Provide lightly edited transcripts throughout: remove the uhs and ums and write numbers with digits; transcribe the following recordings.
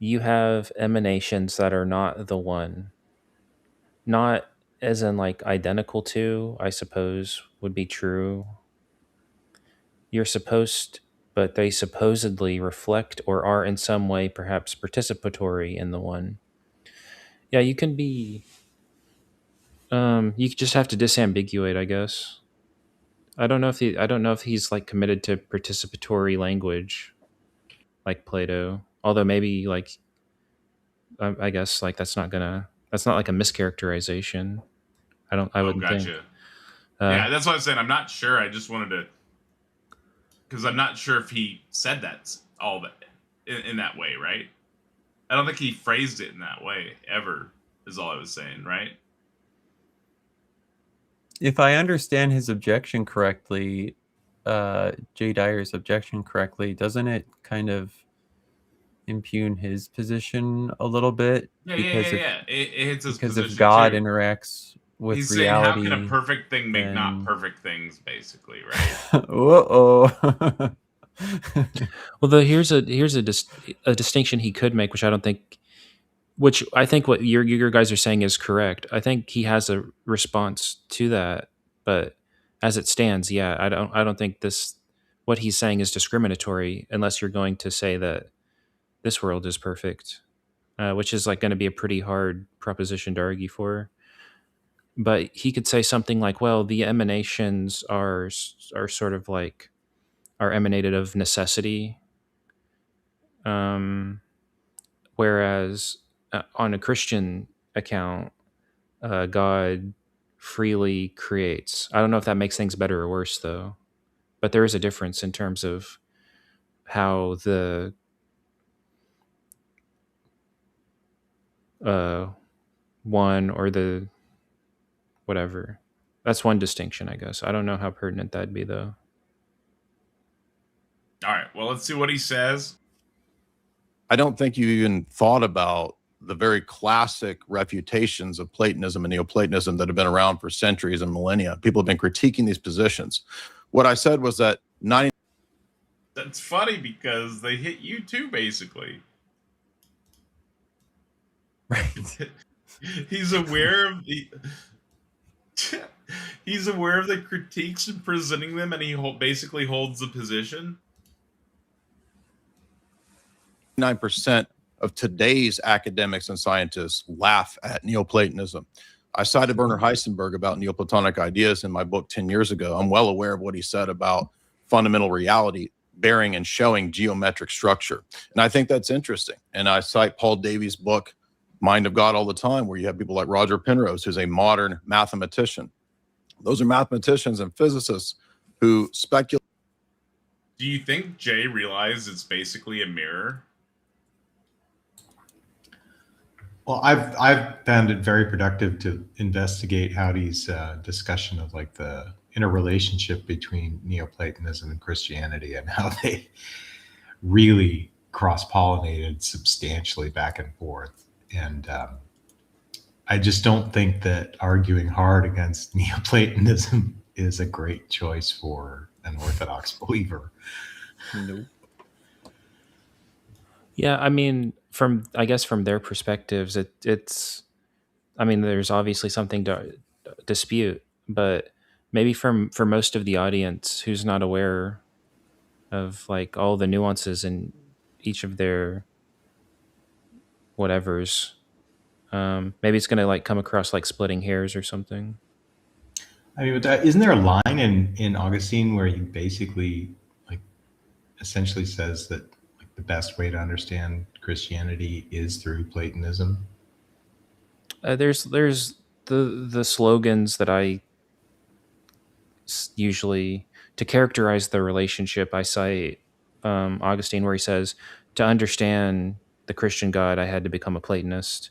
you have emanations that are not the one, not as in like identical to, I suppose would be true. You're supposed, but they supposedly reflect or are in some way perhaps participatory in the one. Yeah, you can be. You just have to disambiguate, I guess. I don't know if he's like committed to participatory language like Plato. Although maybe like I guess like that's not like a mischaracterization. I Oh, wouldn't think. gotcha. Yeah, that's what I'm saying. I'm not sure. I just wanted to, because I'm not sure if he said that all that in that way, right? I don't think he phrased it in that way ever. Is all I was saying, right? If I understand his objection correctly, Jay Dyer's objection correctly, doesn't it kind of impugn his position a little bit? Yeah, Because if It hits his because if position God too. interacts with He's saying, how can a reality, perfect thing make not then perfect things, basically, right? uh-oh. Well, here's a distinction he could make, which I don't think, which I think what your guys are saying is correct. I think he has a response to that, but as it stands, yeah, I don't think this what he's saying is discriminatory unless you're going to say that this world is perfect, which is like going to be a pretty hard proposition to argue for. But he could say something like, "Well, the emanations are sort of like are emanated of necessity." Um, Whereas on a Christian account, God freely creates. I don't know if that makes things better or worse, though. But there is a difference in terms of how the uh, one or the whatever. That's one distinction, I guess. I don't know how pertinent that'd be, though. All right. Well, let's see what he says. I don't think you even thought about the very classic refutations of Platonism and Neoplatonism that have been around for centuries and millennia. People have been critiquing these positions. What I said was that 90. That's funny because they hit you too, basically. Right. He's aware of the. He's aware of the critiques and presenting them, and he basically holds the position. 99% of today's academics and scientists laugh at Neoplatonism. I cited Werner Heisenberg about Neoplatonic ideas in my book 10 years ago. I'm well aware of what he said about fundamental reality bearing and showing geometric structure. And I think that's interesting. And I cite Paul Davies' book, Mind of God, all the time, where you have people like Roger Penrose, who's a modern mathematician. Those are mathematicians and physicists who speculate. Do you think Jay realized it's basically a mirror? Well, I've found it very productive to investigate Howdy's discussion of like the interrelationship between Neoplatonism and Christianity and how they really cross-pollinated substantially back and forth. And I just don't think that arguing hard against Neoplatonism is a great choice for an Orthodox believer. Nope. Yeah, I mean, from I guess from their perspectives, it's. I mean, there's obviously something to dispute, but maybe for most of the audience who's not aware of like all the nuances in each of their whatevers, maybe it's gonna like come across like splitting hairs or something. I mean, but isn't there a line in Augustine where he basically like essentially says that like the best way to understand Christianity is through Platonism? There's the slogans that I usually to characterize the relationship. I cite Augustine where he says, "To understand the Christian God, I had to become a Platonist."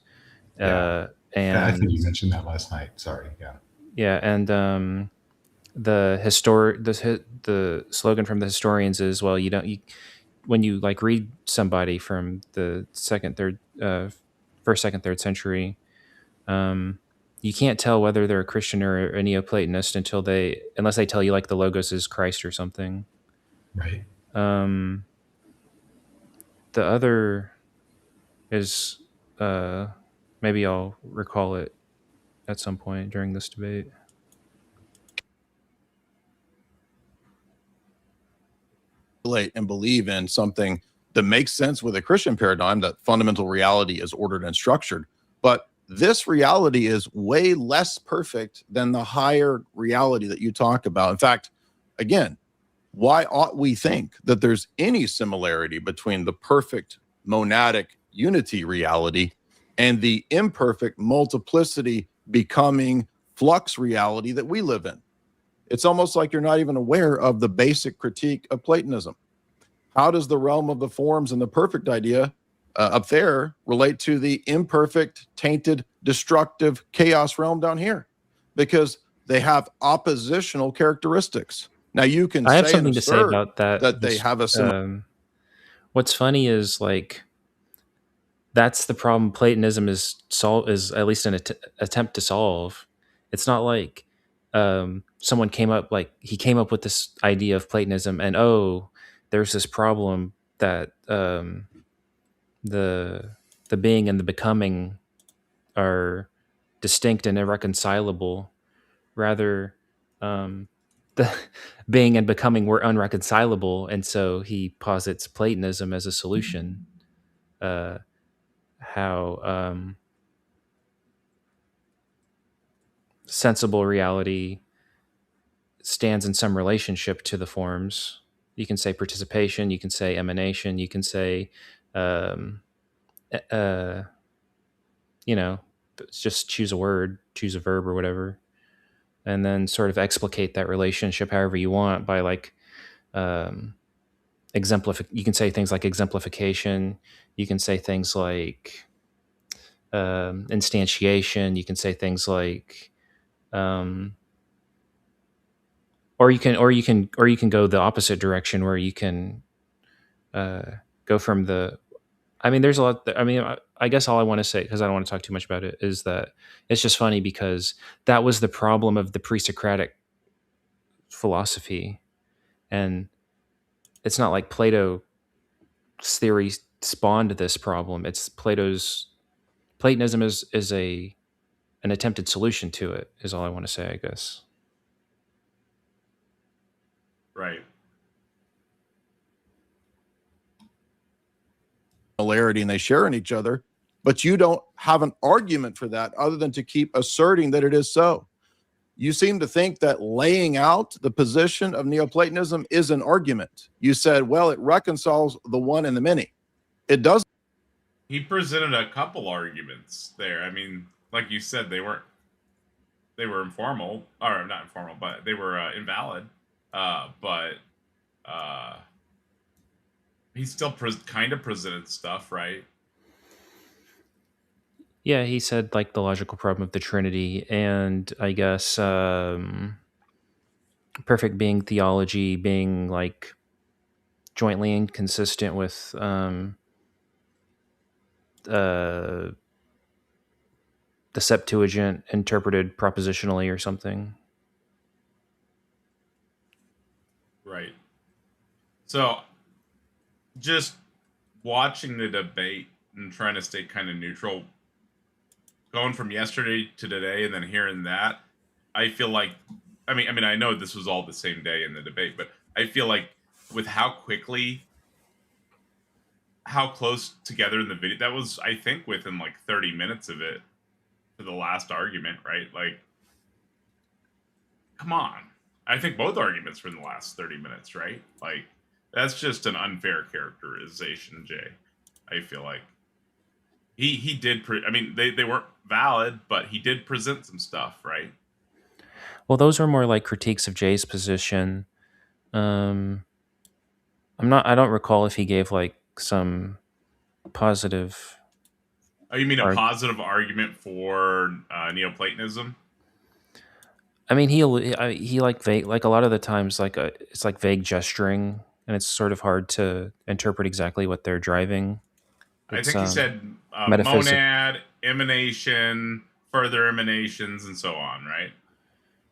Yeah. And I think you mentioned that last night. Sorry. Yeah. yeah, and the slogan from the historians is, well, when you like read somebody from the first, second, third century, you can't tell whether they're a Christian or a Neoplatonist unless they tell you like the logos is Christ or something. Right. The other is maybe I'll recall it at some point during this debate. And believe in something that makes sense with a Christian paradigm, that fundamental reality is ordered and structured. But this reality is way less perfect than the higher reality that you talk about. In fact, again, why ought we think that there's any similarity between the perfect monadic unity reality and the imperfect multiplicity becoming flux reality that we live in? It's almost like you're not even aware of the basic critique of Platonism. How does the realm of the forms and the perfect idea up there relate to the imperfect, tainted, destructive chaos realm down here? Because they have oppositional characteristics. Now you can I have say something to say about that. they have a similar. What's funny is like that's the problem Platonism is at least an attempt to solve. It's not like someone came up with this idea of Platonism and there's this problem that the being and the becoming are distinct and irreconcilable. Rather, the being and becoming were unreconcilable, and so he posits Platonism as a solution. How sensible reality stands in some relationship to the forms. You can say participation, you can say emanation, you can say, just choose a word, choose a verb or whatever, and then sort of explicate that relationship however you want by like you can say things like exemplification, you can say things like instantiation, you can say things like or you can go the opposite direction where you can go from the there's a lot. I guess all I want to say, because I don't want to talk too much about it, is that it's just funny because that was the problem of the pre-Socratic philosophy, and it's not like Plato's theory spawned this problem. It's Platonism is an attempted solution to it. Is all I want to say, I guess. Right. Similarity and they share in each other, but you don't have an argument for that other than to keep asserting that it is so. You seem to think that laying out the position of Neoplatonism is an argument. You said, well, it reconciles the one and the many. It doesn't. He presented a couple arguments there. I mean, like you said, they were informal, or not informal, but they were invalid. But he still kind of presented stuff, right? Yeah, he said like the logical problem of the Trinity, and I guess perfect being theology being like jointly inconsistent with the Septuagint interpreted propositionally or something. Right. So just watching the debate and trying to stay kind of neutral, going from yesterday to today and then hearing that, I feel like, I mean, I know this was all the same day in the debate, but I feel like with how close together in the video, that was, I think, within like 30 minutes of it to the last argument, right? Like, come on. I think both arguments were in the last 30 minutes, right? Like, that's just an unfair characterization, Jay. I feel like he did. They weren't valid, but he did present some stuff, right? Well, those were more like critiques of Jay's position. I don't recall if he gave like some positive. Oh, you mean a positive argument for Neoplatonism? I mean, he like vague, like a lot of the times, it's like vague gesturing, and it's sort of hard to interpret exactly what they're driving. I think he said metaphysics. Monad, emanation, further emanations, and so on, right?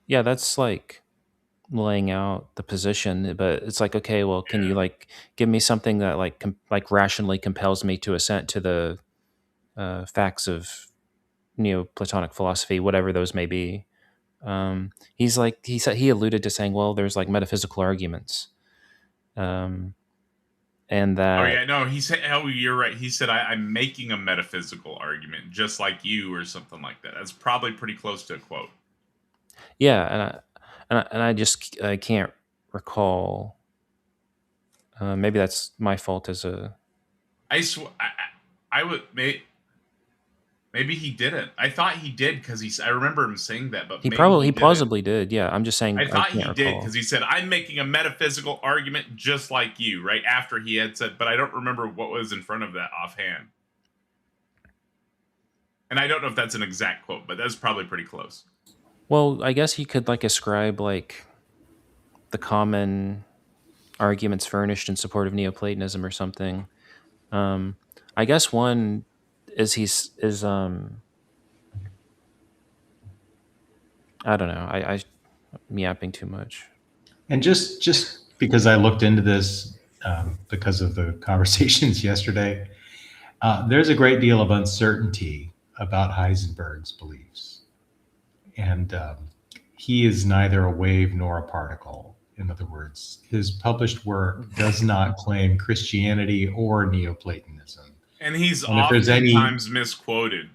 Yeah, that's like laying out the position, but it's like, okay, well, can you like give me something that like rationally compels me to assent to the facts of Neoplatonic philosophy, whatever those may be. He alluded to saying, well, there's like metaphysical arguments, and Oh that yeah, no, he said. Oh, you're right. He said, "I'm making a metaphysical argument, just like you," or something like that. That's probably pretty close to a quote. yeah, and I just I can't recall. Maybe that's my fault as a. I would maybe he didn't. I thought he did because I remember him saying that, but maybe he He didn't. plausibly did. Yeah, I'm just saying I I thought can't he did recall. because he said, "I'm making a metaphysical argument just like you," right after he had said, but I don't remember what was in front of that offhand. And I don't know if that's an exact quote, but that's probably pretty close. Well, I guess he could like ascribe like the common arguments furnished in support of Neoplatonism or something. I guess one is I don't know. I'm yapping too much. And just because I looked into this because of the conversations yesterday, there's a great deal of uncertainty about Heisenberg's beliefs, and he is neither a wave nor a particle. In other words, his published work does not claim Christianity or Neoplatonism. And he's And if there's any- oftentimes misquoted.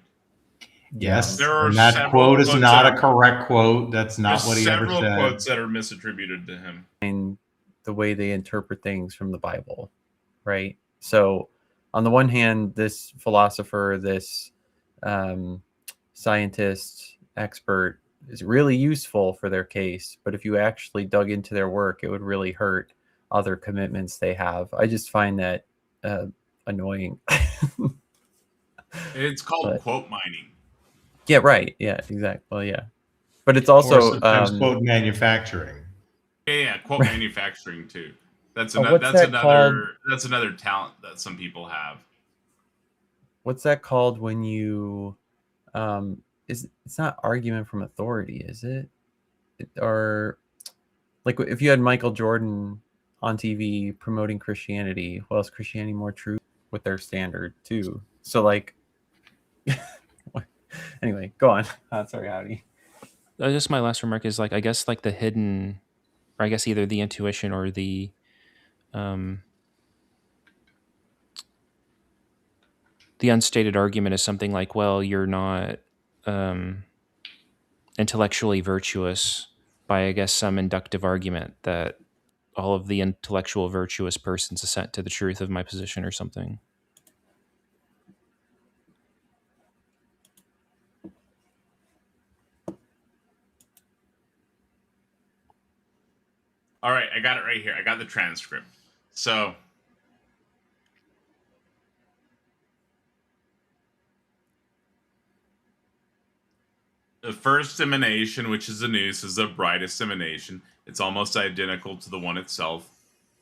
Yes, There are and that several quote is quotes not that a correct quote. That's not There's what he ever several said. quotes that are misattributed to him. And the way they interpret things from the Bible, right? So, on the one hand, this philosopher, this scientist, expert is really useful for their case, but if you actually dug into their work, it would really hurt other commitments they have. I just find that annoying. It's called quote mining. Yeah, right. Yeah, exactly. Well, yeah. But it's also or sometimes quote manufacturing. Yeah, quote manufacturing too. That's what's that called? That's another talent that some people have. What's that called when you it's not argument from authority, is it? Or like if you had Michael Jordan on TV promoting Christianity, well, is Christianity more true with their standard too? So like anyway, go on. Sorry, Howdy. Just my last remark is like I guess like the hidden, or I guess either the intuition or the unstated argument is something like, well, you're not intellectually virtuous by, I guess, some inductive argument that all of the intellectual virtuous persons assent to the truth of my position or something. All right, I got it right here. I got the transcript. So the first emanation, which is the nous, is the brightest emanation. It's almost identical to the one itself.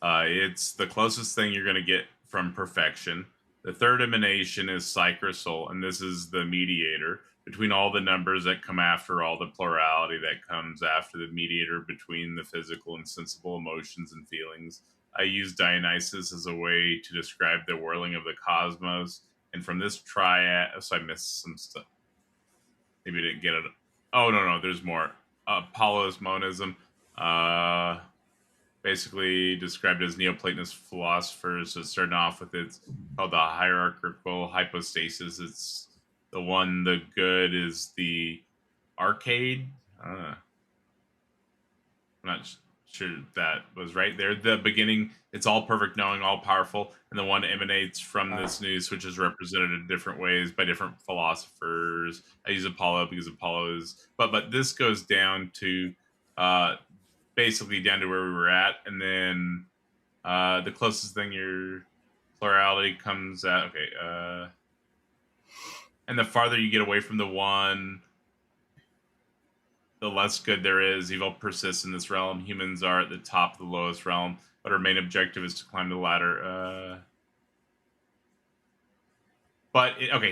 It's the closest thing you're going to get from perfection. The third emanation is psychosol, and this is the mediator between all the numbers that come after all the plurality that comes after the mediator between the physical and sensible emotions and feelings. I use Dionysus as a way to describe the whirling of the cosmos, and from this triad, so I missed some stuff. Maybe I didn't get it. Oh, no, there's more. Apolloist Monism, basically described as Neoplatonist philosophers. So starting off with it's called the hierarchical hypostasis. It's the good is the arcade. I'm not sure that was right there. The beginning, it's all perfect knowing, all powerful, and the one emanates from this nous, which is represented in different ways by different philosophers. I use Apollo because Apollo is, but this goes down to basically down to where we were at, and then the closest thing your plurality comes at. Okay, and the farther you get away from the one, the less good there is. Evil persists in this realm. Humans are at the top of the lowest realm, but our main objective is to climb the ladder.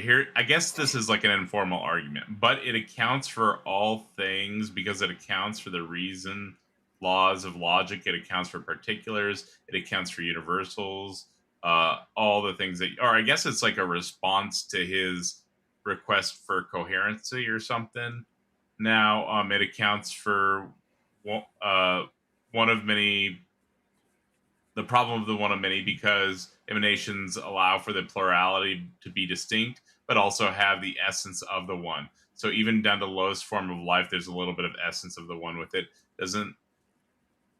Here, I guess this is like an informal argument, but it accounts for all things because it accounts for the reason, laws of logic. It accounts for particulars. It accounts for universals. all the things that, or I guess it's like a response to his request for coherency or something. Now it accounts for one of many, the problem of the one of many, because emanations allow for the plurality to be distinct, but also have the essence of the one. So even down to the lowest form of life, there's a little bit of essence of the one with it. Doesn't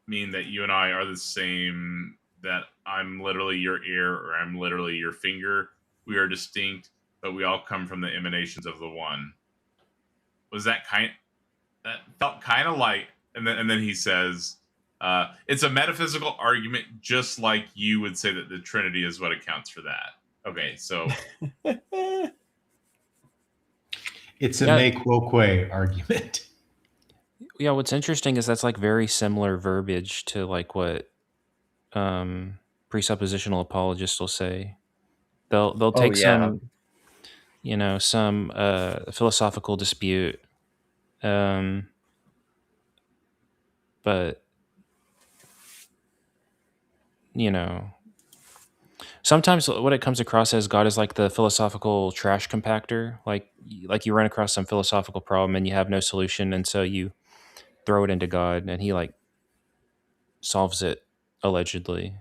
mean that you and I are the same, that I'm literally your ear or I'm literally your finger. We are distinct, but we all come from the emanations of the one. Was that that felt kind of like, and then he says, it's a metaphysical argument, just like you would say that the Trinity is what accounts for that. Okay, so it's a me quoque argument. Yeah, what's interesting is that's like very similar verbiage to like what presuppositional apologists will say. They'll take some, you know, some philosophical dispute, but you know, sometimes what it comes across as, God is like the philosophical trash compactor. Like you run across some philosophical problem and you have no solution, and so you throw it into God, and he like solves it allegedly.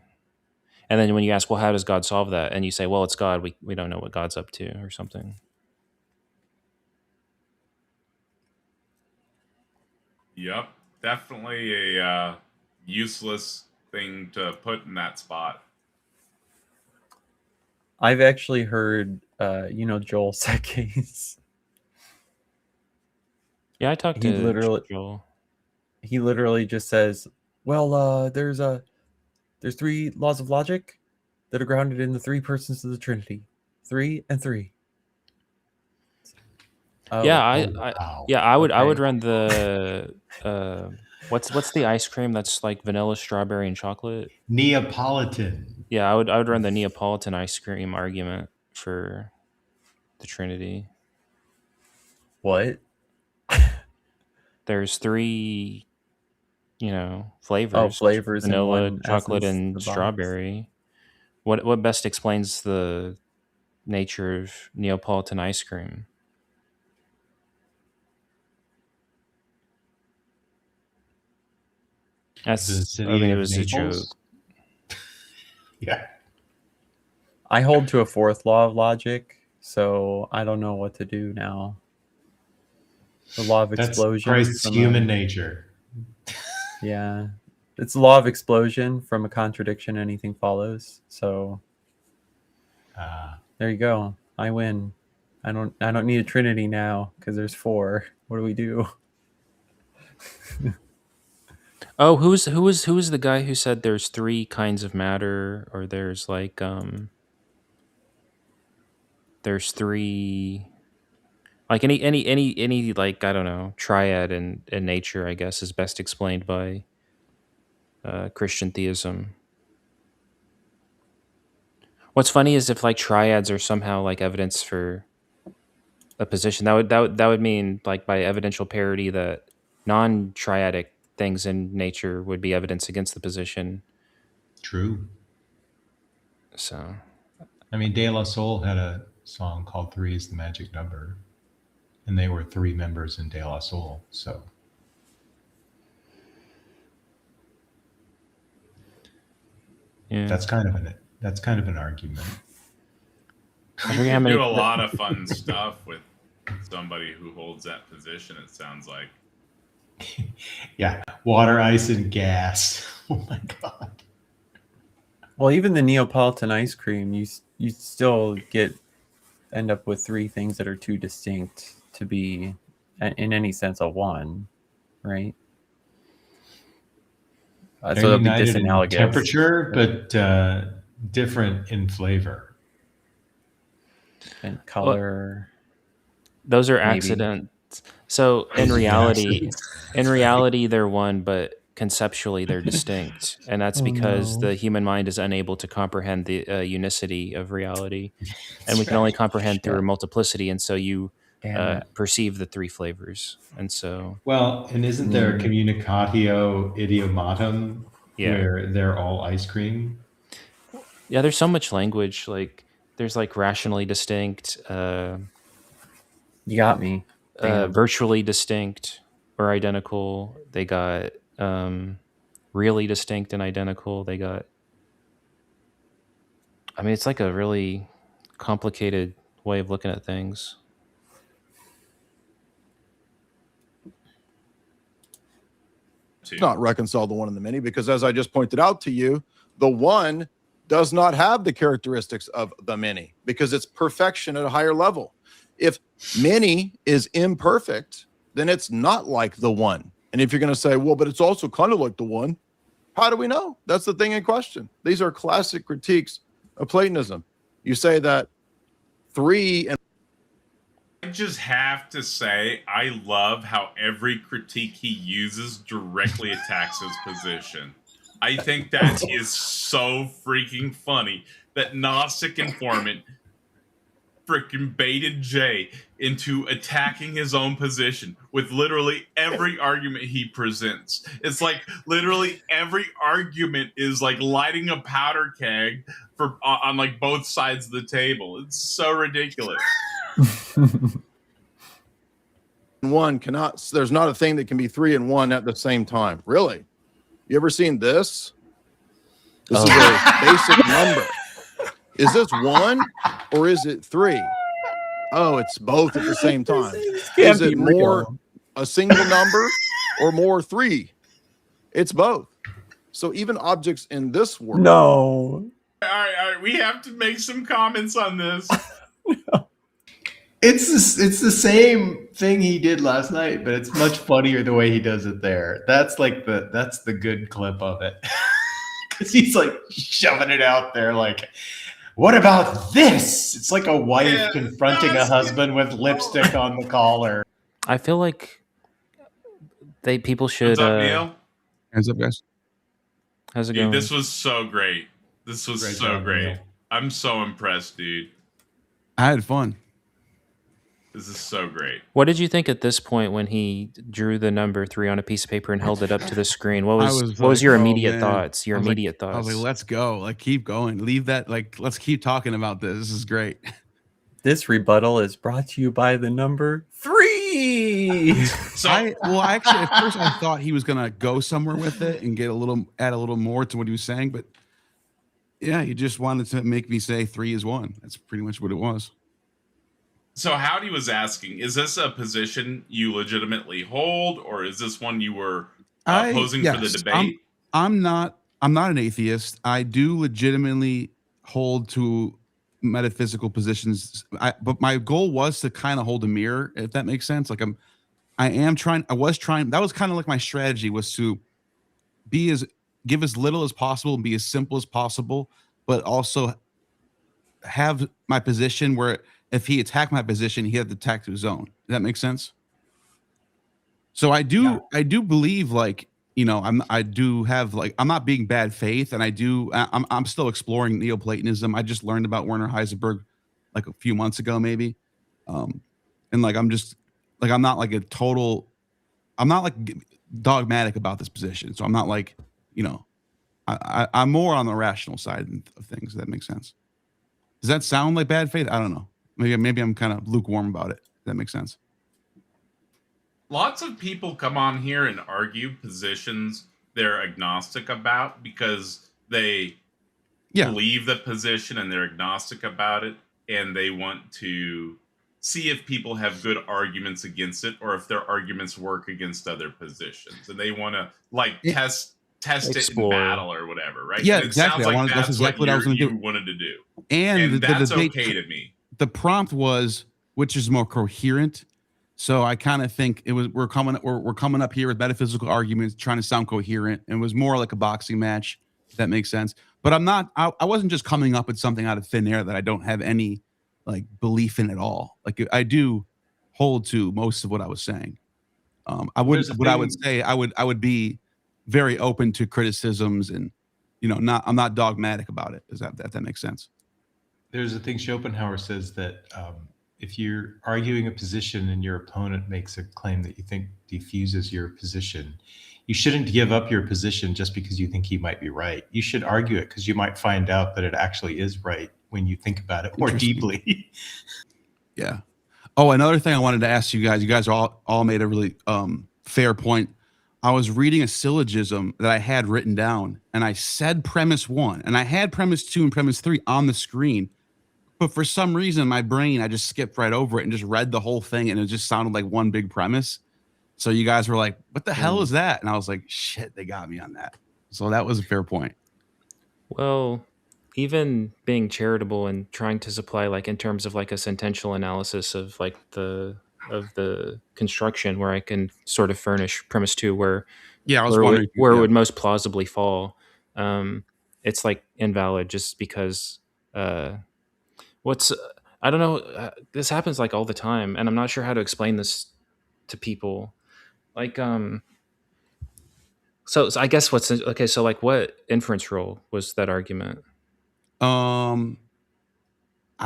And then when you ask, well, how does God solve that? And you say, well, it's God. We don't know what God's up to or something. Yep, definitely a useless thing to put in that spot. I've actually heard, Joel Secase. Yeah, I talked to Joel. He literally just says, well, there's 3 laws of logic that are grounded in the 3 persons of the Trinity. 3 and 3. Oh, yeah, I would run the what's the ice cream that's like vanilla, strawberry, and chocolate? Neapolitan. Yeah, I would run the Neapolitan ice cream argument for the Trinity. What? There's 3, flavors. Oh, flavors: vanilla, chocolate, and strawberry. What best explains the nature of Neapolitan ice cream? It was Naples? A joke. Yeah. I hold to a 4th law of logic, so I don't know what to do now. The law of explosion. That's Christ's human nature. Yeah. It's the law of explosion. From a contradiction, anything follows. So there you go. I win. I don't need a Trinity now because there's 4. What do we do? Oh, who was the guy who said there's 3 kinds of matter, or there's like there's 3, like any like, I don't know, triad in nature, I guess, is best explained by Christian theism. What's funny is if like triads are somehow like evidence for a position, that would mean, like, by evidential parity, that non-triadic things in nature would be evidence against the position. True. So, I mean, De La Soul had a song called 3 is the Magic Number, and they were 3 members in De La Soul. So, yeah, that's kind of an argument. You can do a lot of fun stuff with somebody who holds that position, it sounds like. Yeah, water, ice, and gas. Oh my God. Well, even the Neapolitan ice cream, you still end up with 3 things that are too distinct to be, in any sense, a one, right? So it'll be disanalogous in temperature, but different in flavor and color. Those are accidents. So in reality, they're one, but conceptually they're distinct, and that's because the human mind is unable to comprehend the unicity of reality, and we can only comprehend through multiplicity, and so you perceive the 3 flavors, and so. Well, and isn't there a communicatio idiomatum where they're all ice cream? Yeah, there's so much language. Like there's like rationally distinct, You got me. Damn. virtually distinct or identical. They got really distinct and identical. They got. I mean, it's like a really complicated way of looking at things. Not reconcile the one and the many, because as I just pointed out to you, the one does not have the characteristics of the many because it's perfection at a higher level. If many is imperfect, then it's not like the one. And if you're going to say, well, but it's also kind of like the one, how do we know? That's the thing in question. These are classic critiques of Platonism. You say that three and I just have to say, I love how every critique he uses directly attacks his position. I think that is so freaking funny that Gnostic Informant freaking baited Jay into attacking his own position with literally every argument he presents. It's like literally every argument is like lighting a powder keg for on like both sides of the table. It's so ridiculous. one cannot, there's not a thing that can be 3 and 1 at the same time. Really? You ever seen this? This is a basic number. Is this 1 or is it 3? Oh, it's both at the same time. Is it more a single number or more 3? It's both. So even objects in this world. No. All right. We have to make some comments on this. It's the same thing he did last night, but it's much funnier the way he does it there. That's like that's the good clip of it. Because he's like shoving it out there like, what about this? It's like a wife confronting a husband with lipstick on the collar. I feel like people should. What's up, Neil? Hands up, guys. How's it Dude, going? this was so great. This was so job, great. Neil. I'm so impressed, dude. I had fun. This is so great. What did you think at this point when he drew the number 3 on a piece of paper and held it up to the screen? What was your immediate thoughts? Your immediate thoughts? I was like, let's go. Like, keep going. Leave that. Like, let's keep talking about this. This is great. This rebuttal is brought to you by the number 3. So Actually, at first I thought he was gonna go somewhere with it and add a little more to what he was saying, but yeah, he just wanted to make me say 3 is 1. That's pretty much what it was. So Howdy was asking, is this a position you legitimately hold, or is this one you were posing for the debate? I'm not an atheist. I do legitimately hold to metaphysical positions. But my goal was to kind of hold a mirror, if that makes sense. Like that was kind of like my strategy, was to give as little as possible and be as simple as possible, but also have my position where if he attacked my position, he had to attack to his own. Does that make sense? So I do believe, like, you know, I'm not being bad faith, and I'm still exploring Neoplatonism. I just learned about Werner Heisenberg like a few months ago, maybe. And like, I'm not like dogmatic about this position. So I'm not like, you know, I'm more on the rational side of things. If that makes sense. Does that sound like bad faith? I don't know. Maybe I'm kind of lukewarm about it. If that makes sense. Lots of people come on here and argue positions they're agnostic about because they believe the position and they're agnostic about it, and they want to see if people have good arguments against it or if their arguments work against other positions, and they want to like test Explore. it in battle or whatever, right? Yeah, and it exactly. Sounds like That's exactly what I was going to do. You wanted to do, and that's the debate, okay to me. The prompt was, which is more coherent. So I kind of think it was we're coming up here with metaphysical arguments, trying to sound coherent, and it was more like a boxing match, if that makes sense. But I wasn't just coming up with something out of thin air that I don't have any like belief in at all. Like, I do hold to most of what I was saying. I would be very open to criticisms, and, you know, I'm not dogmatic about it. If that makes sense. There's a thing Schopenhauer says that if you're arguing a position and your opponent makes a claim that you think defuses your position, you shouldn't give up your position just because you think he might be right. You should argue it because you might find out that it actually is right when you think about it more deeply. Yeah. Oh, another thing I wanted to ask you guys. You guys are all made a really fair point. I was reading a syllogism that I had written down, and I said premise 1, and I had premise 2 and premise 3 on the screen. But for some reason, my brain, I just skipped right over it and just read the whole thing, and it just sounded like one big premise. So you guys were like, what the hell is that? And I was like, shit, they got me on that. So that was a fair point. Well, even being charitable and trying to supply, like, in terms of like a sentential analysis of like the construction, where I can sort of furnish premise 2 where Yeah, I was where, wondering where it would most plausibly fall. It's like invalid just because I don't know, this happens like all the time, and I'm not sure how to explain this to people. Like, so I guess so like what inference rule was that argument? I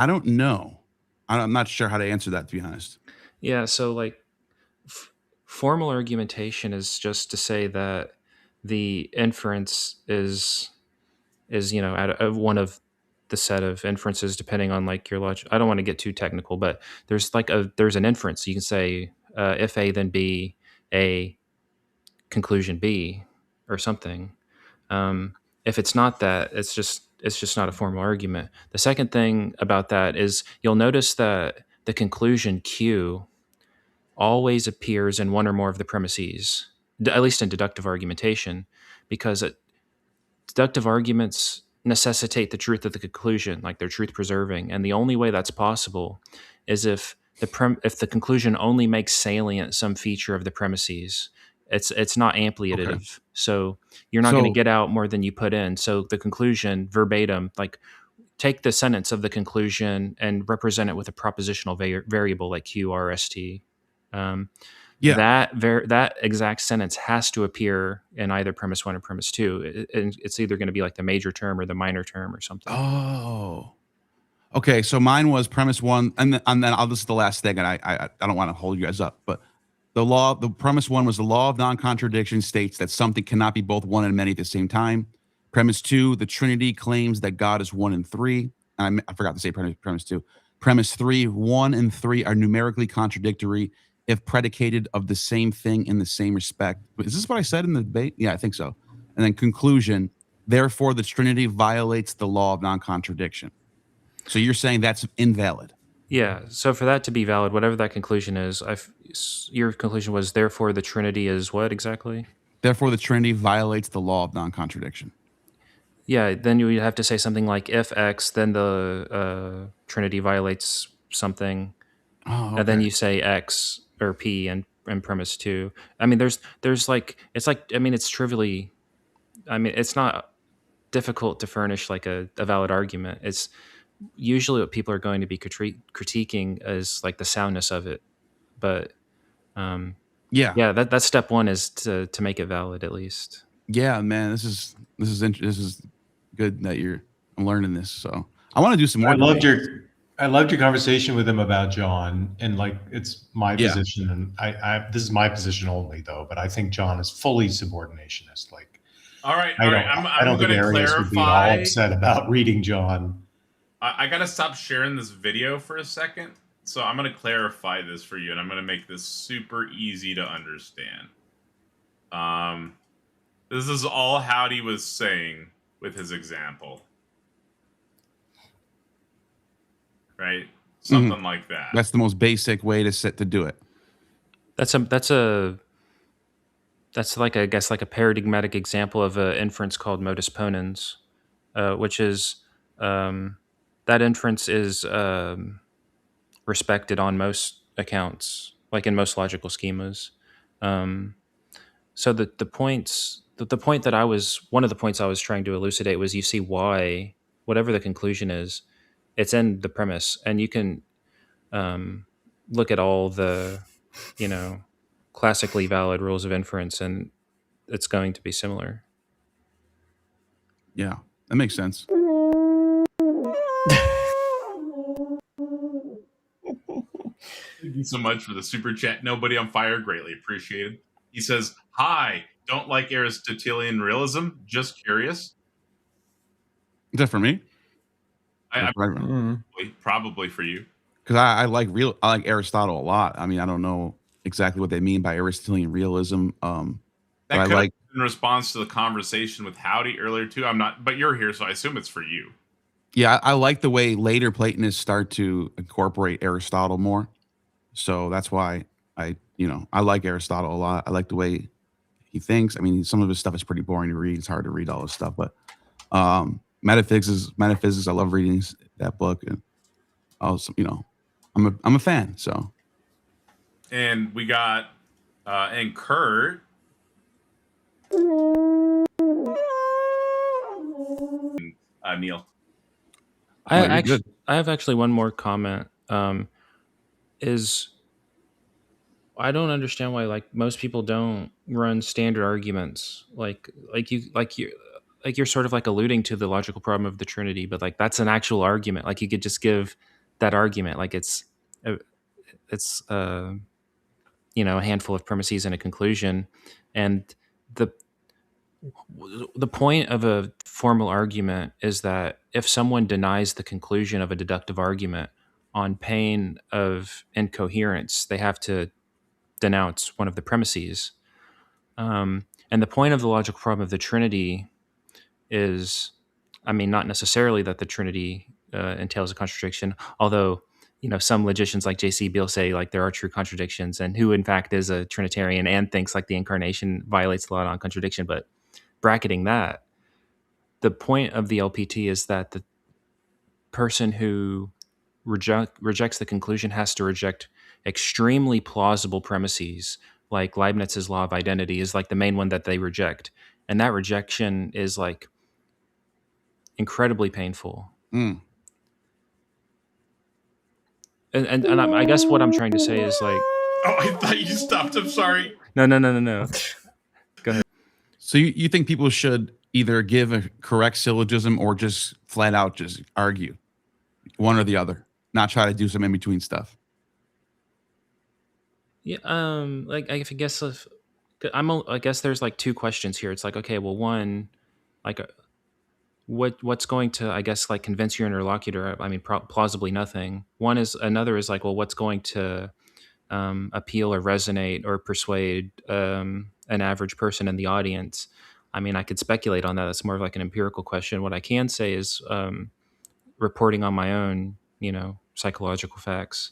don't know. I'm not sure how to answer that, to be honest. Yeah, so like formal argumentation is just to say that the inference is out one of the set of inferences depending on like your logic. I don't want to get too technical, but there's an inference. You can say if A then B, A conclusion B, or something. If it's not that, it's just not a formal argument. The second thing about that is you'll notice that the conclusion Q always appears in one or more of the premises, at least in deductive argumentation, because deductive arguments necessitate the truth of the conclusion, like they're truth preserving, and the only way that's possible is if the conclusion only makes salient some feature of the premises. It's not ampliative, Okay. so you're not going to get out more than you put in. So the conclusion verbatim, like take the sentence of the conclusion and represent it with a propositional variable like Q, R, S, T. That exact sentence has to appear in either premise 1 or premise 2. It's either going to be like the major term or the minor term or something. Oh, okay. So mine was premise 1, and then this is the last thing, and I don't want to hold you guys up, but the premise 1 was the law of non-contradiction states that something cannot be both one and many at the same time. Premise 2, the Trinity claims that God is 1 and 3. And I forgot to say premise 2. Premise 3, 1 and 3 are numerically contradictory if predicated of the same thing in the same respect. Is this what I said in the debate? Yeah, I think so. And then conclusion, therefore the Trinity violates the law of non-contradiction. So you're saying that's invalid? Yeah. So for that to be valid, whatever that conclusion is, your conclusion was therefore the Trinity is what exactly? Therefore the Trinity violates the law of non-contradiction. Yeah. Then you would have to say something like if X, then the Trinity violates something, okay. And then you say X or P and premise 2. I mean, there's like it's trivially. I mean, it's not difficult to furnish like a valid argument. It's usually what people are going to be critiquing is like the soundness of it, but that's step 1 is to make it valid at least. Yeah, man, this is good that I'm learning this. So I want to do some more. I loved your conversation with him about John, and like it's my position, and I this is my position only though, but I think John is fully subordinationist. Like, all right, I don't think Arius would be all upset about reading John. I gotta stop sharing this video for a second, so I'm gonna clarify this for you, and I'm gonna make this super easy to understand. This is all Howdy was saying with his example. Right? Something like that. That's the most basic way to do it. That's like, I guess, like a paradigmatic example of an inference called modus ponens, which is that inference is respected on most accounts, like in most logical schemas. So the point that one of the points I was trying to elucidate was, you see why whatever the conclusion is, it's in the premise, and you can look at all the classically valid rules of inference, and it's going to be similar. Yeah, that makes sense. Thank you so much for the super chat. Nobody on fire, greatly appreciated. He says, "Hi, don't like Aristotelian realism. Just curious. Is that for me? Probably for you. Because I like Aristotle a lot. I mean, I don't know exactly what they mean by Aristotelian realism. But That could have been in response to the conversation with Howdy earlier too. I'm not, but you're here, so I assume it's for you. Yeah, I like the way later Platonists start to incorporate Aristotle more. So that's why I like Aristotle a lot. I like the way he thinks. I mean, some of his stuff is pretty boring to read. It's hard to read all his stuff, but Metaphysics. I love reading that book, and also, I'm a fan. So, and we got and Kurt. Neil. I have actually one more comment. Is I don't understand why like most people don't run standard arguments you're sort of like alluding to the logical problem of the Trinity, but like that's an actual argument. Like you could just give that argument like it's a handful of premises and a conclusion, and the point of a formal argument is that if someone denies the conclusion of a deductive argument on pain of incoherence, they have to denounce one of the premises. And the point of the logical problem of the Trinity is, not necessarily that the Trinity entails a contradiction, although some logicians like J.C. Beale say like there are true contradictions, and who in fact is a Trinitarian and thinks like the incarnation violates the law on contradiction. But bracketing that, the point of the LPT is that the person who rejects the conclusion has to reject extremely plausible premises, like Leibniz's law of identity is like the main one that they reject, and that rejection is like incredibly painful. And I guess what I'm trying to say is like, oh, I thought you stopped. I'm sorry. No. Go ahead. So you think people should either give a correct syllogism or just flat out just argue one or the other, not try to do some in between stuff? Yeah, I guess there's like two questions here. It's like, okay, well, one, like, what's going to, I guess, like convince your interlocutor? Plausibly nothing. Another is like, well, what's going to appeal or resonate or persuade an average person in the audience? I could speculate on that. That's more of like an empirical question. What I can say is reporting on my own, psychological facts.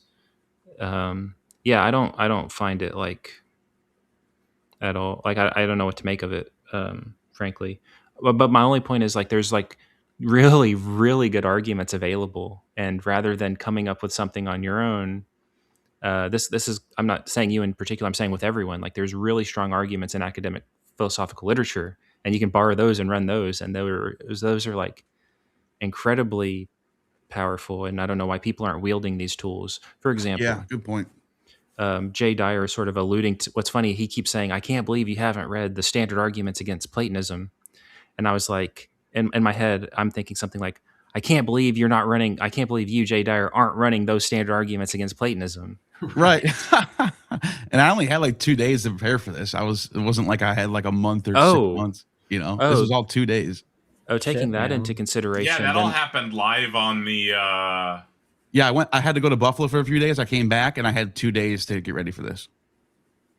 Yeah, I don't find it like at all. Like I don't know what to make of it, frankly. But my only point is like there's like really, really good arguments available, and rather than coming up with something on your own, this is, I'm not saying you in particular, I'm saying with everyone. Like there's really strong arguments in academic philosophical literature, and you can borrow those and run those, and those are like incredibly powerful. And I don't know why people aren't wielding these tools. For example, Yeah, good point. Jay Dyer is sort of alluding to what's funny. He keeps saying, I can't believe you haven't read the standard arguments against Platonism. And I was like, in my head, I'm thinking something like, I can't believe you, Jay Dyer, aren't running those standard arguments against Platonism. Right. And I only had like 2 days to prepare for this. It wasn't like I had like a month or 6 months, This was all 2 days. Taking that into consideration. Yeah, that all happened live on the Yeah, I had to go to Buffalo for a few days. I came back and I had 2 days to get ready for this.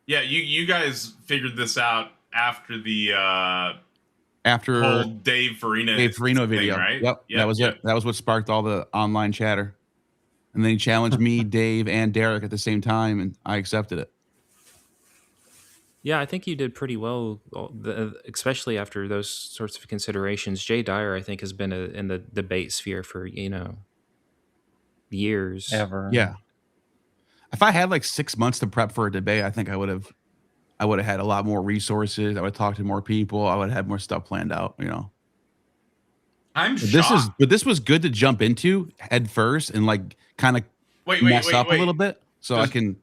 Yeah, you guys figured this out after the whole Dave Farina video, thing, right? Yep, that was it. That was what sparked all the online chatter. And then he challenged me, Dave, and Derek at the same time, and I accepted it. Yeah, I think you did pretty well, especially after those sorts of considerations. Jay Dyer, I think, has been in the debate sphere for, years. Ever. Yeah. If I had like 6 months to prep for a debate, I think I would have had a lot more resources. I would talk to more people. I would have had more stuff planned out, I'm shocked. This was good to jump into head first and like kind of mess up a little bit. So I can.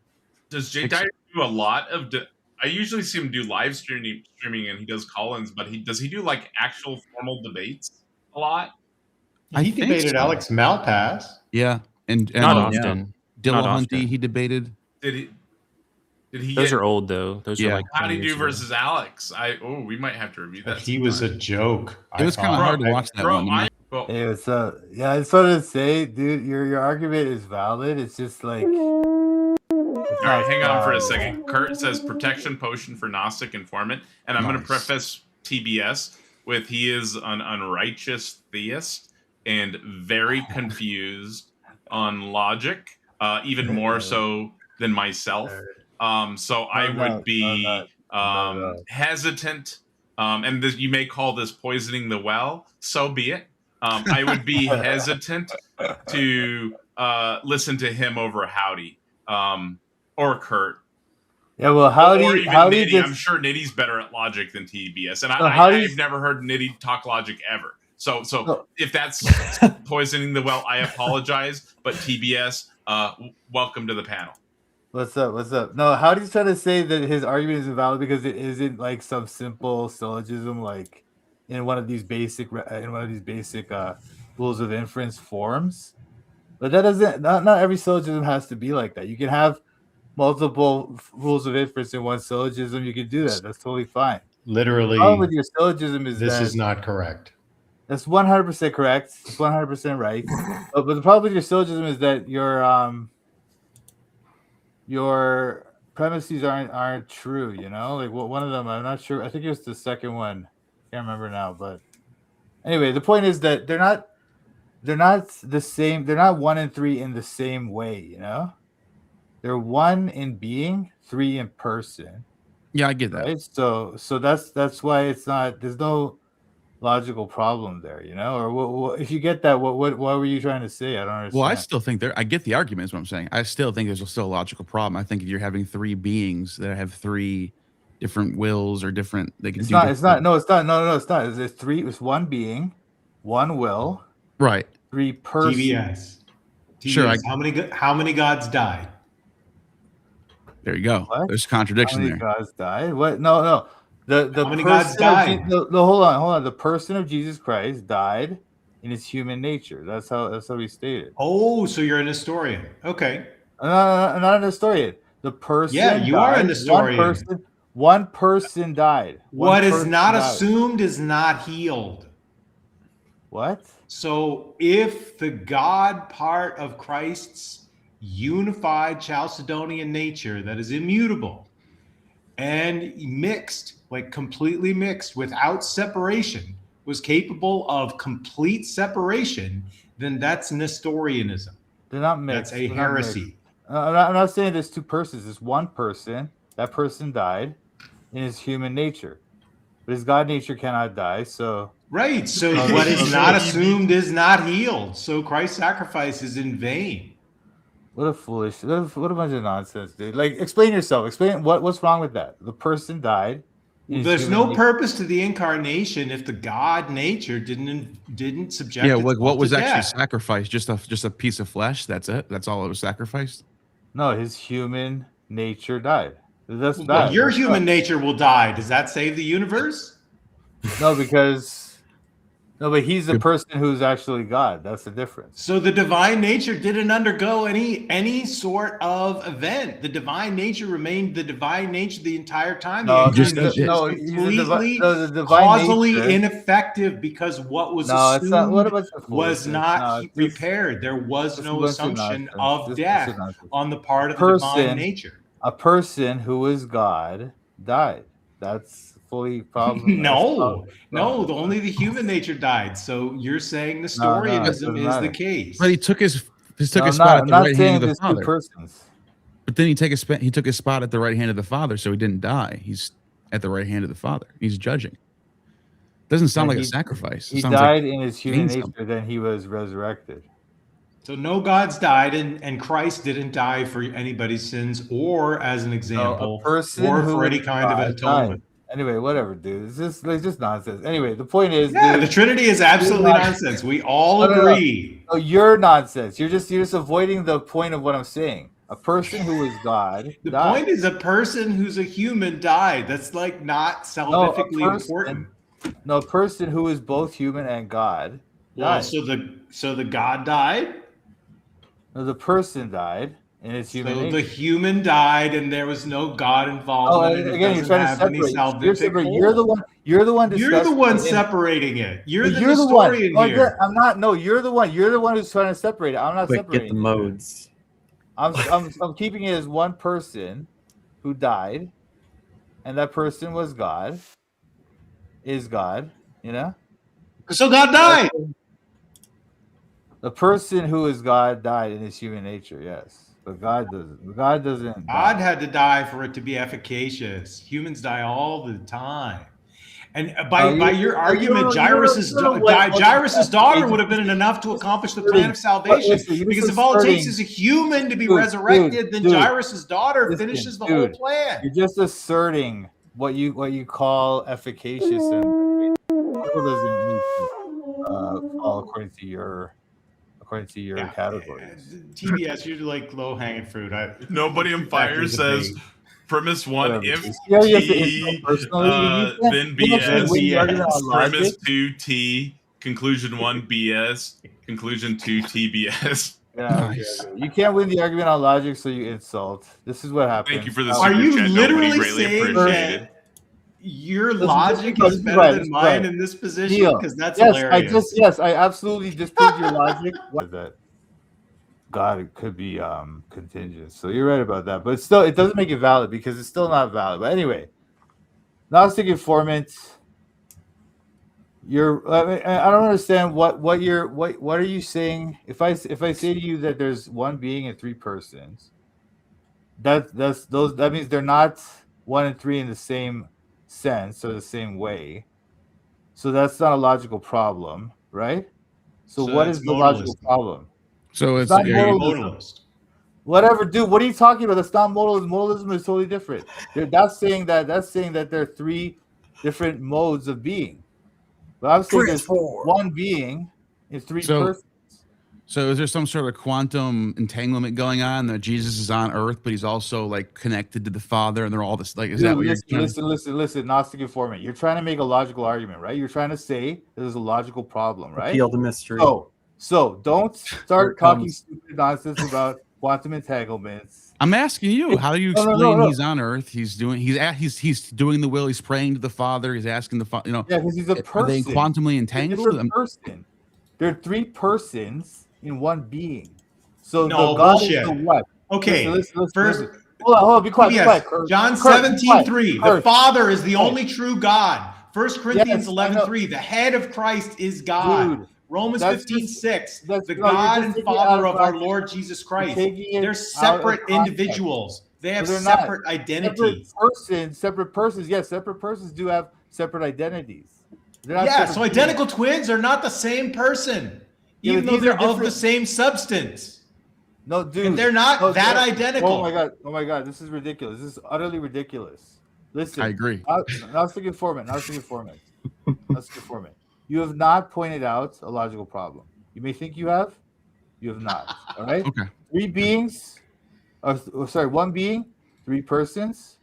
Does Jay Dyer do a lot of? I usually see him do live streaming, and he does call-ins. But does he do like actual formal debates a lot? He debated Alex Malpass. Yeah, and not often. Dillahunty he debated. Did he? Did he Those get are old though. Those are Yeah. like How 20 do you do years ago. versus Alex? We might have to review that. He was a sometime. joke. It was kind of thought. hard to watch that one. You know? Well, Hey, what's up? Yeah, I just wanted to say, dude, your argument is valid. It's just like, all right, hang on for a second. Kurt says protection potion for Gnostic Informant, and I'm going to Nice. preface TBS with he is an unrighteous theist and very confused on logic, even more so than myself. So I would be hesitant, and this, you may call this poisoning the well. So be it. I would be hesitant to listen to him over Howdy or Kurt. Yeah, well, how do you Nitty. just? I'm sure Nitty's better at logic than TBS, and how do you- I've never heard Nitty talk logic ever. So No. if that's poisoning the well, I apologize. But TBS, welcome to the panel. What's up? What's up? No, Howdy's trying to say that his argument is invalid because it isn't like some simple syllogism, like in one of these basic rules of inference forms. But that doesn't. Not every syllogism has to be like that. You can have multiple rules of inference in one syllogism. You can do that. That's totally fine. Literally, The problem with your syllogism is this that is not correct. that's 100% correct. It's 100% right. But the problem with your syllogism is that your premises aren't true. You know, like one of them, I'm not sure. I think it was the second one. Can't remember now. But anyway, the point is that they're not the same. They're not 1 and 3 in the same way. You know, they're 1 in being, 3 in person. Yeah, I get that. Right. So that's why it's not. There's no logical problem there, you know. Or what if you get that? What were you trying to say? I don't understand. Well, I still think I get the argument. Is what I'm saying. I still think there's still a logical problem. I think if you're having 3 beings that have 3 different wills or different, they can. It's do not. different- It's not. No, it's not. No, it's not. It's 3. It's 1 being, 1 will, Right. 3 persons. TBS. Sure, How many gods died? There you go. What? There's How contradiction many there. gods died? What? No. The How many person gods died? hold on. The person of Jesus Christ died in his human nature. That's how he stated. Oh, so you're an historian. Okay. I'm not an historian. The person. Yeah, you are an died. historian. One person died. What is not assumed is not healed. What? So if the God part of Christ's unified Chalcedonian nature that is immutable and mixed, like completely mixed without separation, was capable of complete separation, then that's Nestorianism. They're not mixed. That's a They're not mixed. heresy. I'm not saying there's 2 persons. There's 1 person. That person died in his human nature, but his God nature cannot die. So Right. So what is not assumed is not healed. So Christ's sacrifice is in vain. what a bunch of nonsense, dude. Like, explain yourself. Explain what's wrong with that. The person died. in his There's human no nature. purpose to the incarnation if the God nature didn't subject. Yeah, like what itself was to actually death. sacrificed? Just a piece of flesh. That's it. That's all it was sacrificed. No, his human nature died. That's But died. your That's human not- nature will die. Does that save the universe? No, but he's the person who's actually God. That's the difference. So the divine nature didn't undergo any sort of event. The divine nature remained the divine nature the entire time. No, just- the incarnation no, was he's a completely the divine causally nature- ineffective because what was No, it's not. What a assumed bunch of was foolishness. not No, it's just- repaired. There was just a no bunch of assumption nonsense. of Just a bunch death of nonsense. on the part of the divine Person- nature. A person who is God died. That's fully problem. No, only the human nature died. So you're saying Nestorianism doesn't is matter. the case. But he took his No, spot I'm at not the right saying hand of the there's 2 Father. persons. But then he took his spot at the right hand of the Father, so he didn't die. He's at the right hand of the Father. He's judging. Doesn't sound And like a he- sacrifice. It He sounds died like in his human doing nature, then he was resurrected. So no gods died, and Christ didn't die for anybody's sins, or as an example, person or who for any is kind of God atonement. died. Anyway, whatever, dude. It's just nonsense. Anyway, the point is, Yeah, dude, the Trinity is absolutely not- nonsense. We all No. agree. no, you're nonsense. You're just avoiding the point of what I'm saying. A person who is God The died. point is, a person who's a human died. That's like not salvifically important. No, a person who is both human and God Well, died. so the God died. No, the person died. in its human So nature. the human died, and there was no God involved. Oh, and again, you're trying to separate. You're the one. You're the one. You're the one discussing it. separating it. You're the You're the historian one. here. I'm not. No, you're the one. You're the one who's trying to separate it. I'm not Quick, separating. get the modes. I'm keeping it as one person who died, and that person was God. Is God, you know? So God died. The person who is God died in his human nature, yes. But God doesn't. God doesn't. God had to die for it to be efficacious. Humans die all the time. And by your argument, Jairus's daughter would have been enough to accomplish the plan of salvation. Because if all it takes is a human to be resurrected, then Jairus's daughter finishes the whole plan. You're just asserting what you call efficacious, and Bible doesn't need to fall according to your categories. TBS, you're like low hanging fruit. Nobody on fire says premise one, if T, then BS. Premise 2, T. Conclusion 1, BS. Conclusion 2, TBS. Nice. You can't win the argument on logic, so you insult. This is what happens. Thank you for the Are you chat. literally saying that your logic is better than mine in this position? Because that's hilarious. I absolutely disproved your logic. What is that? God, it could be contingent. So you're right about that, but it doesn't make it valid because it's still not valid. But anyway, Gnostic Informant. I don't understand what are you saying? If I say to you that there's one being and three persons, that means they're not one and three in the same sense or the same way. So that's not a logical problem, right? So what is the logical problem? So it's not modalist. Whatever, dude. What are you talking about? That's not modalism. Modalism is totally different. That's saying that there are three different modes of being. But I'm saying there's one being in three persons. So is there some sort of quantum entanglement going on that Jesus is on Earth, but he's also like connected to the Father, and they're all this like? Is that what listen, Gnostic Informant. You're trying to make a logical argument, right? You're trying to say there's a logical problem, right? Appeal to mystery. So don't start talking stupid nonsense about quantum entanglements. I'm asking you, how do you explain he's on Earth? He's doing the will. He's praying to the Father. He's asking the Father. Yeah, because he's a person. Are they quantumly entangled? There are three persons in one being. So no, the God bullshit. is the what? Okay, listen. First, hold on, be quiet. Yes. John 17:3. The Father is the only true God. 1 Corinthians 11:3. The head of Christ is God. Dude, Romans 15:6. The God and Father of our Lord Jesus Christ. They're separate individuals. They have separate identities. Separate persons. Yes, separate persons do have separate identities. So identical twins are not the same person, even though they're of the same substance. No, dude. And they're not identical. Oh my God. This is ridiculous. This is utterly ridiculous. Listen. I agree. Gnostic Informant. You have not pointed out a logical problem. You may think you have. You have not. All right? Okay. One being, three persons.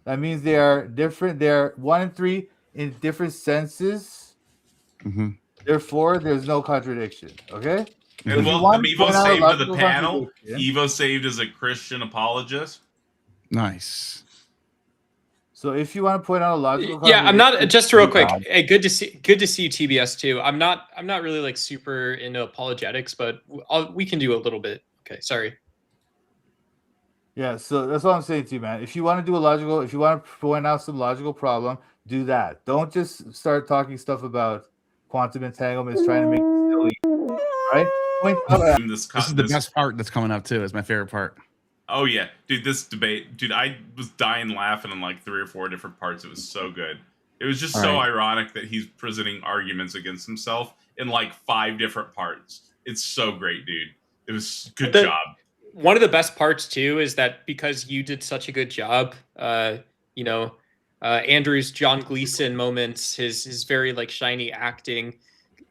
That means they are different. They're one and three in different senses. Mm-hmm. Therefore, there's no contradiction. Okay? And Evo saved to the panel. Evo saved as a Christian apologist. Nice. So if you want to point out a logical, I'm not just real quick. Hey, good to see you, TBS too. I'm not really like super into apologetics, but we can do a little bit. Okay, sorry. Yeah, so that's what I'm saying to you, man. If you want to point out some logical problem, do that. Don't just start talking stuff about quantum entanglements, trying to make it silly, right? This is the best part that's coming up too. It's my favorite part. Oh yeah, dude, this debate, dude, I was dying laughing in like 3 or 4 different parts. It was so good. It was just ironic that he's presenting arguments against himself in like 5 different parts. It's so great, dude. It was good job. One of the best parts too is that because you did such a good job, Andrew's John Gleason moments, his very like shiny acting,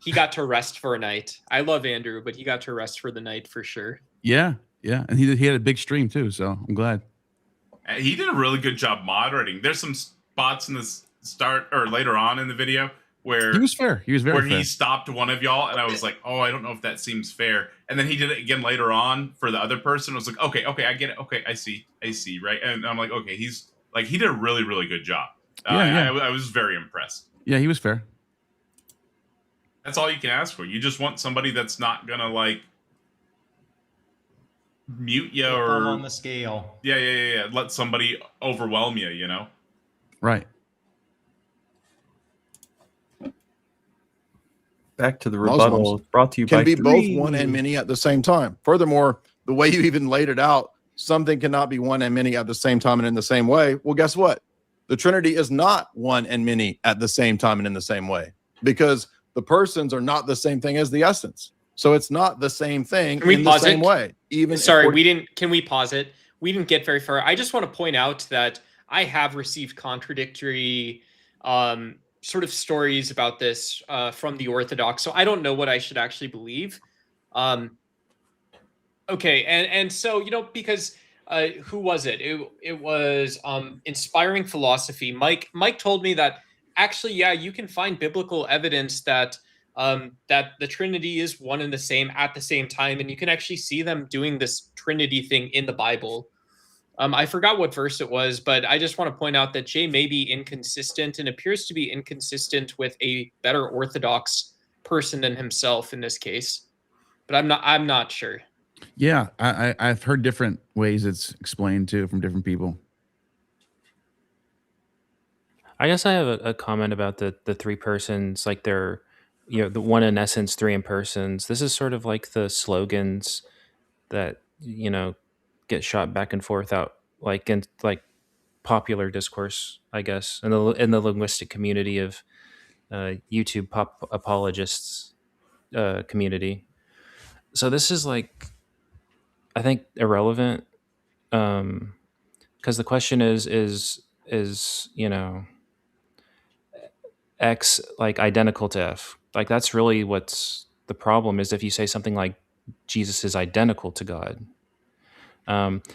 he got to rest for a night. I love Andrew, but he got to rest for the night for sure. Yeah, and he had a big stream too, so I'm glad. He did a really good job moderating. There's some spots in the start or later on in the video where He was fair. He was very where fair. he stopped one of y'all, and I was like, oh, I don't know if that seems fair. And then he did it again later on for the other person. I was like, okay, I get it. Okay, I see, right? And I'm like, okay, he did a really, really good job. I was very impressed. Yeah, he was fair. That's all you can ask for. You just want somebody that's not gonna like mute you or Thumb on the scale. Yeah. Let somebody overwhelm you, you know? Right. Back to the Muslims rebuttal brought to you can by be both three. one and many at the same time. Furthermore, the way you even laid it out, something cannot be one and many at the same time and in the same way. Well, guess what? The Trinity is not one and many at the same time and in the same way, because the persons are not the same thing as the essence. So it's not the same thing in the same way. Even Sorry, can we pause it? We didn't get very far. I just want to point out that I have received contradictory sort of stories about this from the Orthodox. So I don't know what I should actually believe. Okay, and so, you know, because who was it? It was Inspiring Philosophy. Mike told me that actually, yeah, you can find biblical evidence that that the Trinity is one and the same at the same time, and you can actually see them doing this Trinity thing in the Bible. I forgot what verse it was, but I just want to point out that Jay may be inconsistent and appears to be inconsistent with a better Orthodox person than himself in this case. But I'm not sure. Yeah, I've heard different ways it's explained too from different people. I guess I have a comment about the three persons, like they're, you know, the one in essence, three in persons. This is sort of like the slogans that, you know, get shot back and forth out like in like popular discourse, I guess, in the linguistic community of YouTube pop apologists community. So this is like, I think, irrelevant, because the question is you know, X like identical to F. Like that's really what's the problem, is if you say something like Jesus is identical to God.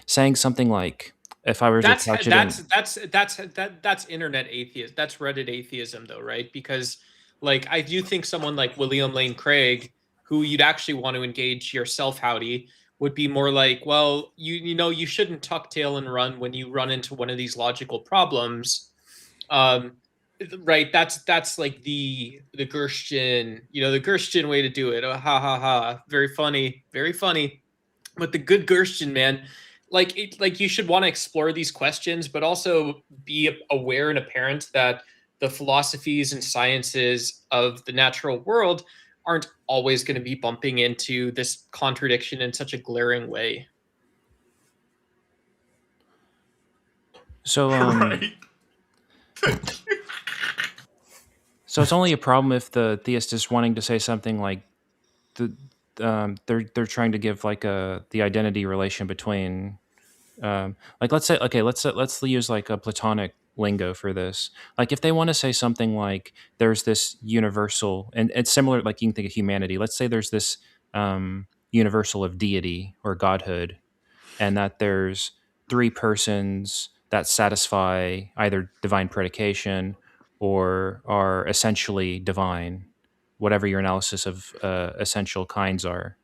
Saying something like, if I were to couch it that's internet atheism. That's Reddit atheism, though, right? Because like I do think someone like William Lane Craig, who you'd actually want to engage yourself, Howdy, would be more like, well, you know, you shouldn't tuck tail and run when you run into one of these logical problems. Right, that's like the Gerstian, you know, the Gerstian way to do it. Oh, ha ha ha, very funny, very funny. But the good Gerstian, man, like you should want to explore these questions, but also be aware and apparent that the philosophies and sciences of the natural world aren't always going to be bumping into this contradiction in such a glaring way. So Right. so it's only a problem if the theist is wanting to say something like they're trying to give like the identity relation between like let's use like a Platonic lingo for this. Like if they want to say something like there's this universal, and it's similar, like you can think of humanity. Let's say there's this universal of deity or godhood, and that there's three persons that satisfy either divine predication or are essentially divine, whatever your analysis of essential kinds are.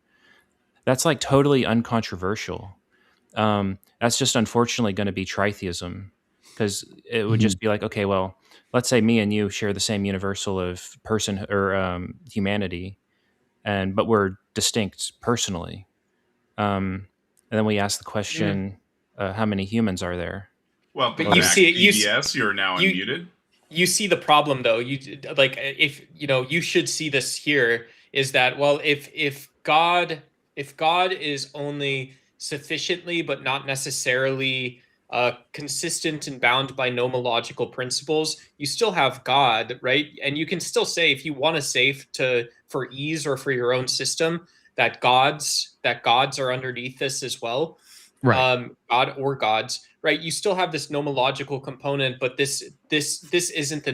That's like totally uncontroversial. That's just unfortunately going to be tritheism, because it would just be like, okay, well, let's say me and you share the same universal of person or humanity, but we're distinct personally. And then we ask the question, how many humans are there? Welcome But you back, see it- PBS. You're now you- unmuted. You see the problem, though. You like, if you know, you should see this here, is that, well, if God is only sufficiently but not necessarily consistent and bound by nomological principles, you still have God, right? And you can still say, if you want to say for ease or for your own system, that gods are underneath this as well, Right. God or gods, right? You still have this nomological component, but this isn't the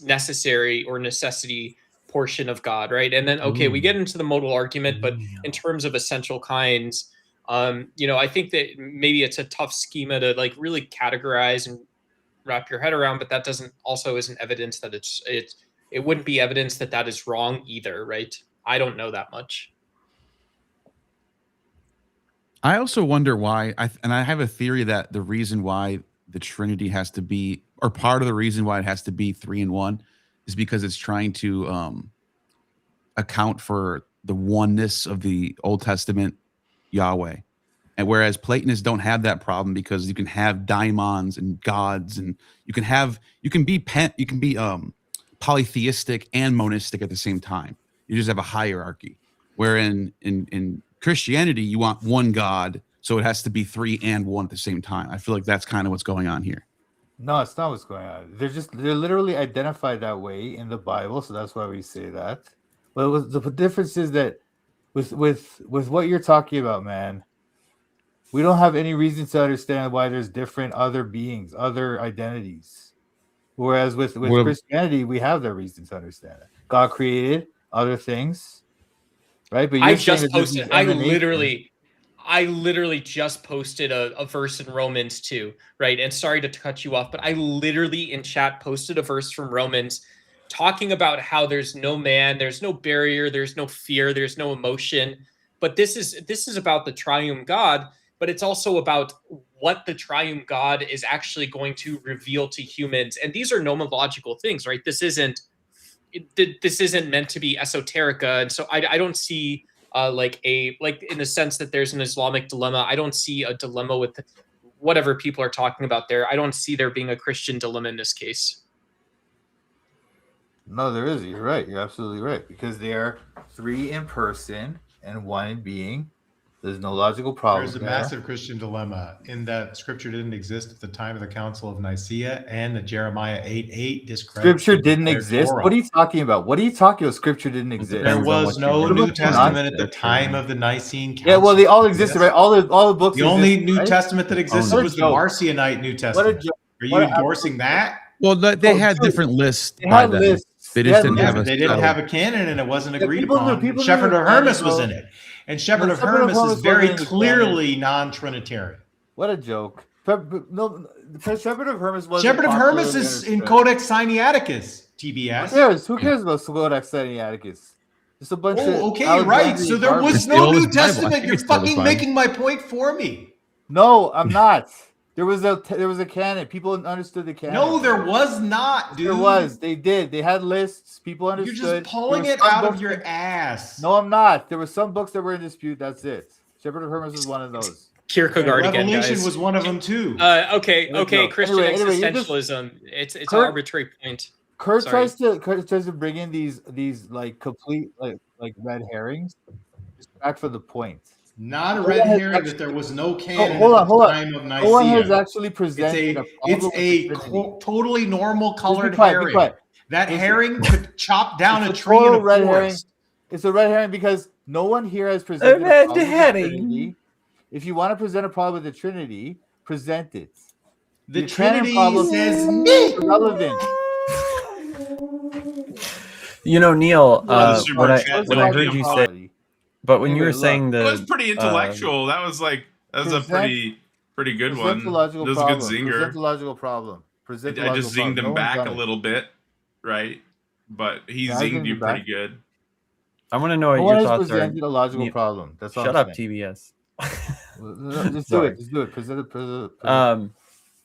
necessary or necessity portion of God, right? And then, okay, we get into the modal argument, but in terms of essential kinds, you know, I think that maybe it's a tough schema to like really categorize and wrap your head around, but that isn't evidence that it wouldn't be evidence that that is wrong either, right? I don't know that much. I also wonder why, and I have a theory that the reason why the Trinity has to be, or part of the reason why it has to be 3 in 1, is because it's trying to account for the oneness of the Old Testament Yahweh. And whereas Platonists don't have that problem, because you can have daimons and gods, and you can be polytheistic and monistic at the same time. You just have a hierarchy. Where in Christianity, you want one God, so it has to be 3 and 1 at the same time. I feel like that's kind of what's going on here. No, it's not what's going on. They're literally identified that way in the Bible, so that's why we say that. But the difference is that with what you're talking about, man, we don't have any reason to understand why there's different other beings, other identities. Whereas with Christianity, we have the reason to understand it. God created other things, right? But I literally just posted a verse in Romans 2, right? And sorry to cut you off, but I literally in chat posted a verse from Romans talking about how there's no man, there's no barrier, there's no fear, there's no emotion. But this is about the triune God, but it's also about what the triune God is actually going to reveal to humans. And these are nomological things, right? This isn't meant to be esoterica. And so I don't see like in the sense that there's an Islamic dilemma. I don't see a dilemma with whatever people are talking about there. I don't see there being a Christian dilemma in this case. No, there is. You're right. You're absolutely right. Because they are 3 in person and 1 in being. There's no logical problem. There's a massive Christian dilemma in that Scripture didn't exist at the time of the Council of Nicaea, and the Jeremiah 8:8 discredits. Scripture didn't exist. Torah. What are you talking about? What are you talking about? Scripture didn't exist. There was no New Testament at the time of the Nicene Council. Yeah, well, they all existed, right? All the books. The only existed, New right? Testament that existed was the Marcionite New Testament. Are you endorsing that? Well, they had different lists. They had lists. They just didn't have They didn't have a canon, and it wasn't agreed people upon. knew Shepherd of Hermas was in it. And Shepherd of Hermas is very wasn't in the clearly non-Trinitarian. What a joke. No, Shepherd of Hermas was. Shepherd of Hermas is in Codex Sinaiticus, TBS. Who cares about Codex Sinaiticus? Just a bunch of. Okay, right. So there was no New Testament. You're fucking making my point for me. No, I'm not. There was a canon. People understood the canon. No, there was not, dude. There was. They did. They had lists. People understood. You're just pulling it out of your ass. No, I'm not. There were some books that were in dispute. That's it. Shepherd of Hermas was one of those. Kierkegaard again, guys. Revelation was one of them too. Okay. Christian existentialism. It's an arbitrary point. Kurt tries to bring in these like complete like red herrings. Just back for the point. Not a red herring that there was no canon hold at the time of Nicaea. No one has actually presented it's a totally normal colored herring. That herring could chop down a tree in a red forest. Herring. It's a red herring because no one here has presented a problem with the Trinity. If you want to present a problem with the Trinity, present it. The Trinity says irrelevant. You know, Neil, what I heard you say. But when you were saying that was pretty intellectual. That was a pretty good one. That was a good zinger. Present the logical problem. I just zinged him back a little bit, right? But he zinged you pretty good. I want to know what your thoughts are. Presented a logical problem. That's all. Shut up, TBS. Just do it. Just do it. Present it.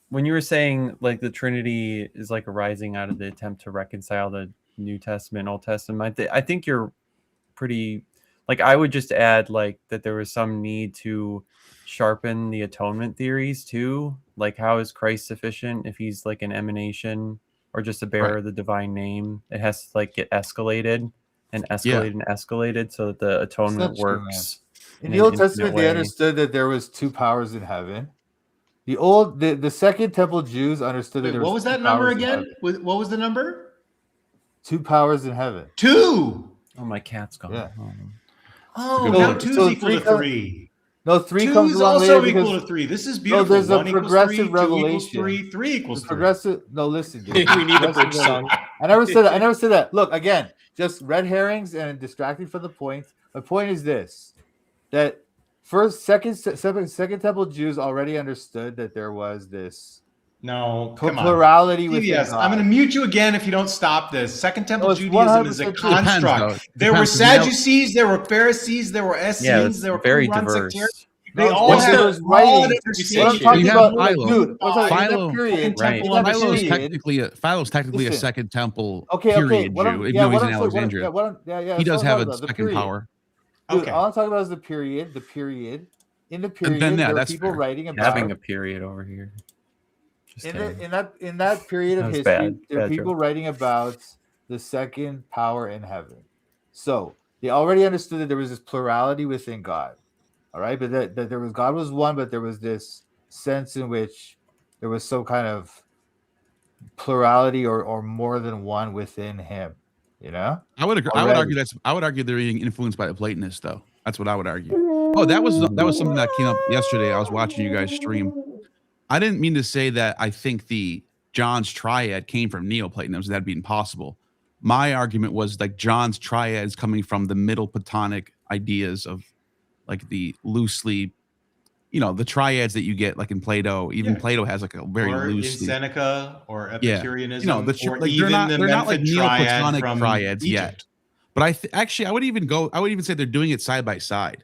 When you were saying like the Trinity is like arising out of the attempt to reconcile the New Testament, Old Testament, I think you're pretty. Like, I would just add, like, that there was some need to sharpen the atonement theories, too. Like, how is Christ sufficient if he's, like, an emanation or just a bearer of the divine name? It has to, like, get escalated and escalated so that the atonement works. In the Old Testament, they understood that there was 2 powers in heaven. The Second Temple Jews understood that there was 2 what was that number again? What was the number? 2 powers in heaven. 2! Oh, my cat's gone. Yeah. Oh, now 2 is equal to 3. No, 3 comes along also later equal to 3. This is beautiful. No, there's a 1 progressive 3, revelation. 3 equals 3. Progressive. No, listen. Dude. We need a bridge song. I never said that. Look, again, just red herrings and distracting from the point. My point is this: that Second Temple Jews already understood that there was this No, come on. Plurality within Yes, God. I'm going to mute you again if you don't stop this. Second Temple it's Judaism is a 100% true. construct. Depends, though. There were Depends, 'cause now- Sadducees, there were Pharisees, there were Essenes, it's there were very Qumran diverse. sectarians. No, They all what's had the- a broad What I'm understanding. talking You have about, Philo. dude. What's that, in Philo. that period? Right. In that Philo's period, technically a Listen. Second Temple Okay. period What Jew, I'm, even yeah, though he's what in I'm saying, Alexandria. yeah, He that's does what have I'm a talking about, the second period. power. Dude, Okay. all I'm talking about is the period. The period. In the And period, then, yeah, there were that's people fair. writing about Having a period over here. Just kidding. in that period of That was history, bad. there are Bad people joke. writing about the second power in heaven. So they already understood that there was this plurality within God. All right, but that there was God was one, but there was this sense in which there was some kind of plurality or more than one within him. You know? I would agree. Already. I would argue they're being influenced by the Platonists, though. That's what I would argue. Oh, that was something that came up yesterday. I was watching you guys stream. I didn't mean to say that I think the John's triad came from Neoplatonism. That'd be impossible. My argument was like John's triad is coming from the Middle Platonic ideas of like the loosely, the triads that you get like in Plato. Even Yeah. Plato has like a very or in loosely. Seneca or Yeah. Epicureanism, Like or they're even not the they're not like Memphite triad Neoplatonic from triads yet. Egypt. But I would even say they're doing it side by side.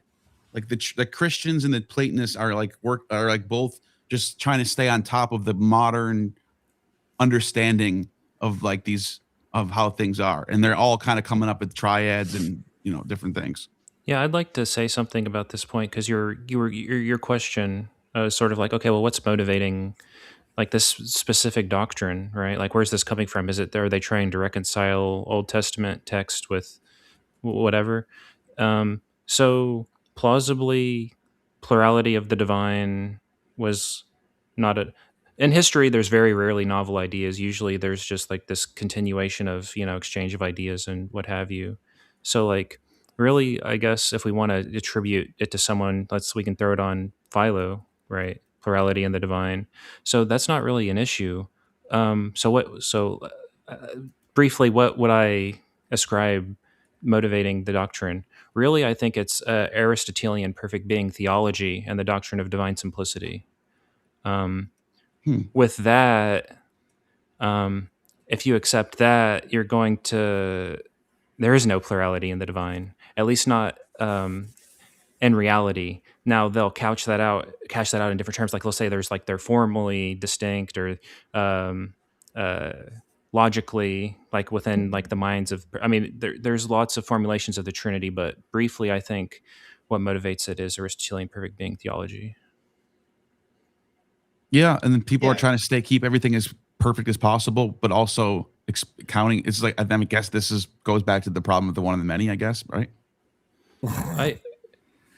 Like the Christians and the Platonists are like both just trying to stay on top of the modern understanding of like these of how things are, and they're all kind of coming up with triads and different things. Yeah, I'd like to say something about this point because your question is sort of like, okay, well, what's motivating like this specific doctrine, right? Like, where's this coming from? Are they trying to reconcile Old Testament text with whatever? So plausibly, plurality of the divine was not in history. There's very rarely novel ideas. Usually, there's just like this continuation of exchange of ideas and what have you. So like. Really, I guess if we want to attribute it to someone, we can throw it on Philo, right? Plurality in the divine. So that's not really an issue. Briefly, what would I ascribe motivating the doctrine? Really, I think it's Aristotelian perfect being theology and the doctrine of divine simplicity. With that, if you accept that, you're going to. There is no plurality in the divine, at least not in reality. Now they'll cash that out in different terms. Like they'll say they're formally distinct or logically, like within like the minds of. I mean, there's lots of formulations of the Trinity, but briefly, I think what motivates it is Aristotelian perfect being theology. Yeah, and then people are trying to keep everything as perfect as possible, but also counting. It's like I guess goes back to the problem of the one and the many. I guess, right?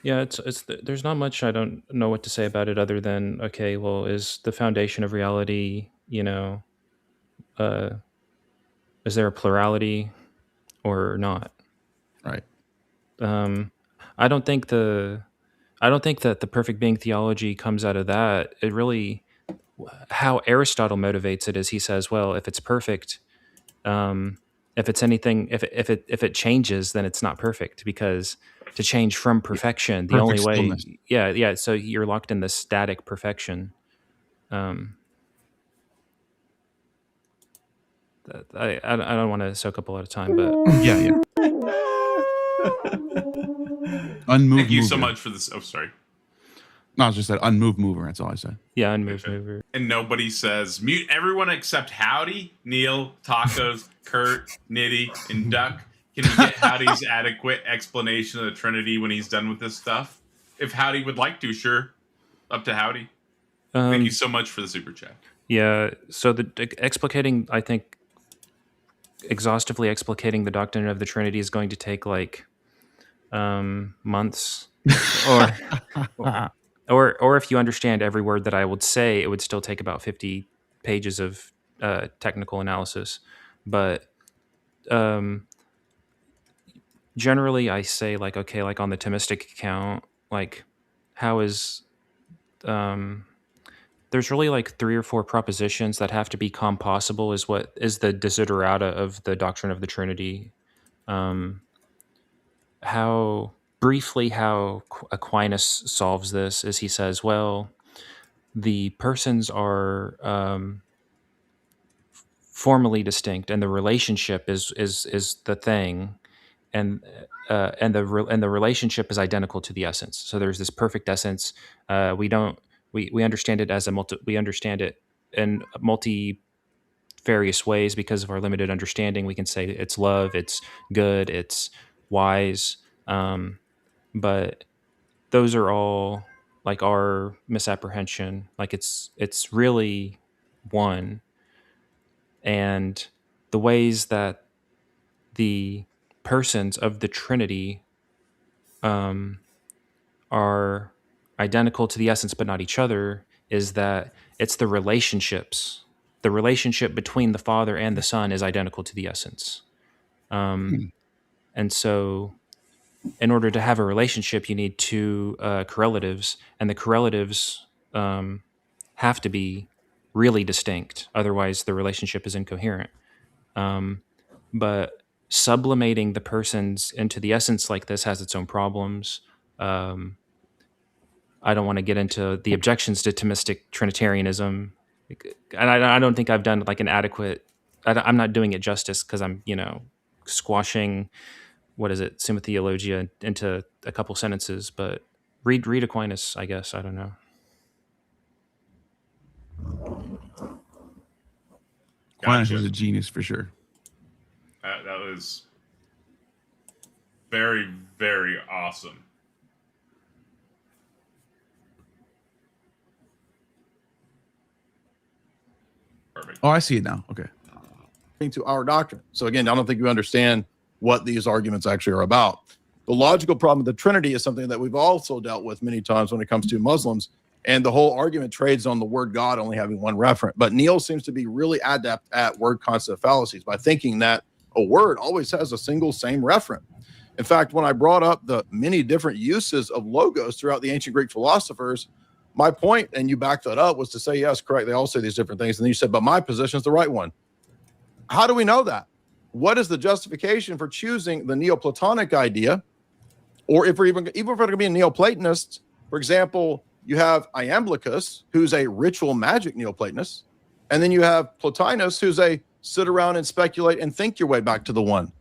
It's there's not much I don't know what to say about it other than okay, well, is the foundation of reality, is there a plurality or not? Right. I don't think that the perfect being theology comes out of that. It really, how Aristotle motivates it is he says, well, if it's perfect, if it's anything, if it changes, then it's not perfect, because to change from perfection, the only way, stillness. So you're locked in this static perfection. I don't want to soak up a lot of time, but yeah. Unmoved. Thank you so mover. much for this. Oh, sorry. No, I was just that unmoved mover. That's all I said. Yeah, unmoved mover. And nobody says mute everyone except Howdy, Neil, Tacos, Kurt, Nitty, and Duck. Can we get Howdy's adequate explanation of the Trinity when he's done with this stuff? If Howdy would like to, sure. Up to Howdy. Thank you so much for the super chat. Yeah, so explicating, I think, exhaustively explicating the doctrine of the Trinity is going to take like months, or if you understand every word that I would say, it would still take about 50 pages of technical analysis. But generally, I say like, okay, like on the Thomistic account, like how is there's really like 3 or 4 propositions that have to be compossible is what is the desiderata of the doctrine of the Trinity. How Aquinas solves this is he says, well, the persons are formally distinct, and the relationship is the thing, and the relationship is identical to the essence. So there's this perfect essence. We understand it as we understand it in various ways because of our limited understanding. We can say it's love, it's good, it's wise, but those are all like our misapprehension. Like it's really one, and the ways that the persons of the Trinity are identical to the essence but not each other is that it's the relationships. The relationship between the Father and the Son is identical to the essence. And so in order to have a relationship, you need two correlatives, and the correlatives have to be really distinct. Otherwise, the relationship is incoherent. But sublimating the persons into the essence like this has its own problems. I don't want to get into the objections to Thomistic Trinitarianism, and I don't think I've done like an adequate. I'm not doing it justice because I'm squashing what is it, Summa Theologia into a couple sentences. But read Aquinas, I guess. I don't know. Aquinas was a genius for sure. That was very, very awesome. Perfect. Oh, I see it now. Okay. To our doctrine. So again, I don't think you understand what these arguments actually are about. The logical problem of the Trinity is something that we've also dealt with many times when it comes to Muslims, and the whole argument trades on the word God only having one referent. But Neil seems to be really adept at word concept fallacies by thinking that a word always has a single same referent. In fact, when I brought up the many different uses of logos throughout the ancient Greek philosophers, my point, and you backed that up, was to say, yes, correct, they all say these different things. And then you said, but my position is the right one. How do we know that? What is the justification for choosing the Neoplatonic idea? Or if we're even if we're going to be a Neoplatonist, for example, you have Iamblichus, who's a ritual magic Neoplatonist, and then you have Plotinus, who's a sit around and speculate and think your way back to the one.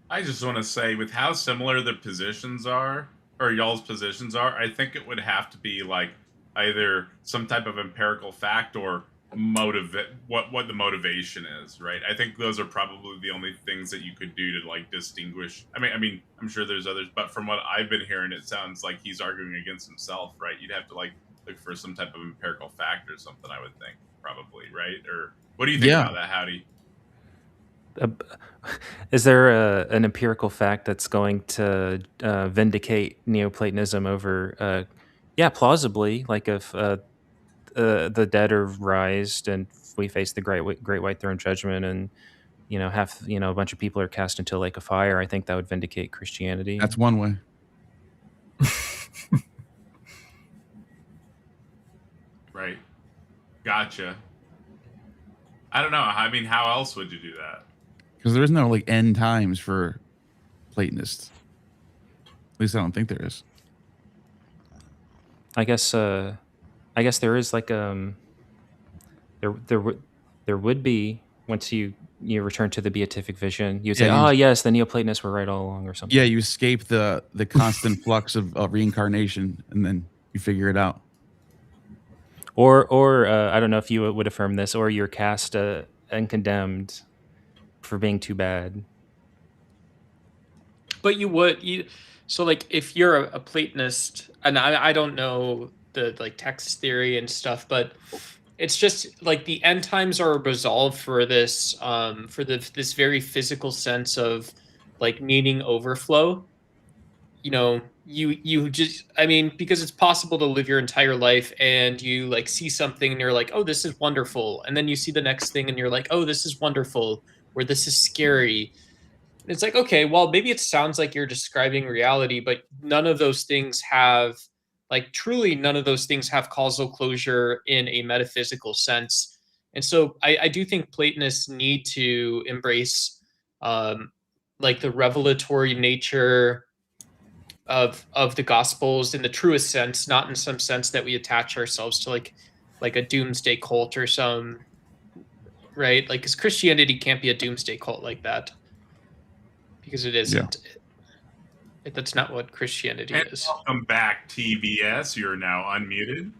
I just want to say, with how similar the positions are, or y'all's positions are, I think it would have to be like either some type of empirical fact or what the motivation is, right? I think those are probably the only things that you could do to like distinguish. I mean, I'm sure there's others, but from what I've been hearing, it sounds like he's arguing against himself, right? You'd have to like look for some type of empirical fact or something, I would think, probably, right? Or what do you think about that, Howdy? Is there an empirical fact that's going to vindicate Neoplatonism over? Yeah, plausibly. Like if the dead are raised and we face the great white throne judgment, and a bunch of people are cast into a lake of fire, I think that would vindicate Christianity. That's one way. Right. Gotcha. I don't know. I mean, how else would you do that? Because there is no like end times for Platonists. At least I don't think there is. I guess there is like there would be, once you return to the beatific vision, you'd say, oh yes, the Neoplatonists were right all along, or something. Yeah, you escape the constant flux of reincarnation, and then you figure it out. Or I don't know if you would affirm this, or you're cast and condemned for being too bad. But so like if you're a Platonist, and I don't know the like text theory and stuff, but it's just like the end times are resolved for this this very physical sense of like meaning overflow. You just, I mean, because it's possible to live your entire life and you like see something and you're like, oh, this is wonderful, and then you see the next thing and you're like, oh, this is wonderful, or this is scary. And it's like, okay, well, maybe it sounds like you're describing reality, but none of those things have, like, truly none of those things have causal closure in a metaphysical sense. And so I do think Platonists need to embrace like the revelatory nature of the Gospels in the truest sense, not in some sense that we attach ourselves to like a doomsday cult or some, right? Like, because Christianity can't be a doomsday cult like that, because it isn't. That's not what Christianity And is. welcome back, TBS. You're now unmuted.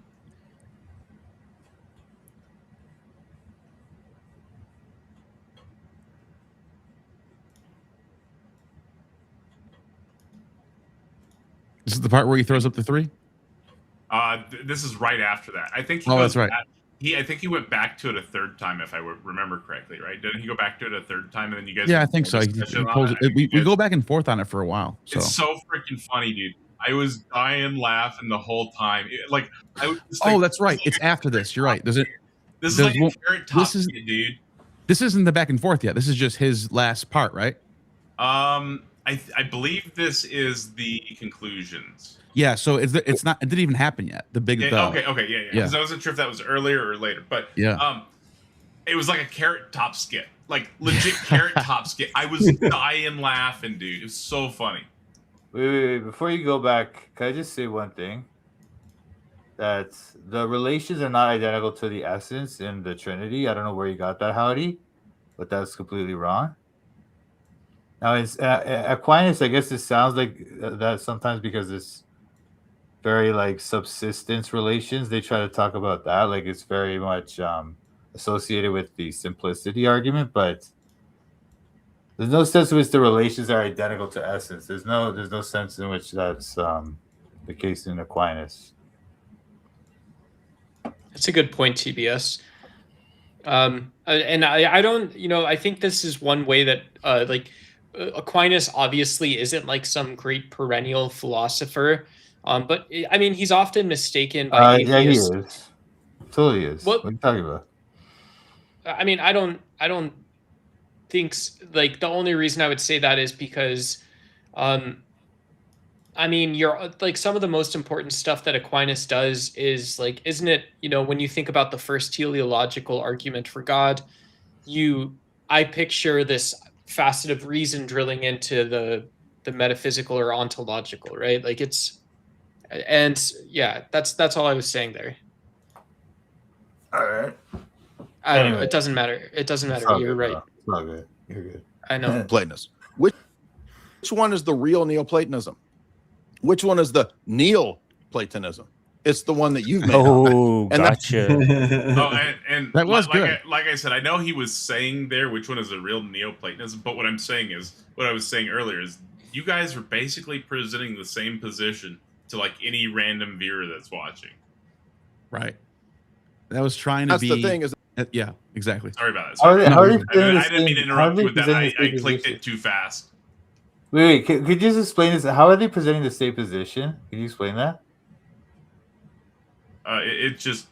This is the part where he throws up the 3. This is right after that. I think. That's right. I think he went back to it a third time, if I remember correctly. Right? Didn't he go back to it a third time, and then you guys? Yeah, I think so. We go back and forth on it for a while. So. It's so freaking funny, dude. I was dying laughing the whole time. I was just that's right. It's after this. You're right. This is like a carrot top skit, dude. This isn't the back and forth yet. This is just his last part, right? I believe this is the conclusions. Yeah, so it's not. It didn't even happen yet. The big. Okay, yeah. Because I wasn't sure if that was earlier or later, but it was like a carrot top skit, like legit carrot top skit. I was dying laughing, dude. It was so funny. Wait. Before you go back, can I just say one thing? That the relations are not identical to the essence in the Trinity. I don't know where you got that, Howdy, but that's completely wrong. Now, it's Aquinas. I guess it sounds like that sometimes because it's very like subsistence relations. They try to talk about that, like it's very much associated with the simplicity argument, but there's no sense in which the relations are identical to essence. There's no sense in which that's the case in Aquinas. That's a good point, TBS. And I don't, I think this is one way that Aquinas obviously isn't like some great perennial philosopher, but I mean he's often mistaken by atheists. Yeah, he is. Totally is. What are you talking about? I mean, I don't think like the only reason I would say that is because, I mean, you're like some of the most important stuff that Aquinas does is like, isn't it? When you think about the first teleological argument for God, I picture this facet of reason drilling into the metaphysical or ontological, right? Like that's all I was saying there. All right. I don't know. It doesn't matter. You're right. It's all good. You're good. I know. Platonism. Which one is the real Neoplatonism? Which one is the Neoplatonism? It's the one that you've made. Oh, and gotcha. And that was good. Like I said, I know he was saying there which one is the real Neoplatonism, but what I'm saying is, what I was saying earlier is, you guys are basically presenting the same position to like any random viewer that's watching. Right. That was trying to be. That's the thing is. Yeah, exactly. Sorry about that. How are you I didn't mean to interrupt with that. I clicked it too fast. Wait. Could you just explain this? How are they presenting the same position? Can you explain that? It's just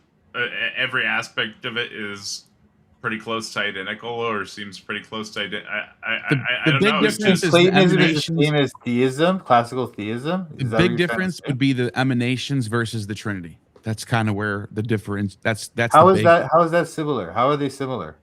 every aspect of it is pretty close to identical, or seems pretty close to identical. I don't know. Platonism is the same as theism, classical theism. The big difference would be the emanations versus the Trinity. That's kind of where the difference. That's how is that? How is that similar? How are they similar?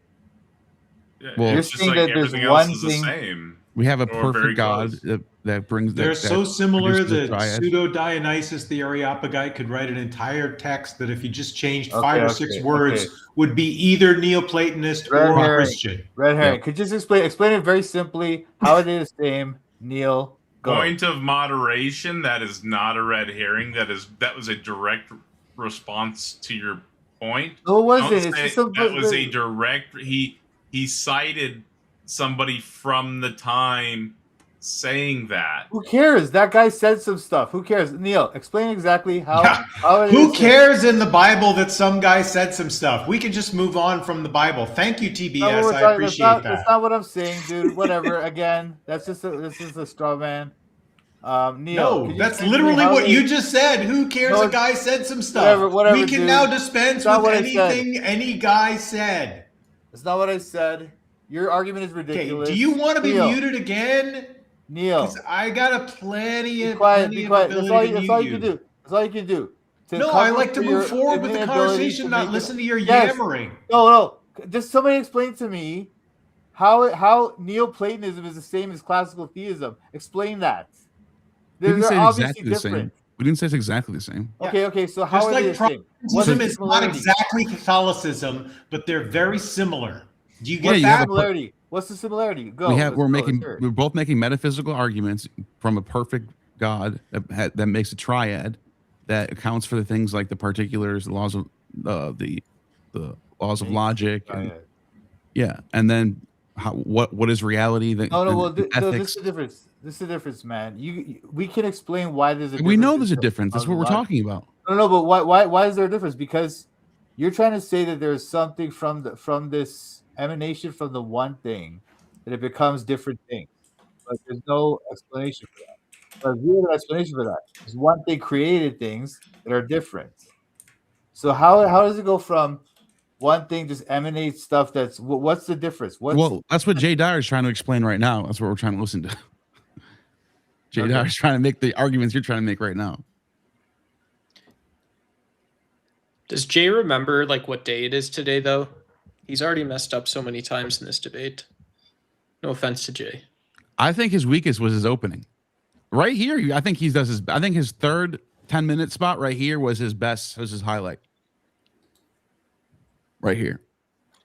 Well, you're just saying like that there's everything one else is thing. The same. We have a Or very perfect God close. that brings. They're so similar that triad. Pseudo-Dionysius, the Areopagite, could write an entire text that if you just changed 5 or 6 words would be either Neoplatonist or Christian. Red herring. Could you just explain it very simply? How are they the same? Neil, go. Point of moderation. That is not a red herring. That was a direct response to your point. No, it wasn't. That was a direct. He cited somebody from the time saying that. Who cares? That guy said some stuff. Who cares? Neil, explain exactly how. Who cares in the Bible that some guy said some stuff? We can just move on from the Bible. Thank you, TBS. I appreciate that. That's not what I'm saying, dude. Whatever. Again, this is a straw man. Neil, no, that's literally what you just said. Who cares? A guy said some stuff. Whatever, we can now dispense with anything any guy said. That's not what I said. Your argument is ridiculous. Okay, do you want to be muted again? Neil, I got plenty of Be quiet. That's all you can do. That's all you can do. No, I like to move forward with the conversation, not listen to your yammering. No. Just somebody explain to me how Neoplatonism is the same as classical theism. Explain that. We didn't They're say obviously exactly the same. different. We didn't say it's exactly the same. Okay, so how Just are like they the same? What's Protestantism the is not similarity? exactly Catholicism, but they're very similar. Do you Yeah, get you have that? a Similarity. What's the similarity? Go. We're both making metaphysical arguments from a perfect God that makes a triad that accounts for the things like the particulars, the laws of the laws of logic, and and then what is reality? Well, ethics. this is the difference. This is the difference, man. We can explain why there's a difference. We know there's a difference. That's what we're talking about. No, but why is there a difference? Because you're trying to say that there's something from this emanation from the one thing that it becomes different things. But there's no explanation for that. But we have an explanation for that. There's one thing created things that are different. So how does it go from one thing just emanates stuff that's what's the difference? Well, that's what Jay Dyer is trying to explain right now. That's what we're trying to listen to. Jay Dyer is trying to make the arguments you're trying to make right now. Does Jay remember like what day it is today though? He's already messed up so many times in this debate. No offense to Jay. I think his weakest was his opening. Right here, I think I think his third 10-minute spot right here was his best, was his highlight. Right here.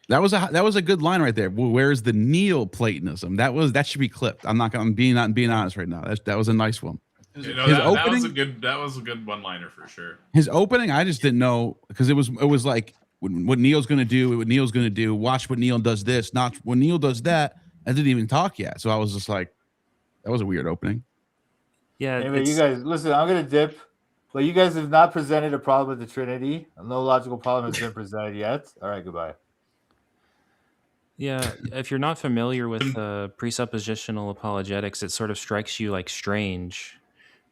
That was a good line right there. Where's the Neoplatonism? That should be clipped. I'm being honest right now. That was a nice one. That was a good one-liner for sure. His opening, I just didn't know because it was like what Neil's gonna do. Watch what Neil does this, not when Neil does that. I didn't even talk yet, so I was just like, that was a weird opening. Yeah. Anyway, you guys, listen. I'm gonna dip, but you guys have not presented a problem with the Trinity. No logical problem has been presented yet. All right, goodbye. Yeah, if you're not familiar with presuppositional apologetics, it sort of strikes you like strange,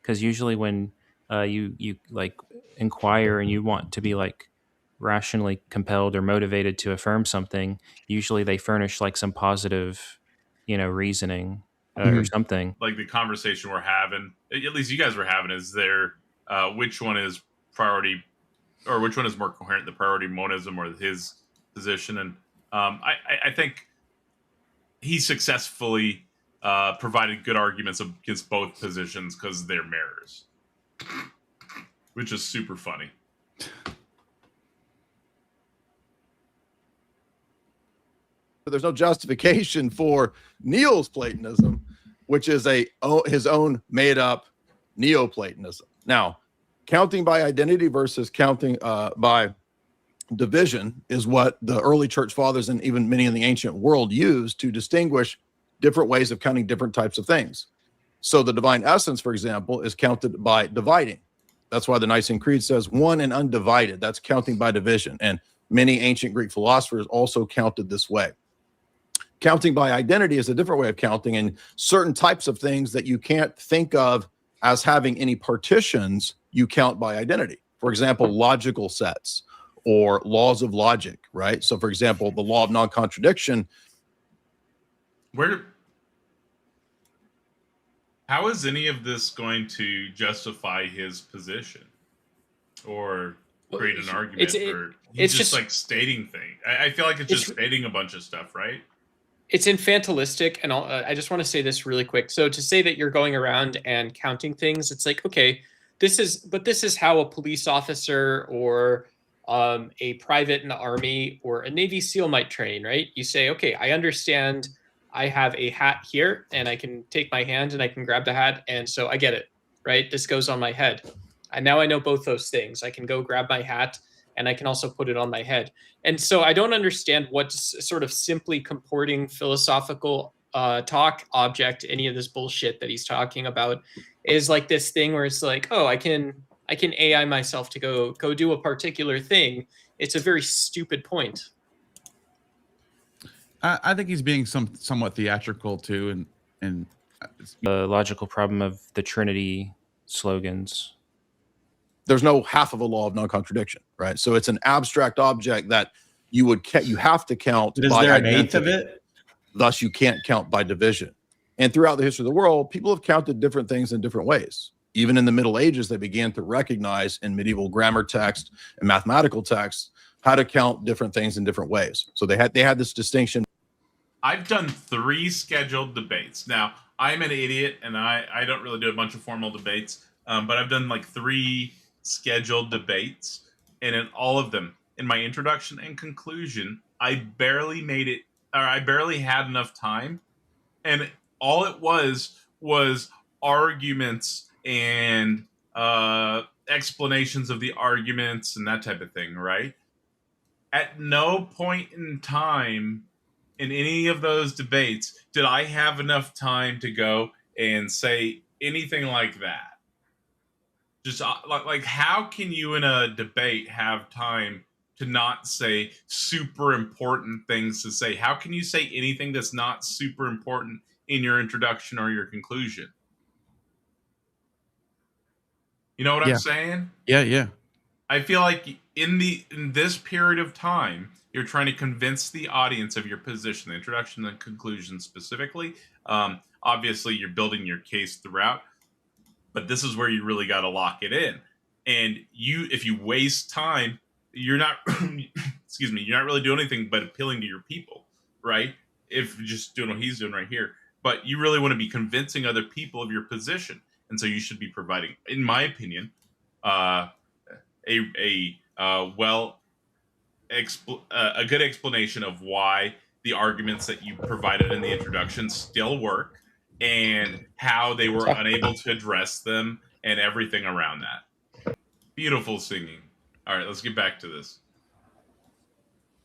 because usually when you like inquire and you want to be like rationally compelled or motivated to affirm something, usually they furnish like some positive, reasoning or something. Like the conversation we're having, at least you guys were having, is there which one is priority, or which one is more coherent, the priority monism or his position? And I think he successfully provided good arguments against both positions because they're mirrors, which is super funny. But there's no justification for Neil's Platonism, which is his own made-up Neoplatonism. Now, counting by identity versus counting by division is what the early church fathers and even many in the ancient world used to distinguish different ways of counting different types of things. So the divine essence, for example, is counted by dividing. That's why the Nicene Creed says one and undivided. That's counting by division. And many ancient Greek philosophers also counted this way. Counting by identity is a different way of counting, and certain types of things that you can't think of as having any partitions, you count by identity. For example, logical sets or laws of logic, right? So, for example, the law of non-contradiction. How is any of this going to justify his position or create an argument? It's just like stating things. I feel like it's just stating a bunch of stuff, right? It's infantilistic, and I just want to say this really quick. So to say that you're going around and counting things, it's like, okay, this is how a police officer or a private in the army or a Navy SEAL might train, right? You say, okay, I understand I have a hat here and I can take my hand and I can grab the hat. And so I get it, right? This goes on my head. And now I know both those things. I can go grab my hat and I can also put it on my head. And so I don't understand what sort of simply comporting philosophical talk object, any of this bullshit that he's talking about, is like this thing where it's like, oh, I can AI myself to go do a particular thing. It's a very stupid point. I think he's being somewhat theatrical too, and the logical problem of the Trinity slogans. There's no half of a law of non-contradiction, right? So it's an abstract object that you have to count. But is by there an identity. eighth of it? Thus, you can't count by division. And throughout the history of the world, people have counted different things in different ways. Even in the Middle Ages, they began to recognize in medieval grammar text and mathematical texts how to count different things in different ways. So they had this distinction. I've done 3 scheduled debates. Now, I'm an idiot, and I don't really do a bunch of formal debates, but I've done like 3 scheduled debates, and in all of them, in my introduction and conclusion, I barely made it, or I barely had enough time, and all it was arguments and explanations of the arguments and that type of thing, right? At no point in time in any of those debates did I have enough time to go and say anything like that. Just like how can you in a debate have time to not say super important things to say? How can you say anything that's not super important in your introduction or your conclusion? You know what Yeah. I'm saying? Yeah. I feel like in this period of time, you're trying to convince the audience of your position, the introduction and conclusion specifically. Obviously, you're building your case throughout, but this is where you really got to lock it in. And if you waste time, you're not, excuse me, you're not really doing anything but appealing to your people, right? If you're just doing what he's doing right here. But you really want to be convincing other people of your position. And so you should be providing, in my opinion, a good explanation of why the arguments that you provided in the introduction still work and how they were unable to address them and everything around that. Beautiful singing. All right, let's get back to this.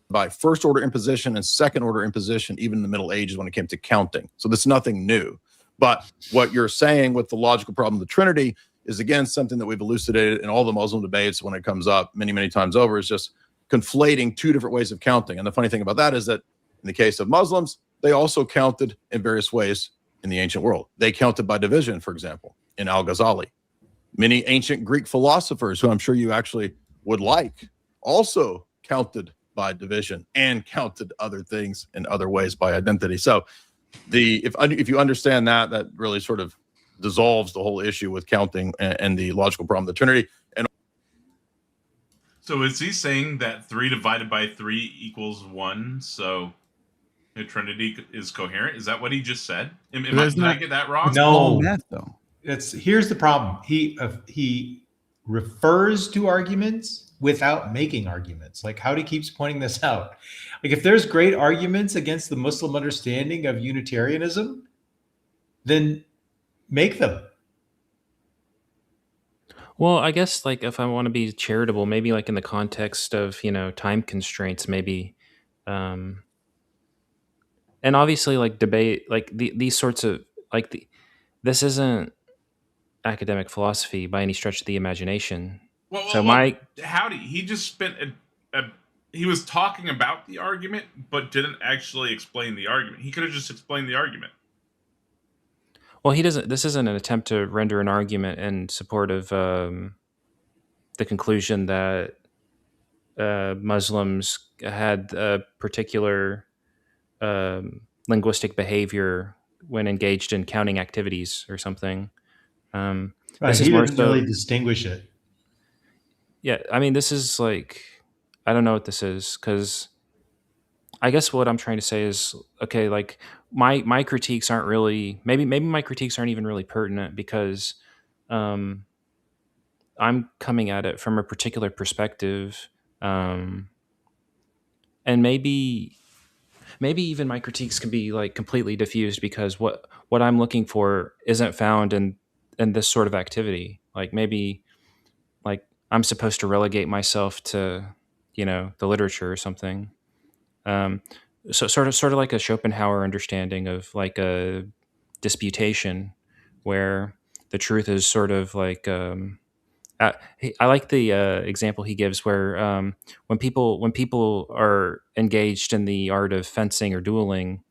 By first order imposition and second order imposition, even in the Middle Ages when it came to counting. So this is nothing new. But what you're saying with the logical problem of the Trinity is, again, something that we've elucidated in all the Muslim debates when it comes up many, many times over, is just conflating 2 different ways of counting. And the funny thing about that is that in the case of Muslims, they also counted in various ways in the ancient world. They counted by division, for example, in Al-Ghazali. Many ancient Greek philosophers, who I'm sure you actually would like, also counted by division and counted other things in other ways by identity. So if you understand that, that really sort of dissolves the whole issue with counting and the logical problem of the Trinity. And so is he saying that 3 divided by 3 equals 1? So the Trinity is coherent? Is that what he just said? Did I get that wrong? No, math, though. Here's the problem. He refers to arguments without making arguments. Like Howdy keeps pointing this out. Like if there's great arguments against the Muslim understanding of Unitarianism, then make them. Well, I guess like if I want to be charitable, maybe like in the context of, time constraints, maybe, and obviously like debate, like these sorts of this isn't academic philosophy by any stretch of the imagination. Howdy, he just spent he was talking about the argument, but didn't actually explain the argument. He could have just explained the argument. Well, he doesn't. This isn't an attempt to render an argument in support of the conclusion that Muslims had a particular linguistic behavior when engaged in counting activities or something. Right, he didn't really distinguish it. Yeah, I mean, this is like, I don't know what this is, because I guess what I'm trying to say is, okay, like my critiques aren't really, maybe my critiques aren't even really pertinent, because I'm coming at it from a particular perspective, and maybe even my critiques can be like completely diffused, because what I'm looking for isn't found in this sort of activity. Like maybe like I'm supposed to relegate myself to, the literature or something. So sort of like a Schopenhauer understanding of like a disputation, where the truth is sort of like, I like the example he gives where when people are engaged in the art of fencing or dueling,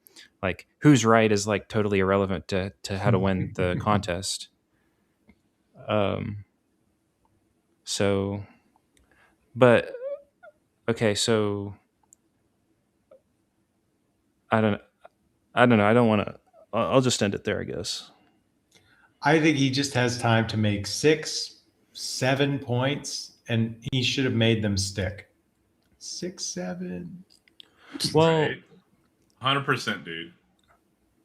like who's right is like totally irrelevant to how to win the contest. So, but okay, so I don't know. I don't want to. I'll just end it there, I guess. I think he just has time to make 6, 7 points, and he should have made them stick. 6, 7. Well, right. 100%, dude.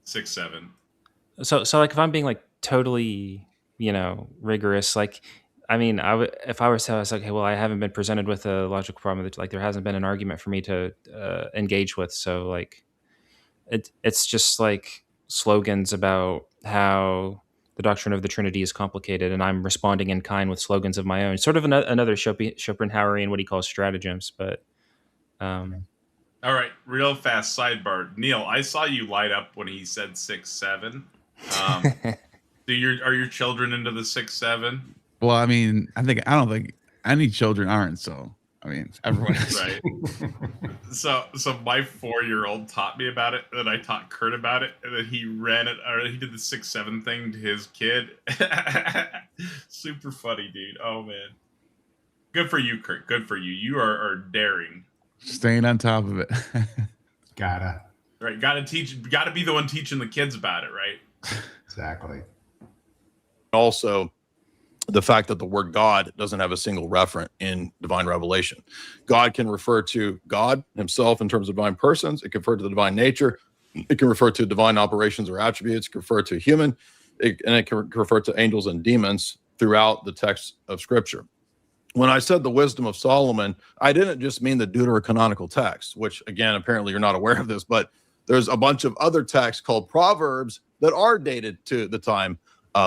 6, 7. So like if I'm being like totally, rigorous, like I mean, if I were to say, I was like, okay, well, I haven't been presented with a logical problem that like there hasn't been an argument for me to engage with. So like it's just like slogans about how the doctrine of the Trinity is complicated, and I'm responding in kind with slogans of my own. Sort of another Schopenhauerian what he calls stratagems, but All right, real fast sidebar. Neil, I saw you light up when he said 6'7". Are your children into the 6'7"? Well, I mean, I don't think any children aren't. So, I mean, everyone is. Right. So my 4-year-old taught me about it, and then I taught Kurt about it, and then he ran it, or he did the 6'7" thing to his kid. Super funny, dude. Oh man. Good for you, Kurt. Good for you. You are daring. Staying on top of it. Gotta. Right. Gotta be the one teaching the kids about it, right? Exactly. Also, the fact that the word God doesn't have a single referent in divine revelation. God can refer to God himself in terms of divine persons. It can refer to the divine nature. It can refer to divine operations or attributes. It can refer to human. And it can refer to angels and demons throughout the text of Scripture. When I said the wisdom of Solomon, I didn't just mean the deuterocanonical text, which, again, apparently you're not aware of this, but there's a bunch of other texts called Proverbs that are dated to the time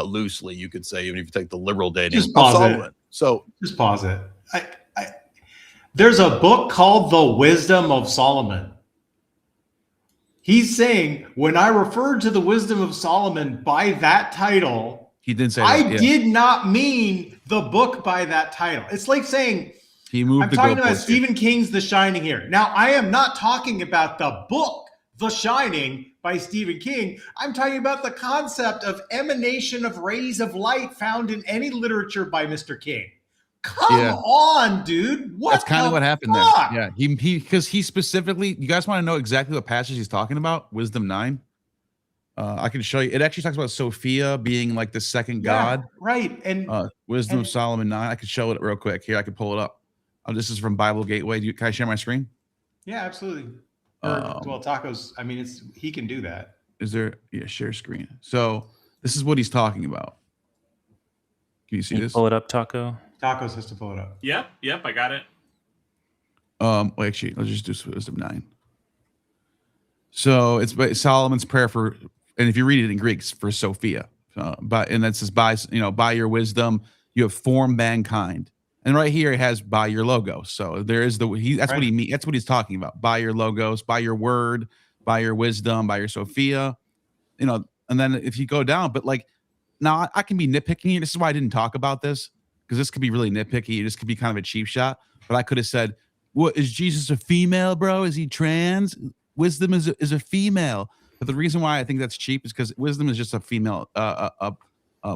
loosely, you could say, even if you take the liberal dating Just pause of Solomon. it. So Just pause it. There's a book called The Wisdom of Solomon. He's saying, when I referred to the Wisdom of Solomon by that title, He did say I that, yeah. did not mean the book by that title. It's like saying, He moved I'm the talking about goalpost. Stephen King's The Shining here. Now, I am not talking about the book, The Shining, by Stephen King. I'm talking about the concept of emanation of rays of light found in any literature by Mr. King. Come on, dude. That's kind of what happened fuck? there. Yeah, because he specifically. You guys want to know exactly what passage he's talking about? Wisdom 9. I can show you. It actually talks about Sophia being like the second god. Right. And Wisdom and- of Solomon 9. I could show it real quick. Here, I can pull it up. This is from Bible Gateway. Can I share my screen? yeah, absolutely. Well, Tacos, I mean, he can do that. Is there? Yeah, share screen. So this is what he's talking about. Can you see Can you this? pull it up, Taco? Tacos has to pull it up. Yep, I got it. Well, actually, let's just do Wisdom 9. So it's Solomon's prayer for, and if you read it in Greek, it's for Sophia. And that says, by your wisdom, you have formed mankind. And right here it has by your logos. So there is that's what he means. That's what he's talking about. By your logos, by your word, by your wisdom, by your Sophia. And then if you go down, but like now I can be nitpicking. This is why I didn't talk about this, because this could be really nitpicky. This could be kind of a cheap shot. But I could have said, "What is Jesus a female, bro? Is he trans? Wisdom is a female." But the reason why I think that's cheap is because wisdom is just a female, a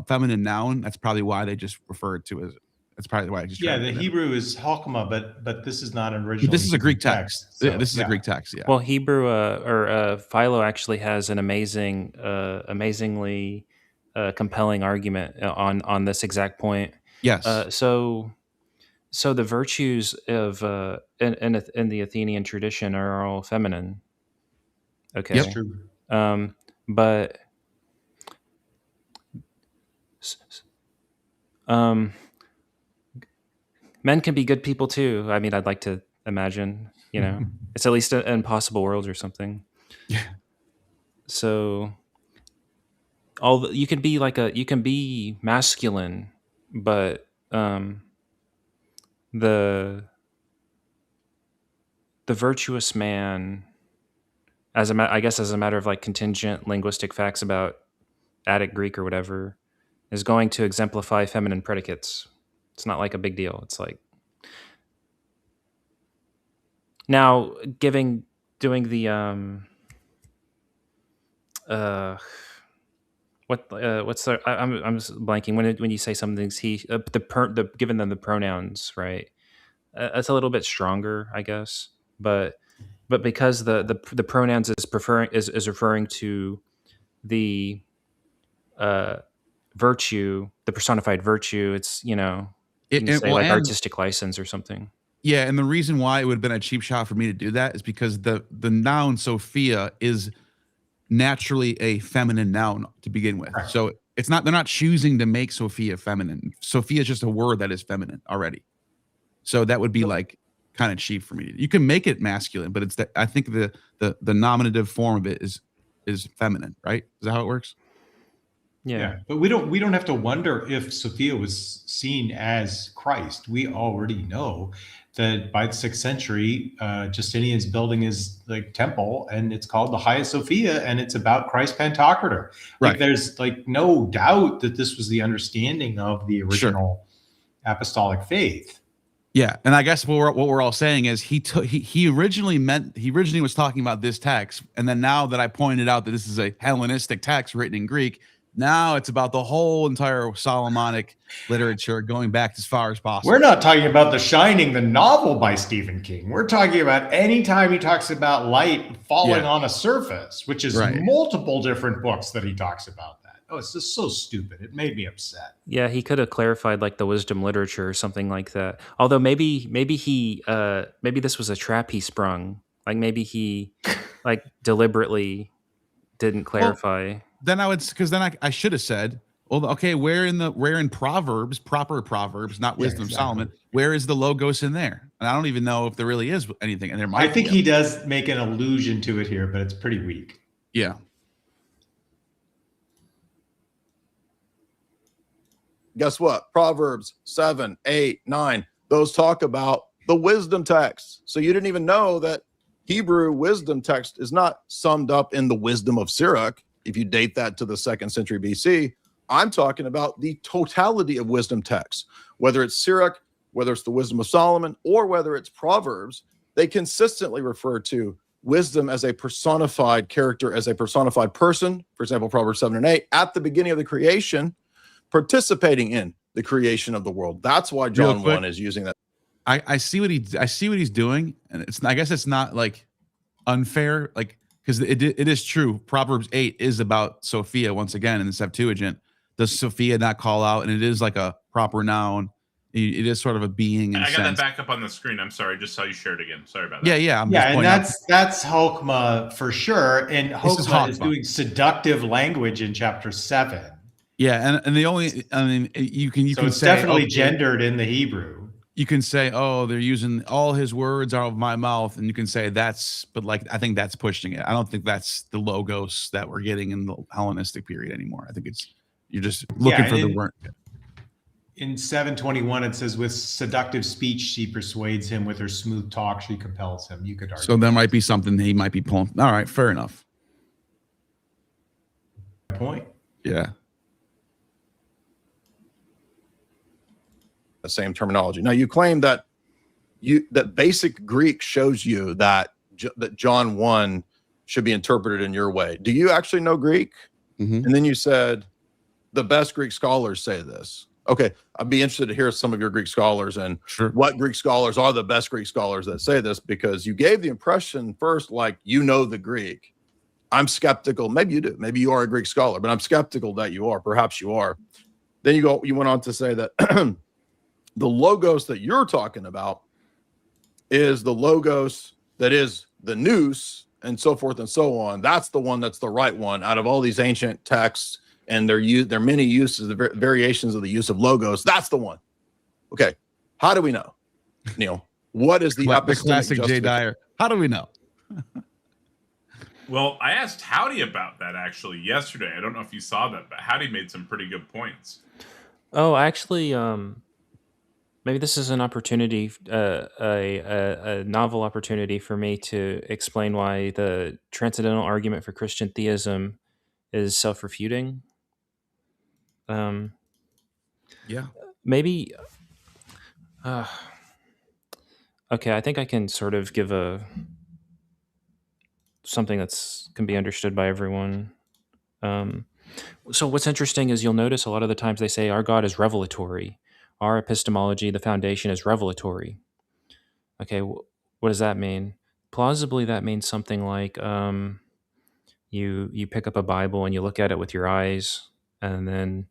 feminine noun. That's probably why they just refer to it as. That's probably why I just. Yeah, the Hebrew is Hakma, but this is not an original. This is a Greek text. So, this is a Greek text. Yeah. Well, Hebrew or Philo actually has an amazingly compelling argument on this exact point. Yes. So the virtues of in the Athenian tradition are all feminine. Okay. That's true. But men can be good people too. I mean, I'd like to imagine, it's at least an impossible world or something. Yeah. So you can be masculine, but the virtuous man, I guess as a matter of like contingent linguistic facts about Attic Greek or whatever, is going to exemplify feminine predicates. It's not like a big deal. It's like now doing the what's the I'm just blanking when you say something's given them the pronouns, right? It's a little bit stronger, I guess, but because the pronouns is referring to the virtue, the personified virtue. It's artistic license or something. Yeah, and the reason why it would have been a cheap shot for me to do that is because the noun Sophia is naturally a feminine noun to begin with. Correct. So it's not, they're not choosing to make Sophia feminine. Sophia is just a word that is feminine already. So that would be like kind of cheap for me. You can make it masculine, but it's that I think the nominative form of it is feminine, right? Is that how it works? Yeah, but we don't have to wonder if Sophia was seen as Christ. We already know that by the 6th century, Justinian's building his like temple, and it's called the Hagia Sophia, and it's about Christ Pantocrator. Like Right. there's like no doubt that this was the understanding of the original apostolic faith. Yeah, and I guess what we're all saying is he originally was talking about this text, and then now that I pointed out that this is a Hellenistic text written in Greek, now it's about the whole entire Solomonic literature going back as far as possible. We're not talking about The Shining, the novel by Stephen King. We're talking about any time he talks about light falling on a surface, which is multiple different books that he talks about that. Oh, it's just so stupid. It made me upset. Yeah, he could have clarified like the wisdom literature or something like that. Although maybe this was a trap he sprung. Like maybe he like deliberately didn't clarify. Well, then I should have said, well, okay, where in Proverbs, proper Proverbs, not Wisdom of Solomon, where is the logos in there? And I don't even know if there really is anything. And there might. I think he does make an allusion to it here, but it's pretty weak. Yeah. Guess what? Proverbs 7, 8, 9, those talk about the wisdom text. So you didn't even know that Hebrew wisdom text is not summed up in the wisdom of Sirach. If you date that to the 2nd century BC, I'm talking about the totality of wisdom texts, whether it's Sirach, whether it's the wisdom of Solomon, or whether it's Proverbs, they consistently refer to wisdom as a personified character, as a personified person. For example, Proverbs 7 and 8, at the beginning of the creation, participating in the creation of the world. That's why John 1 is using that. I see what he's doing, and I guess it's not like unfair, like because it is true. Proverbs 8 is about Sophia once again in the Septuagint. Does Sophia not call out? And it is like a proper noun. It is sort of a being. I got that back up on the screen. I'm sorry, just saw you shared again. Sorry about that. Yeah. And that's Chokmah for sure. And Chokmah is doing seductive language in chapter 7. Yeah, and the only, I mean, you can it's say definitely gendered in the Hebrew. You can say, oh, they're using all his words out of my mouth, and you can say but like I think that's pushing it. I don't think that's the logos that we're getting in the Hellenistic period anymore. I think you're just looking for the word. In 721, it says, with seductive speech, she persuades him. With her smooth talk, she compels him. You could argue. So there might be something he might be pulling. All right, fair enough. Point. Yeah. The same terminology. Now you claim that basic Greek shows you that John 1 should be interpreted in your way. Do you actually know Greek? Mm-hmm. And then you said the best Greek scholars say this. Okay, I'd be interested to hear some of your Greek scholars and what Greek scholars are the best Greek scholars that say this, because you gave the impression first like you know the Greek. I'm skeptical. Maybe you do. Maybe you are a Greek scholar, but I'm skeptical that you are. Perhaps you are. Then you went on to say that the logos that you're talking about is the logos that is the nous and so forth and so on. That's the one that's the right one out of all these ancient texts and their many uses, the variations of the use of logos. That's the one. Okay. How do we know, Neil? What is the classic Jay Dyer? How do we know? Well, I asked Howdy about that actually yesterday. I don't know if you saw that, but Howdy made some pretty good points. Oh, actually, maybe this is an opportunity, a novel opportunity for me to explain why the transcendental argument for Christian theism is self-refuting. Yeah. Maybe. Okay, I think I can sort of give something that's can be understood by everyone. So what's interesting is you'll notice a lot of the times they say our God is revelatory. Our epistemology, the foundation, is revelatory. Okay, what does that mean? Plausibly, that means something like you pick up a Bible and you look at it with your eyes, and then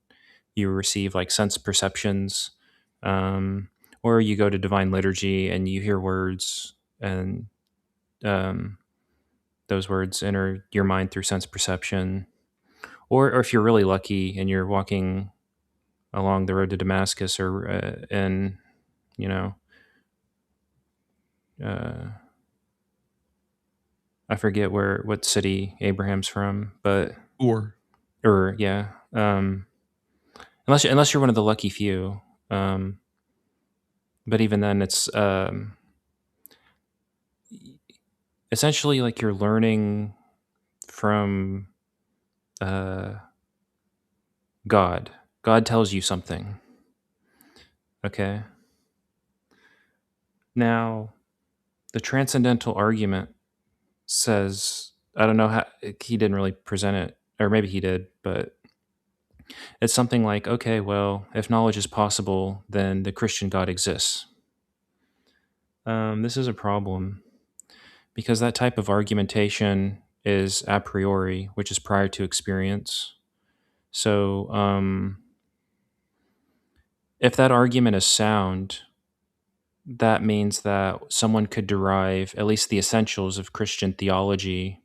you receive like sense perceptions, or you go to divine liturgy and you hear words, and those words enter your mind through sense perception, or if you're really lucky and you're walking along the road to Damascus, or in, you know, I forget what city Abraham's from, but Or yeah, unless you're one of the lucky few, but even then, it's essentially like you're learning from God. God tells you something. Okay. Now, the transcendental argument says, I don't know how, he didn't really present it, or maybe he did, but it's something like, okay, well, if knowledge is possible, then the Christian God exists. This is a problem because that type of argumentation is a priori, which is prior to experience. So, if that argument is sound, that means that someone could derive at least the essentials of Christian theology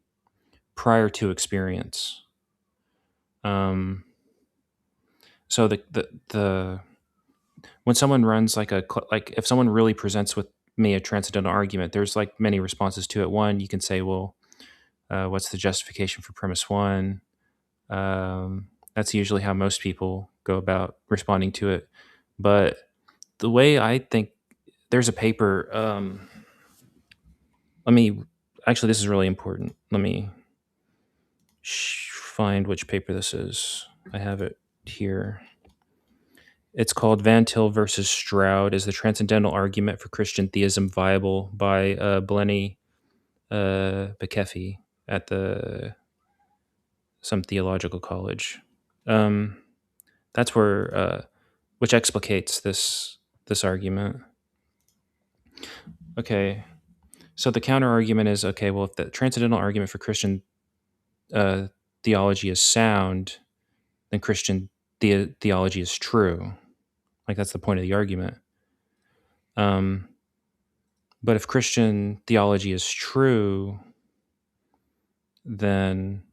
prior to experience. So the when someone runs like if someone really presents with me a transcendental argument, there's like many responses to it. One, you can say, well, what's the justification for premise one? That's usually how most people go about responding to it. But the way I think, there's a paper. This is really important. Let me find which paper this is. I have it here. It's called Van Til versus Stroud. Is the Transcendental Argument for Christian Theism Viable? By Blenny Bekeffi at some theological college. That's where which explicates this argument. Okay, so the counter argument is, okay, well, if the transcendental argument for Christian theology is sound, then Christian theology is true. Like, that's the point of the argument. But if Christian theology is true, then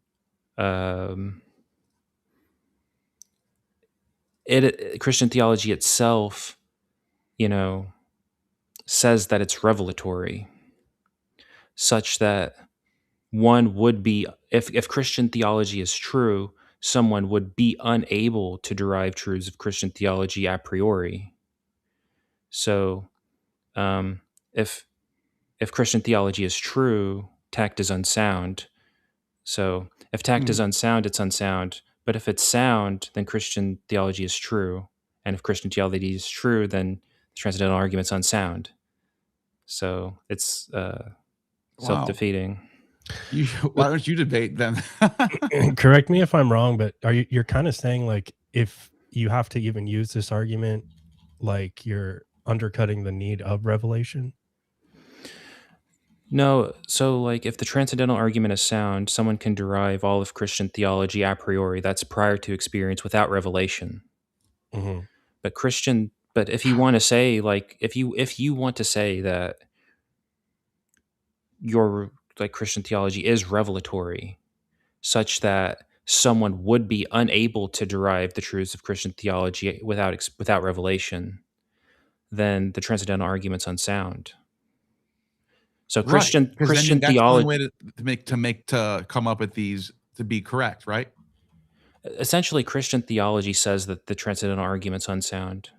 Christian theology itself, says that it's revelatory, such that one would be, if Christian theology is true, someone would be unable to derive truths of Christian theology a priori. So, if Christian theology is true, tact is unsound. So, if tact is unsound, it's unsound. But if it's sound, then Christian theology is true. And if Christian theology is true, then the transcendental argument's unsound. So it's self-defeating. Why don't you debate then? Correct me if I'm wrong, but you're kind of saying, like, if you have to even use this argument, like, you're undercutting the need of revelation? No, so like, if the transcendental argument is sound, someone can derive all of Christian theology a priori. That's prior to experience without revelation. Mm-hmm. But if you want to say, like, if you want to say that your, like, Christian theology is revelatory, such that someone would be unable to derive the truths of Christian theology without revelation, then the transcendental argument's unsound. So Christian theology, that's the only way to come up with these to be correct, right? Essentially, Christian theology says that the transcendental argument's unsound.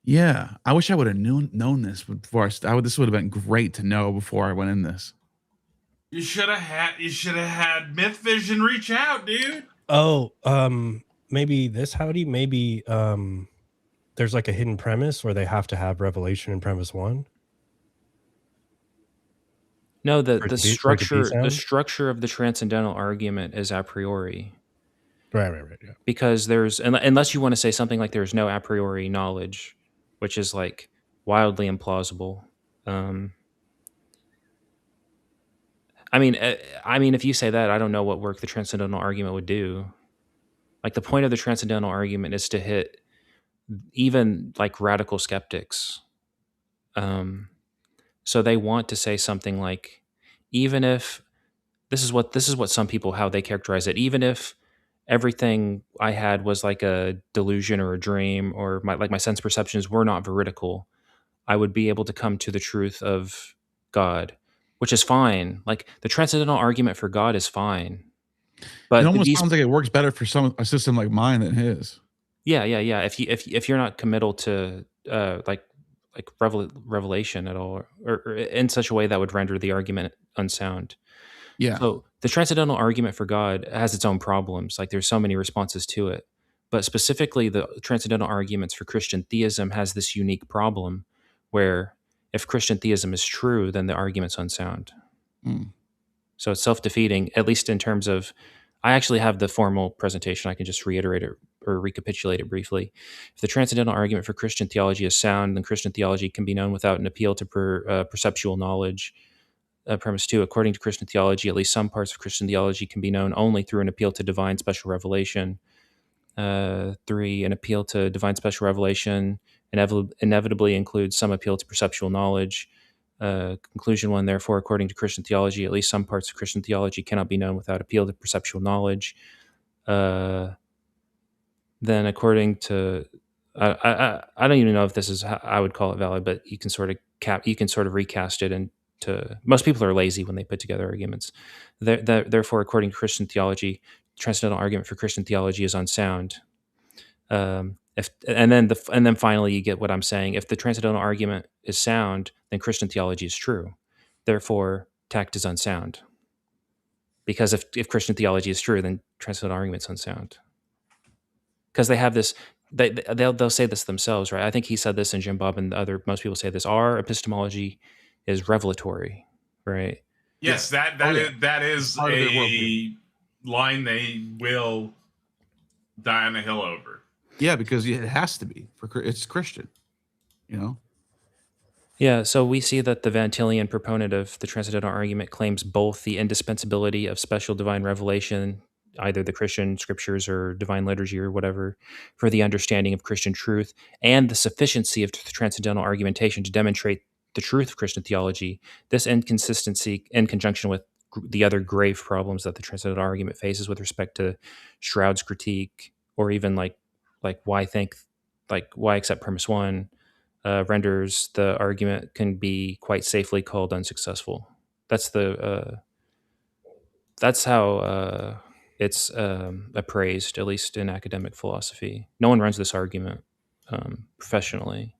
Yeah, I wish I would have known this before this would have been great to know before I went in this. You should have had Myth Vision reach out, dude. Oh, maybe this, Howdy. Maybe there's like a hidden premise where they have to have revelation in premise one. No, the structure of the transcendental argument is a priori. Right. Yeah. Because unless you want to say something like there's no a priori knowledge, which is like wildly implausible. I mean, if you say that, I don't know what work the transcendental argument would do. Like, the point of the transcendental argument is to hit even like radical skeptics. So they want to say something like, even if this is what some people, how they characterize it. Even if everything I had was like a delusion or a dream, or my sense perceptions were not veridical, I would be able to come to the truth of God, which is fine. Like the transcendental argument for God is fine. But it almost these, sounds like it works better for a system like mine than his. yeah. If you're not committal to like revelation at all, or in such a way that would render the argument unsound. Yeah. So the transcendental argument for God has its own problems. Like there's so many responses to it, but specifically the transcendental arguments for Christian theism has this unique problem where if Christian theism is true, then the argument's unsound. Mm. So it's self-defeating, at least in terms of, I actually have the formal presentation. I can just reiterate it or recapitulate it briefly. If the transcendental argument for Christian theology is sound, then Christian theology can be known without an appeal to perceptual knowledge. Premise 2, according to Christian theology, at least some parts of Christian theology can be known only through an appeal to divine special revelation. 3, an appeal to divine special revelation inevitably includes some appeal to perceptual knowledge. Conclusion 1, therefore, according to Christian theology, at least some parts of Christian theology cannot be known without appeal to perceptual knowledge. Then, according to, I don't even know if this is how I would call it valid, but you can sort of recast it into, most people are lazy when they put together arguments. Therefore, according to Christian theology, transcendental argument for Christian theology is unsound. And then finally you get what I'm saying. If the transcendental argument is sound, then Christian theology is true. Therefore, tact is unsound. Because if Christian theology is true, then transcendental argument's unsound. Because they have this, they'll say this themselves, right? I think he said this, and Jim Bob and most people say this. Our epistemology is revelatory, right? Yes, that is Part of their a worldview. line they will die on a hill over. Yeah, because it has to be it's Christian, you know. Yeah, so we see that the Van Tillian proponent of the transcendental argument claims both the indispensability of special divine revelation, either the Christian scriptures or divine liturgy or whatever, for the understanding of Christian truth, and the sufficiency of transcendental argumentation to demonstrate the truth of Christian theology. This inconsistency, in conjunction with the other grave problems that the transcendental argument faces with respect to Stroud's critique, or even like why accept premise 1, renders the argument can be quite safely called unsuccessful. That's how it's appraised, at least in academic philosophy. No one runs this argument professionally.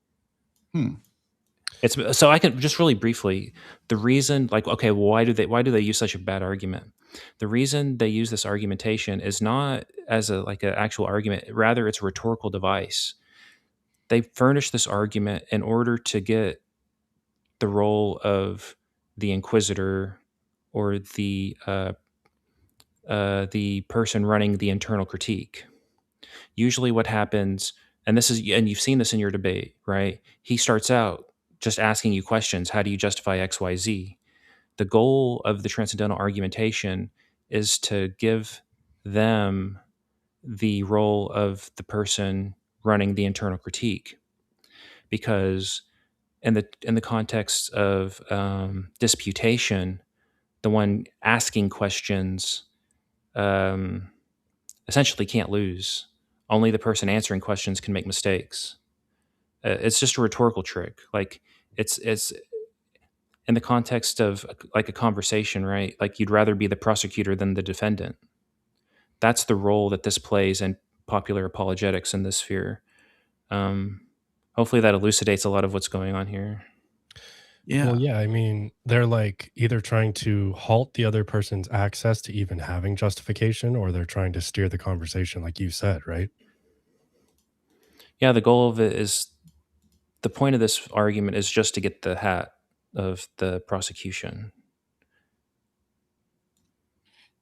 It's so I can just really briefly, the reason, like, okay, well, why do they use such a bad argument? The reason they use this argumentation is not as an actual argument, rather it's a rhetorical device. They furnish this argument in order to get the role of the inquisitor or the person running the internal critique. Usually what happens, and you've seen this in your debate, right? He starts out just asking you questions. How do you justify X, Y, Z? The goal of the transcendental argumentation is to give them the role of the person running the internal critique, because in the context of disputation, the one asking questions essentially can't lose. Only the person answering questions can make mistakes. It's just a rhetorical trick. Like it's in the context of like a conversation, right? Like you'd rather be the prosecutor than the defendant. That's the role that this plays in popular apologetics in this sphere. Hopefully that elucidates a lot of what's going on here. Yeah. Well, yeah, I mean, they're like either trying to halt the other person's access to even having justification, or they're trying to steer the conversation, like you said, right? Yeah, the goal of it is, the point of this argument is just to get the hat of the prosecution.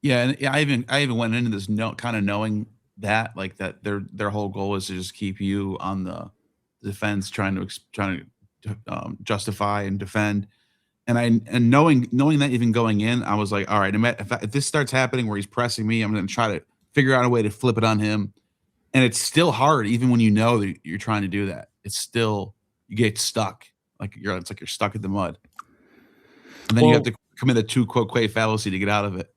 Yeah, and I even went into this kind of knowing that, like, that their whole goal is to just keep you on the defense, trying to justify and defend. And knowing that even going in, I was like, all right, if this starts happening where he's pressing me, I'm going to try to figure out a way to flip it on him. And it's still hard, even when you know that you're trying to do that. It's still, you get stuck. It's like you're stuck in the mud. And then you have to commit a tu quoque fallacy to get out of it.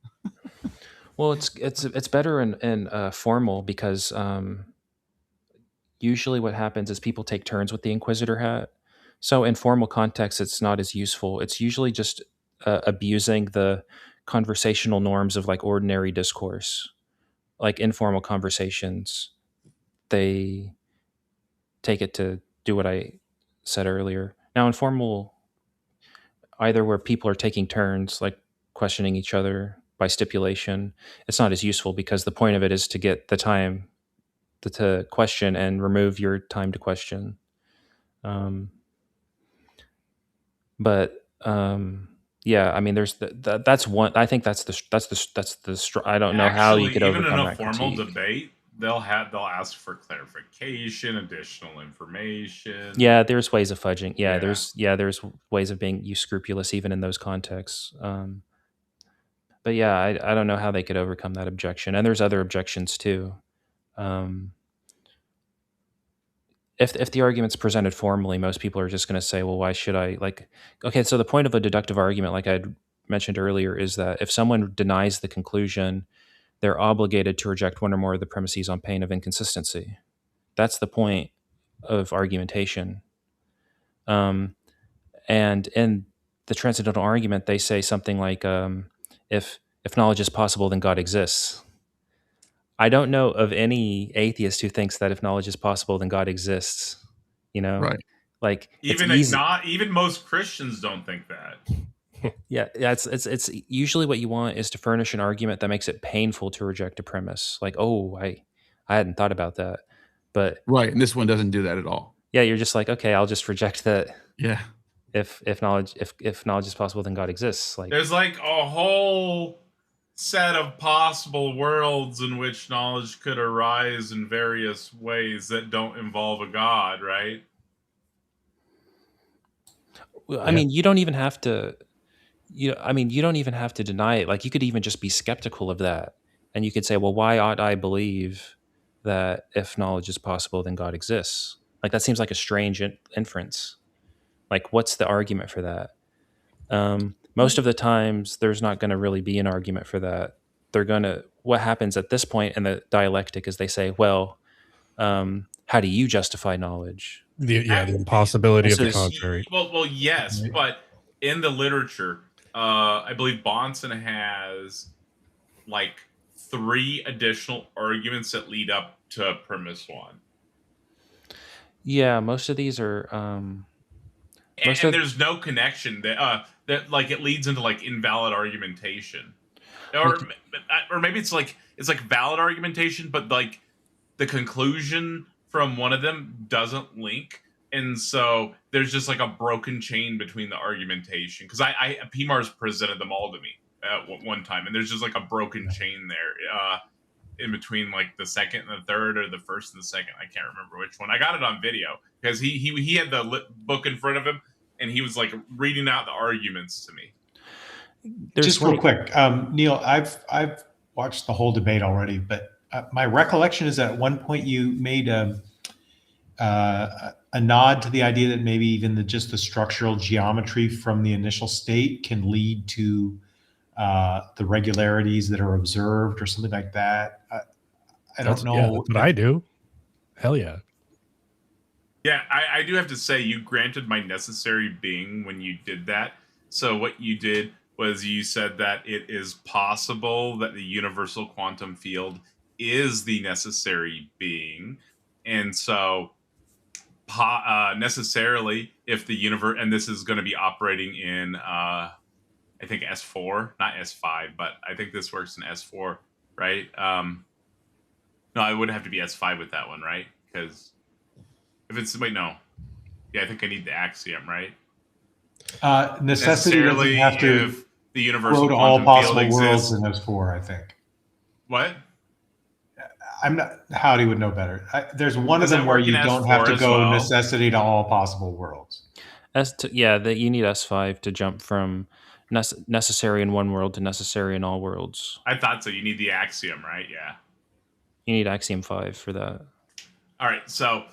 Well, it's better in formal because usually what happens is people take turns with the inquisitor hat. So in formal context, it's not as useful. It's usually just abusing the conversational norms of like ordinary discourse, like informal conversations. They take it to do what I said earlier. Now, informal, either where people are taking turns, like questioning each other by stipulation, it's not as useful because the point of it is to get the time to question and remove your time to question. Um, but yeah, I mean, there's that's one. I think that's the. I don't know how you Actually, could even in overcome a that formal critique. debate, they'll ask for clarification, additional information. Yeah, there's ways of fudging. Yeah. There's ways of being scrupulous even in those contexts. But yeah, I don't know how they could overcome that objection. And there's other objections too. If the argument's presented formally, most people are just going to say, well, why should I like? Okay, so the point of a deductive argument, like I mentioned earlier, is that if someone denies the conclusion, they're obligated to reject one or more of the premises on pain of inconsistency. That's the point of argumentation. And in the transcendental argument, they say something like, if knowledge is possible, then God exists. I don't know of any atheist who thinks that if knowledge is possible, then God exists. You know, Right. like Even it's easy. not even most Christians don't think that. Yeah, it's usually what you want is to furnish an argument that makes it painful to reject a premise. Like, oh, I hadn't thought about that, but Right. And this one doesn't do that at all. yeah, you're just like, okay, I'll just reject that. Yeah. If knowledge is possible, then God exists. Like, There's like a whole set of possible worlds in which knowledge could arise in various ways that don't involve a God, right? I mean, you don't even have to. You don't even have to deny it. Like, you could even just be skeptical of that, and you could say, well, why ought I believe that if knowledge is possible, then God exists? Like, that seems like a strange inference. Like, what's the argument for that? Most of the times, there's not going to really be an argument for that. What happens at this point in the dialectic is they say, well, how do you justify knowledge? The impossibility of the So- contrary. Well, yes, but in the literature, I believe Bonson has like 3 additional arguments that lead up to premise 1. Yeah, most of these are. And there's no connection that like it leads into like invalid argumentation, or maybe it's like valid argumentation, but like the conclusion from one of them doesn't link, and so there's just like a broken chain between the argumentation. Because PMARS presented them all to me at one time, and there's just like a broken chain there in between like the second and the third, or the first and the second. I can't remember which one. I got it on video because he had the book in front of him, and he was like reading out the arguments to me. Just real quick, Neil, I've watched the whole debate already, but my recollection is that at one point you made a nod to the idea that maybe even just the structural geometry from the initial state can lead to the regularities that are observed or something like that. I don't know. Yeah, that's what I do. Hell yeah. Yeah, I do have to say, you granted my necessary being when you did that. So what you did was you said that it is possible that the universal quantum field is the necessary being. And so necessarily, if the universe, and this is going to be operating in, I think S4, not S5, but I think this works in S4, right? No, I would have to be S5 with that one, right? Because if it's, wait, no. Yeah, I think I need the axiom, right? Necessity doesn't have to if the universal go to all quantum possible field worlds exists. in S4, I think. What? I'm not. Howdy would know better. There's one Does of that them where work in you don't have S4 to as go well? necessity to all possible worlds. That you need S5 to jump from necessary in one world to necessary in all worlds. I thought so. You need the axiom, right? Yeah. You need axiom 5 for that. All right. So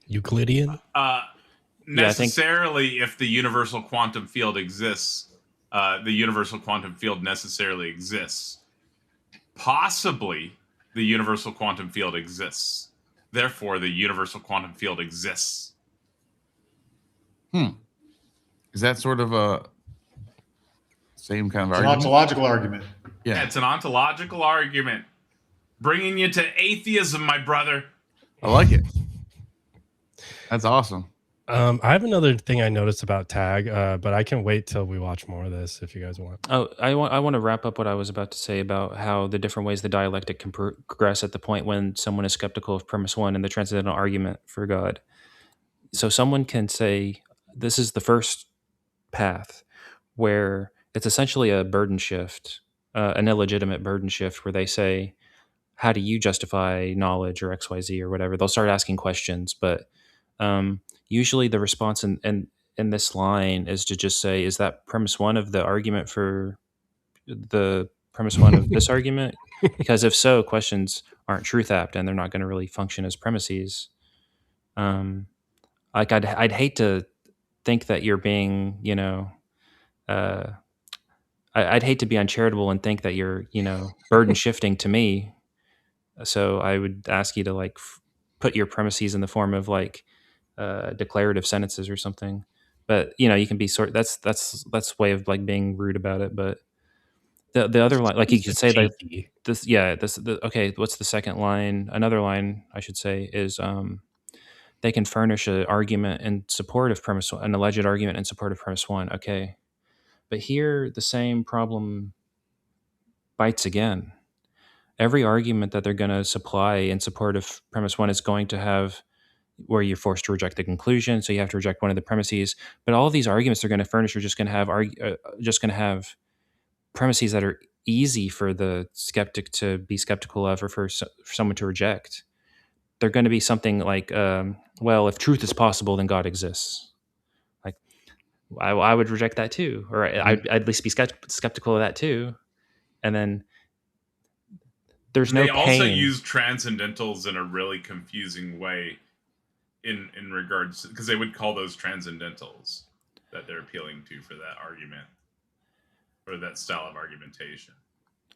Euclidean? necessarily, if the universal quantum field exists, the universal quantum field necessarily exists. possibly the universal quantum field exists. Therefore, the universal quantum field exists. Is that sort of a same kind of It's an argument? ontological argument. Yeah, it's an ontological argument. Bringing you to atheism, my brother. I like it. That's awesome. I have another thing I noticed about tag, but I can wait till we watch more of this if you guys want. Oh, I want to wrap up what I was about to say about how the different ways the dialectic can progress at the point when someone is skeptical of premise one and the transcendental argument for God. So someone can say, this is the first path where it's essentially a burden shift, an illegitimate burden shift where they say, how do you justify knowledge or XYZ or whatever? They'll start asking questions, but usually the response in this line is to just say, is that premise one of the argument for the premise one of this argument? Because if so, questions aren't truth apt and they're not going to really function as premises. Like I'd hate to think that you're being, I'd hate to be uncharitable and think that you're, burden shifting to me. So I would ask you to like put your premises in the form of like declarative sentences or something. But you can be that's way of like being rude about it. But the other line, like you could say that okay. What's the second line? Another line I should say is they can furnish an argument in support of premise one, an alleged argument in support of premise one. Okay, but here the same problem bites again. Every argument that they're going to supply in support of premise one is going to have where you're forced to reject the conclusion, so you have to reject one of the premises. But all of these arguments they're going to furnish are just going to have premises that are easy for the skeptic to be skeptical of, or for someone to reject. They're going to be something like, well, if truth is possible, then God exists. Like, I would reject that too, or I'd at least be skeptical of that too. And then there's no They pain. also use transcendentals in a really confusing way in regards, because they would call those transcendentals that they're appealing to for that argument, or that style of argumentation.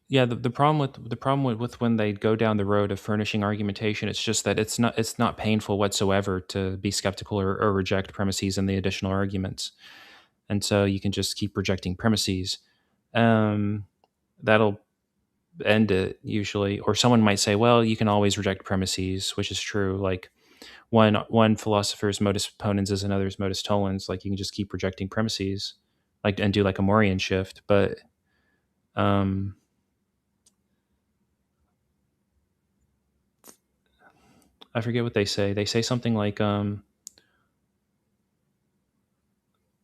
Yeah, the problem with when they go down the road of furnishing argumentation, it's just that it's not painful whatsoever to be skeptical or reject premises and the additional arguments, and so you can just keep rejecting premises. That'll end it usually. Or someone might say, well, you can always reject premises, which is true. Like one philosopher's modus ponens is another's modus tollens. Like you can just keep rejecting premises, like, and do like a Morian shift. But I forget what they say. They say something like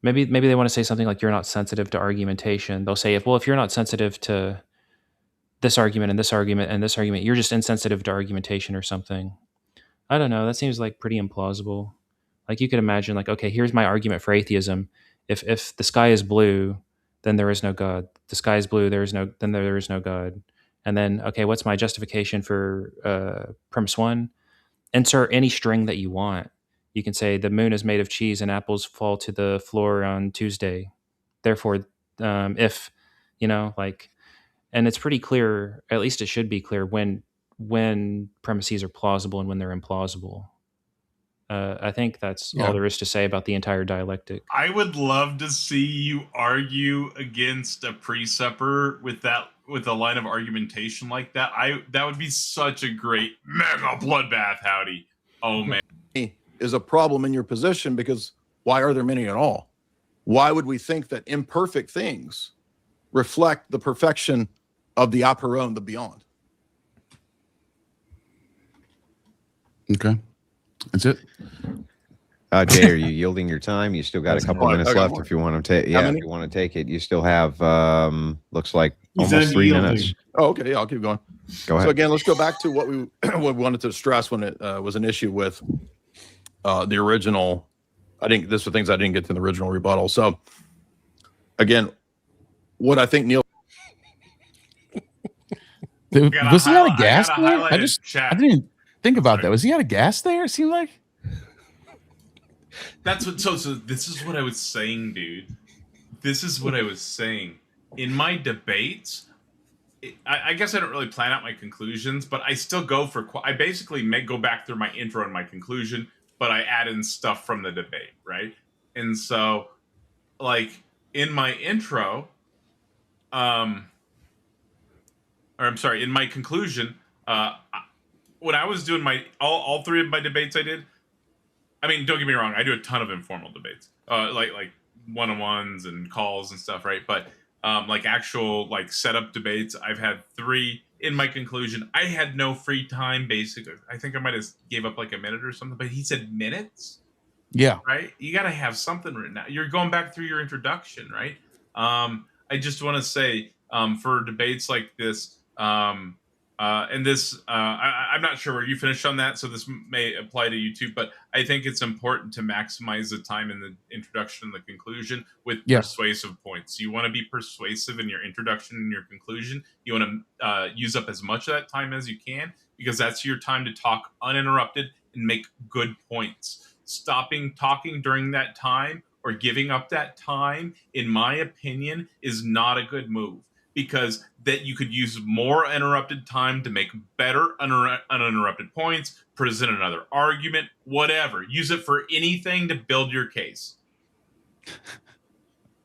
maybe they want to say something like, you're not sensitive to argumentation. They'll say, if you're not sensitive to this argument and this argument and this argument, you're just insensitive to argumentation or something. I don't know. That seems like pretty implausible. Like you could imagine, like, okay, here's my argument for atheism. If the sky is blue, then there is no God. The sky is blue, there is no God. And then, okay, what's my justification for premise one? Insert any string that you want. You can say the moon is made of cheese and apples fall to the floor on Tuesday. Therefore, if, and it's pretty clear, at least it should be clear, when premises are plausible and when they're implausible. I think that's all there is to say about the entire dialectic. I would love to see you argue against a preceptor with a line of argumentation like that. That would be such a great mega bloodbath, howdy. Oh man. Is a problem in your position, because why are there many at all? Why would we think that imperfect things reflect the perfection of the aperon, the beyond? Okay. That's it. Jay, are you yielding your time? You still got a couple minutes left more. if you want to take. Yeah, if you want to take it, you still have looks like He's almost 3 unyielding. minutes. Oh, okay. Yeah, I'll keep going. Go ahead. So again, let's go back to what we wanted to stress when it was an issue with the original. This were things I didn't get to in the original rebuttal. So again, what I think Neil. Was he out of gas there? I didn't even think about Sorry. that. Was he out of gas there? It seemed like. That's what. So this is what I was saying, dude. This is what I was saying. In my debates, I guess I don't really plan out my conclusions, but I still go for. I basically go back through my intro and my conclusion, but I add in stuff from the debate, right? And so, like in my intro, or I'm sorry, in my conclusion, when I was doing my all three of my debates, I did. I mean, don't get me wrong, I do a ton of informal debates, like one-on-ones and calls and stuff, right? But like actual like setup debates, I've had 3. In my conclusion, I had no free time. Basically, I think I might have gave up like a minute or something. But he said minutes. Yeah. Right. You got to have something written out. You're going back through your introduction, right? I just want to say for debates like this, and this, I'm not sure where you finished on that, so this may apply to you too, but I think it's important to maximize the time in the introduction and the conclusion with persuasive points. You want to be persuasive in your introduction and your conclusion. You want to use up as much of that time as you can, because that's your time to talk uninterrupted and make good points. Stopping talking during that time or giving up that time, in my opinion, is not a good move. Because that you could use more uninterrupted time to make better uninterrupted points, present another argument, whatever. Use it for anything to build your case.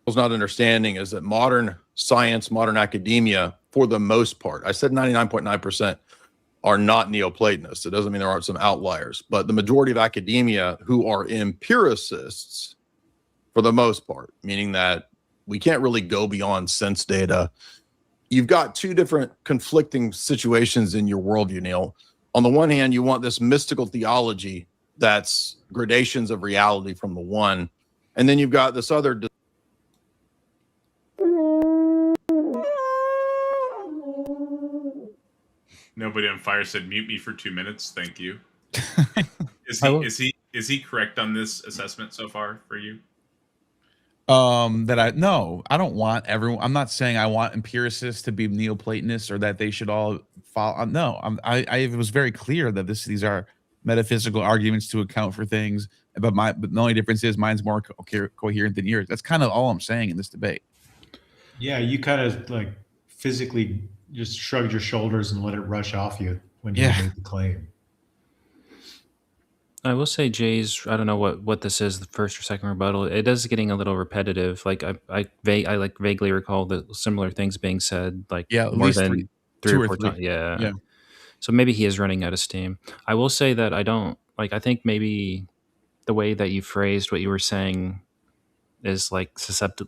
What's not understanding is that modern science, modern academia, for the most part, I said 99.9% are not Neoplatonists. It doesn't mean there aren't some outliers, but the majority of academia who are empiricists, for the most part, meaning that we can't really go beyond sense data. You've got 2 different conflicting situations in your worldview, Neil. On the one hand, you want this mystical theology that's gradations of reality from the one. And then you've got this other. Nobody on fire said mute me for 2 minutes. Thank you. Is he correct on this assessment so far for you? I don't want everyone. I'm not saying I want empiricists to be Neoplatonists or that they should all follow. No, I was very clear that these are metaphysical arguments to account for things. But the only difference is mine's more coherent than yours. That's kind of all I'm saying in this debate. Yeah, you kind of like physically just shrugged your shoulders and let it rush off you when you made the claim. I will say Jay's, I don't know what this is, the first or second rebuttal. It is getting a little repetitive. Like I like vaguely recall the similar things being said, like more than three or four times. Yeah. So maybe he is running out of steam. I will say that I think maybe the way that you phrased what you were saying is like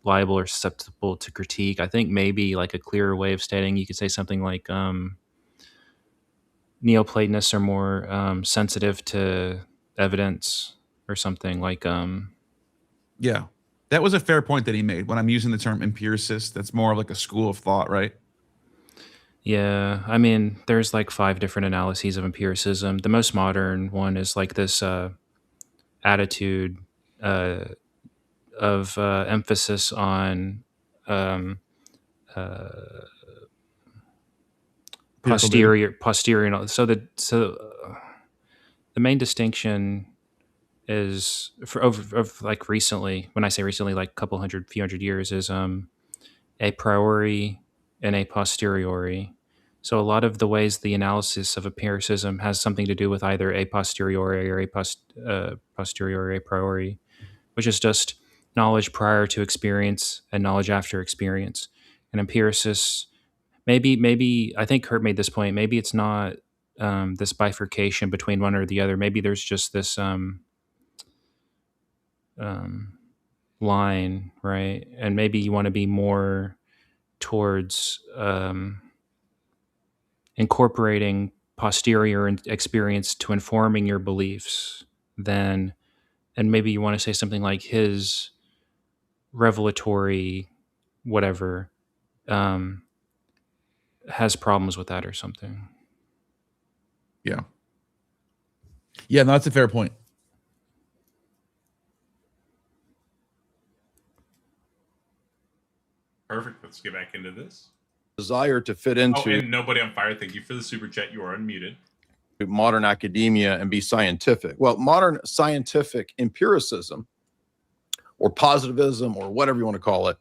liable or susceptible to critique. I think maybe like a clearer way of stating, you could say something like Neoplatonists are more sensitive to evidence or something like yeah, that was a fair point that he made. When I'm using the term empiricist, that's more of like a school of thought, right? Yeah, I mean, there's like 5 different analyses of empiricism. The most modern one is like this attitude of emphasis on posterior. So the main distinction is of like recently, when I say recently, like few hundred years, is a priori and a posteriori. So a lot of the ways the analysis of empiricism has something to do with either a posteriori or a posteriori a priori, which is just knowledge prior to experience and knowledge after experience. And empiricists, maybe I think Kurt made this point, maybe it's not this bifurcation between one or the other. Maybe there's just this line, right? And maybe you want to be more towards incorporating posterior experience to informing your beliefs and maybe you want to say something like his revelatory whatever has problems with that or something. Yeah, no, that's a fair point. Perfect. Let's get back into this. Desire to fit into. And nobody on fire. Thank you for the super chat. You are unmuted. Modern academia and be scientific. Well, modern scientific empiricism or positivism or whatever you want to call it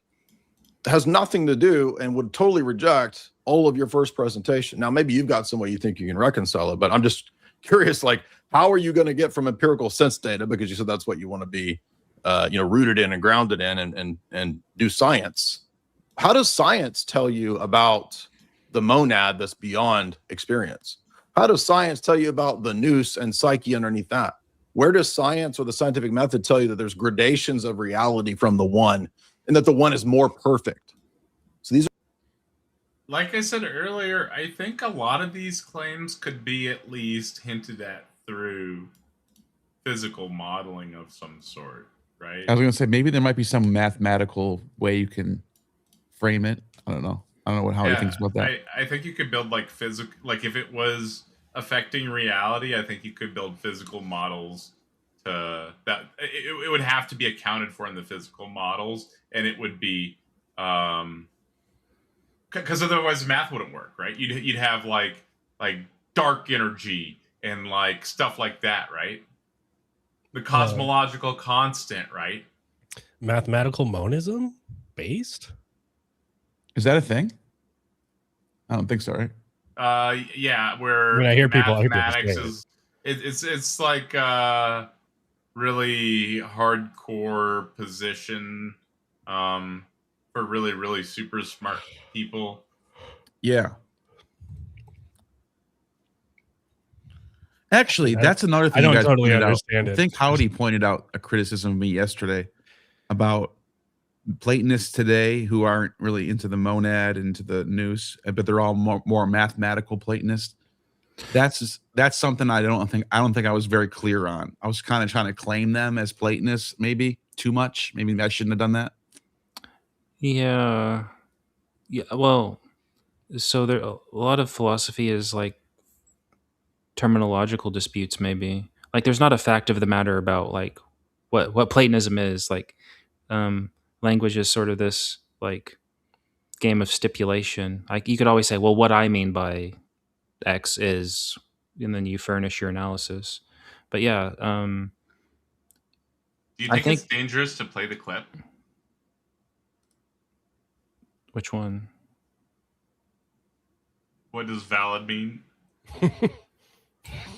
has nothing to do and would totally reject all of your first presentation. Now, maybe you've got some way you think you can reconcile it, but I'm just curious, like, how are you going to get from empirical sense data, because you said that's what you want to be, rooted in and grounded in and do science. How does science tell you about the monad that's beyond experience? How does science tell you about the nous and psyche underneath that? Where does science or the scientific method tell you that there's gradations of reality from the one and that the one is more perfect? So these are, like I said earlier, I think a lot of these claims could be at least hinted at through physical modeling of some sort, right? I was going to say, maybe there might be some mathematical way you can frame it. I don't know. I don't know how he thinks about that. I think you could build like physical, like if it was affecting reality, I think you could build physical models to that. It would have to be accounted for in the physical models, and it would be because otherwise math wouldn't work, right? You'd have like dark energy and like stuff like that, right? The cosmological constant, right? Mathematical monism based? Is that a thing? I don't think so, right? Yeah, where When I hear people mathematics say it's like really hardcore position for really, really super smart people. Yeah. Actually, that's another thing I don't you guys totally pointed out. understand I it. think Howdy pointed out a criticism of me yesterday about Platonists today who aren't really into the monad, into the nous, but they're all more mathematical Platonists. That's something I don't think I was very clear on. I was kind of trying to claim them as Platonists, maybe too much. Maybe I shouldn't have done that. Yeah. Well, so there a lot of philosophy is like terminological disputes. Maybe like there's not a fact of the matter about like what Platonism is. Like language is sort of this like game of stipulation. Like you could always say, well, what I mean by X is, and then you furnish your analysis. But yeah, Do you I think think it's dangerous to play the clip? which one? What does valid mean?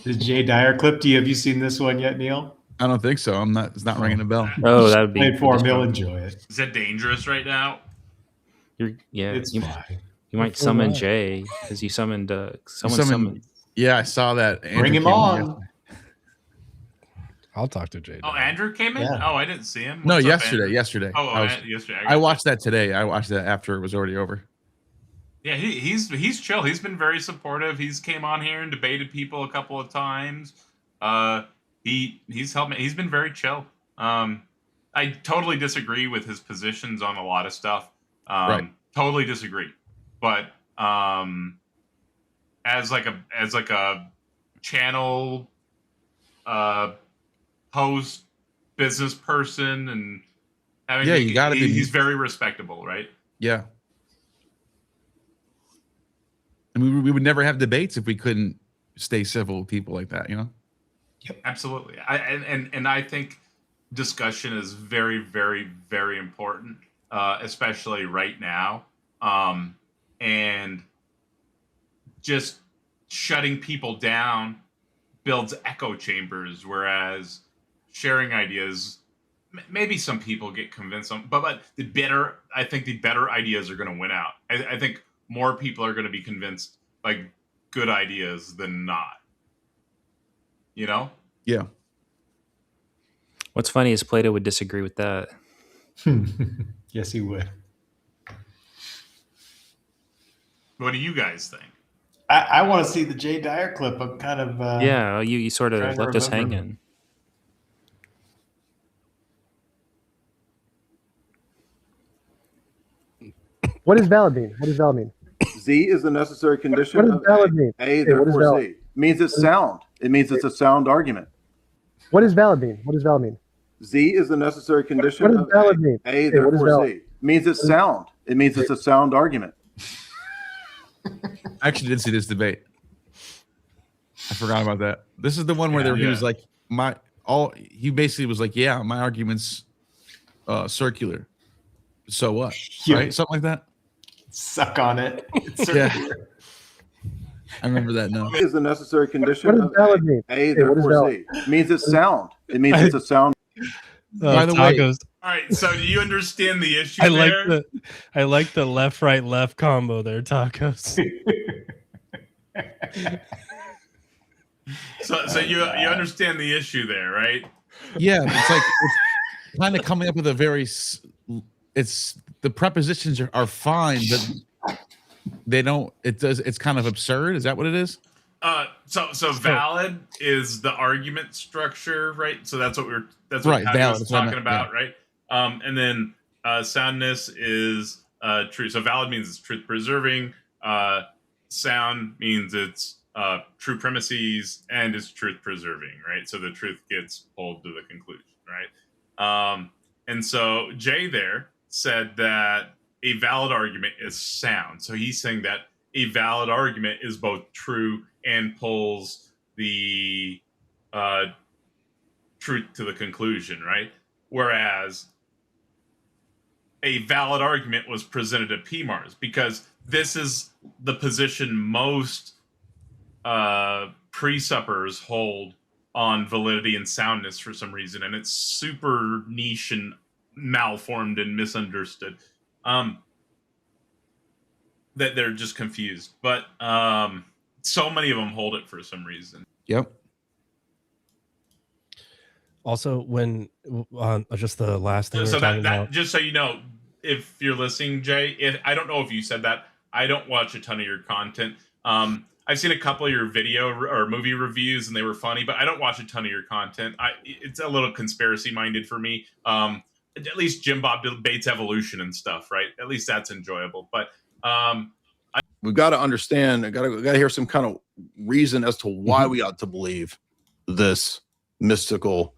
The Jay Dyer clip. Have you seen this one yet, Neil? I don't think so. It's not ringing a bell. Oh, that would be. Play it for him. He'll enjoy it. Is that dangerous right now? It's you, fine. you might summon Jay because you summoned someone summoned. Yeah, I saw that. Bring Andrew him came in on. yesterday. I'll talk to Jay. Oh, Andrew came in? Yeah. Oh, I didn't see him. No, What's up, yesterday. Andrew? Yesterday. Yesterday. I watched that today. I watched that after it was already over. Yeah, he's chill. He's been very supportive. He's came on here and debated people a couple of times. He's helped me. He's been very chill. I totally disagree with his positions on a lot of stuff. Right. Totally disagree. But as like a channel host, business person, and You got to be. he's very respectable, right? Yeah. And we would never have debates if we couldn't stay civil with people like that, you know? Absolutely. And I think discussion is very, very, very important, especially right now. And just shutting people down builds echo chambers, whereas sharing ideas, maybe some people get convinced on, but I think the better ideas are going to win out. I think more people are going to be convinced like good ideas than not. You know? Yeah. What's funny is Plato would disagree with that. Yes, he would. What do you guys think? I want to see the Jay Dyer clip. I'm kind of Yeah, you sort trying of to left us remember. hanging. What does valid mean? What does valid mean? Z is the necessary condition What does of valid mean? A. Okay, what does Therefore, valid- Z means it's sound. It means it's a sound argument. What does valid mean? What does valid mean? Z is the necessary condition What does of valid mean? A. Okay, what does Therefore, valid? Z means it's sound. It means it's a sound argument. I actually did see this debate. I forgot about that. This is the one where he was like, he basically was like, yeah, my argument's circular. So what? Yeah. Right? Something like that. Suck on it. It's Yeah. circular. I remember that now. Is the necessary condition What does of valid mean? A, Hey, what does therefore valid? Z. It means it's sound. It means it's a sound. By the way- tacos. All right, so do you understand the issue I like there? I like the left right left combo there, tacos. So you understand the issue there, right? Yeah, it's like it's kind of coming up with a very. It's the prepositions are fine, but they don't. It does. It's kind of absurd. Is that what it is? So valid is the argument structure, right? So that's what that's Right, what valid, was that's what I talking meant, about, right? And then soundness is true. So valid means it's truth preserving. Sound means it's true premises and it's truth preserving, right? So the truth gets pulled to the conclusion, right? And so Jay there said that a valid argument is sound. So he's saying that a valid argument is both true and pulls the truth to the conclusion, right? Whereas a valid argument was presented at PMARS, because this is the position most pre-suppers hold on validity and soundness for some reason, and it's super niche and malformed and misunderstood. That they're just confused, but so many of them hold it for some reason. Yep. Also, when just the last thing So we're talking that about. just so you know, if you're listening, Jay, I don't know if you said that. I don't watch a ton of your content. I've seen a couple of your video or movie reviews, and they were funny, but I don't watch a ton of your content. It's a little conspiracy minded for me. At least Jim Bob debates evolution and stuff, right? At least that's enjoyable. But We've got to understand. Got to hear some kind of reason as to why we ought to believe this mystical.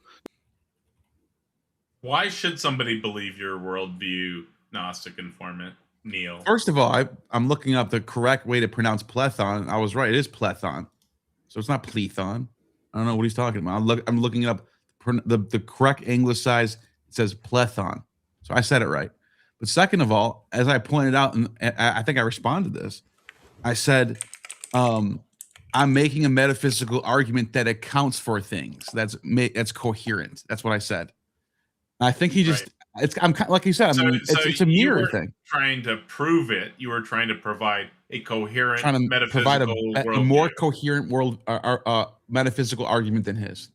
why should somebody believe your worldview, Gnostic Informant, Neil? First of all, I'm looking up the correct way to pronounce plethon. I was right. It is plethon. So it's not plethon. I don't know what he's talking about. I'm looking up the correct anglicized. It says plethon. So I said it right. But second of all, as I pointed out, and I think I responded to this, I said, I'm making a metaphysical argument that accounts for things. That's coherent. That's what I said. I think he just, I'm like you said, it's a mirror thing. Trying to prove it, you were trying to provide a coherent, Trying to provide a more coherent metaphysical argument than his,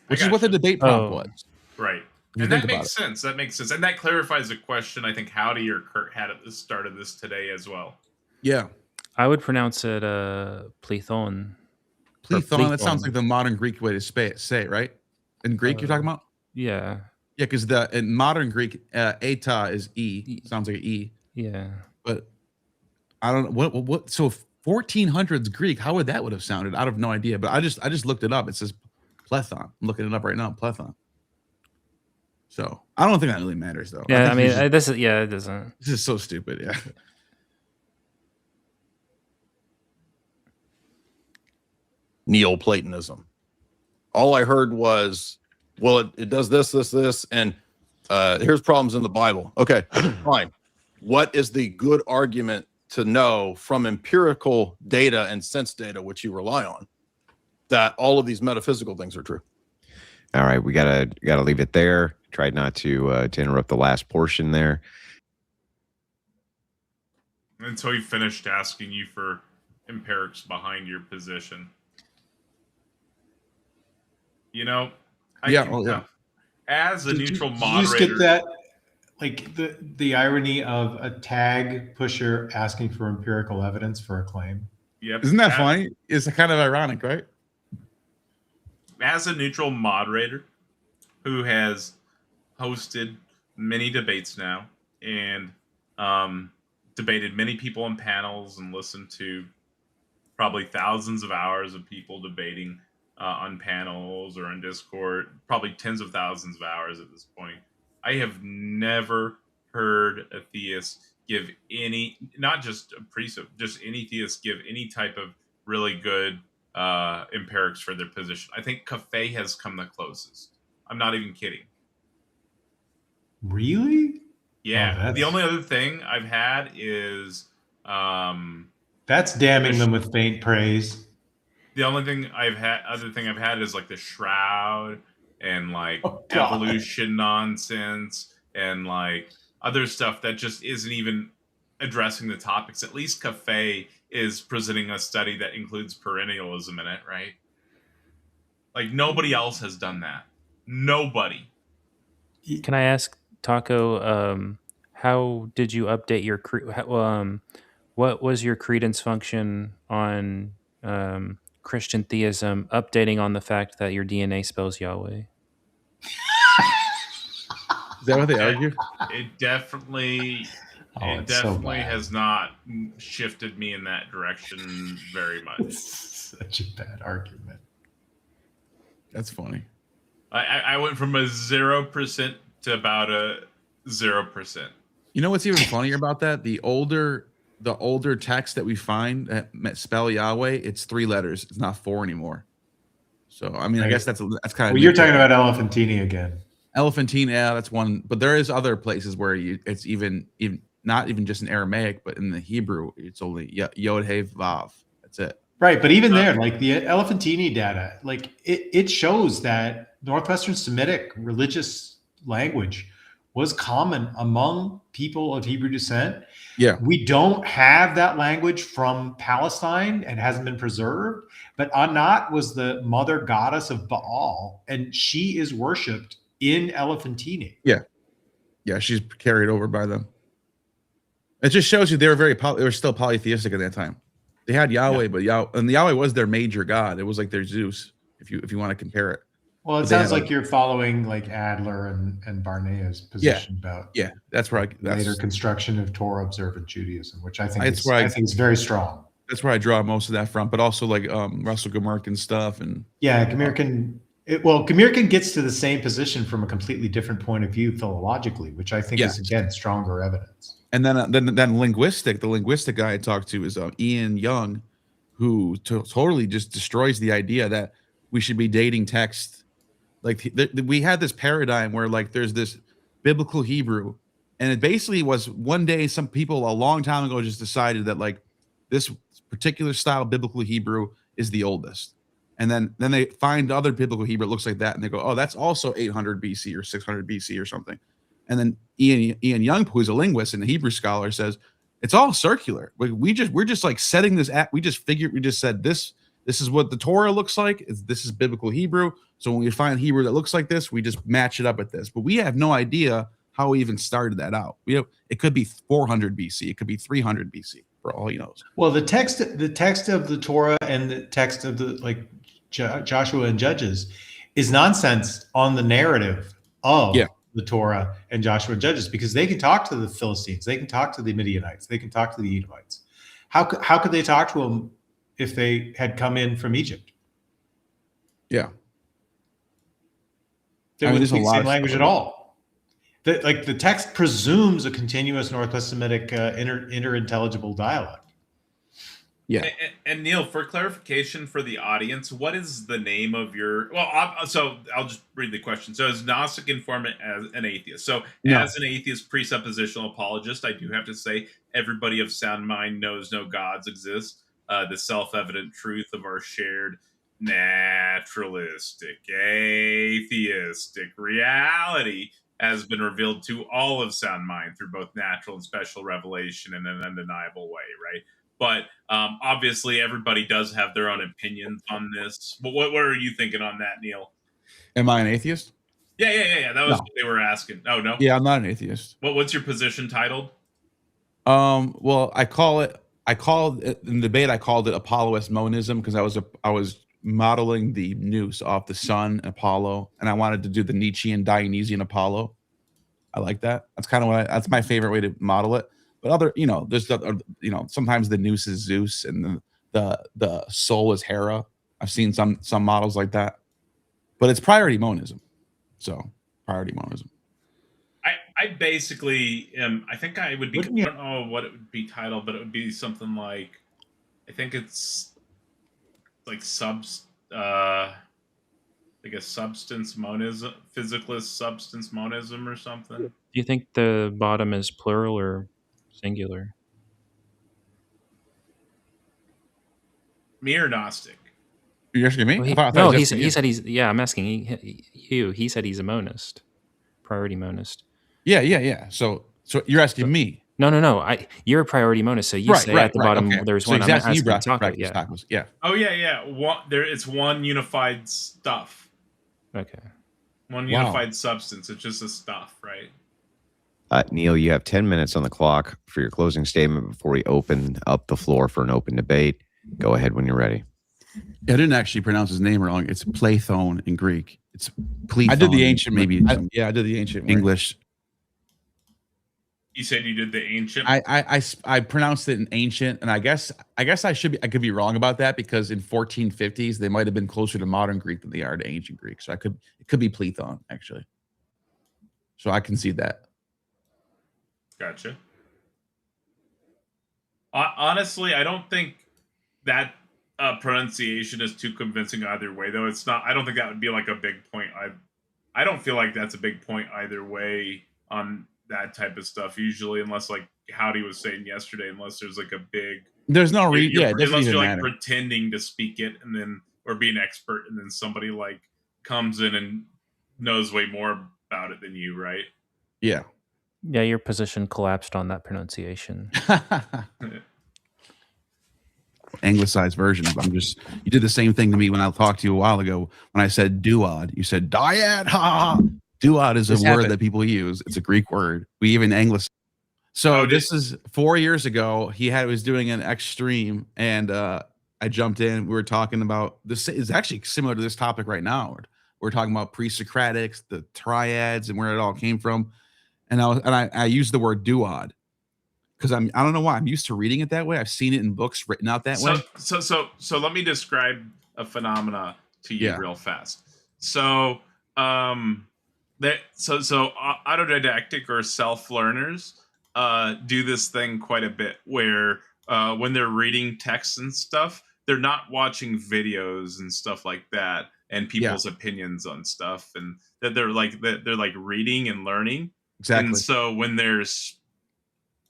which is what the debate prompt was. Right. And that makes sense. That makes sense. And that clarifies a question I think Howdy or Kurt had at the start of this today as well. Yeah. I would pronounce it plethon. Plethon, that sounds like the modern Greek way to say it, right? In Greek, you're talking about? Yeah. Yeah, because in modern Greek, eta is e. Sounds like an e. Yeah. But I don't know what. So 1400s Greek, how would that have sounded? I have no idea. But I just looked it up. It says plethon. I'm looking it up right now. Plethon. So I don't think that really matters, though. Yeah, I mean, it doesn't. This is so stupid. Yeah. Neoplatonism. All I heard was, well, it does this, and here's problems in the Bible. Okay, fine. What is the good argument to know from empirical data and sense data, which you rely on, that all of these metaphysical things are true? All right, we gotta leave it there. Tried not to interrupt the last portion there. Until he finished asking you for empirics behind your position. You know, as a neutral moderator, you just get that, like the irony of a tag pusher asking for empirical evidence for a claim. Yep. Isn't that funny? It's kind of ironic, right? As a neutral moderator who has hosted many debates now and debated many people on panels and listened to probably thousands of hours of people debating on panels or on Discord, probably tens of thousands of hours at this point. I have never heard a theist give any, not just a precept, just any theist give any type of really good empirics for their position. I think Cafe has come the closest. I'm not even kidding. Really? Yeah. The only other thing I've had is That's damning them with faint praise. The only thing other thing I've had is like the shroud and like Oh, God. evolution nonsense and like other stuff that just isn't even addressing the topics. At least Cafe is presenting a study that includes perennialism in it, right? Like nobody else has done that. Nobody. Can I ask Taco? How did you update your what was your credence function on Christian theism, updating on the fact that your DNA spells Yahweh? Is that what they argue? It definitely has not shifted me in that direction very much. It's such a bad argument. That's funny. I went from a 0% to about a 0%. You know what's even funnier about that? The older text that we find that spell Yahweh, it's 3 letters. It's not 4 anymore. So I mean, I guess that's kind of. Well, you're talking about Elephantine again. Elephantine, yeah, that's one. But there is other places where it's even not even just in Aramaic, but in the Hebrew, it's only Yod He Vav. That's it. Right, but even there, like the Elephantine data, like it shows that Northwestern Semitic religious language was common among people of Hebrew descent. Yeah. We don't have that language from Palestine and hasn't been preserved, but Anat was the mother goddess of Baal, and she is worshipped in Elephantine. Yeah. Yeah, she's carried over by them. It just shows you they were still polytheistic at that time. They had Yahweh, but Yahweh was their major god. It was like their Zeus, if you want to compare it. Well, it sounds like you're following like Adler and Barnea's position about that's right. Later construction of Torah observant Judaism, which I think is very strong. That's where I draw most of that from, but also like Russell Gmirkin stuff and Gmirkin gets to the same position from a completely different point of view theologically, which I think is again stronger evidence. And then the linguistic guy I talked to is Ian Young, who totally just destroys the idea that we should be dating text. Like we had this paradigm where like there's this biblical Hebrew, and it basically was one day some people a long time ago just decided that like this particular style of biblical Hebrew is the oldest, and then they find other biblical Hebrew that looks like that, and they go, oh, that's also 800 BC or 600 BC or something. And then Ian Young, who's a linguist and a Hebrew scholar, says it's all circular. We're just like setting this at. We just said this is what the Torah looks like. This is biblical Hebrew. So when we find Hebrew that looks like this, we just match it up with this. But we have no idea how we even started that out. It could be 400 BC. It could be 300 BC for all he knows. Well, the text of the Torah and the text of the Joshua and Judges is nonsense on the narrative of the Torah and Joshua and Judges, because they can talk to the Philistines, they can talk to the Midianites, they can talk to the Edomites. How could they talk to them if they had come in from Egypt? Yeah. They wouldn't speak the same language at all. The text presumes a continuous Northwest Semitic interintelligible dialect. Yeah. And Neil, for clarification for the audience, what is the name of your? Well, so I'll just read the question. So, is Gnostic Informant as an atheist? So, as an atheist presuppositional apologist, I do have to say everybody of sound mind knows no gods exist. The self-evident truth of our shared naturalistic, atheistic reality has been revealed to all of sound mind through both natural and special revelation in an undeniable way, right? But obviously, everybody does have their own opinions on this. But what are you thinking on that, Neil? Am I an atheist? Yeah. That was what they were asking. Oh, no? Yeah, I'm not an atheist. What's your position titled? Well, I called it in debate. I called it Apolloist Monism because I was modeling the nous off the sun, Apollo, and I wanted to do the Nietzschean Dionysian Apollo. I like that. That's kind of that's my favorite way to model it. But there's sometimes the nous is Zeus and the soul is Hera. I've seen some models like that, but it's priority monism. So priority monism. I basically am. I think I would be. I don't know what it would be titled, but it would be something like. I think it's like like a substance monism, physicalist substance monism, or something. Do you think the bottom is plural or singular? Me or Gnostic? You're asking me? Well, I thought no, it was asking he you. said he's. Yeah, I'm asking you. He said he's a monist, priority monist. Yeah. So you're asking me. No. You're a priority monist, so you say at the bottom okay. there's So one. he's I'm asking you asking Taco. practice Yeah. tacos. Yeah. Oh yeah. It's one unified stuff. Okay. One Wow. unified substance. It's just a stuff, right? Neil, you have 10 minutes on the clock for your closing statement before we open up the floor for an open debate. Go ahead when you're ready. I didn't actually pronounce his name wrong. It's Plathone in Greek. It's Plethon. I did the ancient, maybe I some did the ancient word. English. You said you did the ancient. I pronounced it in ancient, and I guess I could be wrong about that because in 1450s they might have been closer to modern Greek than they are to ancient Greek. So it could be Plethon actually. So I concede that. Gotcha. Honestly, I don't think that pronunciation is too convincing either way, though. It's not. I don't think that would be like a big point. I don't feel like that's a big point either way on that type of stuff. Usually, unless like Howdy was saying yesterday, unless there's like a big. There's no reason. Yeah, it doesn't unless even you're matter. like pretending to speak it and then or be an expert, and then somebody like comes in and knows way more about it than you, right? Yeah. Yeah, your position collapsed on that pronunciation. Anglicized version. You did the same thing to me when I talked to you a while ago when I said duad. You said dyad. Ha. Duad is a word that people use. It's a Greek word. We even Anglicized. So this is 4 years ago. He was doing an X stream, and I jumped in. We were talking about this. Is actually similar to this topic right now. We're talking about pre-Socratics, the triads, and where it all came from. And I used the word duad because I don't know why I'm used to reading it that way. I've seen it in books written out that way. So let me describe a phenomena to you real fast. So autodidactic or self-learners do this thing quite a bit where when they're reading texts and stuff, they're not watching videos and stuff like that and people's opinions on stuff, and that they're like reading and learning. Exactly. And so when there's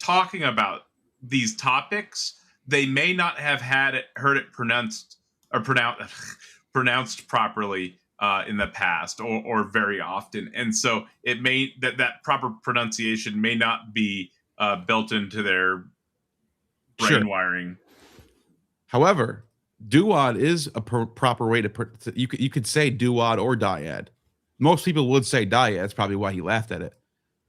talking about these topics, they may not have heard it pronounced properly in the past or very often, and so it may that proper pronunciation may not be built into their brain wiring. However, duad is a proper way to you could say duad or dyad. Most people would say dyad. That's probably why he laughed at it.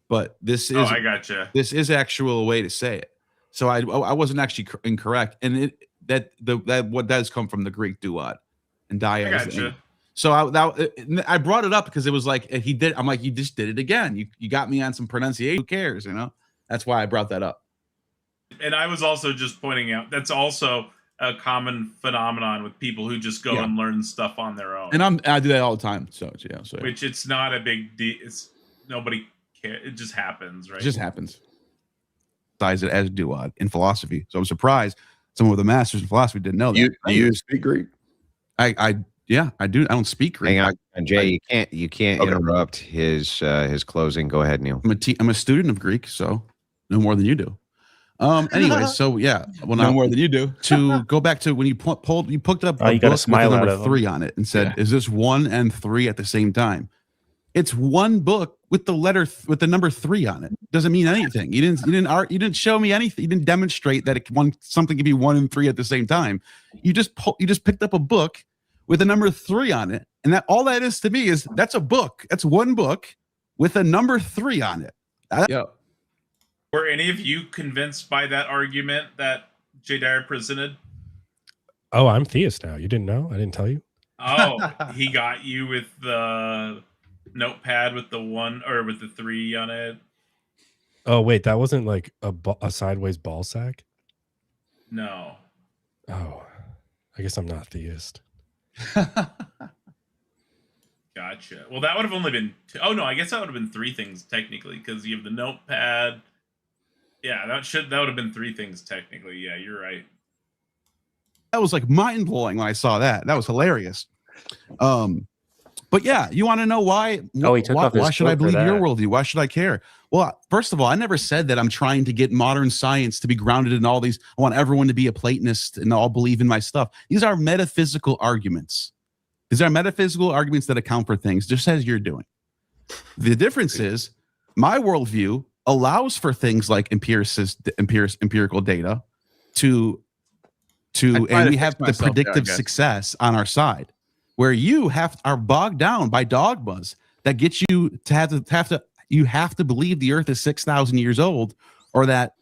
But this is I gotcha. This is actual way to say it. So I wasn't actually incorrect, and that what does come from the Greek duad and dyad. I gotcha. So I brought it up because it was like he did. I'm like, you just did it again. You got me on some pronunciation. Who cares? You know. That's why I brought that up. And I was also just pointing out that's also a common phenomenon with people who just go and learn stuff on their own. And I do that all the time. So which it's not a big deal. It's nobody. It just happens, right? It just happens. Size it as duad in philosophy. So I'm surprised someone with a master's in philosophy didn't know that. Do you speak Greek? I do. I don't speak Greek. Hang on, and Jay, you can't interrupt his closing. Go ahead, Neil. I'm a student of Greek, so no more than you do. Anyway, so yeah, well, no more than you do. To go back to when you picked up a book with the number 3 on it and said, "Is this 1 and 3 at the same time?" It's one book with the number 3 on it. Doesn't mean anything. You didn't show me anything. You didn't demonstrate that something could be 1 and 3 at the same time. You just picked up a book with a number 3 on it, and that all that is to me is that's a book. That's one book with a number 3 on it. Were any of you convinced by that argument that Jay Dyer presented? Oh, I'm theist now. You didn't know? I didn't tell you. Oh, he got you with the notepad with the 1 or with the 3 on it. Oh wait, that wasn't like a sideways ball sack? No. Oh, I guess I'm not theist. Gotcha. Well, that would have only been oh no, I guess that would have been 3 things technically because you have the notepad. Yeah, that would have been 3 things technically. Yeah, you're right. That was like mind blowing when I saw that. That was hilarious. But But yeah, you want to know why? Oh, he took off his Why should I coat for believe your that. worldview? Why should I care? Well, first of all, I never said that I'm trying to get modern science to be grounded in all these. I want everyone to be a Platonist and all believe in my stuff. These are metaphysical arguments. These are metaphysical arguments that account for things, just as you're doing. The difference is my worldview allows for things like empirical data and we have the predictive success on our side, where you are bogged down by dogmas that get you to have to believe the earth is 6,000 years old, or that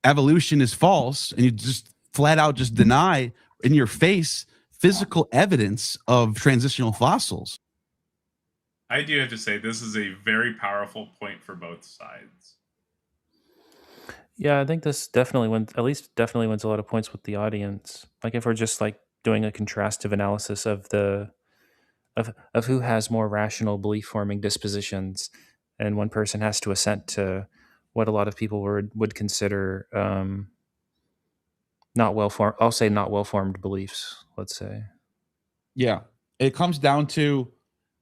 evolution is false, and you just flat out just deny in your face physical evidence of transitional fossils. I do have to say this is a very powerful point for both sides. Yeah, I think this definitely wins a lot of points with the audience. Like if we're just like doing a contrastive analysis of of who has more rational belief forming dispositions, and one person has to assent to what a lot of people would consider not well formed. I'll say not well formed beliefs. Let's say. Yeah, it comes down to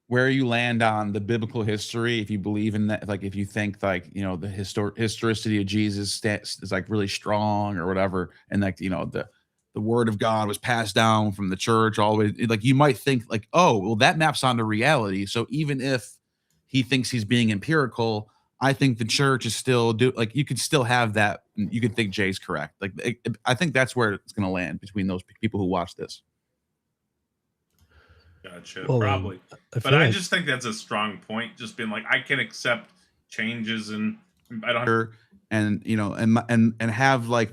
where you land on the biblical history. If you believe in that, like if you think like, you know, the historicity of Jesus is like really strong or whatever, and like, you know, the word of God was passed down from the church all the way, like you might think like, oh, well, that maps onto reality. So even if he thinks he's being empirical, I think the church is still like, you could still have that. You could think Jay's correct. Like I think that's where it's going to land between those people who watch this. Gotcha, Well, probably. But I just think that's a strong point. Just being like, I can accept changes, and I don't have, and you know, and have like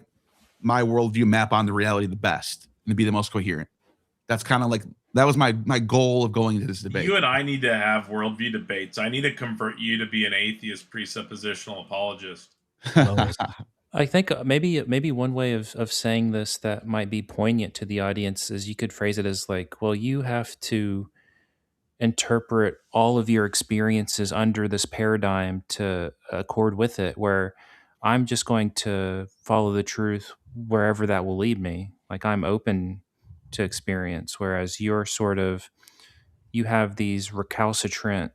my worldview map on the reality the best and be the most coherent. That's kind of like, that was my goal of going into this debate. You and I need to have worldview debates. I need to convert you to be an atheist presuppositional apologist. I think maybe one way of saying this that might be poignant to the audience is you could phrase it as like, well, you have to interpret all of your experiences under this paradigm to accord with it, where I'm just going to follow the truth wherever that will lead me. Like I'm open to experience, whereas you're sort of, you have these recalcitrant,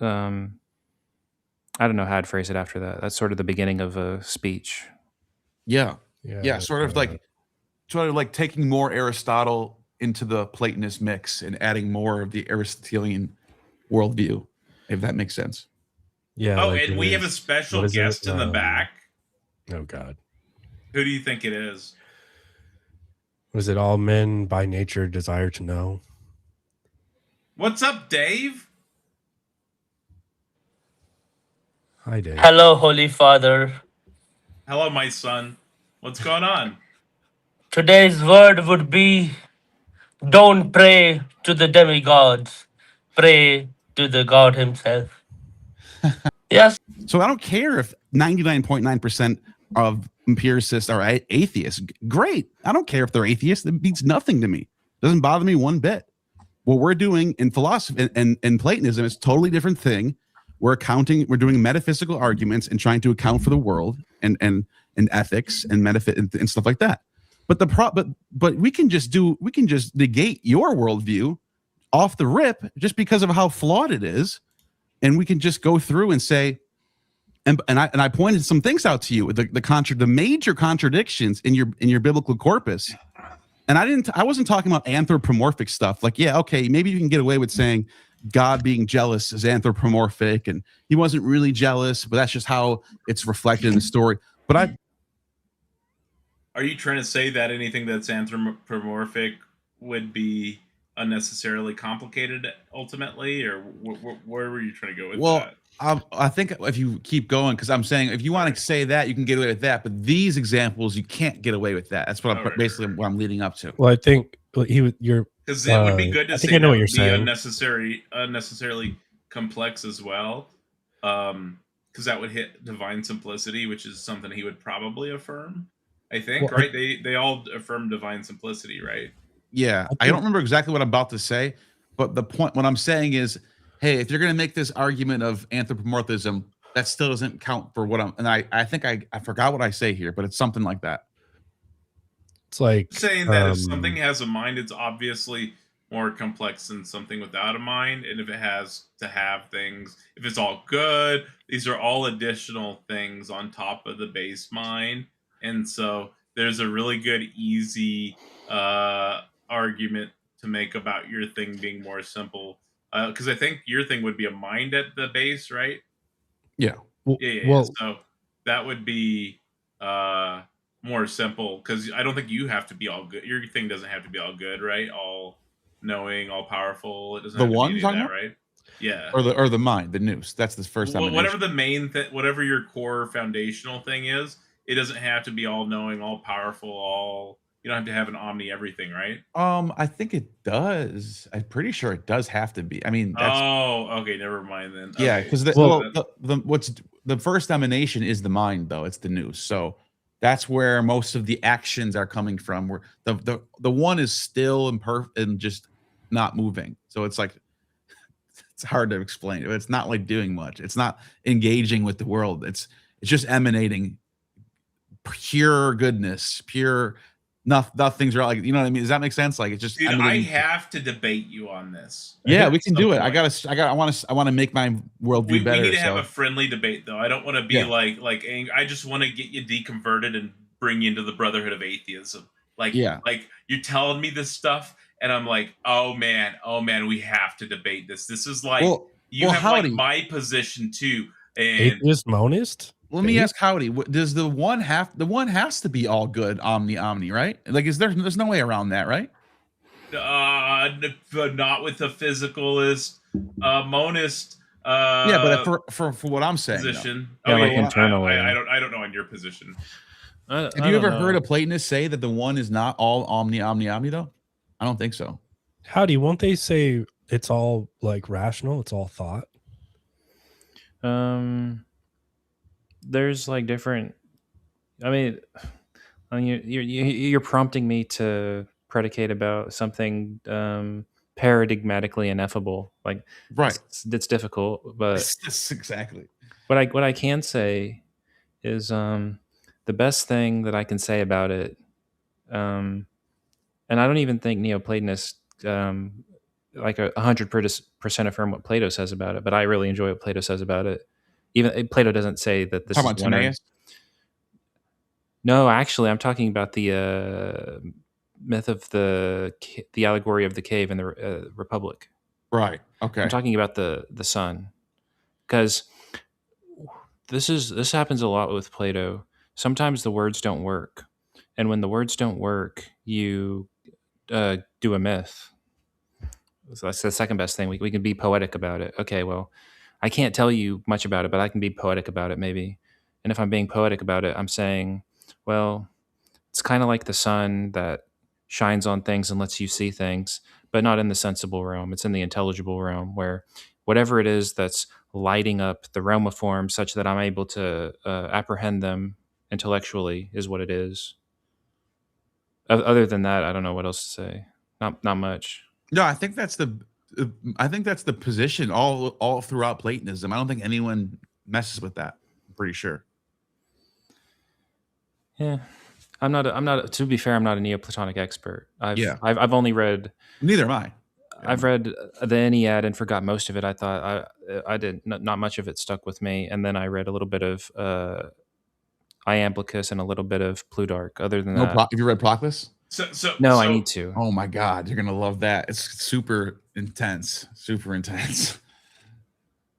I don't know how I'd phrase it after that. That's sort of the beginning of a speech. Yeah. Sort of like taking more Aristotle into the Platonist mix and adding more of the Aristotelian worldview, if that makes sense. Yeah. Oh, like and we have a special guest in the back. Oh God. Who do you think it is? Was it all men by nature desire to know? What's up, Dave? Hi, Dave. Hello, Holy Father. Hello, my son. What's going on? Today's word would be, don't pray to the demigods. Pray to the God himself. Yes. So I don't care if 99.9% of empiricists are atheists. Great. I don't care if they're atheists. It means nothing to me. It doesn't bother me one bit. What we're doing in philosophy and Platonism is a totally different thing. We're doing metaphysical arguments and trying to account for the world and ethics and and stuff like that. But we can just negate your worldview off the rip just because of how flawed it is, and we can just go through and say, and I pointed some things out to you, the major contradictions in your biblical corpus, and I wasn't talking about anthropomorphic stuff. Like, yeah, okay, maybe you can get away with saying God being jealous is anthropomorphic, and he wasn't really jealous, but that's just how it's reflected in the story. But are you trying to say that anything that's anthropomorphic would be unnecessarily complicated ultimately, or where were you trying to go with that? I think if you keep going, because I'm saying if you want to say that, you can get away with that, but these examples you can't get away with that. That's what what I'm leading up to. Well, I think you're because it would be good to I say think I know what that you're would be saying. unnecessarily complex as well, because that would hit divine simplicity, which is something he would probably affirm. I think, right? They all affirm divine simplicity, right? Yeah, I don't remember exactly what I'm about to say, but the point, what I'm saying is, hey, if you're going to make this argument of anthropomorphism, that still doesn't count for what I think I forgot what I say here, but it's something like that. It's like saying that if something has a mind, it's obviously more complex than something without a mind. And if it has to have things, if it's all good, these are all additional things on top of the base mind. And so there's a really good, easy argument to make about your thing being more simple. Because I think your thing would be a mind at the base, right? Yeah. Yeah. So that would be more simple, because I don't think you have to be all good. Your thing doesn't have to be all good, right? All knowing, all powerful. It doesn't The have to one be you're any of talking that, about? right? Yeah. Or the mind, the nous. That's the first time. Whatever the main thing, whatever your core foundational thing is, it doesn't have to be all knowing, all powerful, all. You don't have to have an omni everything, right? I think it does. I'm pretty sure it does have to be. I mean, that's okay. Never mind then. yeah, Okay. because the first emanation is the mind, though. It's the nous. So that's where most of the actions are coming from. Where the one is still imperfect and just not moving. So it's like it's hard to explain. It's not like doing much. It's not engaging with the world. It's just emanating pure goodness, pure nothing's right. Like, you know what I mean? Does that make sense? Like, it's just. Dude, I have to debate you on this. Yeah, we can do it. I want to make my worldview better. We need to have a friendly debate, though. I don't want to be like angry. I just want to get you deconverted and bring you into the brotherhood of atheism. Like you're telling me this stuff, and I'm like, oh man, we have to debate this. This is like you have like my position too. And atheist monist. Let me ask Howdy, does the one has to be all good, omni, right? Like, there's no way around that, right? Not with a physicalist, monist. Yeah, but for what I'm saying, position. Yeah, like internally. I don't know on your position. Have you ever heard a Platonist say that the one is not all omni, though? I don't think so. Howdy, won't they say it's all like rational? It's all thought. There's like different. I mean, you're prompting me to predicate about something paradigmatically ineffable. Like, right, it's difficult, but that's exactly. What I can say is the best thing that I can say about it, and I don't even think Neoplatonists like 100% affirm what Plato says about it, but I really enjoy what Plato says about it. Even Plato doesn't say that this is one. No, actually, I'm talking about the myth of the allegory of the cave in the Republic. Right. Okay. I'm talking about the sun, because this happens a lot with Plato. Sometimes the words don't work, and when the words don't work, you do a myth. So that's the second best thing. We can be poetic about it. Okay, well, I can't tell you much about it, but I can be poetic about it maybe. And if I'm being poetic about it, I'm saying, well, it's kind of like the sun that shines on things and lets you see things, but not in the sensible realm. It's in the intelligible realm, where whatever it is that's lighting up the realm of form such that I'm able to apprehend them intellectually is what it is. Other than that, I don't know what else to say. Not much. No, I think that's the position all throughout Platonism. I don't think anyone messes with that. I'm pretty sure. Yeah, I'm not. To be fair, I'm not a Neoplatonic expert. I've only read. Neither am I. I've read the Ennead and forgot most of it. I thought I did not much of it stuck with me, and then I read a little bit of Iamblichus and a little bit of Plutarch. Other than that, have you read Proclus? No, I need to. Oh my God, you're gonna love that. It's super intense. Super intense.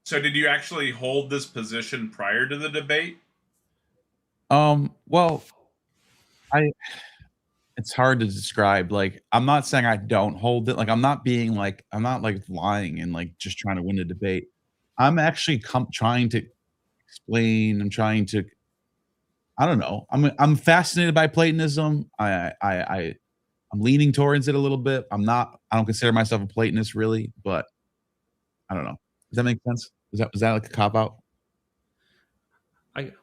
So, did you actually hold this position prior to the debate? Well, it's hard to describe. Like, I'm not saying I don't hold it. Like, I'm not lying and like just trying to win a debate. I'm actually trying to explain. I don't know. I'm fascinated by Platonism. I'm leaning towards it a little bit. I don't consider myself a Platonist really, but I don't know. Does that make sense? Is that like a cop out?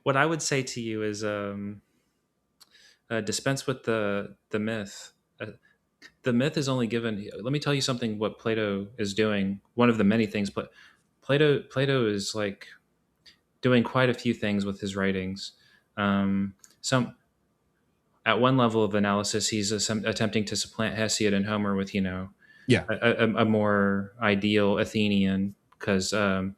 What I would say to you is dispense with the myth. The myth is only given. Let me tell you something. What Plato is doing. One of the many things, but Plato is like doing quite a few things with his writings. Some at one level of analysis, he's attempting to supplant Hesiod and Homer with Yeah. a more ideal Athenian, because no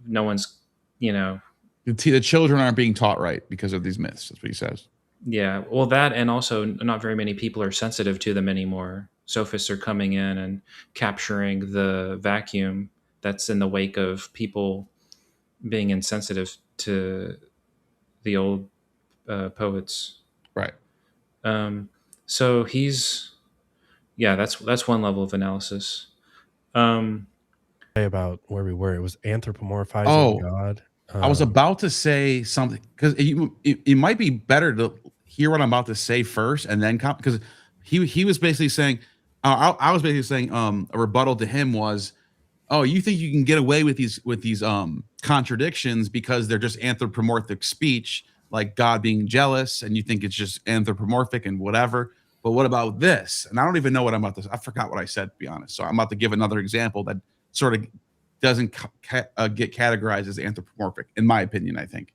one's, the children aren't being taught right because of these myths. That's what he says. Yeah, well, that, and also not very many people are sensitive to them anymore. Sophists are coming in and capturing the vacuum that's in the wake of people being insensitive to the old poets. Right. So that's one level of analysis. About where we were, it was anthropomorphizing God. I was about to say something, because it might be better to hear what I'm about to say first and then come, because he was basically saying, I was basically saying, a rebuttal to him was, oh, you think you can get away with these contradictions because they're just anthropomorphic speech, like God being jealous, and you think it's just anthropomorphic and whatever. But what about this? And I don't even know what I'm about to. I forgot what I said, to be honest. So I'm about to give another example that sort of doesn't get categorized as anthropomorphic, in my opinion, I think.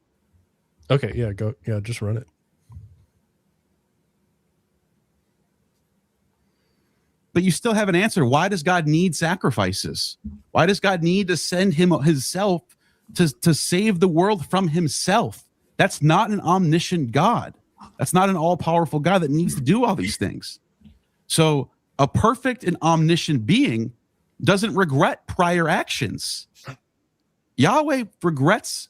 Okay, yeah, go. Yeah, just run it. But you still haven't answered. Why does God need sacrifices? Why does God need to send himself to save the world from himself? That's not an omniscient God. That's not an all-powerful God that needs to do all these things. So a perfect and omniscient being doesn't regret prior actions. Yahweh regrets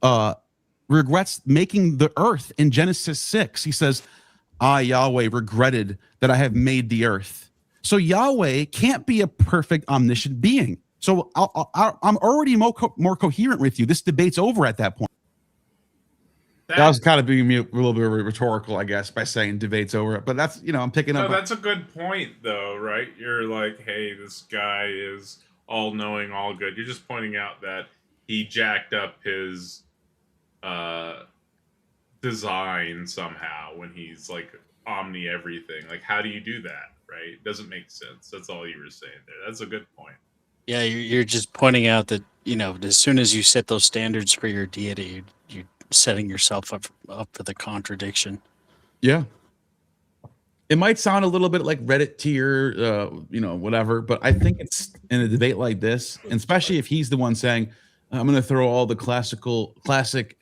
making the earth in Genesis 6. He says, I, Yahweh, regretted that I have made the earth. So Yahweh can't be a perfect omniscient being. So I'm already more coherent with you. This debate's over at that point. That was kind of being a little bit rhetorical, I guess, by saying debate's over. But that's, I'm picking up. No, that's a good point, though, right? You're like, hey, this guy is all-knowing, all good. You're just pointing out that he jacked up his design somehow when he's like omni everything. Like, how do you do that, right? It doesn't make sense. That's all you were saying there. That's a good point. Yeah, you're just pointing out that, as soon as you set those standards for your deity, you're setting yourself up for the contradiction. Yeah. It might sound a little bit like Reddit tier, whatever, but I think it's in a debate like this, and especially if he's the one saying, I'm going to throw all the classic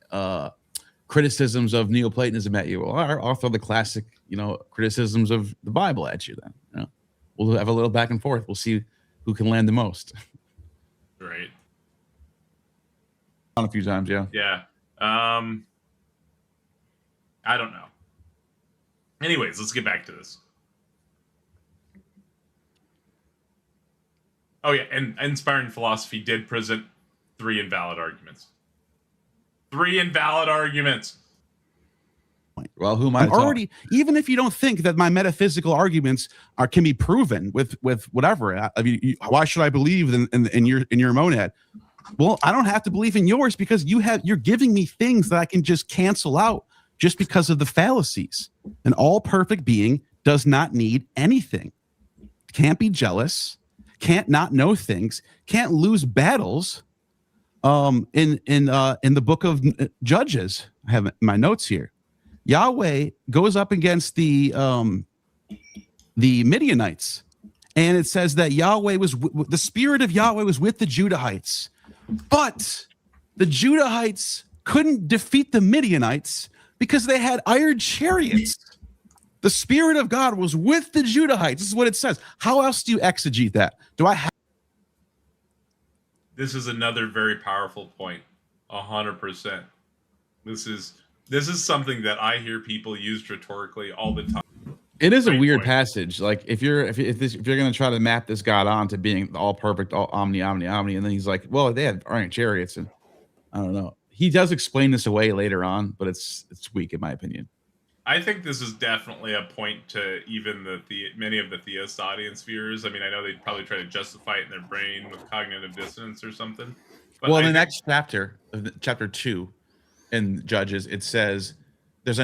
criticisms of Neoplatonism at you. Well, I'll throw the classic, criticisms of the Bible at you then. We'll have a little back and forth. We'll see who can land the most. Right. On a few times, yeah. Yeah. I don't know. Anyways, let's get back to this. Oh yeah, and Inspiring Philosophy did present 3 invalid arguments. 3 invalid arguments. Well, who am I? Already, even if you don't think that my metaphysical arguments can be proven with whatever, I mean, why should I believe in your monad? Well, I don't have to believe in yours because you're giving me things that I can just cancel out just because of the fallacies. An all perfect being does not need anything. Can't be jealous. Can't not know things. Can't lose battles. In the book of Judges, I have my notes here. Yahweh goes up against the Midianites, and it says that the spirit of Yahweh was with the Judahites, but the Judahites couldn't defeat the Midianites because they had iron chariots. The spirit of God was with the Judahites. This is what it says. How else do you exegete that? This is another very powerful point. 100%. This is something that I hear people use rhetorically all the time. It is a weird passage. Like if you're going to try to map this God onto being all perfect, all omni, and then he's like, well, they had iron chariots, and I don't know. He does explain this away later on, but it's weak in my opinion. I think this is definitely a point to even many of the theist audience viewers. I mean, I know they'd probably try to justify it in their brain with cognitive dissonance or something. But well, in the next chapter, chapter 2 in Judges, it says there's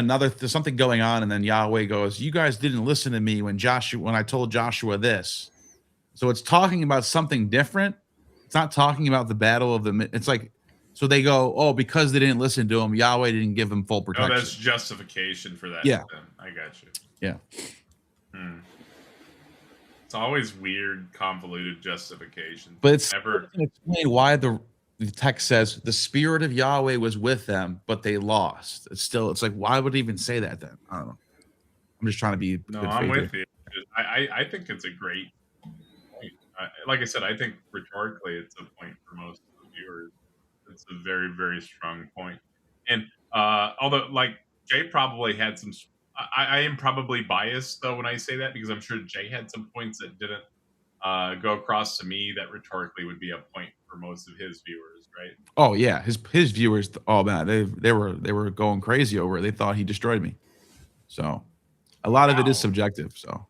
something going on, and then Yahweh goes, you guys didn't listen to me when I told Joshua this. So it's talking about something different. It's not talking about the battle of it's like, so they go, oh, because they didn't listen to him, Yahweh didn't give him full protection. Oh, that's justification for that. Yeah. Then. I got you. Yeah. It's always weird, convoluted justification. But it's never doesn't explain why the text says the spirit of Yahweh was with them, but they lost. It's like, why would it even say that then? I don't know. I'm just trying to be. No, good I'm faith with here. you. I think it's a great point. Like I said, I think rhetorically it's a point for most of the viewers. It's a very, very strong point. And although, like, Jay probably had some. I am probably biased, though, when I say that, because I'm sure Jay had some points that didn't go across to me that rhetorically would be a point for most of his viewers, right? Oh yeah, his viewers. Oh man, they were going crazy over it. They thought he destroyed me. So a lot of it is subjective. So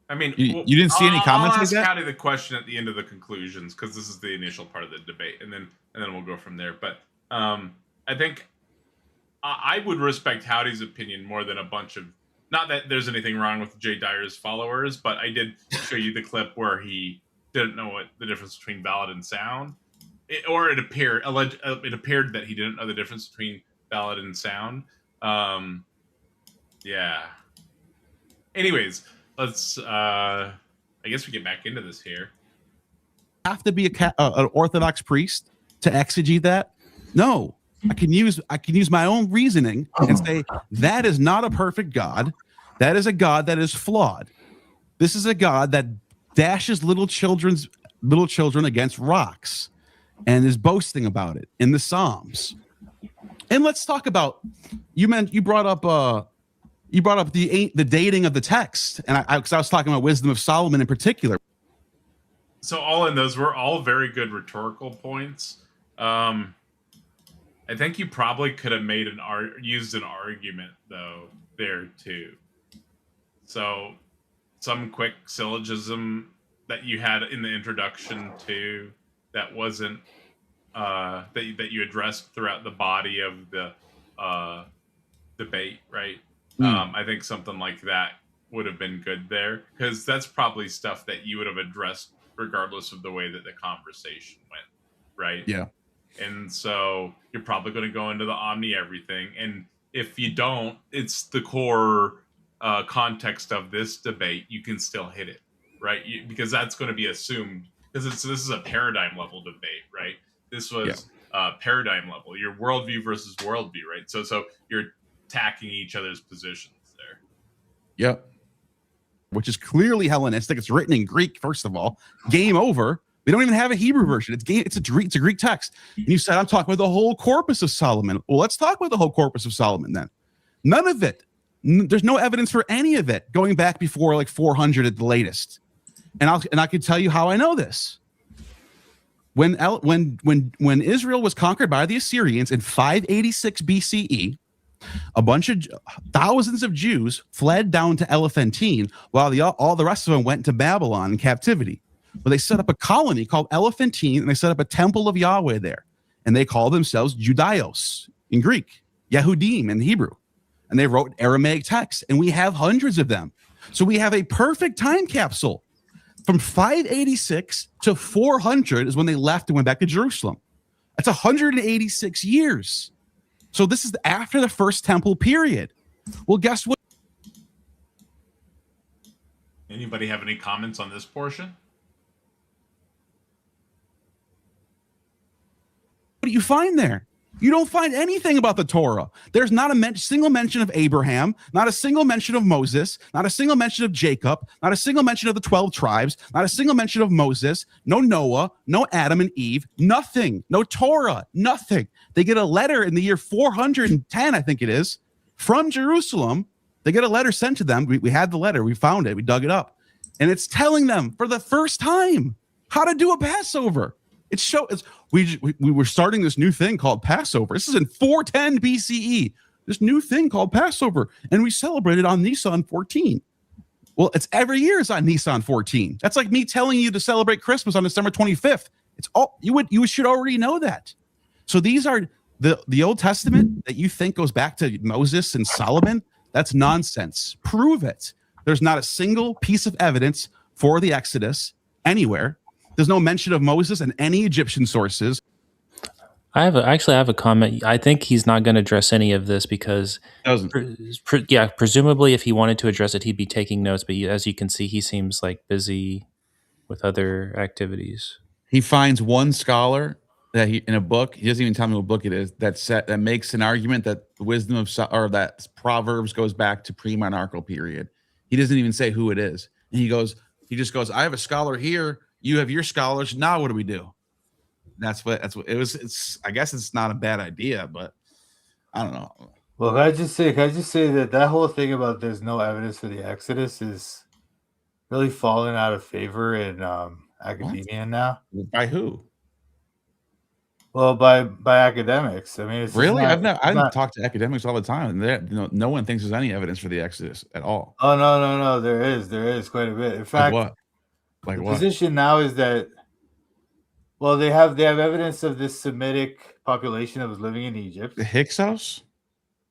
I mean, you didn't see any comments I'll like ask that? Howdy the question at the end of the conclusions, because this is the initial part of the debate, and then we'll go from there. But I think I would respect Howdy's opinion more than a bunch of. Not that there's anything wrong with Jay Dyer's followers, but I did show you the clip where he didn't know what the difference between valid and sound, it appeared that he didn't know the difference between valid and sound. Yeah. Anyways, let's. I guess we get back into this here. Have to be an Orthodox priest to exegete that? No. I can use my own reasoning and say that is not a perfect God. That is a God that is flawed. This is a God that dashes little children against rocks and is boasting about it in the Psalms. And let's talk about you brought up the dating of the text, and I was talking about Wisdom of Solomon in particular. So all in those were all very good rhetorical points. I think you probably could have made used an argument though there too. So some quick syllogism that you had in the introduction to that wasn't that you addressed throughout the body of the debate, right? I think something like that would have been good there, because that's probably stuff that you would have addressed regardless of the way that the conversation went, right? Yeah. And so you're probably going to go into the omni everything. And if you don't, it's the core context of this debate. You can still hit it, right? Because that's going to be assumed. Because this is a paradigm level debate, right? This was paradigm level. Your worldview versus worldview, right? So you're attacking each other's positions there. Yep. Which is clearly Hellenistic. It's written in Greek, first of all. Game over. We don't even have a Hebrew version. It's a Greek text. And you said, I'm talking about the whole corpus of Solomon. Well, let's talk about the whole corpus of Solomon then. None of it. There's no evidence for any of it going back before like 400 at the latest. And I can tell you how I know this. When Israel was conquered by the Assyrians in 586 BCE, a bunch of thousands of Jews fled down to Elephantine while all the rest of them went to Babylon in captivity. But they set up a colony called Elephantine, and they set up a temple of Yahweh there. And they call themselves Judaios in Greek, Yehudim in Hebrew. And they wrote Aramaic texts, and we have hundreds of them. So we have a perfect time capsule. From 586 to 400 is when they left and went back to Jerusalem. That's 186 years. So this is after the first temple period. Well, guess what? Anybody have any comments on this portion? What do you find there? You don't find anything about the Torah. There's not a single mention of Abraham, not a single mention of Moses, not a single mention of Jacob, not a single mention of the 12 tribes, not a single mention of Moses, no Noah, no Adam and Eve, nothing, no Torah, nothing. They get a letter in the year 410, I think it is, from Jerusalem. They get a letter sent to them. We had the letter. We found it. We dug it up. And it's telling them for the first time how to do a Passover. We were starting this new thing called Passover. This is in 410 BCE. This new thing called Passover, and we celebrated on Nisan 14. Well, it's every year is on Nisan 14. That's like me telling you to celebrate Christmas on December 25th. It's all you should already know that. So these are the Old Testament that you think goes back to Moses and Solomon. That's nonsense. Prove it. There's not a single piece of evidence for the Exodus anywhere. There's no mention of Moses in any Egyptian sources. I have a comment. I think he's not going to address any of this because, Doesn't. presumably, if he wanted to address it, he'd be taking notes. But as you can see, he seems like busy with other activities. He finds one scholar that he in a book. He doesn't even tell me what book it is. That makes an argument that the wisdom of or that Proverbs goes back to pre-monarchical period. He doesn't even say who it is. And he just goes, I have a scholar here. You have your scholars. Now what do we do? That's what it was. I guess it's not a bad idea, but I don't know. Well, can I just say that whole thing about there's no evidence for the Exodus is really falling out of favor in academia now. By who? Well, by academics. I mean, it's really. Not, I've talked to academics all the time, and no one thinks there's any evidence for the Exodus at all. Oh no, there is quite a bit. In fact, Like the what? position now is that, well, they have evidence of this Semitic population that was living in Egypt. The Hyksos?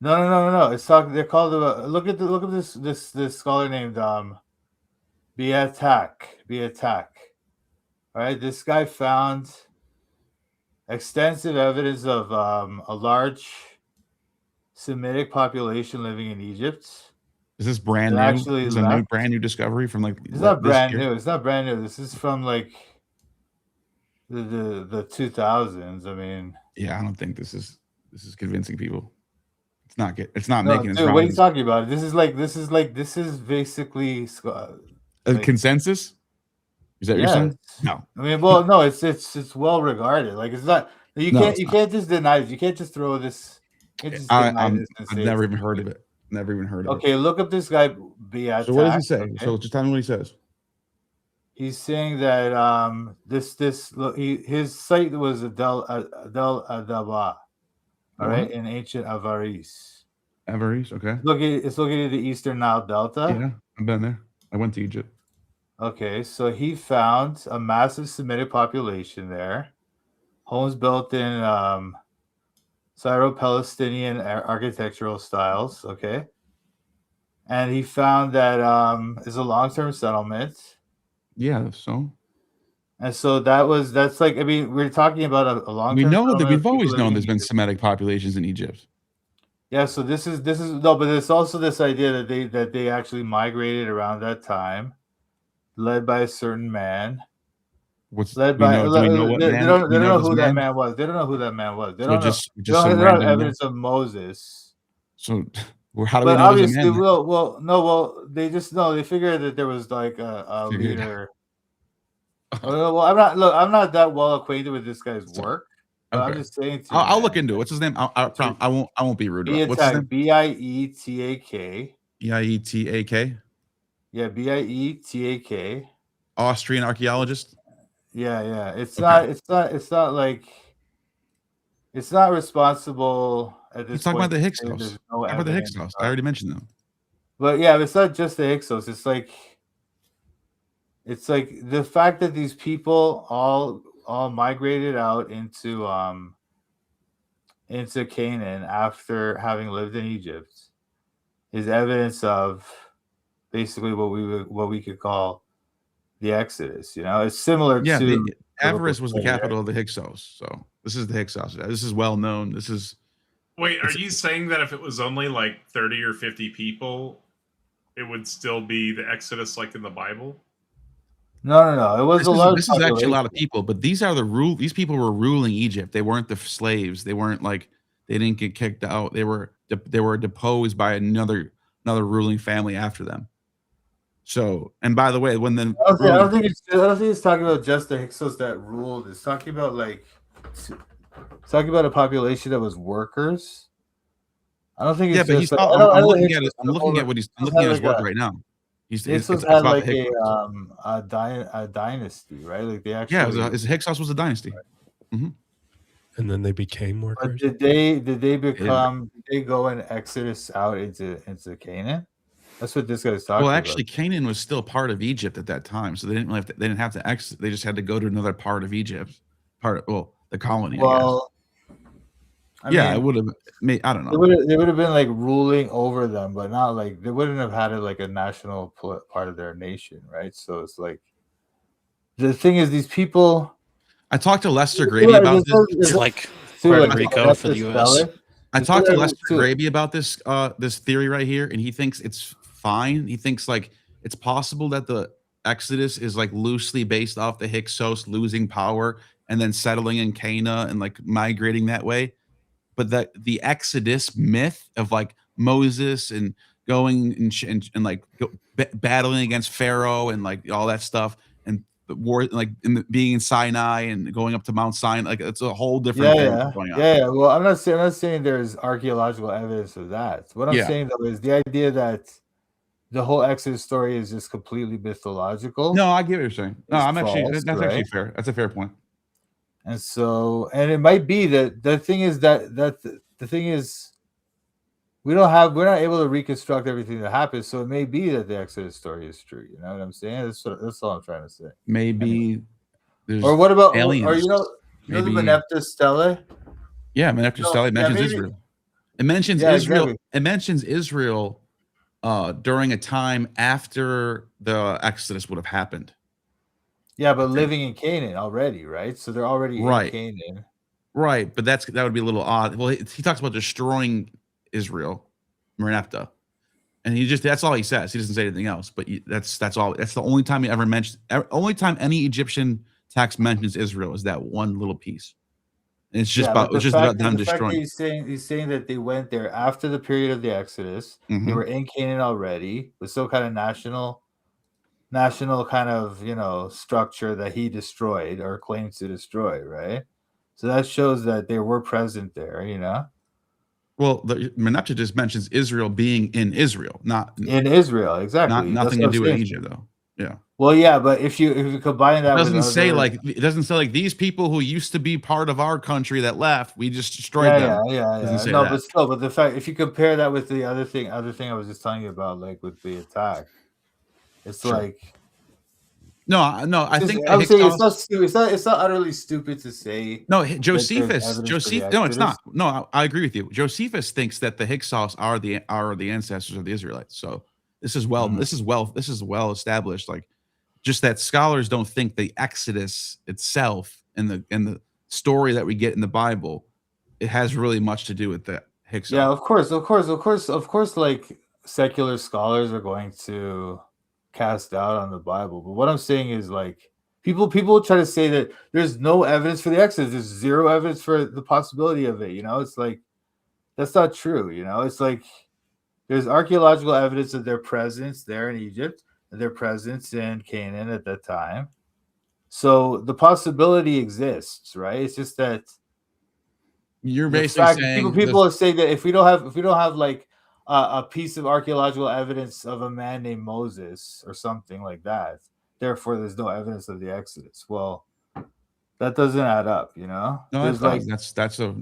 No. They're called. Look at this scholar named Biatak. All right, this guy found extensive evidence of a large Semitic population living in Egypt. Is this brand new? Actually, it's a brand new discovery from like. It's not brand new. It's not brand new. This is from like the 2000s. I mean, yeah, I don't think this is convincing people. It's not good. It's not making it. What are you talking about? This is basically a consensus. Is that what you're saying? No. I mean, well, no. It's well regarded. Like it's not. You can't just deny it. You can't just throw this. I've never even heard of it. Never even heard of it. Okay, look up this guy. So what does he say? Okay? So just tell me what he says. He's saying that his site was Adel Adaba, all right, in ancient Avaris. Avaris, okay. It's located in the Eastern Nile Delta. Yeah, I've been there. I went to Egypt. Okay, so he found a massive Semitic population there. Homes built in Syro-Palestinian architectural styles. Okay, and he found that it's a long-term settlement. Yeah, so. And so that's like, I mean, we're talking about a long-term. We know that we've always known there's been Semitic populations in Egypt. Yeah, so this is no, but there's also this idea that they actually migrated around that time, led by a certain man. They don't know who that man was. They don't know who that man was. They don't have evidence of Moses. So how do we know? Obviously, they just know. They figured that there was like a leader. Well, I'm not that well acquainted with this guy's work. But I'm just saying. I'll look into it. What's his name? I won't be rude. What's his name? Bietak. Bietak. Yeah, Bietak. Austrian archaeologist. Yeah. It's not responsible at this point. He's talking about the Hyksos. About the Hyksos. I already mentioned them. But yeah, it's not just the Hyksos. It's like the fact that these people all migrated out into Canaan after having lived in Egypt is evidence of basically what we could call the Exodus. You know, it's similar to Avaris was the capital of the Hyksos. So this is the Hyksos. This is well known. This is. Wait, are you saying that if it was only like 30 or 50 people, it would still be the Exodus like in the Bible? No. It was this is actually a lot of people, but these are the rule. These people were ruling Egypt. They weren't the slaves. They weren't like they didn't get kicked out. They were deposed by another ruling family after them. So, and by the way, when the I don't think it's talking about just the Hyksos that ruled. It's talking about a population that was workers. I don't think it's just. I'm looking at his work right now. Hyksos had like a dynasty, right? Like they actually. Yeah, Hyksos was a dynasty. Right. Mm-hmm. And then they became workers. But did they go and Exodus out into Canaan? That's what this guy's talking about. Well, actually, Canaan was still part of Egypt at that time, so they didn't have to exit. They just had to go to another part of Egypt, the colony. Well, I guess. It would have made. I don't know. They would have been like ruling over them, but not like they wouldn't have had it like a national part of their nation, right? So it's like the thing is, these people. I talked to Lester Grady about this. too, Puerto like Rico for the US. I talked to There's Lester two. Graby about this this theory right here, and he thinks it's fine. He thinks like it's possible that the Exodus is like loosely based off the Hyksos losing power and then settling in Cana and like migrating that way. But that the Exodus myth of like Moses and going and like battling against Pharaoh and like all that stuff and the war, like being in Sinai and going up to Mount Sinai, like it's a whole different thing going on. Yeah. Well, I'm not saying there's archaeological evidence of that. What I'm saying though is the idea that the whole Exodus story is just completely mythological. No, I get what you're saying. No, I'm false, actually that's right? actually fair. That's a fair point. And so, and it might be that the thing is that the thing is we're not able to reconstruct everything that happens. So it may be that the Exodus story is true. You know what I'm saying? That's all I'm trying to say. Maybe there's or what about aliens. or you know the Meneptah Stele? Yeah, Meneptah Stele mentions Israel. It mentions Israel. Exactly. It mentions Israel during a time after the Exodus would have happened. Yeah, but living in Canaan already, right? So they're already in Canaan. Right, but that would be a little odd. Well, he talks about destroying Israel, Meneptah, and that's all he says. He doesn't say anything else. But that's all. That's the only time he ever mentions. Only time any Egyptian text mentions Israel is that one little piece. And it's just about them destroying. He's saying that they went there after the period of the Exodus. They were in Canaan already, with some kind of national kind of structure that he destroyed or claims to destroy, right? So that shows that they were present there, Well, the Meneptah just mentions Israel being in Israel, not in Israel, exactly. Nothing to do with Egypt, though. Yeah. Well, yeah, but if you combine that, it doesn't say like these people who used to be part of our country that left, we just destroyed them. Yeah. No, but still, but the fact if you compare that with the other thing I was just telling you about, like with the attack, it's like. No, I think I'm saying it's not stupid. It's not utterly stupid to say. No, Josephus. No, it's not. No, I agree with you. Josephus thinks that the Hyksos are the ancestors of the Israelites. So this is well established. Like, just that scholars don't think the Exodus itself and the story that we get in the Bible, it has really much to do with the Hyksos. Yeah, of course. Like secular scholars are going to cast doubt on the Bible, but what I'm saying is like people try to say that there's no evidence for the Exodus, there's zero evidence for the possibility of it. It's like that's not true. It's like there's archaeological evidence of their presence there in Egypt and their presence in Canaan at that time. So the possibility exists, right? It's just that you're basically saying people say that if we don't have like a piece of archaeological evidence of a man named Moses or something like that, therefore there's no evidence of the Exodus. Well, that doesn't add up, No, that's a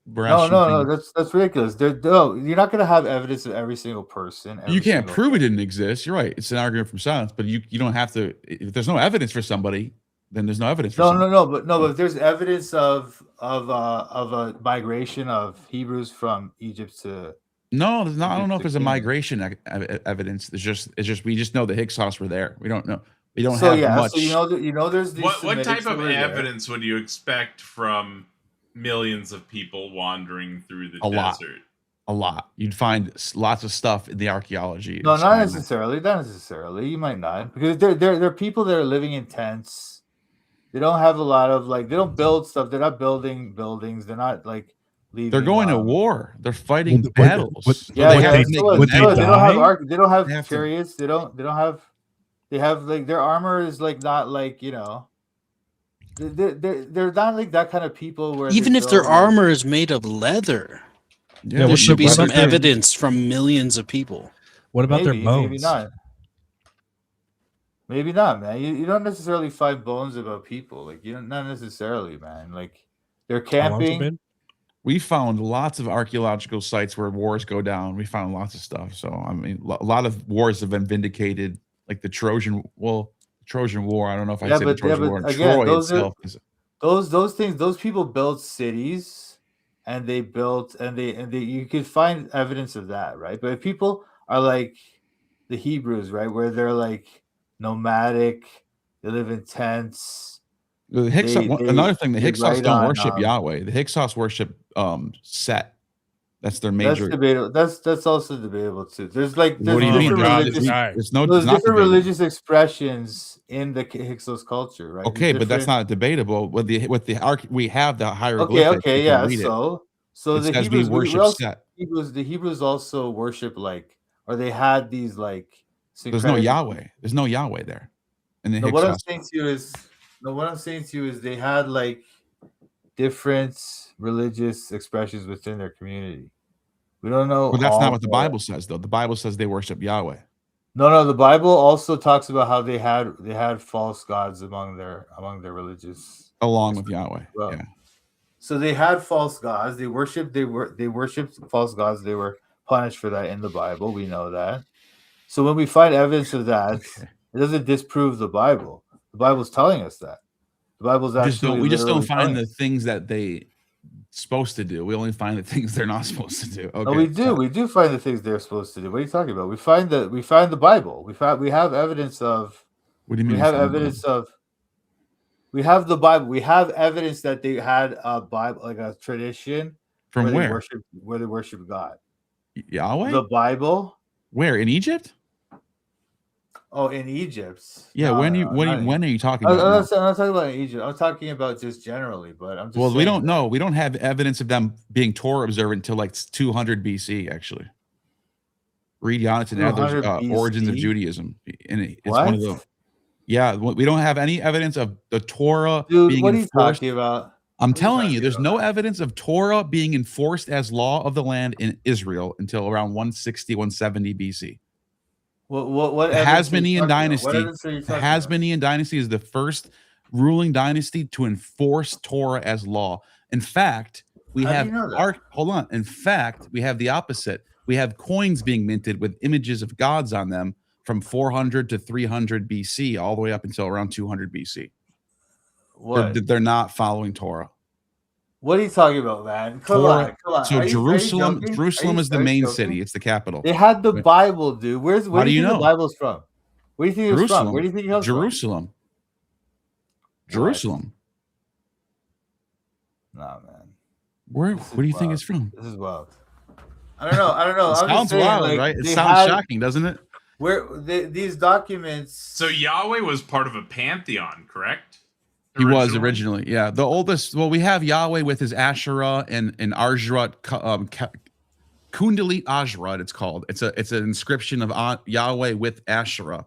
no, that's ridiculous. You're not going to have evidence of every single person. You can't prove it didn't exist. You're right. It's an argument from silence, but you don't have to. If there's no evidence for somebody, then there's no evidence for somebody. But if there's evidence of a migration of Hebrews from Egypt to No, there's not. I don't know if there's a migration evidence. It's just we just know the Hyksos were there. We don't know. We don't have much. So there's these. What type of evidence would you expect from millions of people wandering through the desert? A lot. You'd find lots of stuff in the archaeology. No, not necessarily. Not necessarily. You might not, because they're people that are living in tents. They don't have a lot of they don't build stuff. They're not building buildings. They're not like. They're going to war. They're fighting battles. They don't have chariots. They have. They have their armor is not they're not like that kind of people where even if their armor is made of leather, there should be some evidence from millions of people. What about their bones? Maybe not, man. You don't necessarily find bones about people. Not necessarily, man. They're camping. We found lots of archaeological sites where wars go down. We found lots of stuff. So, I mean, a lot of wars have been vindicated, like the Trojan War. I don't know if I said the Trojan War. Again, those things, those people built cities and they you could find evidence of that, right? But if people are like the Hebrews, right, where they're nomadic, they live in tents, The Hyksos, another thing, the they Hyksos write don't on, worship Yahweh. The Hyksos worship Set. That's their That's major. debatable. That's also debatable too. There's What do you mean? different religious, It's no, there's it's not different debatable. religious expressions in the Hyksos culture, right? Okay, There's but that's different- not debatable. we have the hieroglyphics. Okay, we can yeah. read it. So It the says we Hebrews, worship also, Set. the Hebrews also worship or they had these There's no syncretic- Yahweh. There's no Yahweh there. And the No, what I'm Hyksos. saying to you is they had different religious expressions within their community. We don't know. But that's all not what the the- Bible says, though. The Bible says they worship Yahweh. No. The Bible also talks about how they had false gods among their religious. Along with Yahweh. Well, yeah. So they had false gods. They worshipped false gods. They were punished for that in the Bible. We know that. So when we find evidence of that, it doesn't disprove the Bible. The Bible's telling us that. The Bible's actually. We just don't literally find telling the things that they supposed to do. We only find the things they're not supposed to do. Okay. No, we do. We do find the things they're supposed to do. What are you talking about? We find the Bible. We have evidence of. What do you mean? We have evidence of. We have the Bible. We have evidence that they had a Bible, like a tradition. From where? Where they worship God. Yahweh? The Bible. Where? In Egypt? Oh, in Egypt. Yeah. When are you talking about? I'm not talking about Egypt. I'm talking about just generally, but I'm just. Well, we don't know. We don't have evidence of them being Torah observant until 200 BC, actually. Read Jonathan Adler's Origins of Judaism. And it's one of the. Yeah, we don't have any evidence of the Torah being what are you enforced. talking about? I'm telling you, there's no evidence of Torah being enforced as law of the land in Israel until around 160, 170 BC. What the Hasmonean dynasty. The Hasmonean dynasty is the first ruling dynasty to enforce Torah as law. In fact, we How do have you know that? hold on. In fact, we have the opposite. We have coins being minted with images of gods on them from 400 to 300 BC, all the way up until around 200 BC. What? They're not following Torah. What are you talking about, man? Come on. So Are you Jerusalem joking? is the main city. It's the capital. They had the Bible, dude. Where How do you do you think know? the Bible's from? Where do you think it's from? Where do you think it comes Jerusalem. Jerusalem. from? Nah, man. Where do you think it's from? This is wild. I don't know. It I'm just sounds saying, wild, right? It they sounds shocking, doesn't it? These documents. So Yahweh was part of a pantheon, correct? He was originally, yeah. The oldest. Well, we have Yahweh with his Asherah and Arjrat, Kundali Ajrat. It's called. It's an inscription of Yahweh with Asherah.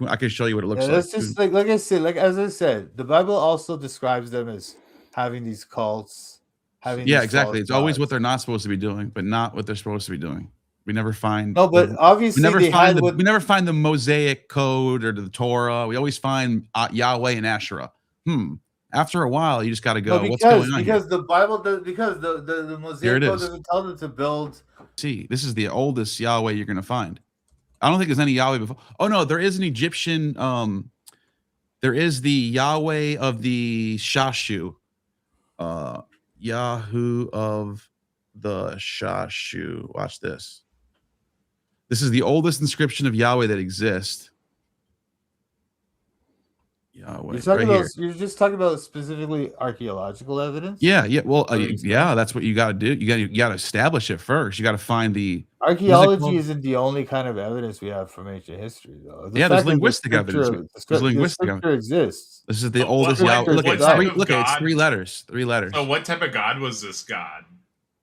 I can show you what it looks like. That's just as I said, the Bible also describes them as having these cults. Exactly. It's always what they're not supposed to be doing, but not what they're supposed to be doing. We never find. No, but obviously we never find the Mosaic Code or the Torah. We always find Yahweh and Asherah. After a while, you just got to go. What's going on? Because the Bible does. Because the Mosaic Code doesn't tell them to build. See, this is the oldest Yahweh you're going to find. I don't think there's any Yahweh before. Oh no, there is an Egyptian. There is the Yahweh of the Shashu. Yahoo of the Shashu. Watch this. This is the oldest inscription of Yahweh that exists. Yahweh. You're just talking about specifically archaeological evidence. Yeah. Well, yeah. That's what you got to do. You got to establish it first. You got to find the archaeology isn't the only kind of evidence we have from ancient history, though. There's linguistic evidence. There's linguistic evidence exists. This is the oldest Yahweh. Look, it's 3 letters. 3 letters. So, what type of god was this god?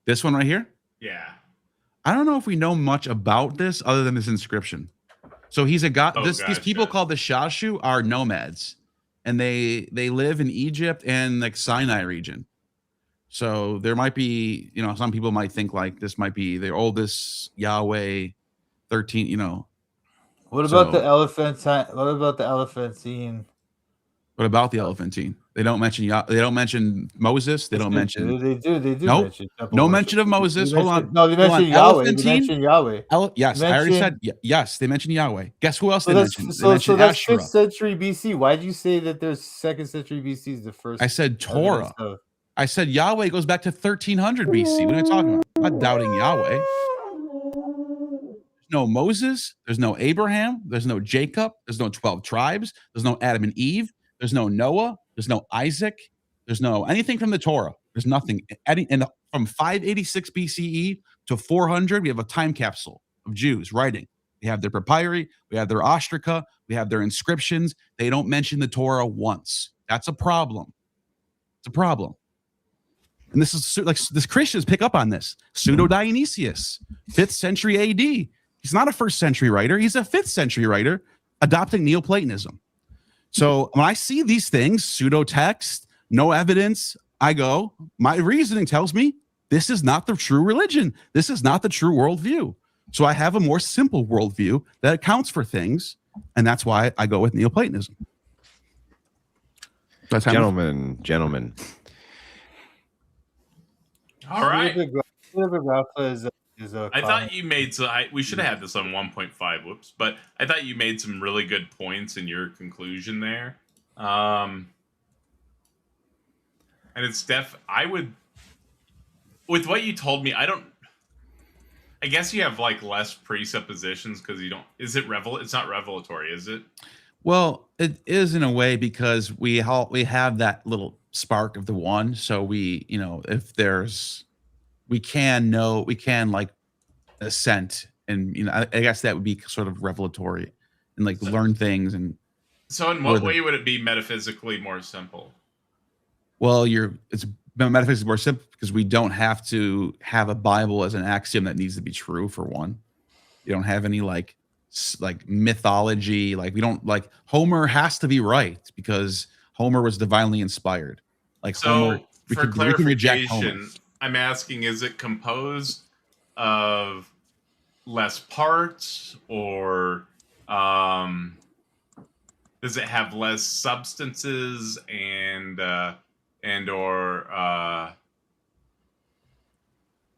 This one right here. Yeah. I don't know if we know much about this other than this inscription. So he's a god. These people called the Shashu are nomads, and they live in Egypt and like Sinai region. So there might be, some people might think like this might be their oldest Yahweh 13. What about the Elephantine? What about the Elephantine? What about the Elephantine? They don't mention They don't mention Moses. They don't mention. They do. Nope. No mention of Moses. Hold on. No, they mention Yahweh. They mention Yahweh. Yes, I already said yes. They mention Yahweh. Guess who else they mentioned? So that's 5th century BC. Why did you say that there's 2nd century BC is the first? I said Torah. I said Yahweh goes back to 1300 BC. What are you talking about? I'm not doubting Yahweh. There's no Moses. There's no Abraham. There's no Jacob. There's no 12 tribes. There's no Adam and Eve. There's no Noah. There's no Isaac. There's no anything from the Torah. There's nothing. And from 586 BCE to 400, we have a time capsule of Jews writing. We have their papyri, we have their ostraca, we have their inscriptions. They don't mention the Torah once. That's a problem. It's a problem. And this is like this Christians pick up on this. Pseudo-Dionysius, 5th century AD. He's not a 1st century writer. He's a 5th century writer adopting Neoplatonism. So when I see these things, pseudo-text, no evidence, I go, my reasoning tells me this is not the true religion. This is not the true worldview. So I have a more simple worldview that accounts for things, and that's why I go with Neoplatonism. Gentlemen. All right. I thought you made we should have had this on 1.5. Whoops, but I thought you made some really good points in your conclusion there. And it's I would, with what you told me, I guess you have like less presuppositions because you don't. Is it it's not revelatory, is it? Well, it is in a way because we have that little spark of the one. So we, if we can like assent, and I guess that would be sort of revelatory and like learn things. And so, in what way would it be metaphysically more simple? Well, it's metaphysics more simple because we don't have to have a Bible as an axiom that needs to be true. For one, you don't have any like mythology. Like we don't like Homer has to be right because Homer was divinely inspired. Like so, Homer, we can reject Homer. I'm asking: is it composed of less parts, or does it have less substances and or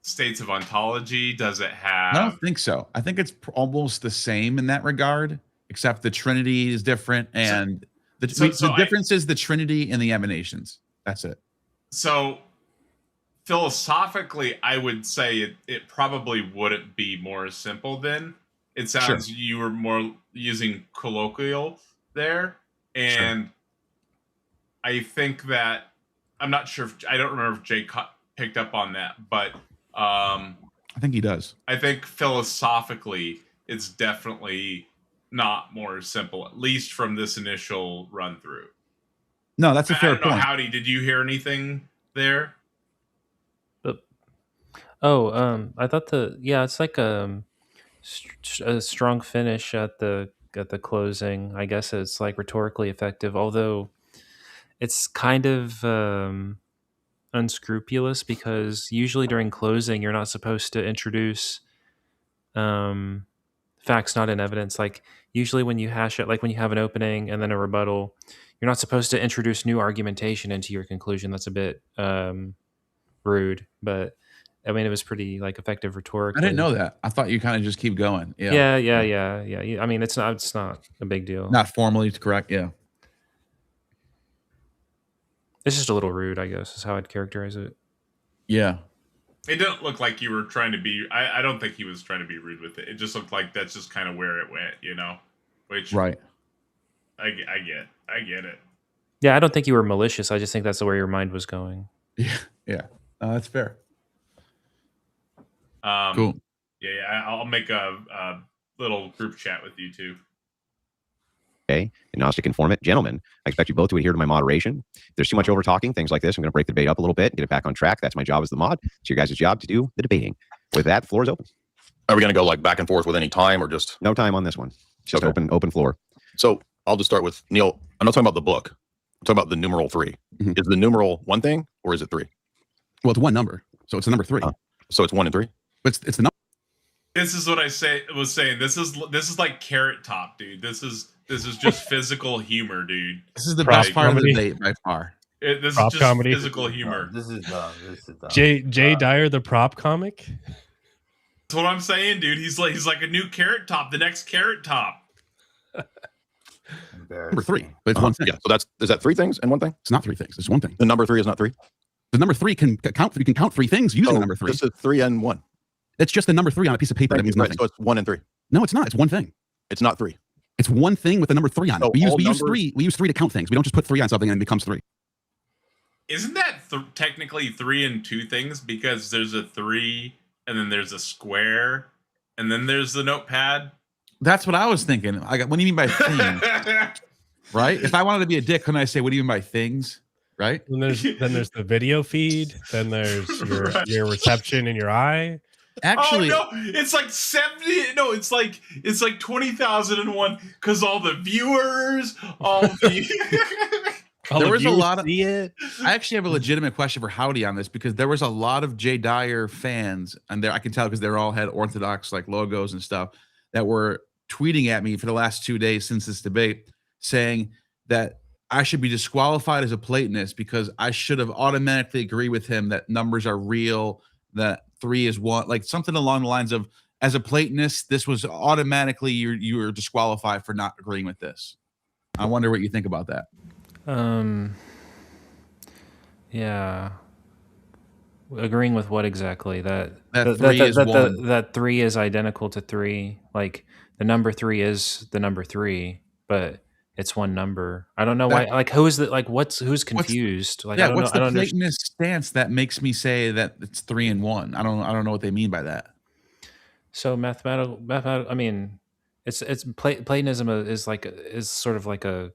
states of ontology? Does it have? I don't think so. I think it's almost the same in that regard, except the Trinity is different, and the difference is the Trinity and the emanations. That's it. So philosophically, I would say it probably wouldn't be more simple then. It sounds you were more using colloquial there, and I think that I'm not sure I don't remember if Jay picked up on that, but I think he does. I think philosophically, it's definitely not more simple, at least from this initial run through. No, that's a fair point. Howdy, did you hear anything there? I thought it's like a strong finish at the closing. I guess it's like rhetorically effective, although it's kind of unscrupulous because usually during closing you're not supposed to introduce facts not in evidence. Like usually when you hash it, like when you have an opening and then a rebuttal, you're not supposed to introduce new argumentation into your conclusion. That's a bit rude, but I mean, it was pretty like effective rhetorically. I didn't know that. I thought you kind of just keep going. Yeah. I mean, it's not a big deal. Not formally correct. Yeah. It's just a little rude, I guess, is how I'd characterize it. Yeah. It didn't look like you were trying to be. I don't think he was trying to be rude with it. It just looked like that's just kind of where it went, Which right. I get it. Yeah, I don't think you were malicious. I just think that's where your mind was going. Yeah. That's fair. Cool. Yeah. I'll make a little group chat with you too. Okay, Gnostic Informant, gentlemen, I expect you both to adhere to my moderation. If there's too much over talking, things like this, I'm going to break the debate up a little bit and get it back on track. That's my job as the mod. It's your guys' job to do the debating. With that, the floor is open. Are we going to go like back and forth with any time or just no time on this one? Just open floor. So I'll just start with Neil. I'm not talking about the book. I'm talking about the numeral 3. Mm-hmm. Is the numeral one thing or is it 3? Well, it's one number, so it's the number 3. So it's 1 and 3. It's the number. This is what I was saying. This is like Carrot Top, dude. This is just physical humor, dude. This is the best part of the debate by far. This is just comedy. Physical humor. This is dumb. Jay Dyer, the prop comic. That's what I'm saying, dude. He's like a new Carrot Top, the next Carrot Top. Number 3, but it's one thing. Yeah. So is that 3 things and one thing? It's not 3 things. It's one thing. The number 3 is not 3. The number 3 can count. You can count 3 things using the number 3. This is 3 and 1. It's just the number 3 on a piece of paper. That means nothing. So it's 1 and 3. No, it's not. It's one thing. It's not 3. It's one thing with the number 3 on it. So we use 3. We use 3 to count things. We don't just put 3 on something and it becomes 3. Isn't that technically 3 and 2 things? Because there's a 3, and then there's a square, and then there's the notepad. That's what I was thinking. What do you mean by things? Right? If I wanted to be a dick, couldn't I say, what do you mean by things? Right? Then there's the video feed. Then there's your reception in your eye. Actually, oh no, it's like 70. No, it's like 20,001 because all the viewers, all the. There was a lot of. I actually have a legitimate question for Howdy on this because there was a lot of Jay Dyer fans, and there I can tell because they're all had Orthodox like logos and stuff that were tweeting at me for the last 2 days since this debate, saying that I should be disqualified as a Platonist because I should have automatically agreed with him that numbers are real, that 3 is 1, like something along the lines of, as a Platonist, this was automatically you were disqualified for not agreeing with this. I wonder what you think about that. Yeah. Agreeing with what exactly? That 3 is 1. That 3 is identical to 3. Like the number 3 is the number 3, but it's one number. I don't know why. Like who is that? Like who's confused? Like what's the Platonist stance that makes me say that it's 3 and 1? I don't know what they mean by that. So mathematical. I mean, it's Platonism is sort of like a.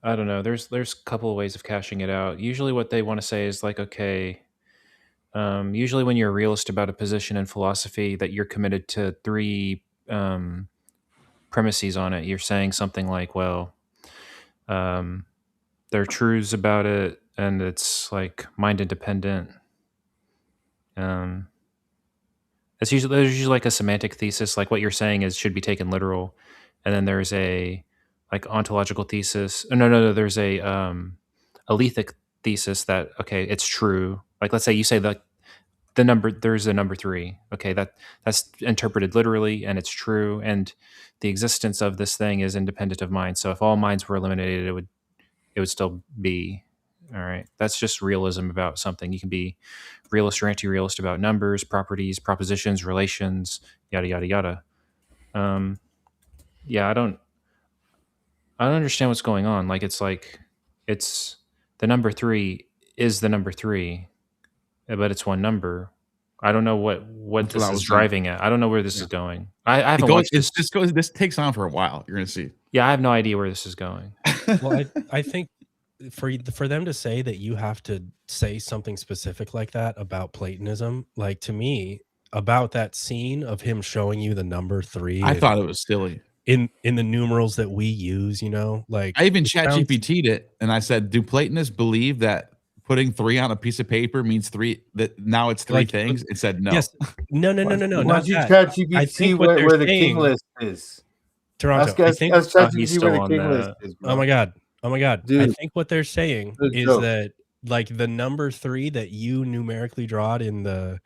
I don't know. There's a couple of ways of cashing it out. Usually, what they want to say is like, okay. Usually, when you're a realist about a position in philosophy, that you're committed to 3 premises on it. You're saying something like, well, there are truths about it, and it's like mind independent. There's usually like a semantic thesis, like what you're saying is should be taken literal, and then there's a like ontological thesis. No. There's a lethic thesis that okay, it's true. Like let's say you say that there's a number 3. Okay, that's interpreted literally, and it's true, and the existence of this thing is independent of mind. So if all minds were eliminated, it would still be. All right, that's just realism about something. You can be realist or anti-realist about numbers, properties, propositions, relations, yada yada yada. Yeah, I don't understand what's going on. Like it's the number 3 is the number 3, but it's one number. I don't know what this is driving at. I don't know where this is going. I haven't watched this. This takes on for a while. You're gonna see. Yeah, I have no idea where this is going. Well, I think for them to say that you have to say something specific like that about Platonism, like to me, about that scene of him showing you the number 3. I thought it was silly. In the numerals that we use, like I even ChatGPT'd it, and I said, "Do Platonists believe that putting 3 on a piece of paper means 3? That now it's 3 things?" It said no. Yes. No. Why Not don't you that. ChatGPT I think where the king list is? Toronto. Ask ChatGPT where the king list is. Bro. Oh my god. Dude, I think what they're saying is that like the number 3 that you numerically draw it in the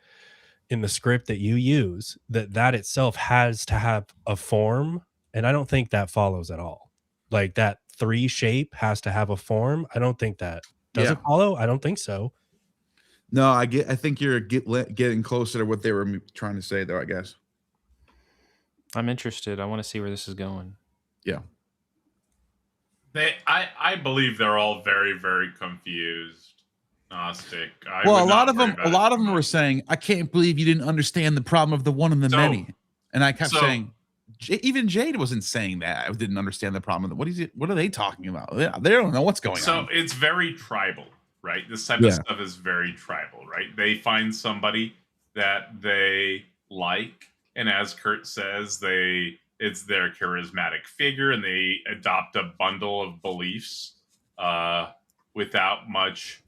script that you use, that itself has to have a form, and I don't think that follows at all. Like that 3 shape has to have a form. I don't think that does it follow. I don't think so. No, I think you're getting closer to what they were trying to say, though. I guess. I'm interested. I want to see where this is going. Yeah. I believe they're all very, very confused. Gnostic. A lot of them were saying, "I can't believe you didn't understand the problem of the one and the many," and I kept saying, even Jade wasn't saying that. I didn't understand the problem. What are they talking about? They don't know what's going on. So it's very tribal, right? This type of stuff is very tribal, right? They find somebody that they like, and as Kurt says, it's their charismatic figure, and they adopt a bundle of beliefs without much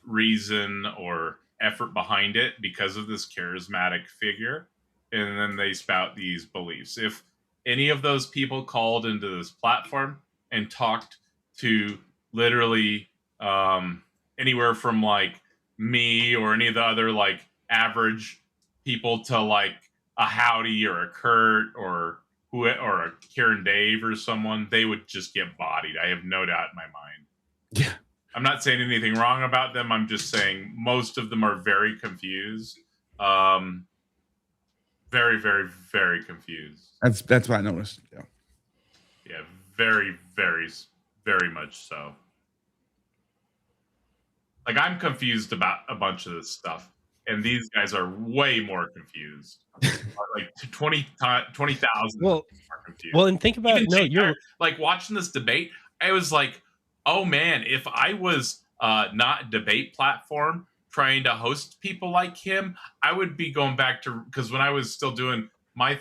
reason or effort behind it because of this charismatic figure. And then they spout these beliefs. If any of those people called into this platform and talked to literally anywhere from like me or any of the other like average people to like a Howdy or a Kurt or a Kieran Dave or someone, they would just get bodied. I have no doubt in my mind. Yeah. I'm not saying anything wrong about them. I'm just saying most of them are very confused. Very, very, very confused. That's what I noticed. Yeah. Yeah, very, very, very much so. Like, I'm confused about a bunch of this stuff, and these guys are way more confused. Like 20,000 Well, more confused. well, and think about Even no, Jay you're Dyer, like watching this debate, I was like, oh man, if I was not a debate platform trying to host people like him, I would be going back to, because when I was still doing my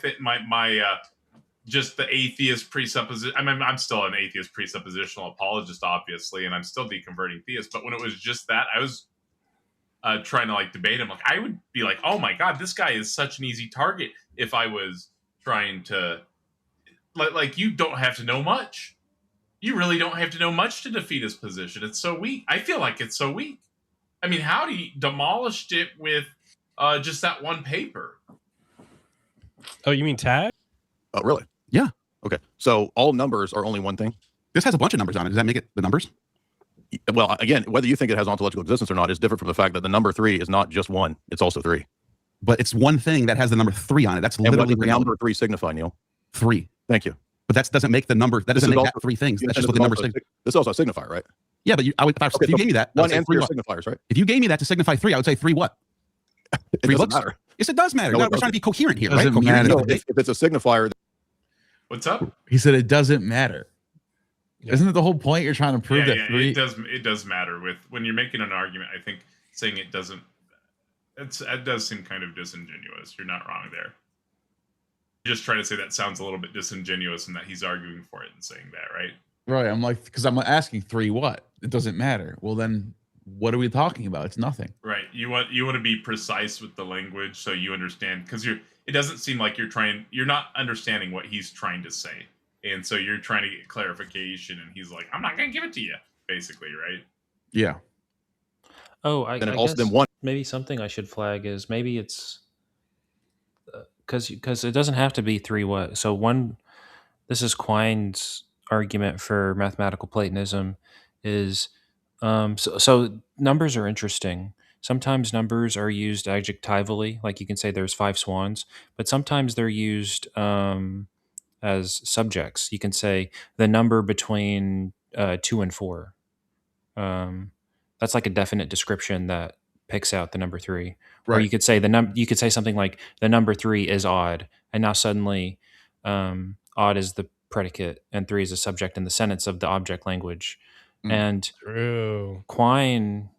just the atheist presupposition. I mean, I'm still an atheist presuppositional apologist, obviously, and I'm still deconverting theists. But when it was just that, I was trying to like debate him. Like, I would be like, oh my god, this guy is such an easy target. If I was trying to, like, you don't have to know much. You really don't have to know much to defeat his position. It's so weak. I feel like it's so weak. I mean, Howdy demolished it with just that one paper. Oh, you mean tag? Oh, really? Yeah. Okay. So all numbers are only one thing? This has a bunch of numbers on it. Does that make it the numbers? Well, again, whether you think it has ontological existence or not is different from the fact that the number 3 is not just 1. It's also 3. But it's one thing that has the number 3 on it. That's And what literally does the number 3 signify, Neil? 3. Thank you. But that doesn't make the number. That doesn't make that 3 things. That's just what the number signify. This is also a signifier, right? Yeah, but if you gave me that, 1 and 3 are 3 signifiers, right? If you gave me that to signify 3, I would say 3 what? It 3 doesn't books? matter. Yes, it does matter. No, No, it we're trying to be coherent here, Doesn't right? Coherent. matter. No, if it's a signifier, What's up? He said it doesn't matter. Yeah. Isn't it the whole point? You're trying to prove that 3. It does matter with when you're making an argument. I think saying it doesn't. It does seem kind of disingenuous. You're not wrong there. Just trying to say that sounds a little bit disingenuous, and that he's arguing for it and saying that, right? Right. I'm like, because I'm asking 3 what? It doesn't matter. Well, then what are we talking about? It's nothing. Right. You want to be precise with the language so you understand, because it doesn't seem like you're not understanding what he's trying to say. And so you're trying to get clarification, and he's like, I'm not going to give it to you, basically, right? Yeah. Oh, I also guess then one. maybe something I should flag is maybe it's because it doesn't have to be 3 what. So one, this is Quine's argument for mathematical Platonism is so numbers are interesting. Sometimes numbers are used adjectively, like you can say there's 5 swans, but sometimes they're used as subjects. You can say the number between 2 and 4. That's like a definite description that picks out the number 3. Or Right. you could say you could say something like the number 3 is odd, and now suddenly odd is the predicate and 3 is the subject in the sentence of the object language. And True. Quine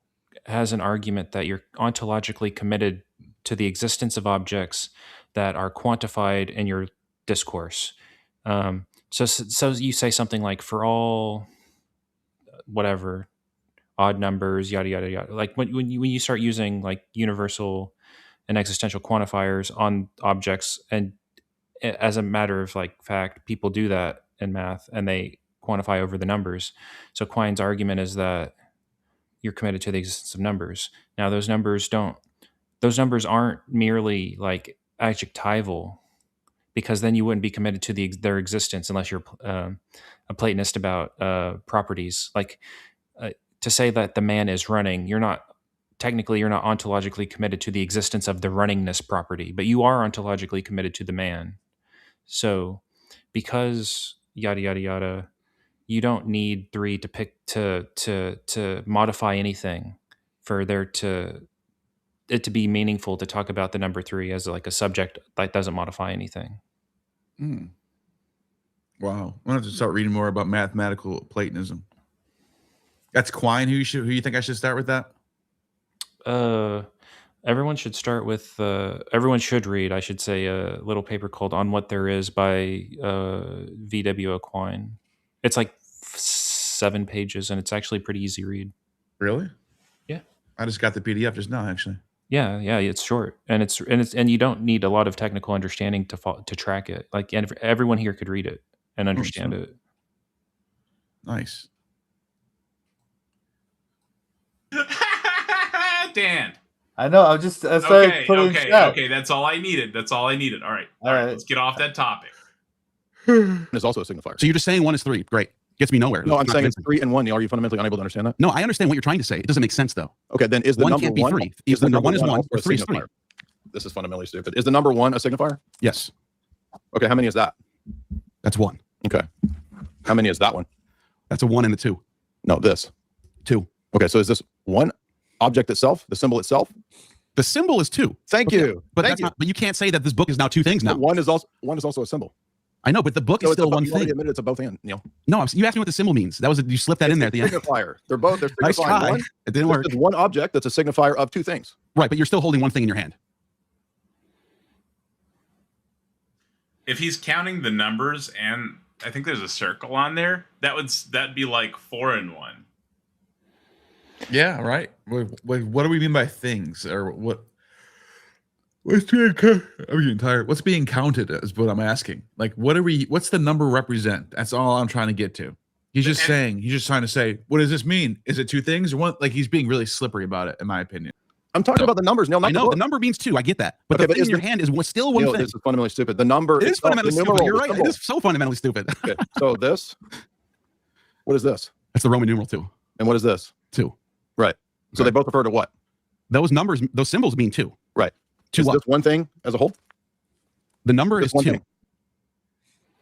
has an argument that you're ontologically committed to the existence of objects that are quantified in your discourse. So you say something like, for all whatever odd numbers, yada yada yada. Like when you start using like universal and existential quantifiers on objects, and as a matter of like fact, people do that in math and they quantify over the numbers. So Quine's argument is that you're committed to the existence of numbers. Now those numbers aren't merely like adjectival, because then you wouldn't be committed to their existence unless you're a Platonist about properties. Like to say that the man is running, you're not ontologically committed to the existence of the runningness property, but you are ontologically committed to the man. So because yada yada yada, you don't need 3 to pick to modify anything for it to be meaningful to talk about the number 3 as like a subject that doesn't modify anything. Wow. I'm gonna have to start reading more about mathematical Platonism. That's Quine. Who you think I should start with that? Everyone should start with everyone should read, I should say, a little paper called On What There Is by V.W. Quine. It's like 7 pages, and it's actually pretty easy read. Really? Yeah. I just got the PDF just now, actually. Yeah, it's short, and you don't need a lot of technical understanding to track it. Like, and everyone here could read it and understand it. Nice. Dan. I know. I started putting in chat. Okay. That's all I needed. All right. All right. Let's get off that topic. It's also a signifier. So you're just saying 1 is 3. Great. Gets me nowhere. No, I'm saying it's 3 and 1. Are you fundamentally unable to understand that? No, I understand what you're trying to say. It doesn't make sense though. Okay, then is the 1 number can't be 1 3. Is the number 1 is 1 or 3 is 3? This is fundamentally stupid. Is the number 1 a signifier? Yes. Okay, how many is that? That's 1. Okay. How many is that one? That's a 1 and a 2. No, this. 2. Okay, so is this 1? Object itself, the symbol itself. The symbol is 2. Thank you. But Thank that's you. not. But you can't say that this book is now 2 things now. But one is also a symbol. I know, but the book is So still one you already thing. admitted it's a both and. Neil. No, you asked me what the symbol means. That was you slipped that in there at the end. Signifier. They're both. They're Nice signifying try. one. It didn't work. There's one object that's a signifier of 2 things. Right, but you're still holding one thing in your hand. If he's counting the numbers and I think there's a circle on there, that'd be like 4 in 1. Yeah, right. What do we mean by things, or what? What's being counted? I'm getting tired. What's being counted is what I'm asking. Like, what's the number represent? That's all I'm trying to get to. He's just trying to say, what does this mean? Is it 2 things or one? Like, he's being really slippery about it, in my opinion. I'm talking about the numbers, Neil. I know the number means 2. I get that, but Okay, the thing in your isn't- hand is still one Neil, thing. this is fundamentally stupid. The number It is itself, fundamentally the stupid. numeral, You're the right. symbol. It is so fundamentally stupid. Okay, so this, what is this? That's the Roman numeral 2. And what is this? 2. Right. So they both refer to what? Those numbers, those symbols mean 2. Right. 2 Is what? this one thing as a whole? The number Just is one 2. thing.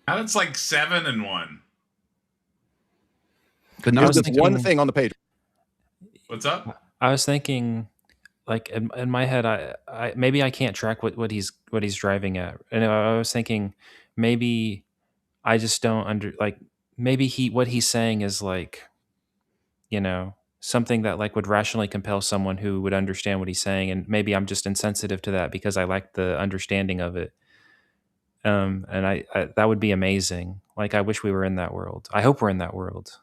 Now it's like 7 in 1. The number Is this one thing on the page? What's up? I was thinking, like in my head, I maybe I can't track what he's driving at, and I was thinking maybe I just don't maybe what he's saying is like, something that like would rationally compel someone who would understand what he's saying, and maybe I'm just insensitive to that because I lack the understanding of it. And I that would be amazing. Like, I wish we were in that world. I hope we're in that world.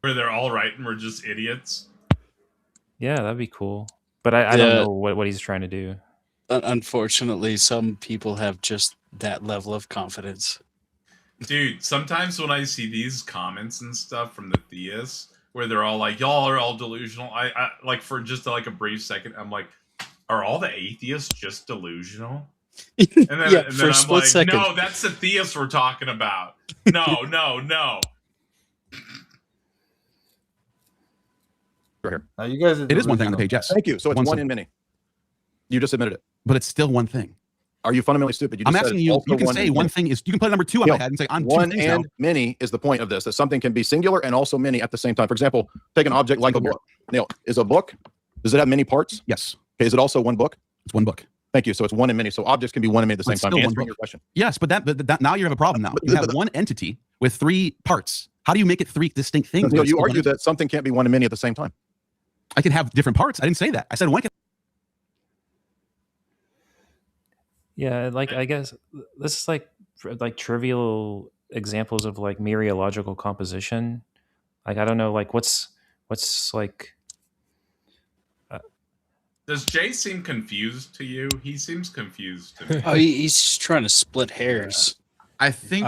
Where they're all right and we're just idiots. Yeah, that'd be cool. But I don't know what he's trying to do. Unfortunately, some people have just that level of confidence. Dude, sometimes when I see these comments and stuff from the theists where they're all like, y'all are all delusional, I like for just like a brief second, I'm like, are all the atheists just delusional? And then, Yeah, and for then a I'm split like, second. no, that's the theists we're talking about. No. Right here. Now you guys are It is one thing on the delusional. page, yes. Thank you. So it's one symbol. in many. You just admitted it. But it's still one thing. Are you fundamentally stupid? You I'm just said asking it's you, also you can say in one many. thing is, you can put a number 2 on my head and say, I'm 2 one things and now. many is the point of this, that something can be singular and also many at the same time. For example, take an object like a book. Neil, is a book, does it have many parts? Yes. Okay, is it also one book? It's one book. Thank you. So it's one and many. So objects can be one and many at the same It's time. still one Answering book. your question. Yes, but that now you have a problem now. You have one entity with 3 parts. How do you make it 3 distinct things? Neil, when it's you still one argue entity? that something can't be one and many at the same time. I can have different parts. I didn't say that. I said one can. Yeah, like I guess this is like trivial examples of like mereological composition. Like I don't know, like what's like. Does Jay seem confused to you? He seems confused to me. Oh, he's just trying to split hairs. I think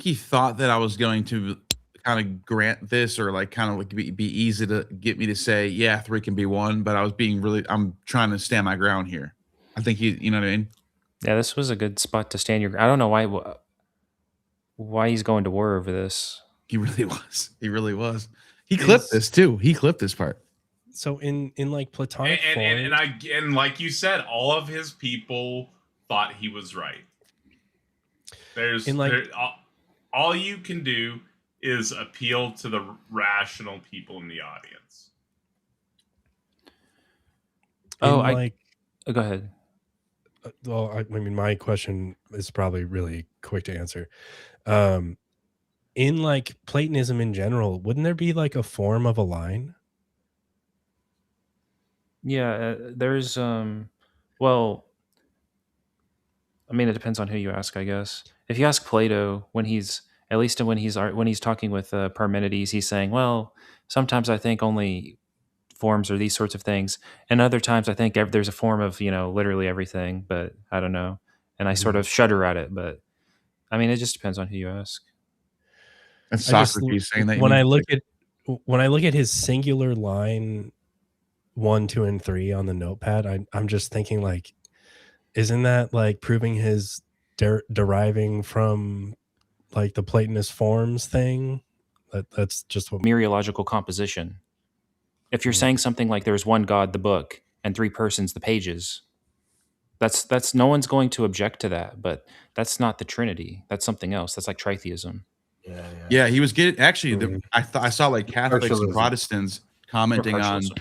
he thought that I was going to kind of grant this, or like kind of like be easy to get me to say, yeah, 3 can be 1, but I'm trying to stand my ground here. I think you know what I mean? Yeah, this was a good spot to stand your. I don't know why he's going to war over this. He really was. He really was. He clipped this too. He clipped this part. So in like Platonic form, and like you said, all of his people thought he was right. All you can do is appeal to the rational people in the audience. Oh, go ahead. Well, I mean, my question is probably really quick to answer. In like Platonism in general, wouldn't there be like a form of a line? Yeah, there's well, I mean, it depends on who you ask, I guess. If you ask Plato, when he's talking with Parmenides, he's saying, well, sometimes I think only forms are these sorts of things, and other times I think there's a form of literally everything, but I don't know, and I sort of shudder at it. But I mean, it just depends on who you ask. And Socrates saying that when I look at his singular line 1, 2, and 3 on the notepad, I'm just thinking like, isn't that like proving his deriving from like the Platonist forms thing? That's just what mereological composition. If you're saying something like there's one God, the book, and 3 persons, the pages, that's no one's going to object to that. But that's not the Trinity. That's something else. That's like tritheism. Yeah, he was getting actually. I saw like Catholics and Partialism. Protestants commenting on. partialism,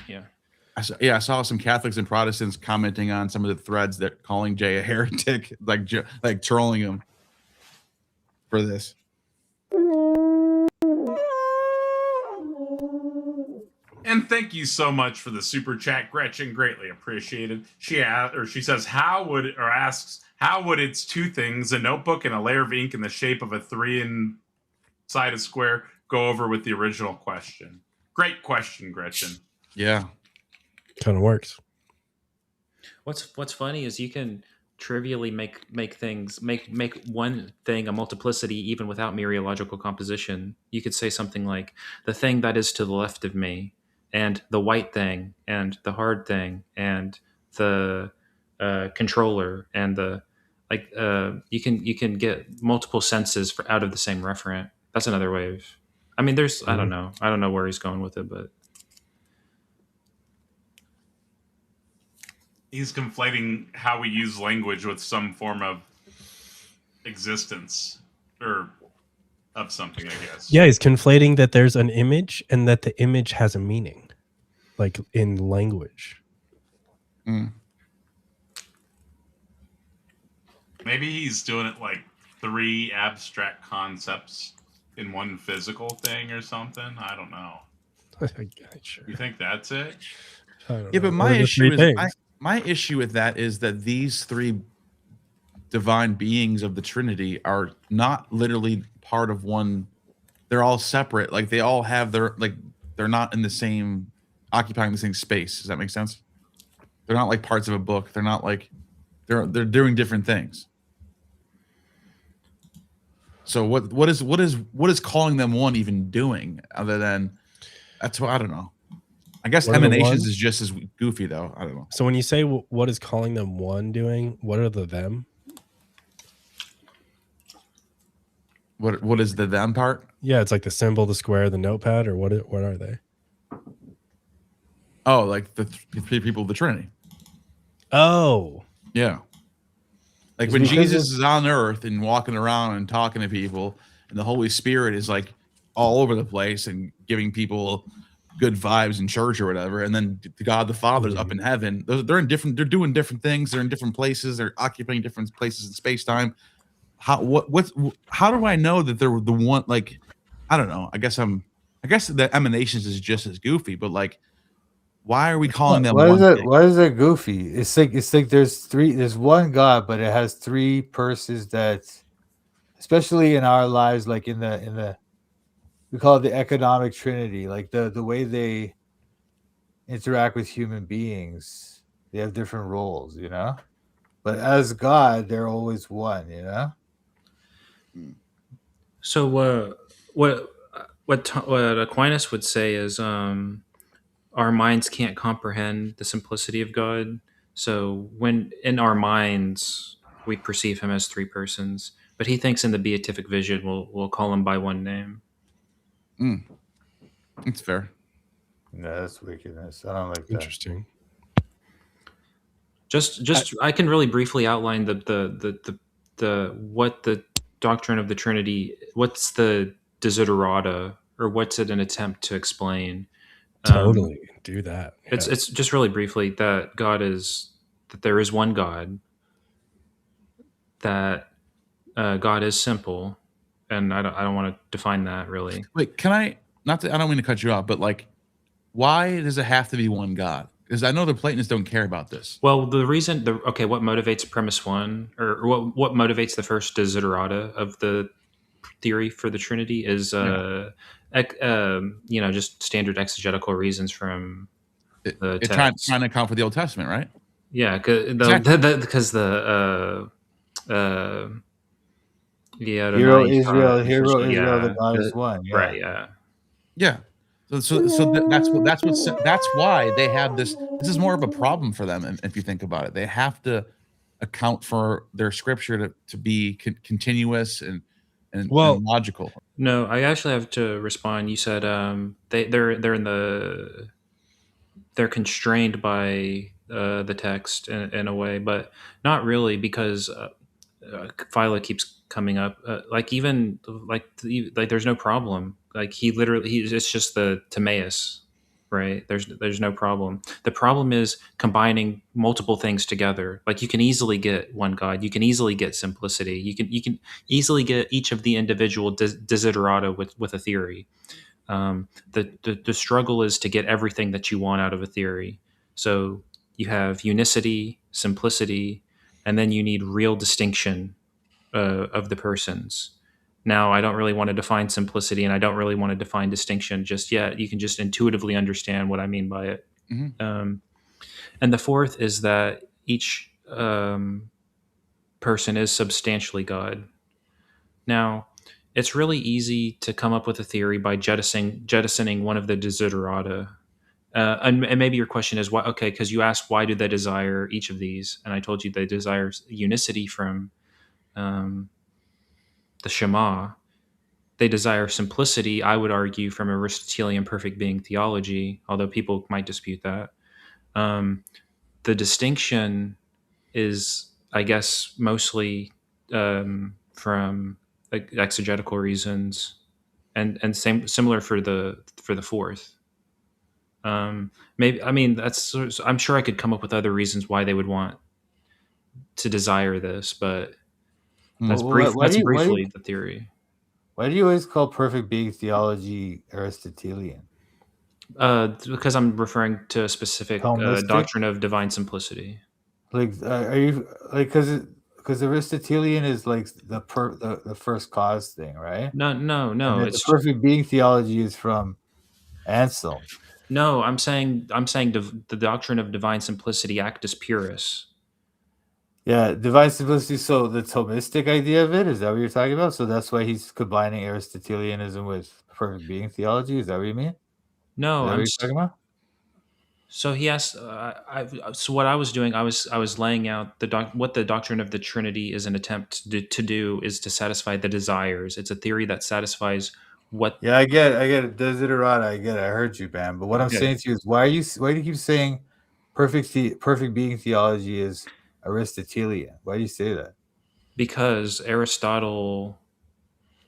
yeah. I saw some Catholics and Protestants commenting on some of the threads that calling Jay a heretic, like trolling him for this. And thank you so much for the super chat, Gretchen. Greatly appreciated. She says, asks, how would its two things, a notebook and a layer of ink in the shape of a 3 inside a square, go over with the original question? Great question, Gretchen. Yeah, kind of works. What's funny is you can trivially make one thing a multiplicity even without mereological composition. You could say something like the thing that is to the left of me, and the white thing, and the hard thing, and the controller, and the you can get multiple senses out of the same referent. That's another way of. I mean, there's I don't know where he's going with it, but he's conflating how we use language with some form of existence or of something, I guess. Yeah, he's conflating that there's an image and that the image has a meaning, like in language. Maybe he's doing it like 3 abstract concepts in one physical thing or something. I don't know. Sure. You think that's it? Yeah, but my issue with that is that these 3 divine beings of the Trinity are not literally part of one. They're all separate. Like they all have they're not in the same, occupying the same space. Does that make sense? They're not like parts of a book. They're not like they're doing different things. So what is calling them one even doing other than that's what I don't know. I guess Emanations is just as goofy though. I don't know. So when you say what is calling them one doing, what are the them? What is the them part? Yeah, it's like the symbol, the square, the notepad, or what are they? Oh, like the 3 people of the Trinity. Oh. Yeah. Like when Jesus is on earth and walking around and talking to people, and the Holy Spirit is like all over the place and giving people good vibes in church or whatever, and then God the Father's up in heaven. They're doing different things. They're in different places. They're occupying different places in space time. How do I know that they're the one? Like, I don't know. I guess the Emanations is just as goofy, but like, why are we calling them? Why is it goofy? It's like there's one God, but it has 3 persons that, especially in our lives, like in the we call it the economic Trinity, like the way they interact with human beings, they have different roles, you know. But as God, they're always one, you know. So what Aquinas would say is our minds can't comprehend the simplicity of God. So when in our minds we perceive him as 3 persons, but he thinks in the beatific vision we'll call him by one name. It's fair. No, that's wickedness. I don't like that. Interesting. Just I can really briefly outline the what the doctrine of the Trinity, what's the desiderata, or what's it an attempt to explain. Totally do that. Yeah. It's just really briefly that there is one God, that God is simple, and I don't want to define that really. Wait, can I? I don't mean to cut you off, but like, why does it have to be one God? Because I know the Platonists don't care about this. Well, the reason, what motivates premise 1, or what motivates the first desiderata of the theory for the Trinity is, just standard exegetical reasons from the text. Trying to account for the Old Testament, right? Yeah, because the Hero Israel, the God is one. Yeah. Right. Yeah. Yeah. So that's why they have this. This is more of a problem for them, if you think about it. They have to account for their scripture to be continuous and logical. No, I actually have to respond. You said they're constrained by the text in a way, but not really, because Philo keeps coming up. Like even like there's no problem. Like it's just the Timaeus, right? There's no problem. The problem is combining multiple things together. Like you can easily get one God. You can easily get simplicity. You can easily get each of the individual desiderata with a theory. The struggle is to get everything that you want out of a theory. So you have unicity, simplicity, and then you need real distinction of the persons. Now, I don't really want to define simplicity, and I don't really want to define distinction just yet. You can just intuitively understand what I mean by it. And the fourth is that each person is substantially God. Now, it's really easy to come up with a theory by jettisoning one of the desiderata. And maybe your question is why? Okay, because you asked why do they desire each of these, and I told you they desire unicity from the Shema. They desire simplicity, I would argue, from Aristotelian perfect being theology, although people might dispute that. The distinction is, I guess, mostly from exegetical reasons, and similar for the fourth. Maybe, I mean, I'm sure I could come up with other reasons why they would want to desire this, but that's briefly the theory. Why do you always call perfect being theology Aristotelian? Because I'm referring to a specific doctrine of divine simplicity. Like, are you like because Aristotelian is like the first cause thing, right? No. It's the perfect being theology is from Anselm. No, I'm saying the doctrine of divine simplicity, actus purus. Yeah, divine simplicity. So the Thomistic idea of it, is that what you're talking about? So that's why he's combining Aristotelianism with perfect being theology. Is that what you mean? No, what you're talking about? So he asked. So what I was doing, I was laying out what the doctrine of the Trinity is an attempt to do is to satisfy the desires. It's a theory that satisfies what. Yeah, I get it. Desiderata, I get it. I heard you, man. But what I'm saying to you is, why do you keep saying perfect being theology is Aristotelian? Why do you say that? Because Aristotle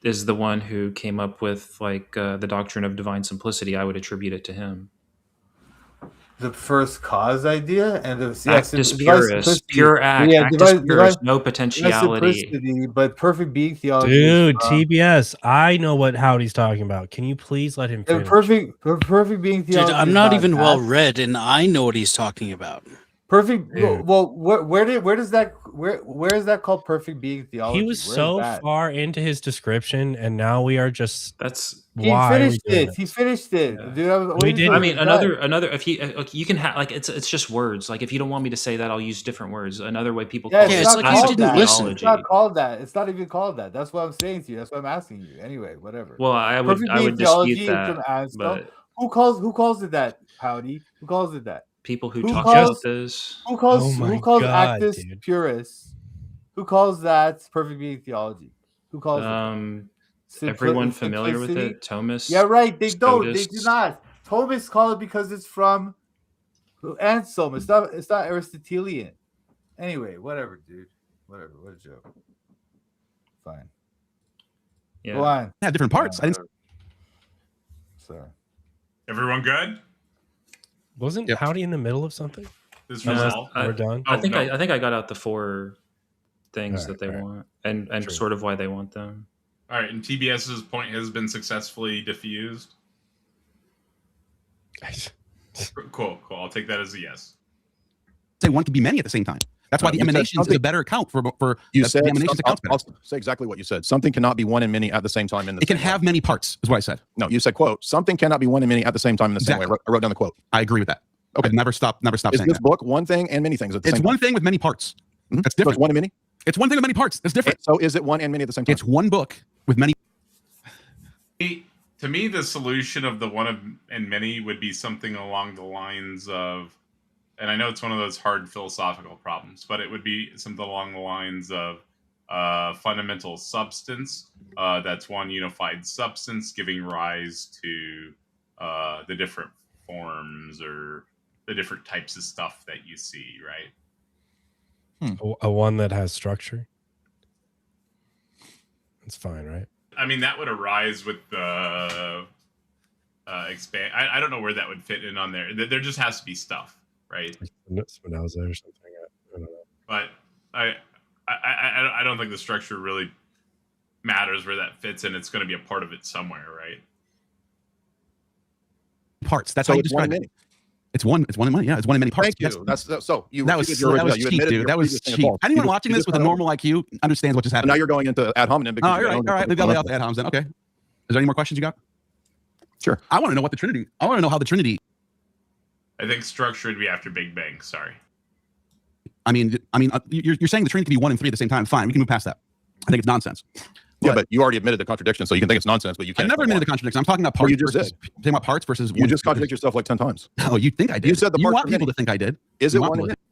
is the one who came up with the doctrine of divine simplicity. I would attribute it to him. The first cause idea and the actus purus, pure act, actus purus, no potentiality. But perfect being theology. Dude, TBS, I know what Howdy's talking about. Can you please let him finish? Perfect being theology. Dude, I'm not even well read, and I know what he's talking about. Perfect. Dude. Well, where is that called perfect being theology? He was so far into his description, and now we are just He finished it. He finished it, dude. We did. I mean, another. If you can have it's just words. Like if you don't want me to say that, I'll use different words. Another way people call it. It's like you didn't listen. It's not called that. It's not even called that. That's what I'm saying to you. That's what I'm asking you. Anyway, whatever. Well, I would dispute that. But who calls it that, Howdy? Who calls it that? People who talk about this. Who calls actus purus? Who calls that perfect being theology? Who calls it? Everyone familiar with it? Thomas? Yeah, right. They don't. They do not. Thomas call it because it's from Anselm. It's not Aristotelian. Anyway, whatever, dude. Whatever. What a joke. Fine. Yeah. Go on. Yeah, different parts. Sorry. Everyone good? Wasn't Howdy in the middle of something? We're done. I think I got out the 4 things that they want and sort of why they want them. All right, and TBS's point has been successfully diffused. Cool. I'll take that as a yes. Say one could be many at the same time. That's why the emanation is a better account for you said. The emanation I'll say exactly what you said. Something cannot be one and many at the same time. It can have many parts, is what I said. No, you said quote. Something cannot be one and many at the same time in the same way. I wrote down the quote. I agree with that. Okay, never stop is saying this that. book one thing and many things at the same time? It's one thing with many parts. That's different. So it's one and many. It's one thing with many parts. That's different. So is it one and many at the same time? It's one book with many. To me, the solution of the one and many would be something along the lines of, and I know it's one of those hard philosophical problems, but it would be something along the lines of fundamental substance. That's one unified substance giving rise to the different forms or the different types of stuff that you see, right? A one that has structure. It's fine, right? I mean, that would arise with the expand. I don't know where that would fit in on there. There just has to be stuff, right? Like Spinoza or something. I don't know. But I don't think the structure really matters where that fits in. It's going to be a part of it somewhere, right? Parts. That's So how you it's one describe in it. many. It's one in many. Yeah, it's one in many parts. Thank you. Yes. You That was repeated your original- you cheap, admitted dude. your That was previous thing cheap. involved. Anyone You watching just this with a normal IQ understands what just And happened. now you're going into ad hominem. because Oh, you you're right. don't All right. know We got the- lay out the ad homs then. Okay. Is there any more questions you got? Sure. I want to know what the Trinity. I want to know how the Trinity. I think structure would be after Big Bang. Sorry. I mean, you're saying the Trinity can be 1 and 3 at the same time. Fine, we can move past that. I think it's nonsense. Yeah, but you already admitted the contradiction, so you can think it's nonsense, but you I can't. never admitted the contradiction. I'm talking about Well, parts. you just versus, did. talking about parts versus. You one just versus- contradict yourself like 10 times. Oh, you think I did? You said the you parts want are people many. to think I did. Is You it want one in people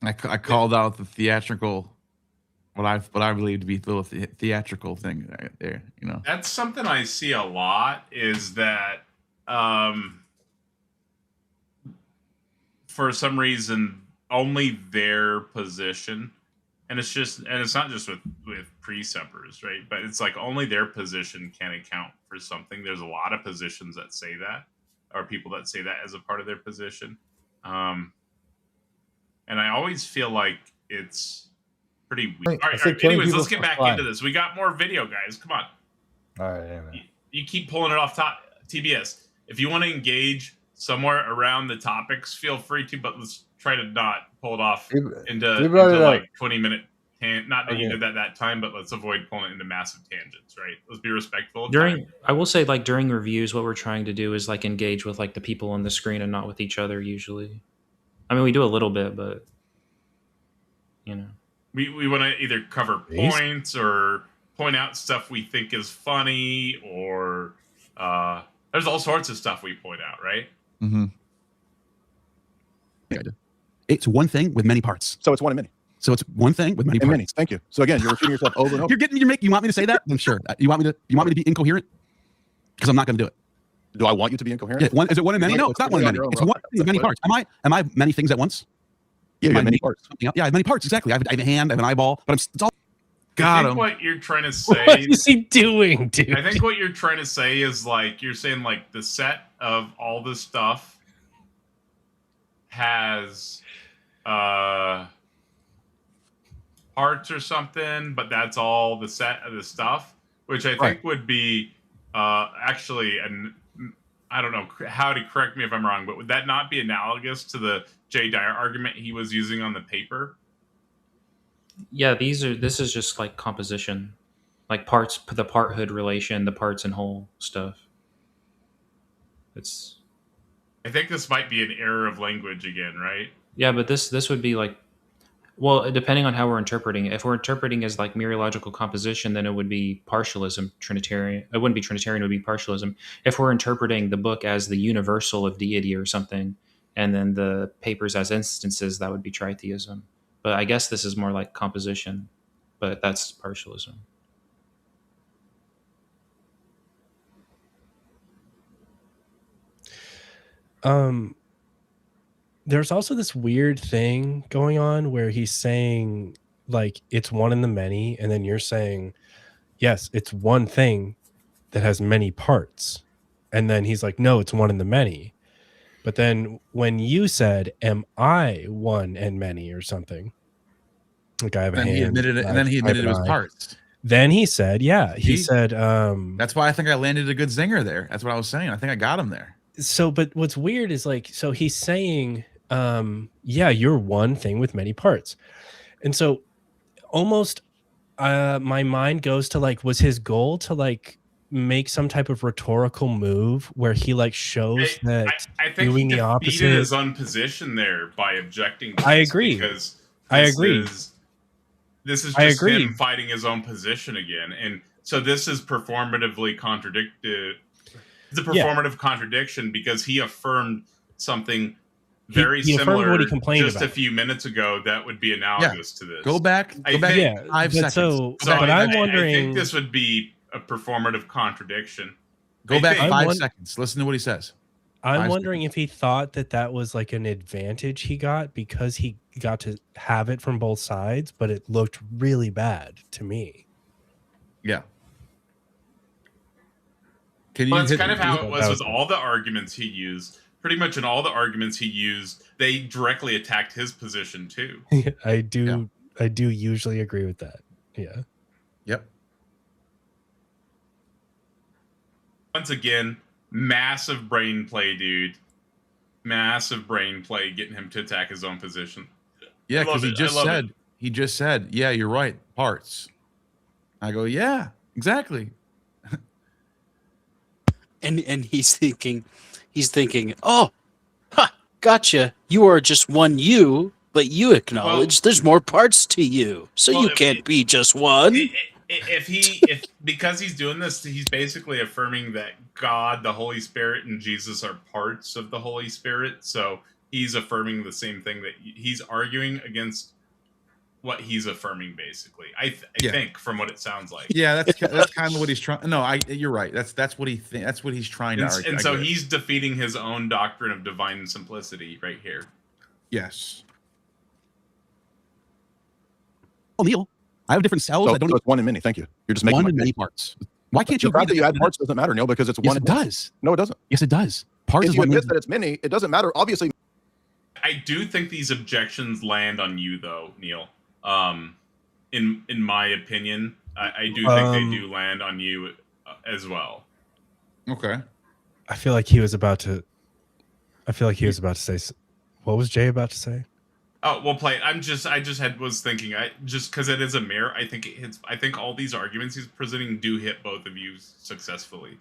many? I called out the theatrical, what I believe to be the theatrical thing right there. You know, That's something I see a lot is that for some reason only their position, and it's not just with preceptors, right? But it's like only their position can account for something. There's a lot of positions that say that, or people that say that as a part of their position. And I always feel like it's pretty weird. All right, anyways, let's get back into this. We got more video, guys. Come on. All right, amen. You keep pulling it off top. TBS. If you want to engage somewhere around the topics, feel free to, but let's try to not pull it off into like 20-minute. Not that you did that time, but let's avoid pulling it into massive tangents, right? Let's be respectful. I will say, like, during reviews, what we're trying to do is like engage with like the people on the screen and not with each other usually. I mean, we do a little bit, but you know, we want to either cover points or point out stuff we think is funny, or there's all sorts of stuff we point out, right? Mm-hmm. It's one thing with many parts. So it's one in many. So it's one thing with many And parts. many. Thank you. So again, you're repeating yourself over and over. You want me to say that? I'm sure. You want me to be incoherent? Because I'm not going to do it. Do I want you to be incoherent? Yeah, is it one in many? No, it's not one in many. It's one thing with many parts. Am I many things at once? Yeah, you have many parts. Yeah, I have many parts. Exactly. I have a hand, I have an eyeball, but it's all. I think what you're trying to say. What is he doing, dude? I think what you're trying to say is like you're saying like the set of all this stuff has parts or something, but that's all the set of the stuff, which I think would be actually, and I don't know how to correct me if I'm wrong, but would that not be analogous to the Jay Dyer argument he was using on the paper? yeah, this is just like composition, like parts, the part-hood relation, the parts and whole stuff. I think this might be an error of language again, right? Yeah, but this would be like, well, depending on how we're interpreting it. If we're interpreting as like mereological composition, then it would be partialism, Trinitarian. It wouldn't be Trinitarian, it would be partialism. If we're interpreting the book as the universal of deity or something, and then the papers as instances, that would be tritheism. But I guess this is more like composition, but that's partialism. There's also this weird thing going on where he's saying like it's one in the many, and then you're saying, yes, it's one thing that has many parts. And then he's like, no, it's one in the many. But then when you said, am I one and many or something? Like I have a hand. He admitted it, and then he admitted it was parts. Then he said, yeah, he said, that's why I think I landed a good zinger there. That's what I was saying. I think I got him there. So, but what's weird is like, so he's saying, yeah, you're one thing with many parts. And so almost my mind goes to like, was his goal to like make some type of rhetorical move where he like shows that I think doing he the opposite defeated his own position there by objecting to I this, agree. because I agree. This is I just agree. him fighting his own position again. And so this is performatively contradicted. It's a performative contradiction because he affirmed something very he affirmed similar what he complained just about. a few minutes ago that would be analogous to this. Go back. I Go back. think- 5 seconds. But I'm I wondering. think this would be a performative contradiction. Go I back think- 5 seconds. Listen to what he says. I'm wondering if he thought that that was like an advantage he got because he got to have it from both sides, but it looked really bad to me. Yeah. Can you Well, that's hit- kind of how it was That with was- all the arguments he used. Pretty much in all the arguments he used, they directly attacked his position too. I do usually agree with that. Yeah. Yep. Once again, massive brain play, dude. Massive brain play getting him to attack his own position. Yeah, I love because it. I love it. he just said, yeah, you're right, parts. I go, yeah, exactly. And he's thinking, oh, gotcha. You are just one you, but you acknowledge there's more parts to you, so you can't be just one. If because he's doing this, he's basically affirming that God, the Holy Spirit, and Jesus are parts of the Holy Spirit. So he's affirming the same thing that he's arguing against what he's affirming, basically. I think from what it sounds like. Yeah, that's kind of what he's trying. No, you're right. That's what that's what he's trying to argue. And so he's defeating his own doctrine of divine simplicity right here. Yes. Oh, Neil, I have different cells. So, I don't so it's one in many. Thank you. You're just making one my in many case. parts. Why can't you The fact agree that you add parts doesn't matter, Neil, because it's Yes, one. it does. No, it doesn't. Yes, it does. Parts If is you what admit makes that it's many, it doesn't matter. Obviously, I do think these objections land on you, though, Neil. In my opinion, I do think they do land on you as well. Okay. I feel like he was about to say. What was Jay about to say? Oh, well, play. I was thinking. Just because it is a mirror, I think it hits. I think all these arguments he's presenting do hit both of you successfully.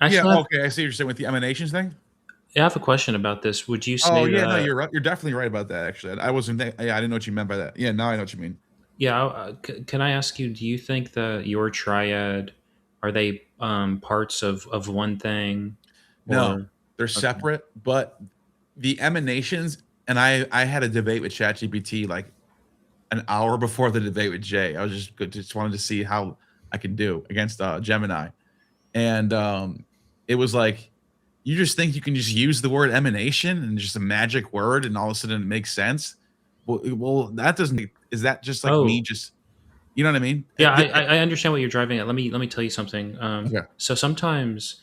Actually, yeah. Okay. I see what you're saying with the emanations thing. I have a question about this. Would you say? Oh yeah, that, no, you're right. You're definitely right about that. Actually, I wasn't. Yeah, I didn't know what you meant by that. Yeah, now I know what you mean. Yeah. Can I ask you? Do you think that your triad are they parts of one thing? No, they're separate. But the emanations, and I had a debate with ChatGPT like an hour before the debate with Jay. I was just wanted to see how I could do against Gemini, and it was like, you just think you can just use the word emanation and just a magic word, and all of a sudden it makes sense. Well, that doesn't. Is that just like me? Just, you know what I mean? Yeah, I understand what you're driving at. Let me tell you something. So sometimes,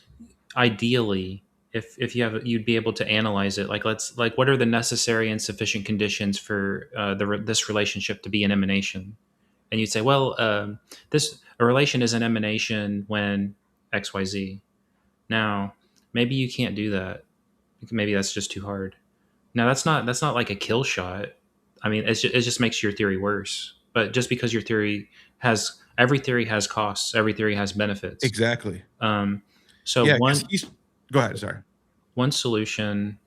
ideally, if you have, you'd be able to analyze it. Like what are the necessary and sufficient conditions for this relationship to be an emanation? And you'd say, well, a relation is an emanation when X, Y, Z. Now, maybe you can't do that. Maybe that's just too hard. Now, that's not like a kill shot. I mean, it just makes your theory worse. But just because your theory every theory has costs, every theory has benefits. Exactly. So yeah, one, go ahead. Sorry. One solution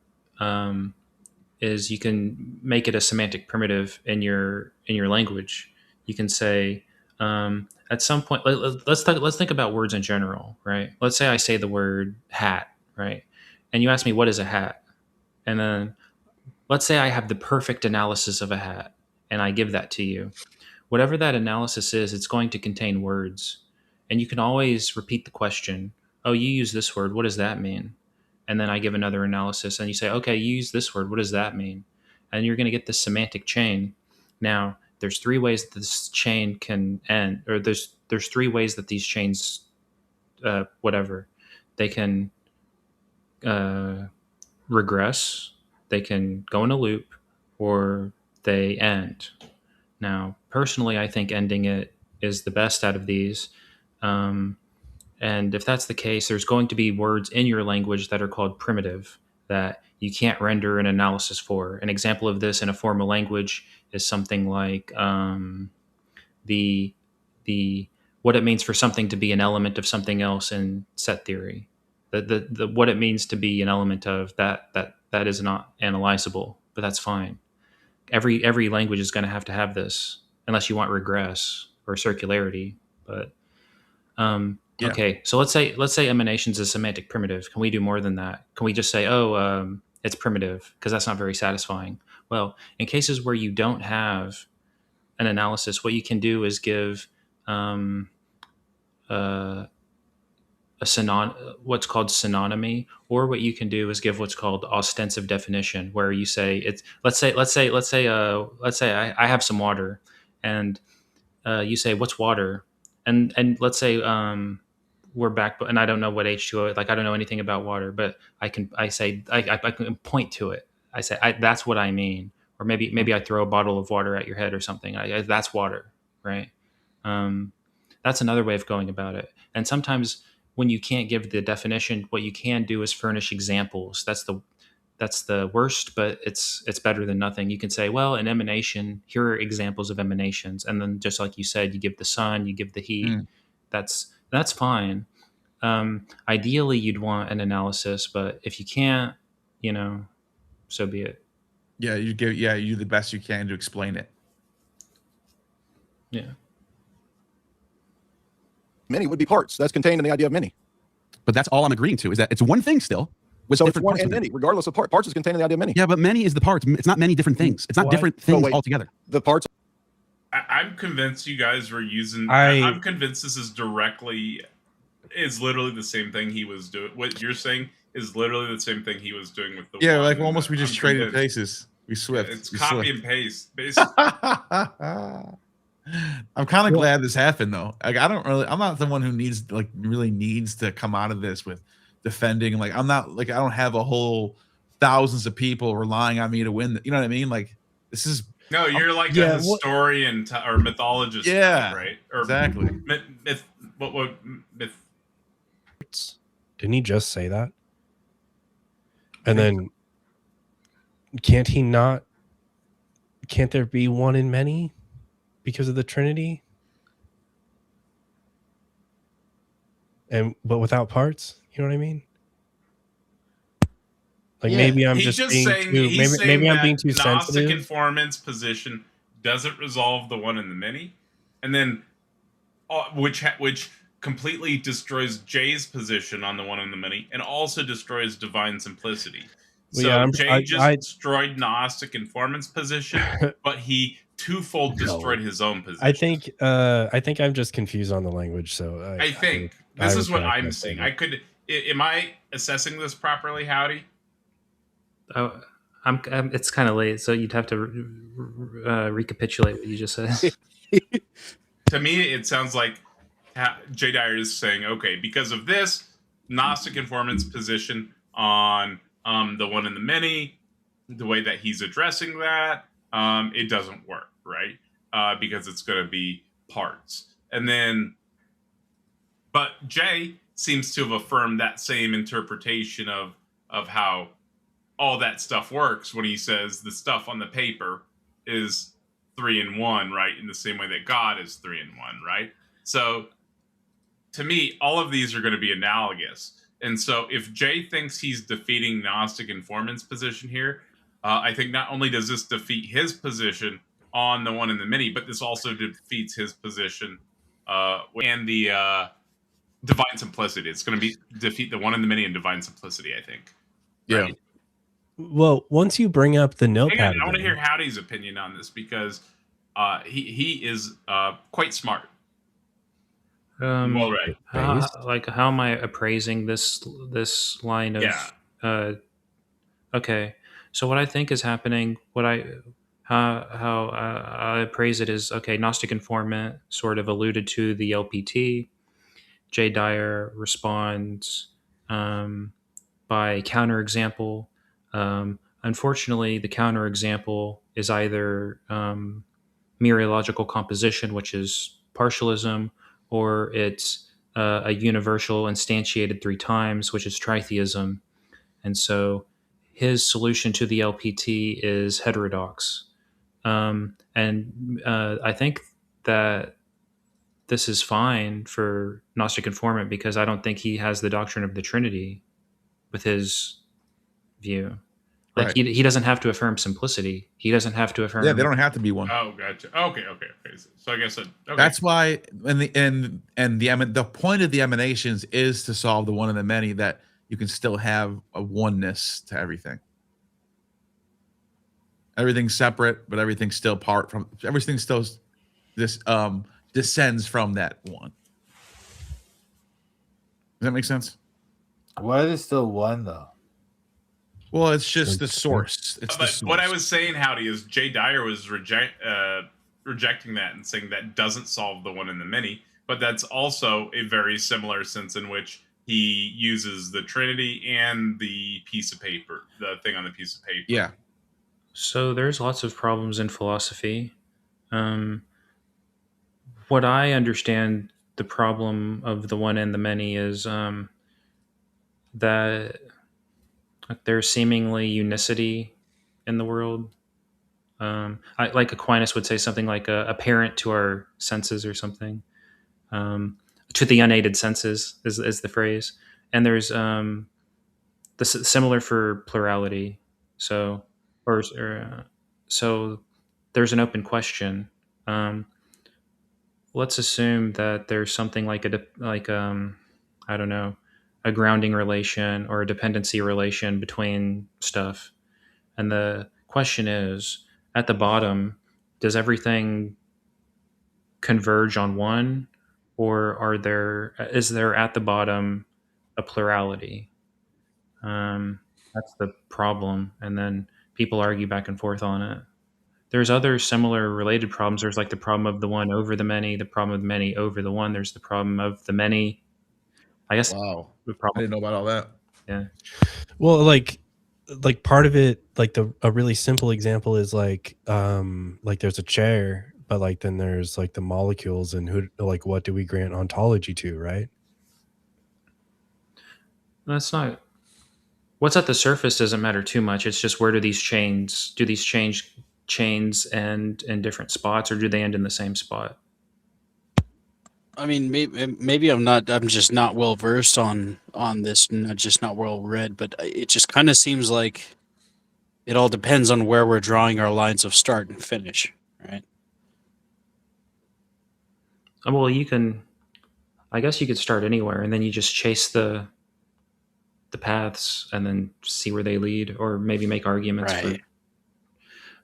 is you can make it a semantic primitive in your language. You can say at some point, let's think about words in general, right? Let's say I say the word hat, right? And you ask me, what is a hat? And then let's say I have the perfect analysis of a hat and I give that to you. Whatever that analysis is, it's going to contain words. And you can always repeat the question, oh, you use this word, what does that mean? And then I give another analysis and you say, okay, you use this word, what does that mean? And you're going to get this semantic chain. Now, there's three ways that this chain can end, or there's three ways that these chains, they can regress, they can go in a loop, or they end. Now, personally, I think ending it is the best out of these. And if that's the case, there's going to be words in your language that are called primitive that you can't render an analysis for. An example of this in a formal language is something like the what it means for something to be an element of something else in set theory. The what it means to be an element of that is not analyzable, but that's fine. Every language is going to have this, unless you want regress or circularity. But Yeah. okay, so let's say emanations is semantic primitive. Can we do more than that? Can we just say, it's primitive? Because that's not very satisfying. Well, in cases where you don't have an analysis, what you can do is give what's called synonymy, or what you can do is give what's called ostensive definition, where you say it's let's say I have some water, and you say what's water, and let's say we're back, and I don't know what H2O, like I don't know anything about water, but I can point to it. I say that's what I mean, or maybe I throw a bottle of water at your head or something. That's water, right? That's another way of going about it. And sometimes when you can't give the definition, what you can do is furnish examples. That's the worst, but it's better than nothing. You can say, well, in emanation, here are examples of emanations, and then just like you said, you give the sun, you give the heat. That's fine. Ideally, you'd want an analysis, but if you can't, so be it. Yeah, you do the best you can to explain it. Yeah. Many would be parts. That's contained in the idea of many. But that's all I'm agreeing to, is that it's one thing still. So it's one and many, regardless of part. Parts is contained in the idea of many. Yeah, but many is the parts. It's not many different things. It's not different things altogether. The parts. I'm convinced you guys were using. I'm convinced this is literally the same thing he was doing. What you're saying is literally the same thing he was doing with the. Yeah, like almost we just traded places. We slipped. It's copy and paste, basically. I'm kind of glad this happened though. Like I'm not the one who really needs to come out of this with defending. Like I don't have a whole thousands of people relying on me to win. You know what I mean? Like this is. No, you're like a historian or mythologist. Yeah, right. Or exactly. Myth? Didn't he just say that? And then can't there be one in many because of the Trinity? But without parts, you know what I mean? Like maybe I'm just being too sensitive. Gnostic Informant's position doesn't resolve the one in the many, and then which completely destroys Jay's position on the one in the many, and also destroys divine simplicity. Jay destroyed Gnostic Informant's position, but he twofold destroyed his own position. I think I'm just confused on the language. So I think this is what I'm seeing. Am I assessing this properly, Howdy? Oh, it's kind of late, so you'd have to recapitulate what you just said. To me, it sounds like Jay Dyer is saying, okay, because of this, Gnostic Informant's position on the one in the many, the way that he's addressing that, it doesn't work, right? Because it's going to be parts. And then, but Jay seems to have affirmed that same interpretation of how all that stuff works when he says the stuff on the paper is 3 in 1, right? In the same way that God is 3 in 1, right? So to me, all of these are going to be analogous. And so if Jay thinks he's defeating Gnostic Informant's position here, I think not only does this defeat his position on the one in the many, but this also defeats his position and the divine simplicity. It's going to defeat the one in the many and divine simplicity, I think. Yeah. Right? Well, once you bring up the notepad, I want to hear Howdy's opinion on this because he is quite smart. Well, right. How am I appraising this line of? Yeah. Okay, so what I think is happening, how I appraise it is, okay, Gnostic Informant sort of alluded to the LPT. Jay Dyer responds by counterexample. Unfortunately, the counterexample is either mereological composition, which is partialism, or it's a universal instantiated 3 times, which is tritheism. And so his solution to the LPT is heterodox. I think that this is fine for Gnostic Informant because I don't think he has the doctrine of the Trinity with his view. Like he doesn't have to affirm simplicity. He doesn't have to affirm. Yeah, they don't have to be one. Oh, gotcha. Okay. So I guess that's why. The point of the emanations is to solve the one in the many, that you can still have a oneness to everything. Everything's separate, but everything's still everything still descends from that one. that make sense? Why is it still one though? Well, it's just the source. It's the But source. what I was saying, Howdy, is Jay Dyer was rejecting that and saying that doesn't solve the one and the many, but that's also a very similar sense in which he uses the Trinity and the piece of paper, the thing on the piece of paper. Yeah. So there's lots of problems in philosophy. What I understand the problem of the one and the many is that there's seemingly unicity in the world. Like Aquinas would say something like apparent to our senses or something. To the unaided senses is the phrase. And there's similar for plurality. So so there's an open question. Let's assume that there's something like I don't know, a grounding relation or a dependency relation between stuff. And the question is, at the bottom, does everything converge on one, or is there at the bottom a plurality? That's the problem. And then people argue back and forth on it. There's other similar related problems. There's like the problem of the one over the many, the problem of the many over the one. There's the problem of the many. I guess. Wow. The problem. I didn't know about all that. Yeah. Well, like part of it, like a really simple example is like there's a chair, but like then there's like the molecules and what do we grant ontology to, right? That's not. What's at the surface doesn't matter too much. It's just where do these change chains end in different spots, or do they end in the same spot? I mean, maybe I'm just not well versed on this, just not well read, but it just kind of seems like it all depends on where we're drawing our lines of start and finish, right? Well, I guess you could start anywhere, and then you just chase the paths and then see where they lead, or maybe make arguments for.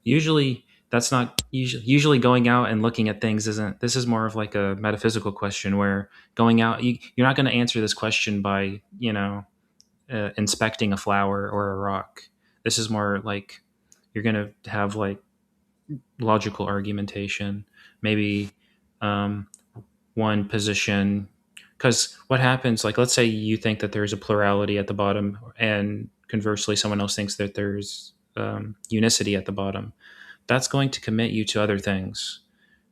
Usually that's not usually going out and looking at things isn't. This is more of like a metaphysical question where going out, you're not going to answer this question by inspecting a flower or a rock. This is more like you're going to have like logical argumentation, maybe one position. Because what happens, like, let's say you think that there's a plurality at the bottom, and conversely, someone else thinks that there's unicity at the bottom. That's going to commit you to other things.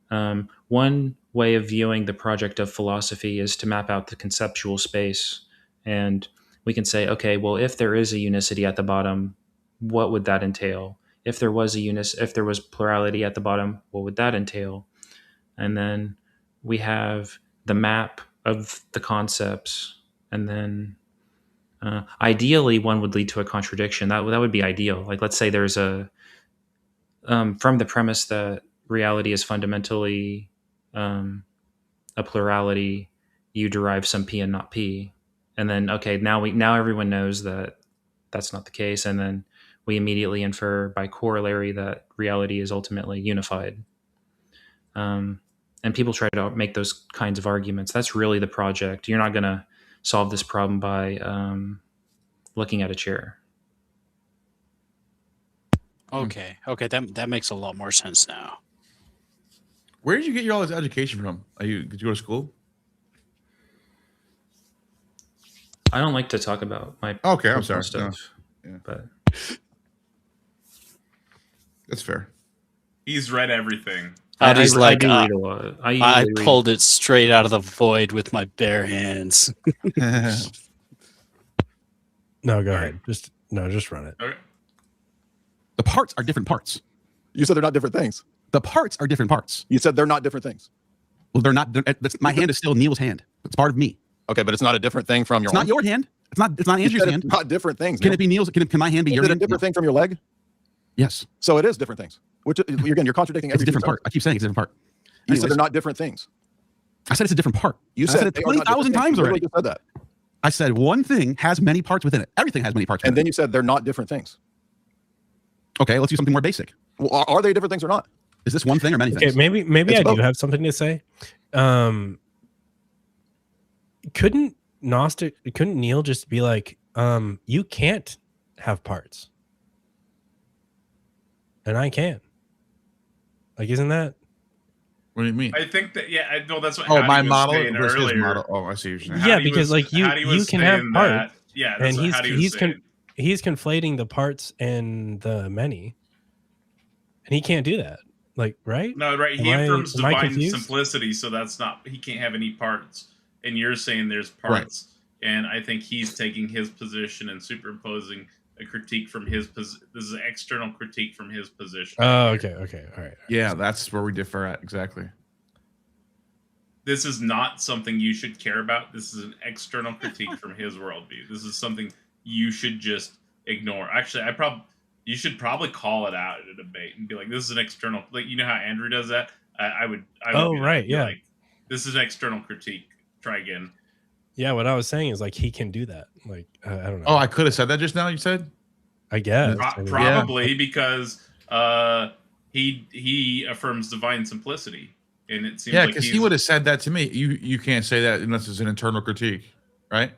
One way of viewing the project of philosophy is to map out the conceptual space. And we can say, okay, well, if there is a unicity at the bottom, what would that entail? If there was if there was plurality at the bottom, what would that entail? And then we have the map of the concepts, and then ideally one would lead to a contradiction. That would be ideal. Like, let's say there's from the premise that reality is fundamentally a plurality, you derive some P and not P, and then okay, now everyone knows that that's not the case, and then we immediately infer by corollary that reality is ultimately unified. And people try to make those kinds of arguments. That's really the project. You're not going to solve this problem by looking at a chair. Okay, that makes a lot more sense now. Where did you get all this education from? Did you go to school? I don't like to talk about my I'm sorry stuff, yeah. But that's fair. He's read everything. He's like, do read a lot. I pulled it straight out of the void with my bare hands. No, go ahead. Just run it. Okay. The parts are different parts. You said they're not different things. The parts are different parts. You said they're not different things. Well, they're not. My hand is still Neil's hand. It's part of me. Okay, but it's not a different thing from your. It's not your hand. It's not Andrew's hand. It's not different things. Can it be Neil's? Can my hand be your hand? Is it a different thing from your leg? Yes. So it is different things. Which again, you're contradicting. It's a different part. I keep saying it's a different part. You said they're not different things. I said it's a different part. You said it 20,000 times already. You said that. I said one thing has many parts within it. Everything has many parts. And then you said they're not different things. Okay, let's do something more basic. Well, are they different things or not? Is this one thing or many things? Okay, maybe I do have something to say. Couldn't Gnostic, couldn't Neil just be like, you can't have parts, and I can? Like, isn't that? What do you mean? I think that no, that's what. Oh, Howdy my was model saying versus his earlier. model. Oh, I see what you're saying. Yeah, Howdy because was- like Howdy you was can have saying parts. that- yeah, that's and what Howdy was saying. he's conflating the parts and the many, and he can't do that. Like, right? No, right. He Am I- affirms am I divine confused? simplicity, so that's not. He can't have any parts, and you're saying there's parts. And I think he's taking his position and superimposing a critique from his position. This is an external critique from his position. Oh, okay, all right. Yeah, that's where we differ at exactly. This is not something you should care about. This is an external critique from his worldview. This is something you should just ignore. Actually, you should probably call it out at a debate and be like, "This is an external." Like, you know how Andrew does that. I would. Oh, do that. right, Be yeah. Like, this is an external critique. Try again. Yeah, what I was saying is like he can do that. Like, I don't know. Oh, I could have said that just now. You said, I guess Probably because he affirms divine simplicity, and it seems yeah, like because he would have said that to me. You can't say that unless it's an internal critique, right?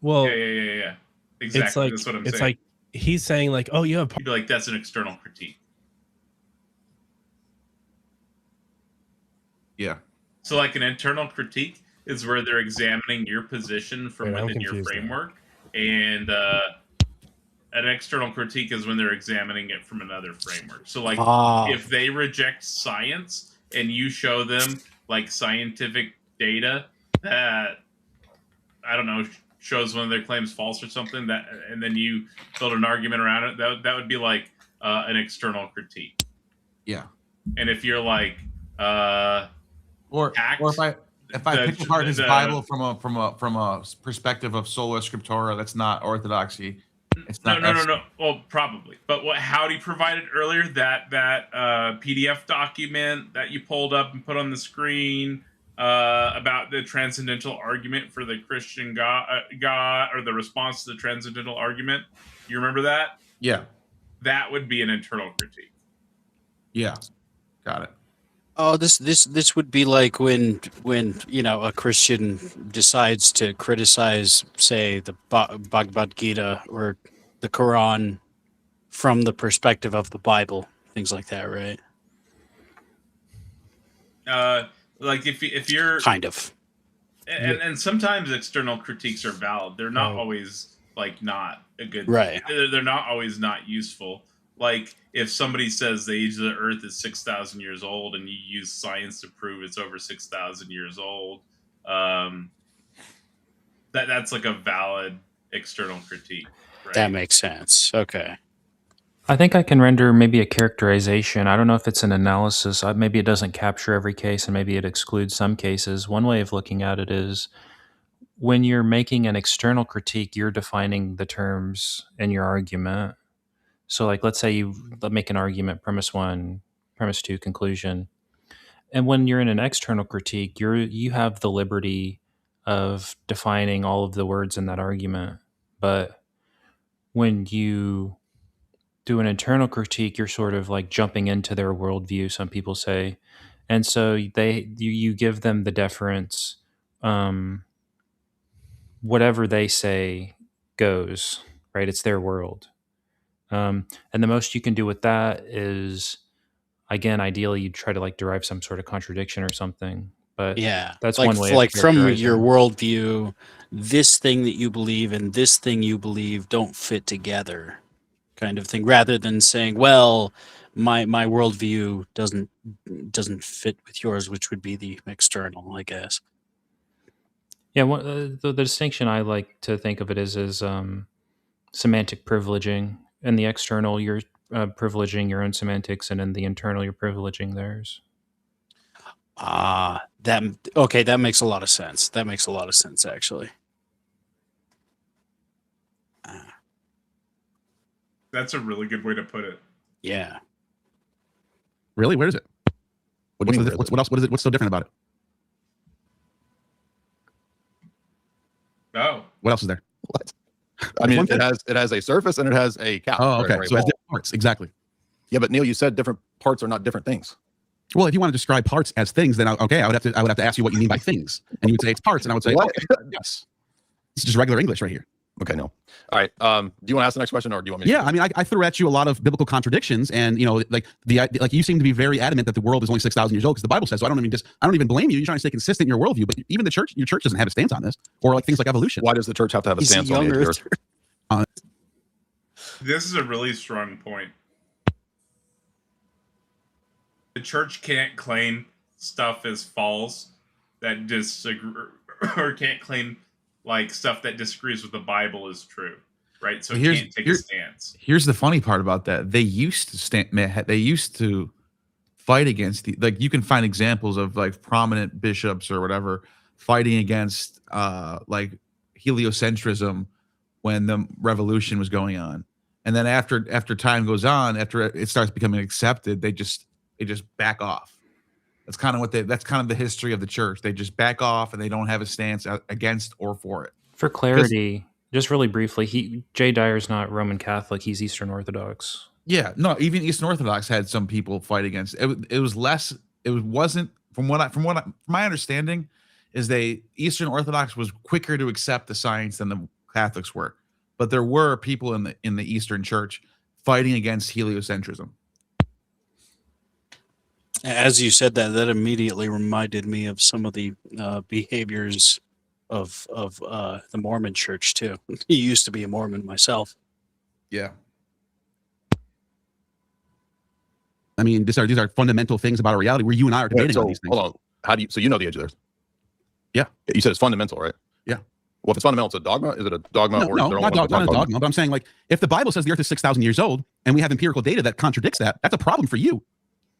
Well, yeah. Exactly. It's like That's what I'm it's saying. like he's saying like, oh, you have. He'd be like, that's an external critique. Yeah. So, like, an internal critique is where they're examining your position from Wait, I'm within your confused now. framework, and an external critique is when they're examining it from another framework. So, like, if they reject science and you show them like scientific data that, I don't know, shows one of their claims false or something, that, and then you build an argument around it, that would be like an external critique. Yeah. And if you're like, or if I pick apart his Bible from a perspective of sola scriptura, that's not orthodoxy. It's not. No. Well, probably. But what Howdy provided earlier, that PDF document that you pulled up and put on the screen about the transcendental argument for the Christian God, or the response to the transcendental argument. You remember that? Yeah. That would be an internal critique. Yeah. Got it. Oh, this would be like when a Christian decides to criticize, say, the Bhagavad Gita or the Quran from the perspective of the Bible, things like that, right? Like if you're kind of, and sometimes external critiques are valid. They're not always like not a good, right? They're not always not useful. Like if somebody says the age of the Earth is 6,000 years old, and you use science to prove it's over 6,000 years old, that's like a valid external critique. Right? That makes sense. Okay. I think I can render maybe a characterization. I don't know if it's an analysis. Maybe it doesn't capture every case, and maybe it excludes some cases. One way of looking at it is when you're making an external critique, you're defining the terms in your argument. So like, let's say you make an argument, premise 1, premise 2, conclusion. And when you're in an external critique, you have the liberty of defining all of the words in that argument. But when you do an internal critique, you're sort of like jumping into their worldview, some people say. And so you give them the deference. Whatever they say goes, right? It's their world. And the most you can do with that is, again, ideally you'd try to like derive some sort of contradiction or something. But yeah, that's like, one way. Like from your worldview, this thing that you believe and this thing you believe don't fit together, kind of thing. Rather than saying, well, my worldview doesn't fit with yours, which would be the external, I guess. Yeah, the distinction I like to think of it is semantic privileging. In the external, you're privileging your own semantics, and in the internal, you're privileging theirs. That makes a lot of sense. That makes a lot of sense, actually. That's a really good way to put it. Yeah. Really? Where is it? What else? What is it? What's so different about it? Oh. What else is there? What? I mean, it has a surface and it has a cap. Oh, okay. So it has different parts. Exactly. Yeah, but Neil, you said different parts are not different things. Well, if you want to describe parts as things, then I would have to ask you what you mean by things, and you would say it's parts, and I would say, What? okay, yes. It's just regular English right here. Okay, no. All right. Do you want to ask the next question, or do you want me? Yeah, I mean, I threw at you a lot of biblical contradictions, and like you seem to be very adamant that the world is only 6,000 years old because the Bible says so. I don't even blame you. You're trying to stay consistent in your worldview, but even your church doesn't have a stance on this, or like things like evolution. Why does the church have to have a stance on the age of the Earth? This is a really strong point. The church can't claim stuff as false that disagree, or can't claim like stuff that disagrees with the Bible is true, right? So it can't take a stance. Here's the funny part about that: they used to fight against you can find examples of like prominent bishops or whatever fighting against like heliocentrism when the revolution was going on, and then after time goes on, after it starts becoming accepted, they just back off. That's kind of the history of the church. They just back off and they don't have a stance against or for it. For clarity, just really briefly, Jay Dyer's not Roman Catholic. He's Eastern Orthodox. Yeah, no, even Eastern Orthodox had some people fight against it. It was less. It wasn't from my understanding is Eastern Orthodox was quicker to accept the science than the Catholics were, but there were people in the Eastern Church fighting against heliocentrism. As you said that immediately reminded me of some of the behaviors of the Mormon Church too. He used to be a Mormon myself. Yeah. I mean, these are fundamental things about our reality where you and I are debating on these things. Hold on. So you know the age of the Earth? Yeah. You said it's fundamental, right? Yeah. Well, if it's fundamental, it's a dogma. Is it a dogma? No, not a dogma. But I'm saying, like, if the Bible says the Earth is 6,000 years old and we have empirical data that contradicts that, that's a problem for you.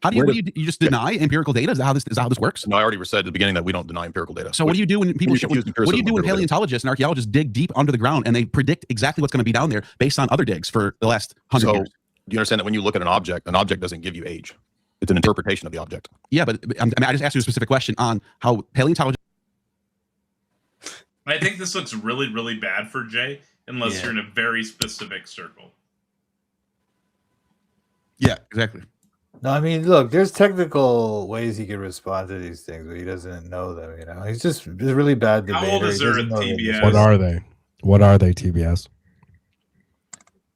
How do you just deny empirical data? Is that how this works? No, I already said at the beginning that we don't deny empirical data. So what do you do when paleontologists and archaeologists dig deep under the ground and they predict exactly what's going to be down there based on other digs for the last 100 years? Do you understand that when you look at an object doesn't give you age? It's an interpretation of the object. Yeah, but I just asked you a specific question on how paleontologists. I think this looks really, really bad for Jay unless you're in a very specific circle. Yeah, exactly. No, I mean, look, there's technical ways he can respond to these things, but he doesn't know them, you know? He's just a really bad debater. How old is there at TBS? What are they? What are they, TBS?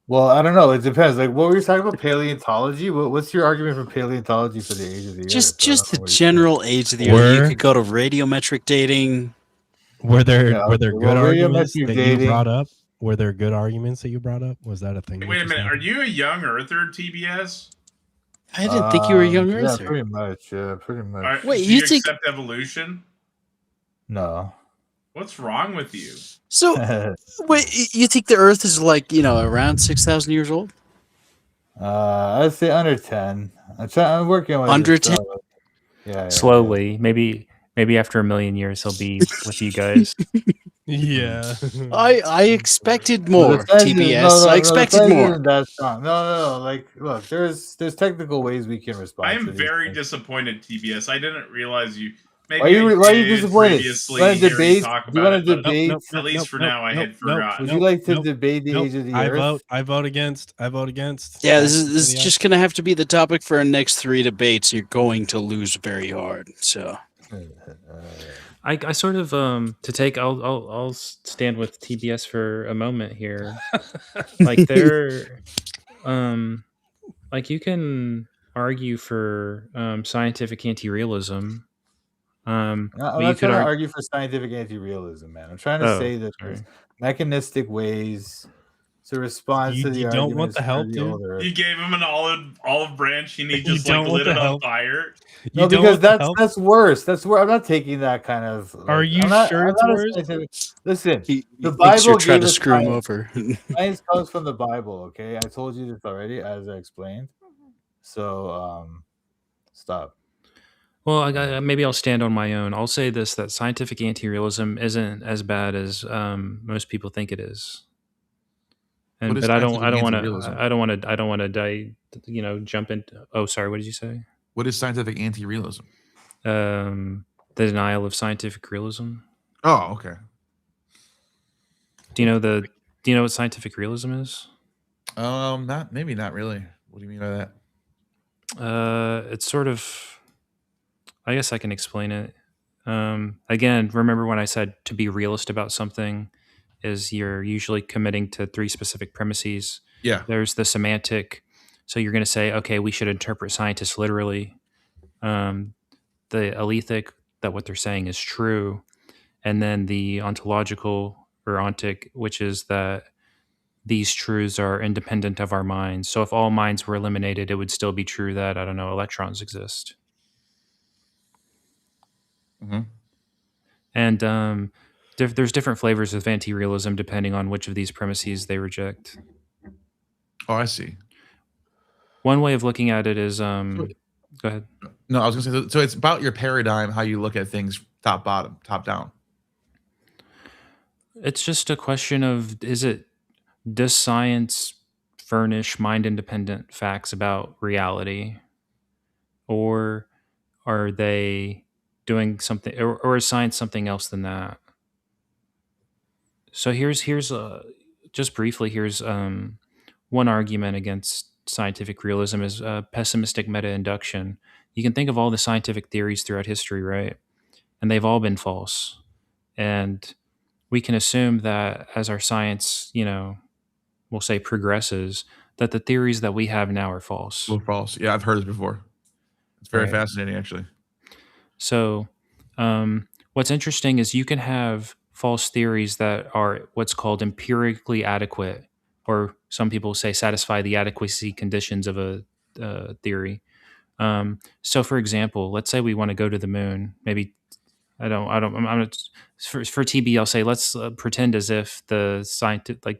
Well, I don't know. It depends. Like, what were you talking about? Paleontology? What's your argument for paleontology for the age of the Earth? Just the general age of the Earth. You could go to radiometric dating. Were there good arguments that you brought up? Were there good arguments that you brought up? Was that a thing? Wait a minute. Are you a young earther, TBS? I didn't think you were a young earther. Yeah, pretty much. Yeah, pretty much. Right, wait, do you accept evolution? No. What's wrong with you? So, wait, you think the Earth is like, around 6,000 years old? I'd say under 10. I'm working on under 10. Yeah. Slowly, maybe after 1 million years, he'll be with you guys. Yeah. I expected more, TBS. I expected more. No. Like, look, there's technical ways we can respond. I am very disappointed, TBS. I didn't realize you. Why are you disappointed? You want to debate? Do you want to debate? At least for now, I had forgotten. Would you like to debate the age of the Earth? I vote against. Yeah, this is just going to have to be the topic for our next 3 debates. You're going to lose very hard. So. I sort of I'll stand with TBS for a moment here. Like they're like you can argue for scientific anti-realism. I'm not trying to argue for scientific anti-realism, man. I'm trying to say that there's mechanistic ways to respond to the you don't want the help, dude. You gave him an olive branch and he just like lit it on fire. No, because that's worse. That's where I'm not taking that kind of. Like, are you sure it's worse? Listen, the Bible you're trying to screw him over. Science comes from the Bible. Okay, I told you this already, as I explained. So, stop. Well, maybe I'll stand on my own. I'll say this: that scientific anti-realism isn't as bad as most people think it is. But I don't want to die. Jump into. Oh, sorry. What did you say? What is scientific anti-realism? The denial of scientific realism. Oh, okay. Do you know what scientific realism is? Not really. What do you mean by that? It's sort of. I guess I can explain it. Again, remember when I said to be realist about something? is you're usually committing to 3 specific premises. Yeah. There's the semantic. So you're going to say, okay, we should interpret scientists literally. The alethic, that what they're saying is true. And then the ontological or ontic, which is that these truths are independent of our minds. So if all minds were eliminated, it would still be true that, I don't know, electrons exist. Mm-hmm. And there's different flavors of anti-realism depending on which of these premises they reject. Oh, I see. One way of looking at it is, go ahead. No, I was going to say, so it's about your paradigm, how you look at things, top, bottom, top, down. It's just a question of, does science furnish mind-independent facts about reality? Or are they doing something, or is science something else than that? So here's just briefly, here's one argument against scientific realism is pessimistic meta-induction. You can think of all the scientific theories throughout history, right? And they've all been false. And we can assume that as our science, we'll say progresses, that the theories that we have now are false. Well, false. Yeah, I've heard this before. It's very Right. fascinating, actually. So what's interesting is you can have false theories that are what's called empirically adequate, or some people say satisfy the adequacy conditions of a theory. So for example, let's say we want to go to the moon. Maybe I'm for TB, I'll say, let's pretend as if the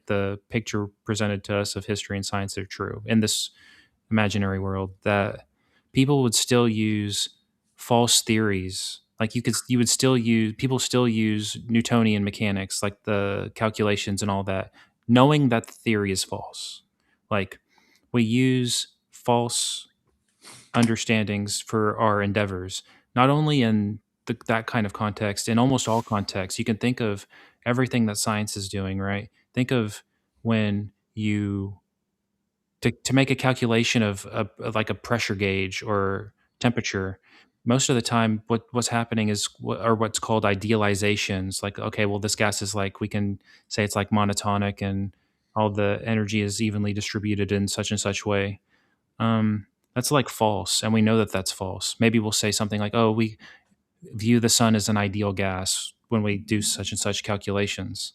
the picture presented to us of history and science are true in this imaginary world, that people would still use false theories. Like people still use Newtonian mechanics, like the calculations and all that, knowing that the theory is false. Like, we use false understandings for our endeavors, not only in that kind of context, in almost all contexts. You can think of everything that science is doing, right? Think of when you to make a calculation of like a pressure gauge or temperature. Most of the time, what's happening is what's called idealizations. Like, okay, well, this gas is like, we can say it's like monotonic, and all the energy is evenly distributed in such and such way. That's like false, and we know that that's false. Maybe we'll say something like, oh, we view the sun as an ideal gas when we do such and such calculations.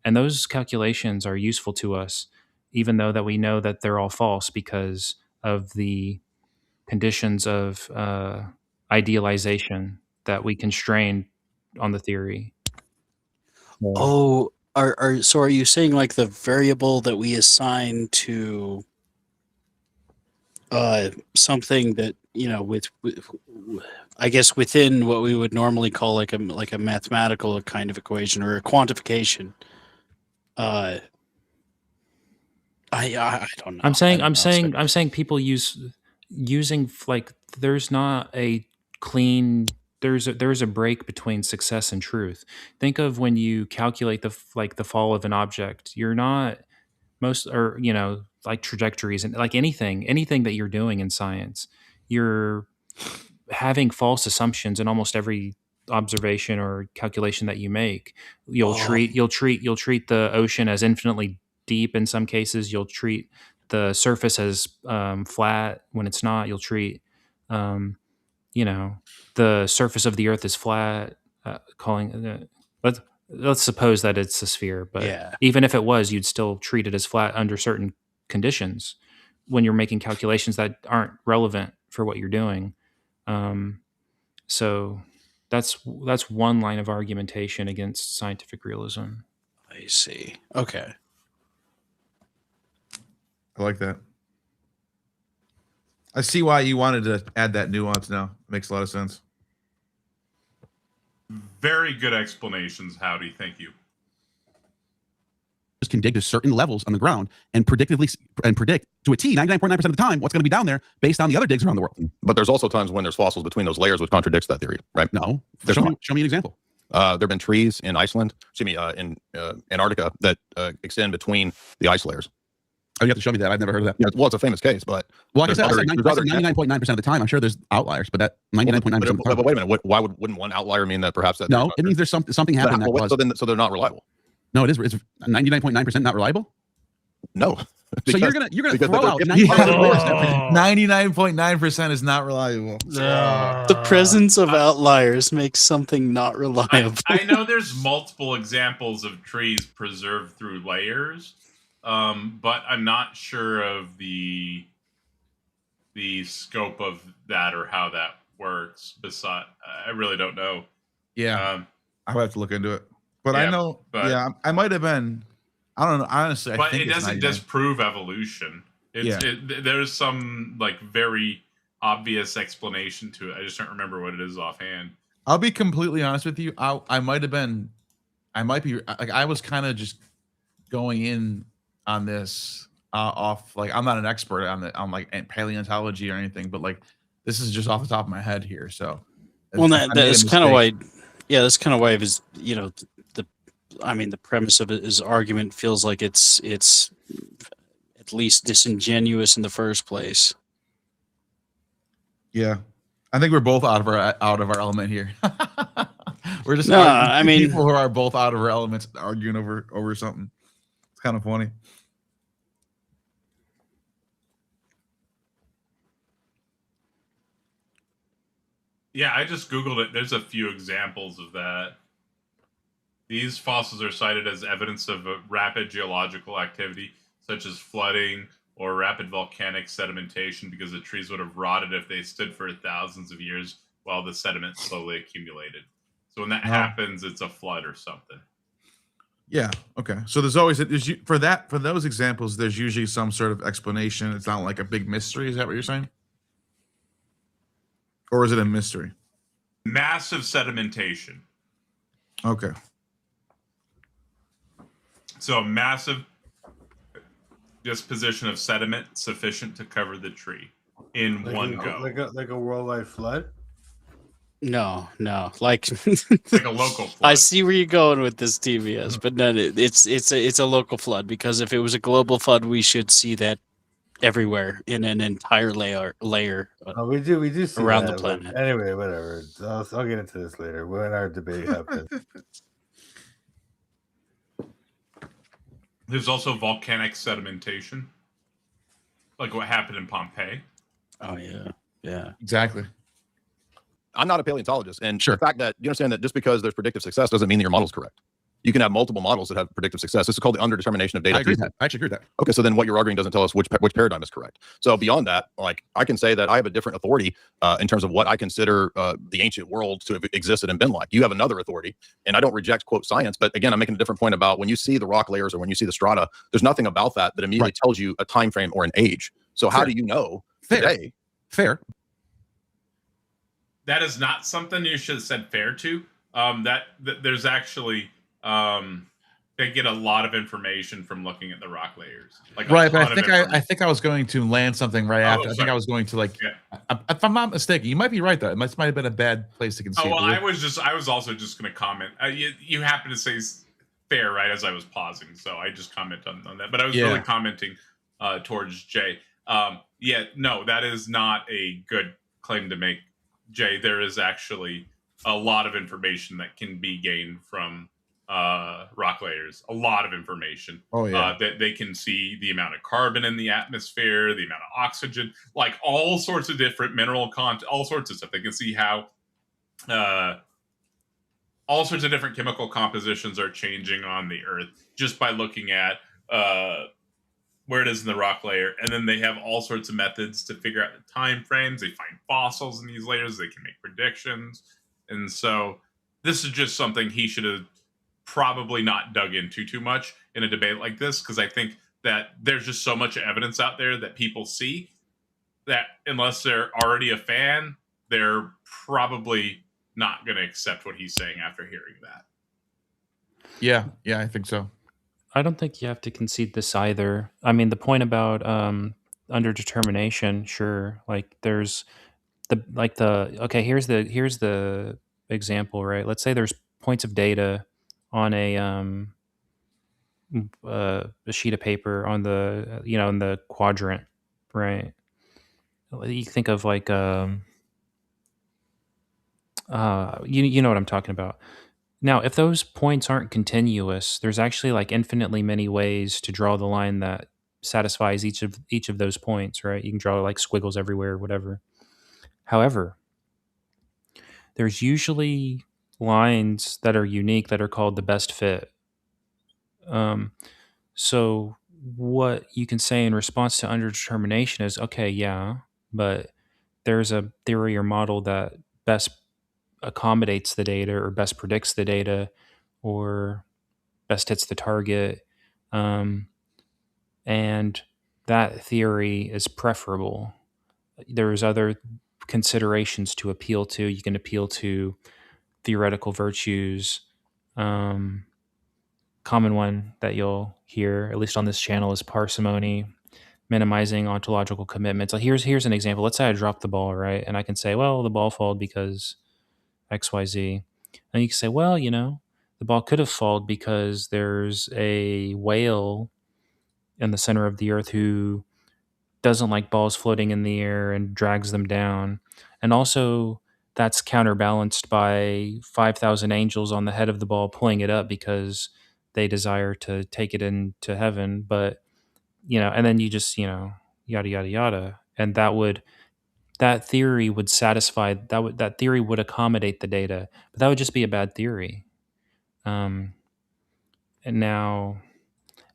And those calculations are useful to us, even though that we know that they're all false because of the conditions of idealization that we constrain on the theory. Oh, are you saying like the variable that we assign to something that, with I guess within what we would normally call like a mathematical kind of equation or a quantification? I don't know. I'm saying people using like, there's not a clean, there's a break between success and truth. Think of when you calculate the fall of an object. You're not like trajectories and like anything that you're doing in science, you're having false assumptions in almost every observation or calculation that you make. You'll treat the ocean as infinitely deep in some cases. You'll treat the surface as flat when it's not. You'll treat the surface of the earth is flat, let's suppose that it's a sphere, but Yeah. even if it was, you'd still treat it as flat under certain conditions when you're making calculations that aren't relevant for what you're doing. So that's one line of argumentation against scientific realism. I see. Okay. I like that. I see why you wanted to add that nuance now. Makes a lot of sense. Very good explanations, Howdy. Thank you. Can dig to certain levels on the ground and predict to a T 99.9% of the time what's going to be down there based on the other digs around the world. But there's also times when there's fossils between those layers, which contradicts that theory, right? No. There's Show not. me an example. There have been trees in Iceland, in Antarctica that extend between the ice layers. Oh, you have to show me that. I've never heard of that. Yeah, well, it's a famous case, but like I said 99.9% of the time. I'm sure there's outliers, but that 99.9% of the time. But wait a minute. Wouldn't one outlier mean that perhaps that? No, it means there's something happening. So they're not reliable. No, it is. It's 99.9% not reliable. No. So you're gonna because throw out they're- 99.9% is not reliable. The presence of outliers makes something not reliable. I know there's multiple examples of trees preserved through layers, but I'm not sure of the scope of that or how that works. Besides, I really don't know. Yeah, I would have to look into it. But yeah, I know, but- I might have been. I don't know. Honestly, I But think it it's doesn't 99. disprove evolution. There's some like very obvious explanation to it. I just don't remember what it is offhand. I'll be completely honest with you. I might have been. I might be like I was kind of just going in on this off. Like I'm not an expert on like paleontology or anything, but like this is just off the top of my head here. So, Well, I made a that's kind of mistake. why. Yeah, that's kind of why it was. The premise of his argument feels like it's at least disingenuous in the first place. Yeah, I think we're both out of our element here. We're just No, arguing, I mean- people who are both out of our elements arguing over something. It's kind of funny. Yeah, I just Googled it. There's a few examples of that. These fossils are cited as evidence of a rapid geological activity, such as flooding or rapid volcanic sedimentation, because the trees would have rotted if they stood for thousands of years while the sediment slowly accumulated. So when that happens, it's a flood or something. Yeah. Okay. So there's for those examples, there's usually some sort of explanation. It's not like a big mystery. Is that what you're saying? Or is it a mystery? Massive sedimentation. Okay. So a massive disposition of sediment sufficient to cover the tree in one go. Like a worldwide flood? No, like like a local flood. I see where you're going with this, TVS, but no, it's a local flood, because if it was a global flood, we should see that everywhere in an entire layer. We do see around that, the but planet. Anyway, whatever. I'll get into this later when our debate happens. There's also volcanic sedimentation, like what happened in Pompeii. Oh yeah, exactly. I'm not a paleontologist, and the fact that you understand that just because there's predictive success doesn't mean that your model's correct. You can have multiple models that have predictive success. This is called the underdetermination of data. I agree with that. I actually agree with that. Okay, so then what you're arguing doesn't tell us which paradigm is correct. So beyond that, like I can say that I have a different authority in terms of what I consider the ancient world to have existed and been like. You have another authority, and I don't reject quote science, but again, I'm making a different point about when you see the rock layers or when you see the strata, there's nothing about that immediately tells you a time frame or an age. So how do you know today? Fair. That is not something you should have said fair to. That there's actually they get a lot of information from looking at the rock layers. Like Right, but I think I was going to land something right after. I think sorry. I was going to if I'm not mistaken, you might be right though. It might have been a bad place to concede. Oh well, I was also just going to comment. You happen to say fair right as I was pausing, so I just comment on that. But I was really commenting towards Jay. No, that is not a good claim to make, Jay. There is actually a lot of information that can be gained from rock layers. A lot of information. Oh yeah. That they can see the amount of carbon in the atmosphere, the amount of oxygen, like all sorts of different mineral content, all sorts of stuff. They can see how all sorts of different chemical compositions are changing on the Earth just by looking at where it is in the rock layer. And then they have all sorts of methods to figure out the time frames. They find fossils in these layers. They can make predictions. And so this is just something he should have probably not dug into too much in a debate like this, because I think that there's just so much evidence out there that people see that unless they're already a fan, they're probably not going to accept what he's saying after hearing that. Yeah, I think so. I don't think you have to concede this either. I mean, the point about underdetermination, sure. Like there's here's the example, right? Let's say there's points of data on a sheet of paper on the in the quadrant, right? You think of like you know what I'm talking about. Now, if those points aren't continuous, there's actually like infinitely many ways to draw the line that satisfies each of those points, right? You can draw like squiggles everywhere or whatever. However, there's usually lines that are unique that are called the best fit. So what you can say in response to underdetermination is, okay, yeah, but there's a theory or model that best accommodates the data or best predicts the data or best hits the target. And that theory is preferable. There's other considerations to appeal to. You can appeal to theoretical virtues. Common one that you'll hear, at least on this channel, is parsimony, minimizing ontological commitments. Like here's an example. Let's say I dropped the ball, right? And I can say, well, the ball fell because XYZ. And you can say, well, the ball could have fallen because there's a whale in the center of the earth who doesn't like balls floating in the air and drags them down. And also that's counterbalanced by 5,000 angels on the head of the ball pulling it up because they desire to take it into heaven. But, and then you just, yada, yada, yada. And that theory would satisfy, that theory would accommodate the data, but that would just be a bad theory. And now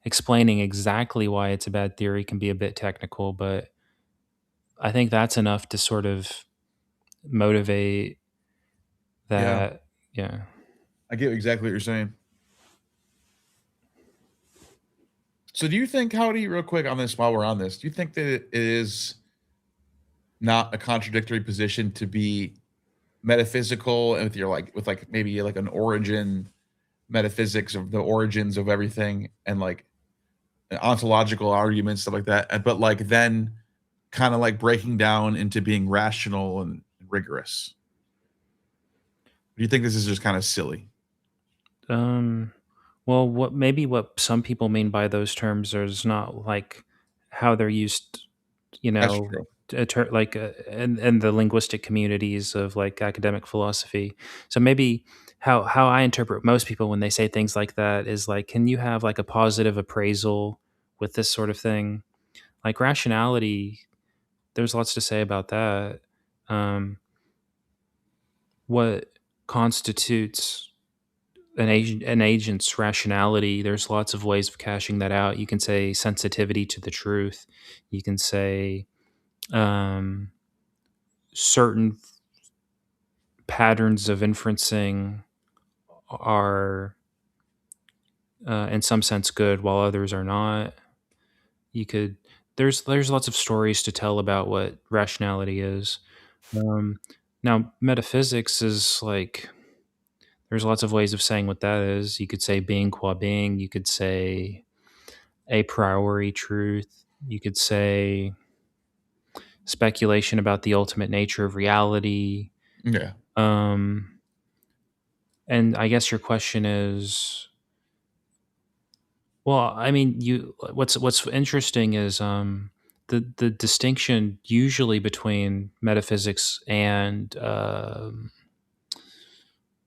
explaining exactly why it's a bad theory can be a bit technical, but I think that's enough to sort of motivate that. Yeah. I get exactly what you're saying. So do you think, Howdy, real quick on this, while we're on this, do you think that it is not a contradictory position to be metaphysical and with maybe like an origin metaphysics of the origins of everything and like ontological arguments, stuff like that, but like then kind of like breaking down into being rational and rigorous? Do you think this is just kind of silly? Well, what some people mean by those terms is not like how they're used, That's true. like in the linguistic communities of like academic philosophy. So maybe how I interpret most people when they say things like that is like, can you have like a positive appraisal with this sort of thing? Like rationality, there's lots to say about that. What constitutes an agent's rationality? There's lots of ways of cashing that out. You can say sensitivity to the truth. You can say certain patterns of inferencing are in some sense good while others are not. You could there's lots of stories to tell about what rationality is. Now metaphysics is like, there's lots of ways of saying what that is. You could say being qua being. You could say a priori truth. You could say speculation about the ultimate nature of reality. Yeah. And I guess your question is, well, I mean, what's interesting is the distinction usually between metaphysics and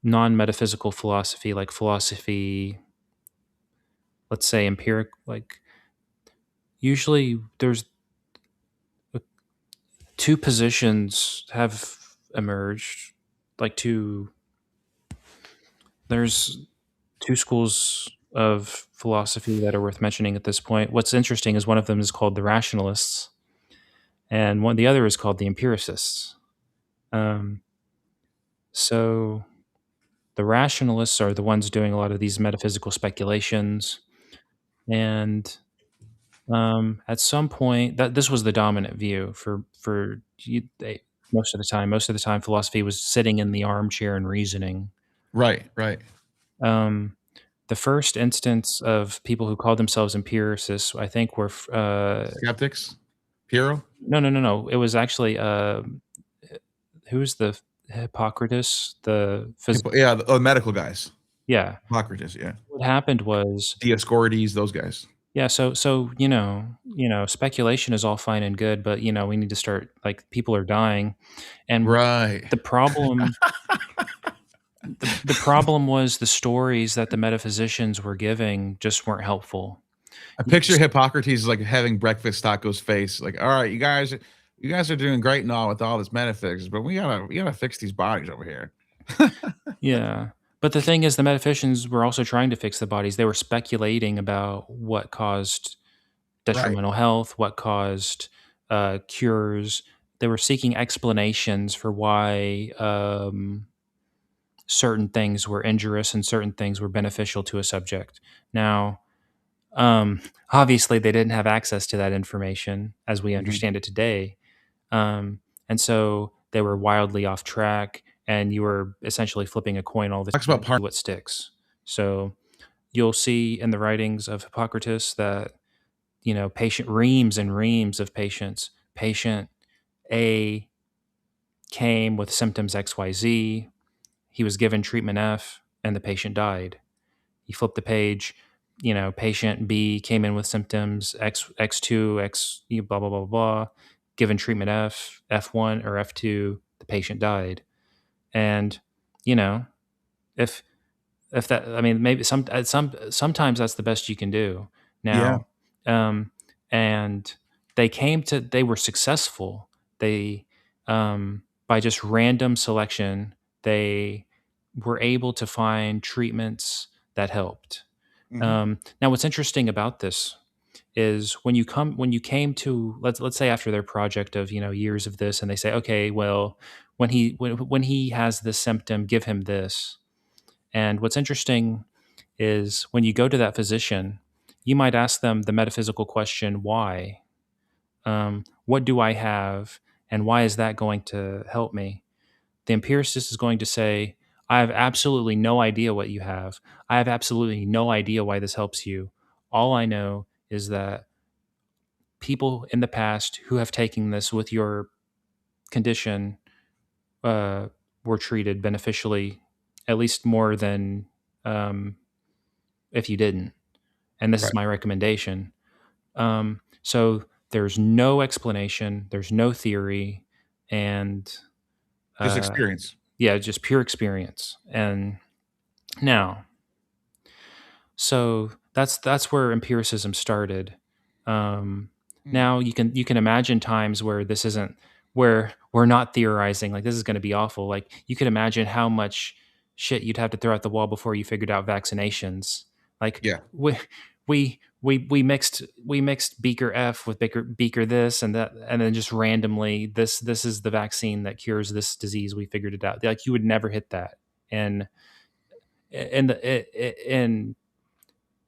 non-metaphysical philosophy, like philosophy, let's say empiric, like usually there's two positions have emerged, like there's two schools of philosophy that are worth mentioning at this point. What's interesting is one of them is called the rationalists, and the other is called the empiricists. So the rationalists are the ones doing a lot of these metaphysical speculations, and at some point, that this was the dominant view most of the time. Most of the time, philosophy was sitting in the armchair and reasoning. Right. The first instance of people who called themselves empiricists, I think, were skeptics. Piero? No. It was actually who was the Hippocrates, the the medical guys. Yeah, Hippocrates. Yeah. What happened was Dioscorides, those guys. Yeah, so speculation is all fine and good, but we need to start, like, people are dying, and right. The problem The problem was the stories that the metaphysicians were giving just weren't helpful. I picture Hippocrates like having breakfast tacos face, like, all right, you guys are doing great and all with all this metaphysics, but we gotta fix these bodies over here. Yeah. But the thing is, the metaphysicians were also trying to fix the bodies. They were speculating about what caused detrimental health, what caused cures. They were seeking explanations for why certain things were injurious and certain things were beneficial to a subject. Now, obviously, they didn't have access to that information as we understand it today. And so they were wildly off track, and you were essentially flipping a coin all the time to see what sticks. So you'll see in the writings of Hippocrates that, patient reams and reams of patients. Patient A came with symptoms XYZ. He was given treatment F, and the patient died. You flip the page, patient B came in with symptoms X2, X, blah, blah, blah, blah, given treatment F, F1 or F2, the patient died. And, if that, I mean, maybe sometimes that's the best you can do. Now, and they were successful. They, by just random selection, they were able to find treatments that helped. Now, what's interesting about this is when you came to, let's say after their project of years of this, and they say, okay, well, when he has this symptom, give him this. And what's interesting is when you go to that physician, you might ask them the metaphysical question, why? What do I have, and why is that going to help me? The empiricist is going to say, I have absolutely no idea what you have. I have absolutely no idea why this helps you. All I know is that people in the past who have taken this with your condition were treated beneficially, at least more than if you didn't. And this is my recommendation. So there's no explanation, there's no theory, and just experience. Yeah, just pure experience. And now, so that's where empiricism started. Now you can imagine times where this isn't, where we're not theorizing, like this is going to be awful. Like you could imagine how much shit you'd have to throw at the wall before you figured out vaccinations. Like we mixed beaker F with beaker this and that, and then just randomly this is the vaccine that cures this disease. We figured it out. Like you would never hit that. And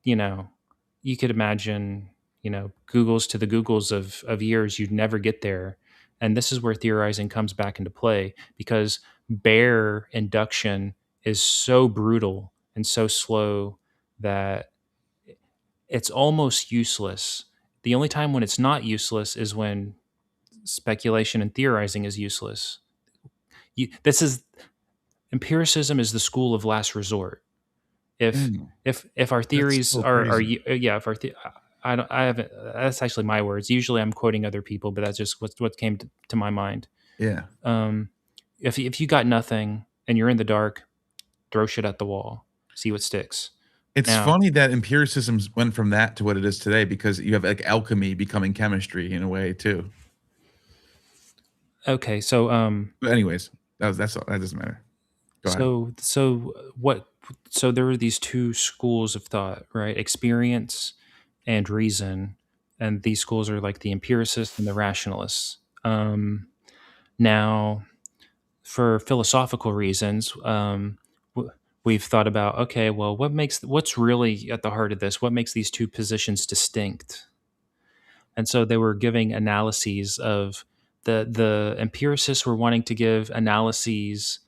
you could imagine, Googles to the Googles of years, you'd never get there. And this is where theorizing comes back into play, because bare induction is so brutal and so slow that it's almost useless. The only time when it's not useless is when speculation and theorizing is useless. Empiricism is the school of last resort. If our theories that's actually my words. Usually I'm quoting other people, but that's just what came to my mind. Yeah. If you got nothing and you're in the dark, throw shit at the wall, see what sticks. It's funny that empiricism went from that to what it is today, because you have like alchemy becoming chemistry in a way too. Okay, so but anyways, that's all. That doesn't matter. Go ahead. So there are these two schools of thought, right? Experience and reason, and these schools are like the empiricists and the rationalists. Now, for philosophical reasons, we've thought about, okay, well, what's really at the heart of this? What makes these two positions distinct? And so they were giving analyses of the empiricists were wanting to give analyses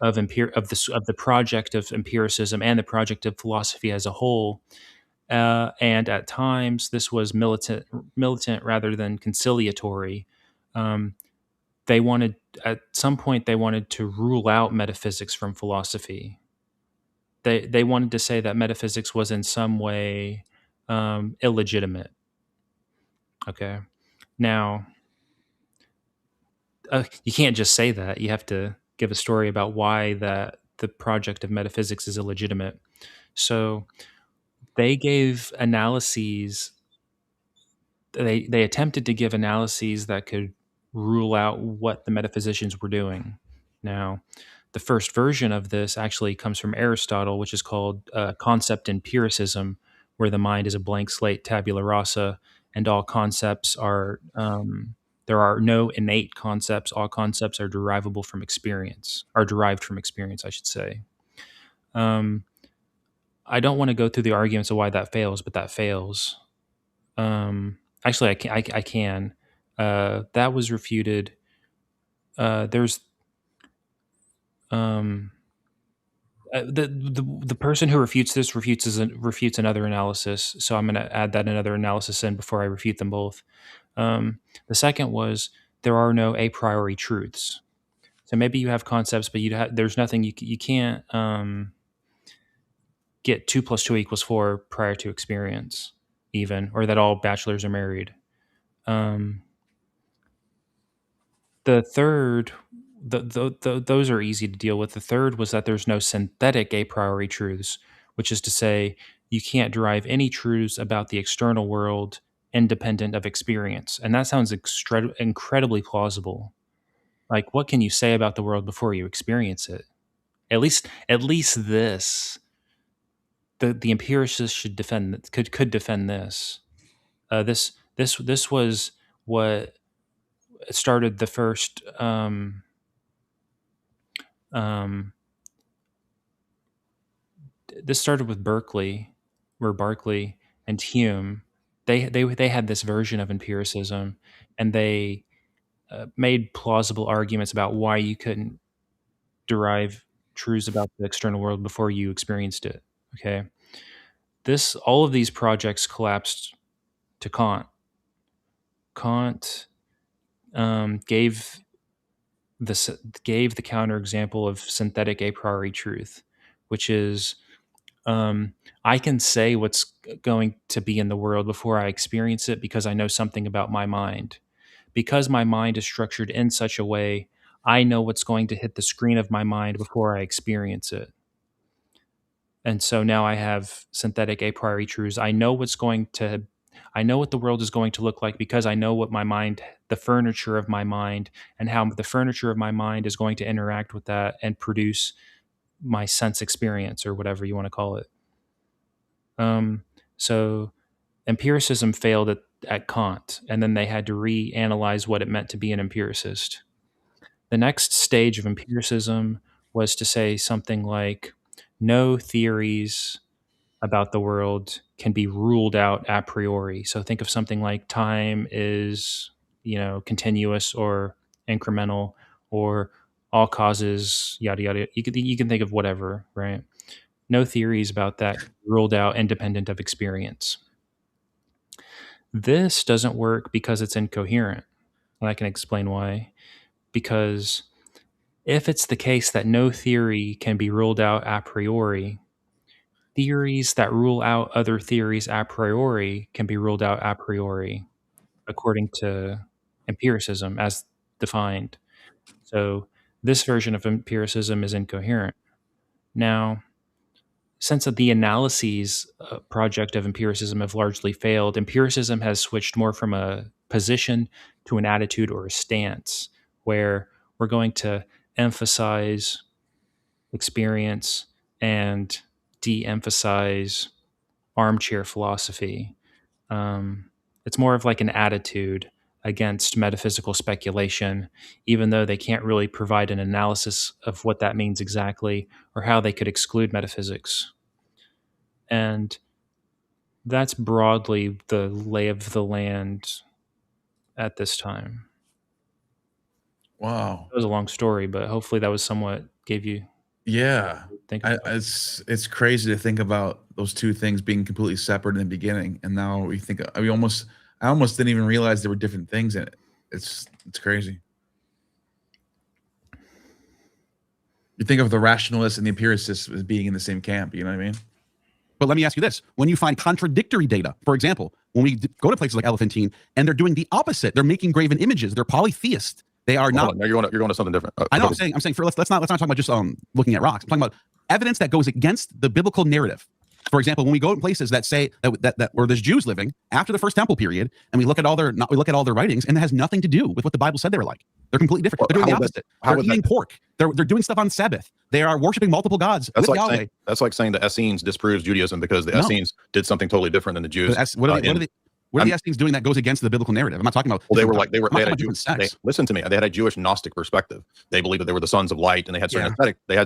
of the project of empiricism and the project of philosophy as a whole. And at times this was militant rather than conciliatory. At some point they wanted to rule out metaphysics from philosophy. They wanted to say that metaphysics was in some way illegitimate. Okay. Now, you can't just say that. You have to give a story about why that the project of metaphysics is illegitimate. So they gave analyses. They attempted to give analyses that could rule out what the metaphysicians were doing. Now, the first version of this actually comes from Aristotle, which is called concept empiricism, where the mind is a blank slate, tabula rasa, and all concepts are there are no innate concepts. All concepts are derived from experience, I should say. I don't want to go through the arguments of why that fails, but that fails. Actually, I can. That was refuted. There's the person who refutes this refutes another analysis. So I'm going to add that another analysis in before I refute them both. The second was there are no a priori truths. So maybe you have concepts, but there's nothing you can't get 2 + 2 = 4 prior to experience, even, or that all bachelors are married. The third, those are easy to deal with. The third was that there's no synthetic a priori truths, which is to say you can't derive any truths about the external world independent of experience. And that sounds incredibly plausible. Like, what can you say about the world before you experience it? At least this, the empiricists should could defend this. This was what started the first this started with Berkeley and Hume. They had this version of empiricism, and they made plausible arguments about why you couldn't derive truths about the external world before you experienced it. Okay, all of these projects collapsed to Kant. Kant gave the counterexample of synthetic a priori truth, which is I can say what's going to be in the world before I experience it because I know something about my mind. Because my mind is structured in such a way, I know what's going to hit the screen of my mind before I experience it. And so now I have synthetic a priori truths. I know what the world is going to look like because I know what the furniture of my mind, and how the furniture of my mind is going to interact with that and produce my sense experience, or whatever you want to call it. So empiricism failed at Kant, and then they had to reanalyze what it meant to be an empiricist. The next stage of empiricism was to say something like, no theories about the world can be ruled out a priori. So think of something like time is, continuous or incremental, or all causes, yada yada. You can think of whatever, right? No theories about that ruled out independent of experience. This doesn't work because it's incoherent. And I can explain why. Because if it's the case that no theory can be ruled out a priori, theories that rule out other theories a priori can be ruled out a priori, according to empiricism as defined. So this version of empiricism is incoherent. Now, since the analyses project of empiricism have largely failed, empiricism has switched more from a position to an attitude or a stance, where we're going to emphasize experience and de-emphasize armchair philosophy. It's more of like an attitude against metaphysical speculation, even though they can't really provide an analysis of what that means exactly, or how they could exclude metaphysics. And that's broadly the lay of the land at this time. Wow. It was a long story, but hopefully that was somewhat gave you. Yeah. It's crazy to think about those two things being completely separate in the beginning. And now we think, I almost didn't even realize there were different things in it. It's crazy. You think of the rationalists and the empiricists as being in the same camp, you know what I mean? But let me ask you this. When you find contradictory data, for example, when we go to places like Elephantine and they're doing the opposite, they're making graven images, they're polytheist, They are not. No, you're going to something different. I know. I'm saying let's not talk about just looking at rocks. I'm talking about evidence that goes against the biblical narrative. For example, when we go in places that say that where there's Jews living after the first temple period, and we look at all their writings, and it has nothing to do with what the Bible said they were like. They're completely different. They're doing the opposite. They're eating pork. They're doing stuff on Sabbath. They are worshiping multiple gods with Yahweh. That's like saying the Essenes disproves Judaism because the Essenes did something totally different than the Jews. What are the Essenes doing that goes against the biblical narrative? I'm not talking about. Well, they had a Jewish. Listen to me. They had a Jewish Gnostic perspective. They believed that they were the sons of light, and they had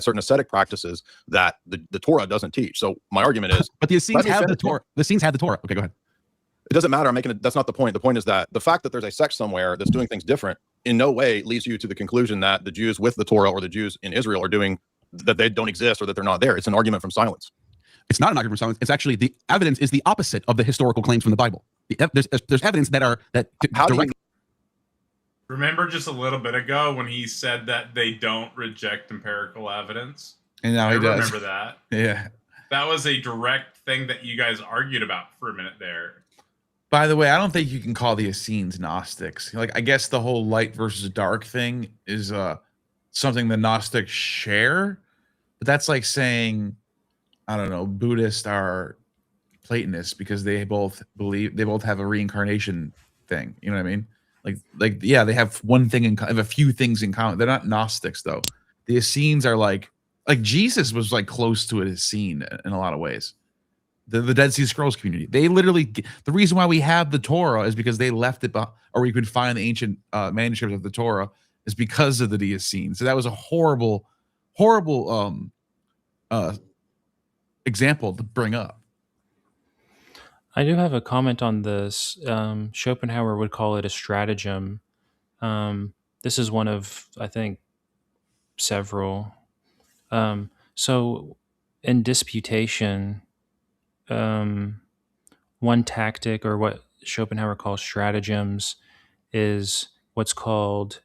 certain ascetic practices that the Torah doesn't teach. So my argument is, but the Essenes have the Torah. The Essenes had the Torah. Okay, go ahead. It doesn't matter. That's not the point. The point is that the fact that there's a sect somewhere that's doing things different in no way leads you to the conclusion that the Jews with the Torah or the Jews in Israel are doing that they don't exist or that they're not there. It's an argument from silence. It's not an argument from silence. It's actually the evidence is the opposite of the historical claims from the Bible. There's evidence Remember just a little bit ago when he said that they don't reject empirical evidence? And now he does. Remember that? Yeah. That was a direct thing that you guys argued about for a minute there. By the way, I don't think you can call the Essenes Gnostics. Like, I guess the whole light versus dark thing is something the Gnostics share, but that's like saying, I don't know, Buddhists are Platonists because they both have a reincarnation thing. You know what I mean? Like yeah, they have one thing have a few things in common. They're not Gnostics though. The Essenes are like Jesus was like close to an Essene in a lot of ways. The Dead Sea Scrolls community. They literally, the reason why we have the Torah is because they left it, or we could find the ancient manuscripts of the Torah is because of the Essenes. So that was a horrible example to bring up. I do have a comment on this. Schopenhauer would call it a stratagem. This is one of, I think, several. So in disputation, one tactic, or what Schopenhauer calls stratagems, is what's called,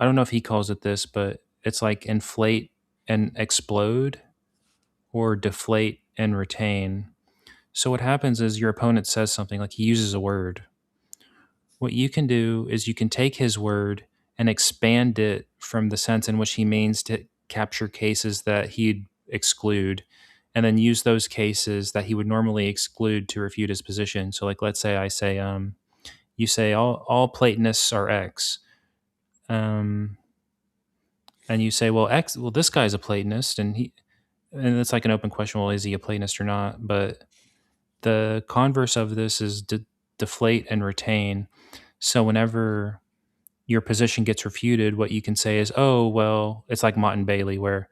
I don't know if he calls it this, but it's like inflate and explode, or deflate and retain. So what happens is your opponent says something, like he uses a word. What you can do is you can take his word and expand it from the sense in which he means to capture cases that he'd exclude, and then use those cases that he would normally exclude to refute his position. So like, let's say I say, you say all Platonists are X. And you say, well, this guy's a Platonist, and it's like an open question. Well, is he a Platonist or not? But the converse of this is deflate and retain. So whenever your position gets refuted, what you can say is, oh, well, it's like Mott and Bailey, where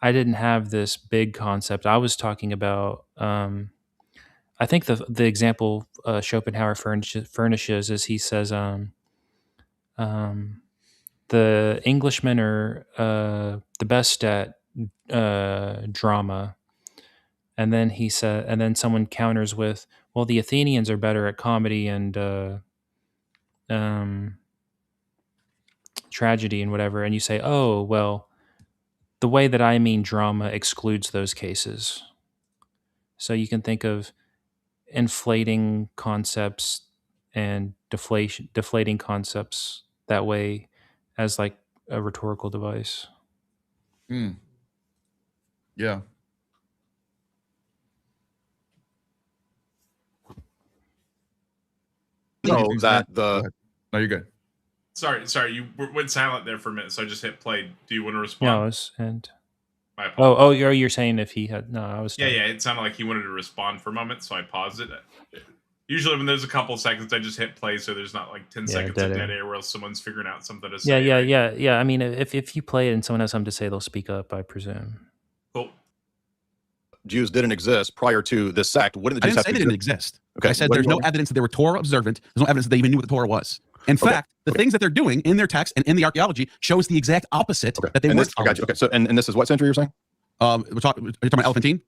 I didn't have this big concept. I was talking about, I think the example Schopenhauer furnishes is he says, the Englishmen are the best at drama. And then he said, and then someone counters with, well, the Athenians are better at comedy and tragedy and whatever. And you say, oh, well, the way that I mean drama excludes those cases. So you can think of inflating concepts and deflating concepts that way as like a rhetorical device. Yeah. No, you're good. Sorry, you went silent there for a minute, so I just hit play. Do you want to respond? No, you're saying if he had I was. Yeah, it sounded like he wanted to respond for a moment, so I paused it. Usually, when there's a couple seconds, I just hit play, so there's not like 10 seconds of dead air where else someone's figuring out something to say. Yeah. I mean, if you play it and someone has something to say, they'll speak up, I presume. Cool. Jews didn't exist prior to this sect. What did the Jews I didn't say they didn't exist. Okay. I said there's no evidence that they were Torah observant. There's no evidence that they even knew what the Torah was. In fact, the things that they're doing in their text and in the archaeology shows the exact opposite that they were. I got you. Okay, so and this is what century you're saying? We're talking about Elephantine,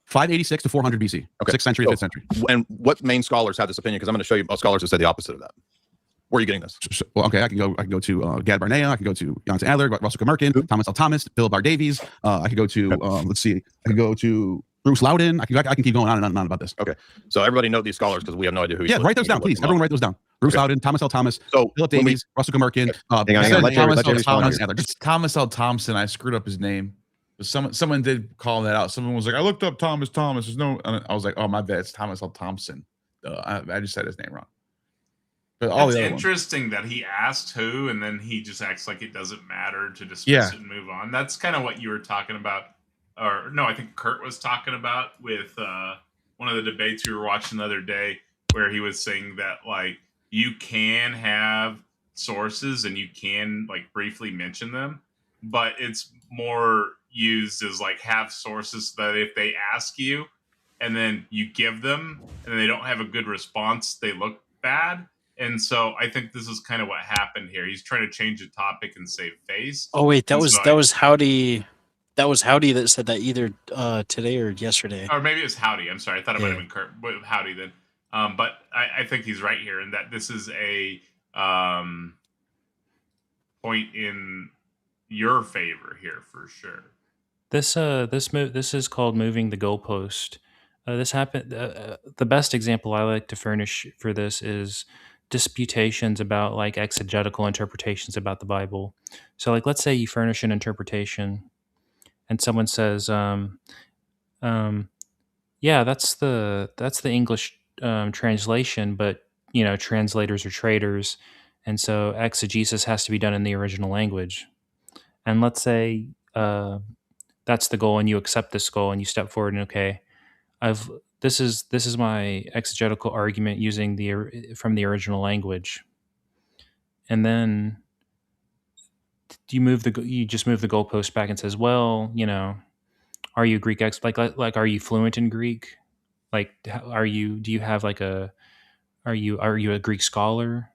586 to 400 BC, 6th century to 5th century. And what main scholars have this opinion? Because I'm going to show you scholars who say the opposite of that. Where are you getting this? Well, okay, I can go to Gad Barnea, I can go to Jansen Adler, Russell Kamerkin, Thomas L. Thomas, Philip R. Davies. I could go to let's see, I could go to Bruce Loudon. I can keep going on and on about this. Okay. So everybody note these scholars because we have no idea who. Yeah, write those down, please. Everyone write those down. Bruce Loudon, Thomas L. Thomas, So Philip Davies, Russell Gummerkin. Thomas L. Thompson. I screwed up his name. Someone did call that out. Someone was like, I looked up Thomas. There's no. And I was like, oh my bad. It's Thomas L. Thompson. I just said his name wrong. But all it's the other interesting that he asked who, and then he just acts like it doesn't matter to dismiss it and move on. That's kind of what you were talking about, or no, I think Kurt was talking about with one of the debates we were watching the other day, where he was saying that like you can have sources and you can like briefly mention them, but it's more used as like have sources so that if they ask you and then you give them and they don't have a good response, they look bad. And so I think this is kind of what happened here. He's trying to change the topic and save face. Oh wait, that was Howdy. That was Howdy that said that either today or yesterday. Or maybe it was Howdy. I'm sorry. I thought it might have been Kurt. Howdy then. But I think he's right here in that this is a point in your favor here for sure. This is called moving the goalpost. This happened. The best example I like to furnish for this is disputations about like exegetical interpretations about the Bible. So, like, let's say you furnish an interpretation, and someone says, "Yeah, that's the English translation, but you know, translators are traders, and so exegesis has to be done in the original language." And let's say that's the goal, and you accept this goal, and you step forward, and okay, this is my exegetical argument using from the original language, and then you just move the goalpost back and says, well, you know, are you Greek like are you fluent in Greek? Like, do you have like are you a Greek scholar?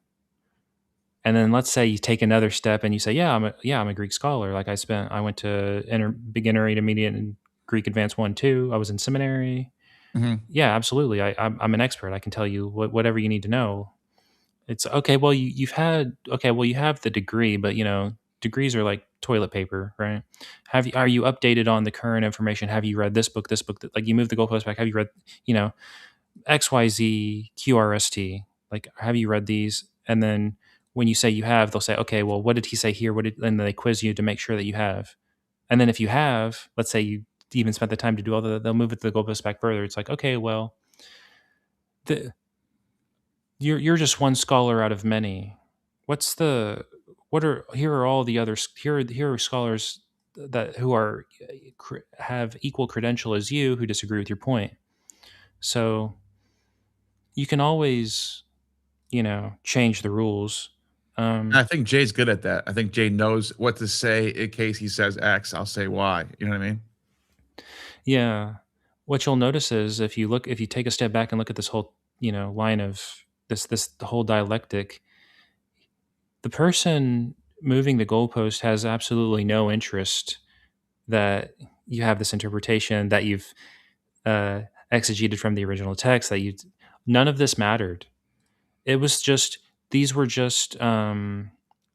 And then let's say you take another step and you say, I'm a Greek scholar. Like I went to beginner, intermediate, and Greek advanced 1-2. I was in seminary. Mm-hmm. Yeah, absolutely. I'm an expert. I can tell you whatever you need to know. It's okay. Well, you have the degree, but you know, degrees are like toilet paper, right? Are you updated on the current information? Have you read this book? Like you move the goalpost back. Have you read, you know, XYZ QRST? Like, have you read these? And then when you say you have, they'll say, okay, well, what did he say here? And they quiz you to make sure that you have. And then if you have, let's say you even spent the time to do all that, they'll move it to the goalpost back further. It's like, okay, well, you're just one scholar out of many. Here are all the others. Here are scholars who have equal credential as you who disagree with your point. So you can always, you know, change the rules. I think Jay's good at that. I think Jay knows what to say in case he says X. I'll say Y. You know what I mean? Yeah. What you'll notice is if you take a step back and look at this whole, you know, line of the whole dialectic, the person moving the goalpost has absolutely no interest that you have this interpretation that you've exegeted from the original text, none of this mattered. It was just, these were just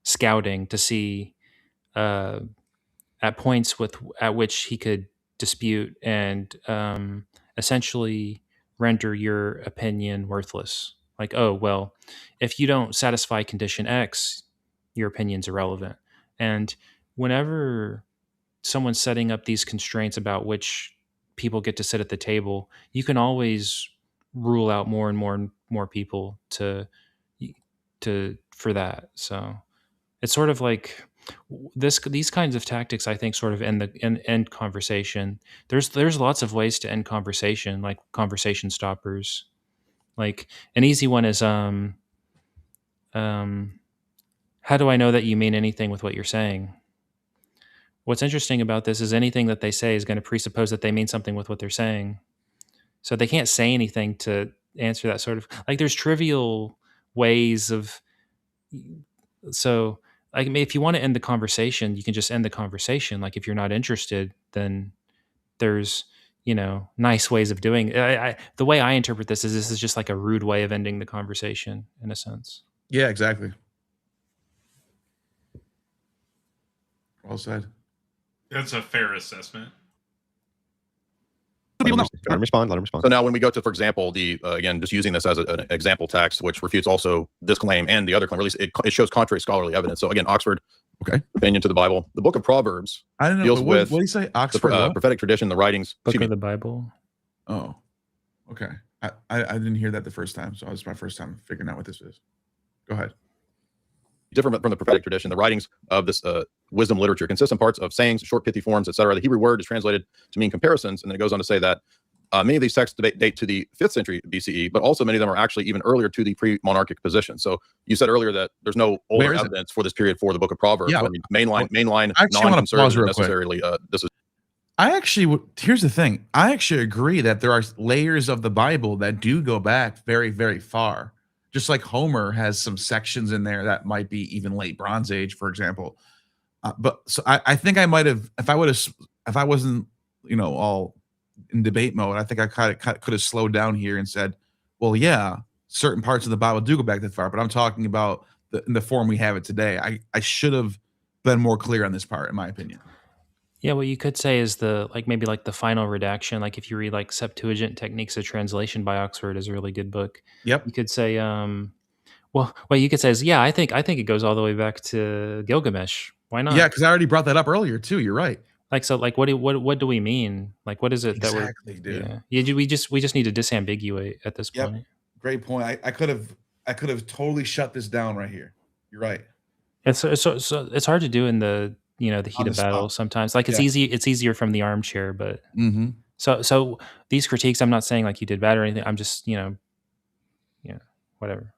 scouting to see at points at which he could dispute and essentially render your opinion worthless. Like, oh, well, if you don't satisfy condition X, your opinion's irrelevant. And whenever someone's setting up these constraints about which people get to sit at the table, you can always rule out more and more people for that. So it's sort of like these kinds of tactics, I think, sort of end conversation. There's lots of ways to end conversation, like conversation stoppers. Like an easy one is how do I know that you mean anything with what you're saying? What's interesting about this is anything that they say is going to presuppose that they mean something with what they're saying. So they can't say anything to answer that sort of, like, there's trivial ways of, so like, if you want to end the conversation, you can just end the conversation. Like if you're not interested, then there's, you know, nice ways of doing it. The way I interpret this is just like a rude way of ending the conversation in a sense. Yeah, exactly. Well said. That's a fair assessment. Let him respond. So now when we go to, for example, the again, just using this as an example text, which refutes also this claim and the other claim, or at least it shows contrary scholarly evidence. So again, Oxford opinion to the Bible. The book of Proverbs I don't know, deals but with what do you say? Oxford the what? prophetic tradition, the writings. Book excuse of me, the Bible. Oh, okay. I didn't hear that the first time, so it's my first time figuring out what this is. Go ahead. different from the prophetic tradition. The writings of this wisdom literature consist in parts of sayings, short pithy forms, etc. The Hebrew word is translated to mean comparisons, and then it goes on to say that many of these texts date to the 5th century BCE, but also many of them are actually even earlier to the pre-monarchic position. So you said earlier that there's no older evidence for this period for the Book of Proverbs. Yeah, I mean, mainline, I wanna pause non-conservative real quick. necessarily. This is. I actually, here's the thing. I actually agree that there are layers of the Bible that do go back very, very far. Just like Homer has some sections in there that might be even late Bronze Age, for example. But so I think I might have, if I wasn't, all in debate mode, I think I could have slowed down here and said, well, yeah, certain parts of the Bible do go back that far, but I'm talking about in the form we have it today. I should have been more clear on this part, in my opinion. Yeah, what you could say is maybe the final redaction. Like if you read like Septuagint Techniques of Translation by Oxford is a really good book. Yep. You could say, what you could say is, yeah, I think it goes all the way back to Gilgamesh. Why not? Yeah, because I already brought that up earlier too. You're right. What do we mean? Like, what is it exactly, that dude? Yeah, we just need to disambiguate at this point. Great point. I could have totally shut this down right here. You're right. It's hard to do in the the heat of battle sometimes. Like it's easier from the armchair, but so these critiques, I'm not saying like you did bad or anything. I'm just whatever.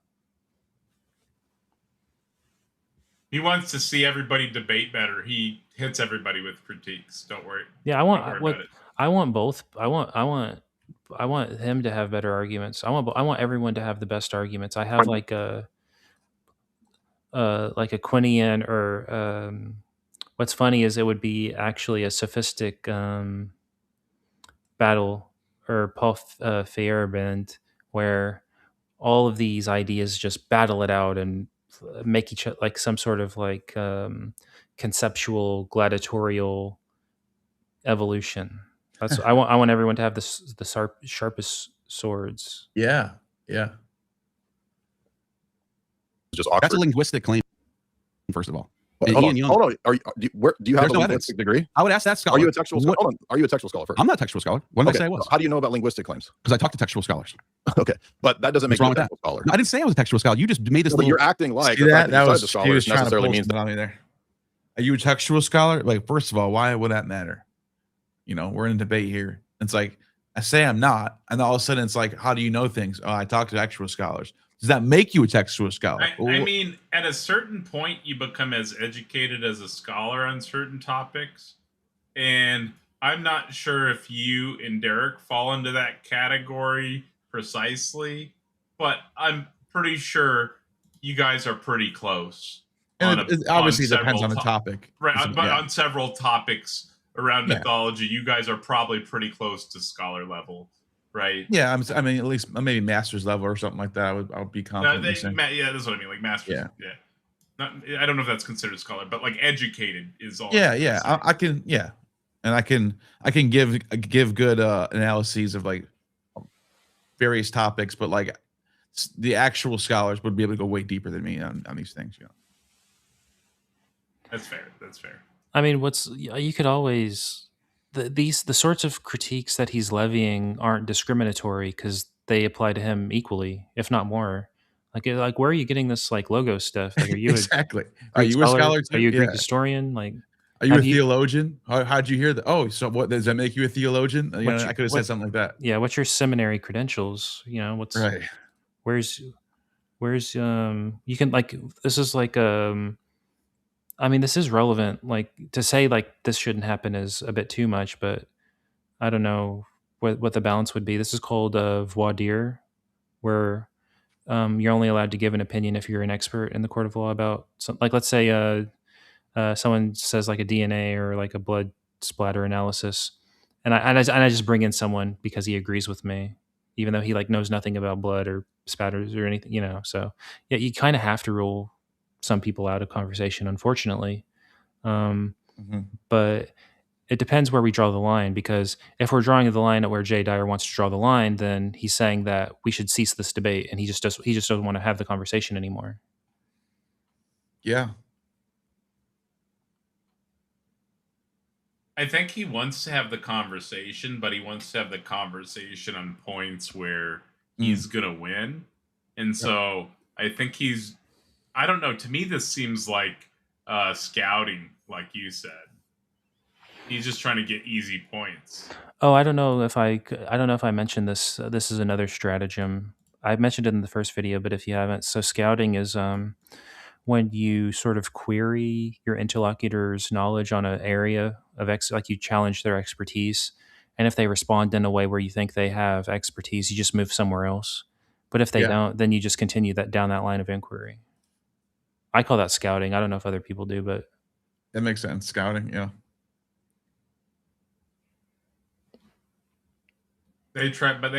He wants to see everybody debate better. He hits everybody with critiques. Don't worry. Yeah, I want both. I want him to have better arguments. I want everyone to have the best arguments. I have like a Quinian or what's funny is it would be actually a sophistic battle or Paul Feyerabend where all of these ideas just battle it out and make each like some sort of like conceptual gladiatorial evolution. That's I want everyone to have the sharpest swords. Yeah. Just That's a linguistic claim, first of all. Hold on. Do you have a linguistic degree? I would ask that scholar. Are you a textual scholar? Hold on. Are you a textual scholar first? I'm not a textual scholar. When did I say I was? How do you know about linguistic claims? Because I talk to textual scholars. Okay, but that doesn't make you a textual scholar. No, I didn't say I was a textual scholar. You just made this. But you're acting like that was he was trying to pull something on me there. Are you a textual scholar? Like, first of all, why would that matter? We're in a debate here. It's like I say I'm not, and all of a sudden it's like, how do you know things? Oh, I talk to textual scholars. Does that make you a textual scholar? I mean, at a certain point, you become as educated as a scholar on certain topics. And I'm not sure if you and Derek fall into that category precisely, but I'm pretty sure you guys are pretty close. And it obviously depends on the topic. Right, but on several topics around mythology, you guys are probably pretty close to scholar level. Right. Yeah, I mean, at least maybe master's level or something like that. I would be confident. Yeah, that's what I mean. Like master's. Yeah. I don't know if that's considered scholar, but like educated is all. Yeah. I can. Yeah, and I can give good analyses of like various topics, but like the actual scholars would be able to go way deeper than me on these things. That's fair. I mean, you could always. The sorts of critiques that he's levying aren't discriminatory because they apply to him equally, if not more. Like where are you getting this like logo stuff? Like, are you exactly? Are you a scholar too? Are you a Greek historian? Like, are you a theologian? How'd you hear that? Oh, so what does that make you a theologian? I could have said something like that. Yeah, what's your seminary credentials? What's right? Where's you can like this is like I mean, this is relevant. Like to say like this shouldn't happen is a bit too much, but I don't know what the balance would be. This is called voir dire, where you're only allowed to give an opinion if you're an expert in the court of law about like let's say someone says like a DNA or like a blood splatter analysis, and I just bring in someone because he agrees with me, even though he like knows nothing about blood or spatters or anything, So yeah, you kind of have to rule some people out of conversation, unfortunately. But it depends where we draw the line, because if we're drawing the line at where Jay Dyer wants to draw the line, then he's saying that we should cease this debate, and he just doesn't want to have the conversation anymore. Yeah. I think he wants to have the conversation, but he wants to have the conversation on points where he's gonna win. And so I think I don't know, to me this seems like scouting, like you said. He's just trying to get easy points. Oh, I don't know if I mentioned this. This is another stratagem. I mentioned it in the first video, but if you haven't, so scouting is when you sort of query your interlocutor's knowledge on an area of like you challenge their expertise, and if they respond in a way where you think they have expertise, you just move somewhere else. But if they don't, then you just continue down that line of inquiry. I call that scouting. I don't know if other people do, but that makes sense. Scouting, yeah. They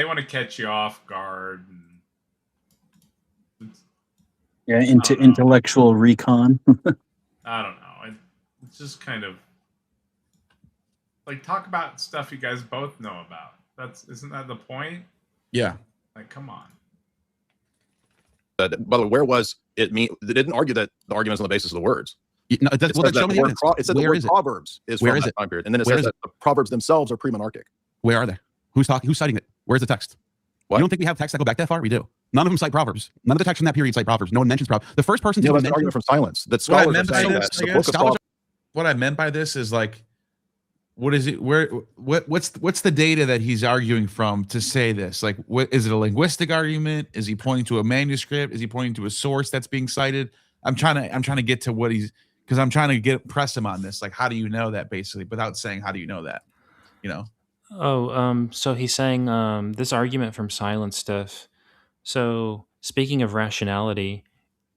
want to catch you off guard. Yeah, intellectual recon. I don't know. It's just kind of like talk about stuff you guys both know about. Isn't that the point? Yeah. Like, come on. By the way, where was it? They didn't argue that the argument is on the basis of the words. No, it said the word Proverbs is from that time period, and then it says that the Proverbs themselves are pre-monarchic. Where are they? Who's talking? Who's citing it? Where's the text? What? You don't think we have texts that go back that far? We do. None of them cite Proverbs. None of the texts from that period cite Proverbs. No one mentions Proverbs. The first person to mention argument from silence. That scholars are saying that. What I meant by this is like, what is it? What's the data that he's arguing from to say this? Like, what is it? A linguistic argument? Is he pointing to a manuscript? Is he pointing to a source that's being cited? I'm trying to get to what because I'm trying to press him on this. Like, how do you know that, basically, without saying how do you know that? You know. Oh, so he's saying this argument from silence stuff. So speaking of rationality,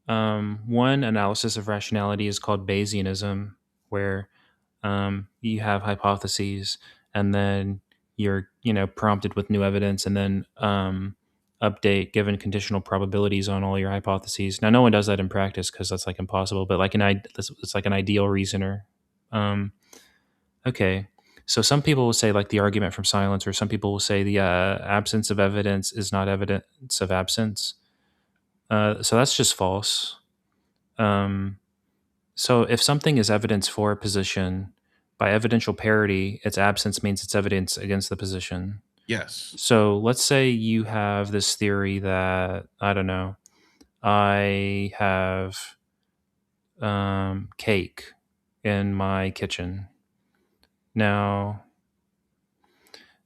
one analysis of rationality is called Bayesianism, where you have hypotheses and then you're prompted with new evidence and then update given conditional probabilities on all your hypotheses. Now, no one does that in practice because that's like impossible, but like it's like an ideal reasoner. Okay. So some people will say like the argument from silence, or some people will say the absence of evidence is not evidence of absence. So that's just false. So if something is evidence for a position, by evidential parity, its absence means it's evidence against the position. Yes. So let's say you have this theory that, I don't know, I have cake in my kitchen. Now,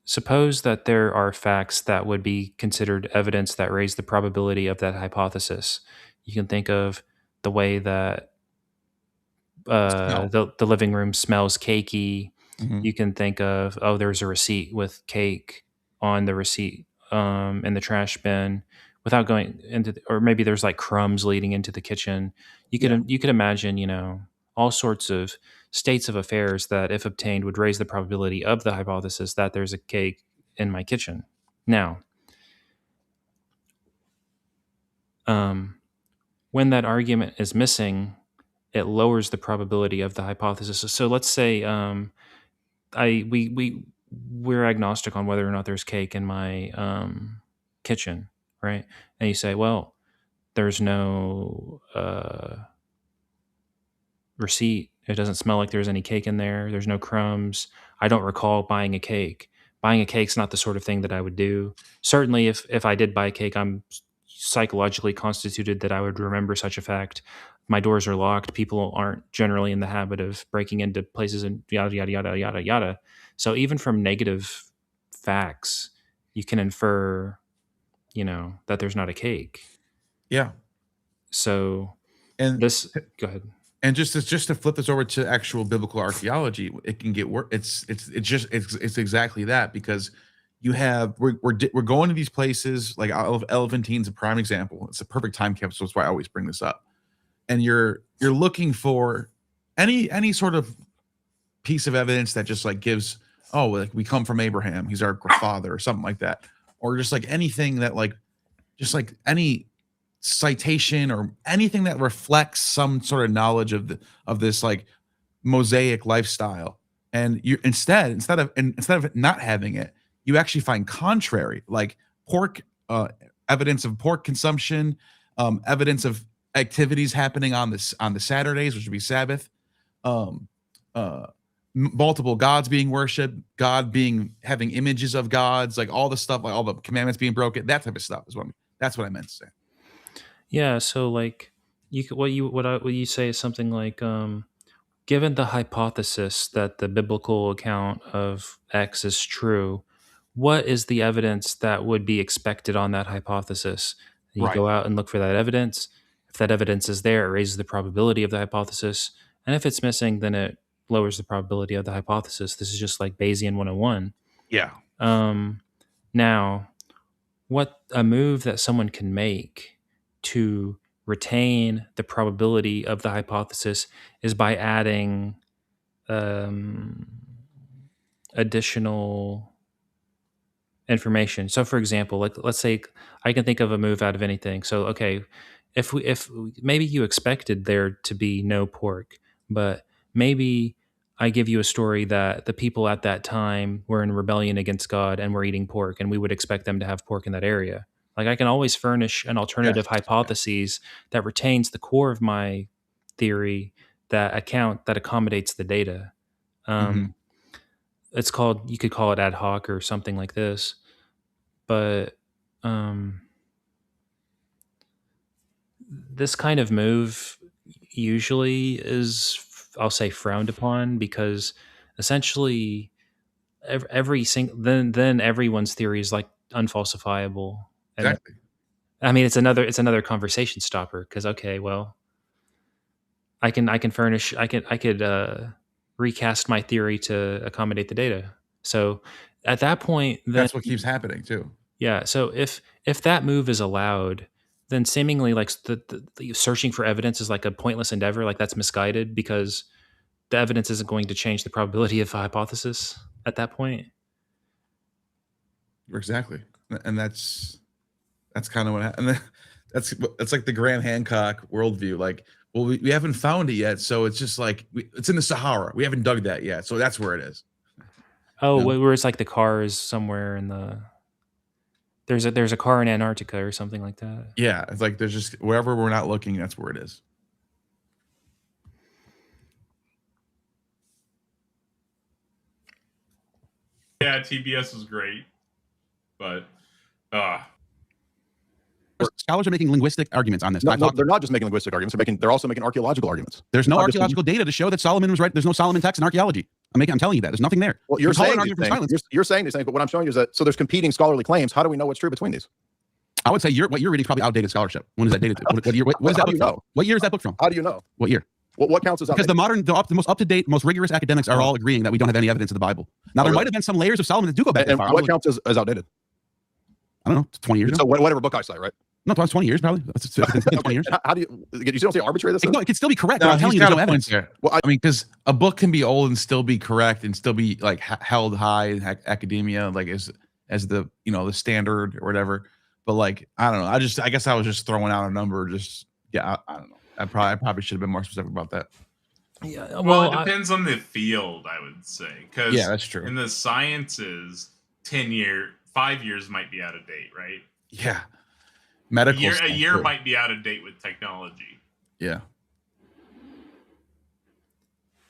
suppose that there are facts that would be considered evidence that raise the probability of that hypothesis. You can think of the way that the living room smells cakey. Mm-hmm. You can think of, there's a receipt with cake on the receipt in the trash bin, without going into, or maybe there's like crumbs leading into the kitchen. You could imagine, all sorts of states of affairs that, if obtained, would raise the probability of the hypothesis that there's a cake in my kitchen. Now, when that argument is missing, it lowers the probability of the hypothesis. So let's say we're agnostic on whether or not there's cake in my kitchen, right? And you say, well, there's no receipt. It doesn't smell like there's any cake in there. There's no crumbs. I don't recall buying a cake. Buying a cake's not the sort of thing that I would do. Certainly, if I did buy a cake, I'm psychologically constituted that I would remember such a fact. My doors are locked. People aren't generally in the habit of breaking into places and yada, yada, yada, yada, yada. So even from negative facts, you can infer, that there's not a cake. Yeah. So, and go ahead. And just to flip this over to actual biblical archaeology, it can get worse. It's exactly that, because you have we're going to these places like Elephantine's a prime example. It's a perfect time capsule. That's why I always bring this up. And you're looking for any sort of piece of evidence that just like gives, like we come from Abraham, he's our father, or something like that, or just like anything that just like any citation or anything that reflects some sort of knowledge of this like Mosaic lifestyle. and you instead of not having it, you actually find contrary, like pork, evidence of pork consumption, evidence of activities happening on the Saturdays, which would be Sabbath, multiple gods being worshipped, having images of gods, like all the stuff, like all the commandments being broken, that type of stuff is that's what I meant to say. Yeah, so like what you say is something like, given the hypothesis that the biblical account of X is true, what is the evidence that would be expected on that hypothesis? You Right. go out and look for that evidence. If that evidence is there, it raises the probability of the hypothesis. And if it's missing, then it lowers the probability of the hypothesis. This is just like Bayesian 101. Yeah. Now, what a move that someone can make to retain the probability of the hypothesis is by adding additional information. So, for example, like let's say I can think of a move out of anything. So, okay, if maybe you expected there to be no pork, but maybe I give you a story that the people at that time were in rebellion against God and were eating pork, and we would expect them to have pork in that area. Like I can always furnish an alternative hypothesis that retains the core of my theory, that accommodates the data. It's called, you could call it ad hoc or something like this, but this kind of move usually is, I'll say, frowned upon, because essentially then everyone's theory is like unfalsifiable. And Exactly. I mean, it's another conversation stopper, because okay, well, I could recast my theory to accommodate the data. So at that point, then, That's what keeps happening too. Yeah. So if that move is allowed, then seemingly like the searching for evidence is like a pointless endeavor. Like that's misguided, because the evidence isn't going to change the probability of a hypothesis at that point. Exactly. And that's kind of what happened. That's like the Graham Hancock worldview. Like, well, we haven't found it yet, so it's just like it's in the Sahara. We haven't dug that yet, so that's where it is. Oh, where it's like the car is somewhere in the there's a car in Antarctica or something like that. Yeah, it's like there's just wherever we're not looking, that's where it is. Yeah, TBS is great, but scholars are making linguistic arguments on this. No, they're not just making linguistic arguments. They're also making archaeological arguments. There's no archaeological data to show that Solomon was right. There's no Solomon text in archaeology. I'm telling you that. There's nothing there. Well, you're saying these things, but what I'm showing you is that so there's competing scholarly claims. How do we know what's true between these? I would say what you're reading is probably outdated scholarship. When is that dated to? What year? What is that book from? What year is that book from? How do you know? What year? What counts as outdated? Because the most up-to-date, most rigorous academics are all agreeing that we don't have any evidence of the Bible. Now, there might have been some layers of Solomon that do go back that far. What counts as outdated? I don't know, 20 years ago? So whatever book I cite, right? No, it's 20 years probably. It's 20 years. How do you don't say arbitrary this? No, it could still be correct. No, I'm telling you, there's no evidence there. Well, I mean, because a book can be old and still be correct and still be like held high in academia, like as the the standard or whatever. But like, I don't know. I guess I was just throwing out a number. I don't know. I probably should have been more specific about that. Yeah. Well, it depends on the field, I would say. Because yeah, that's true. In the sciences, 5 years might be out of date, right? Yeah. Medical. A year might be out of date with technology. Yeah.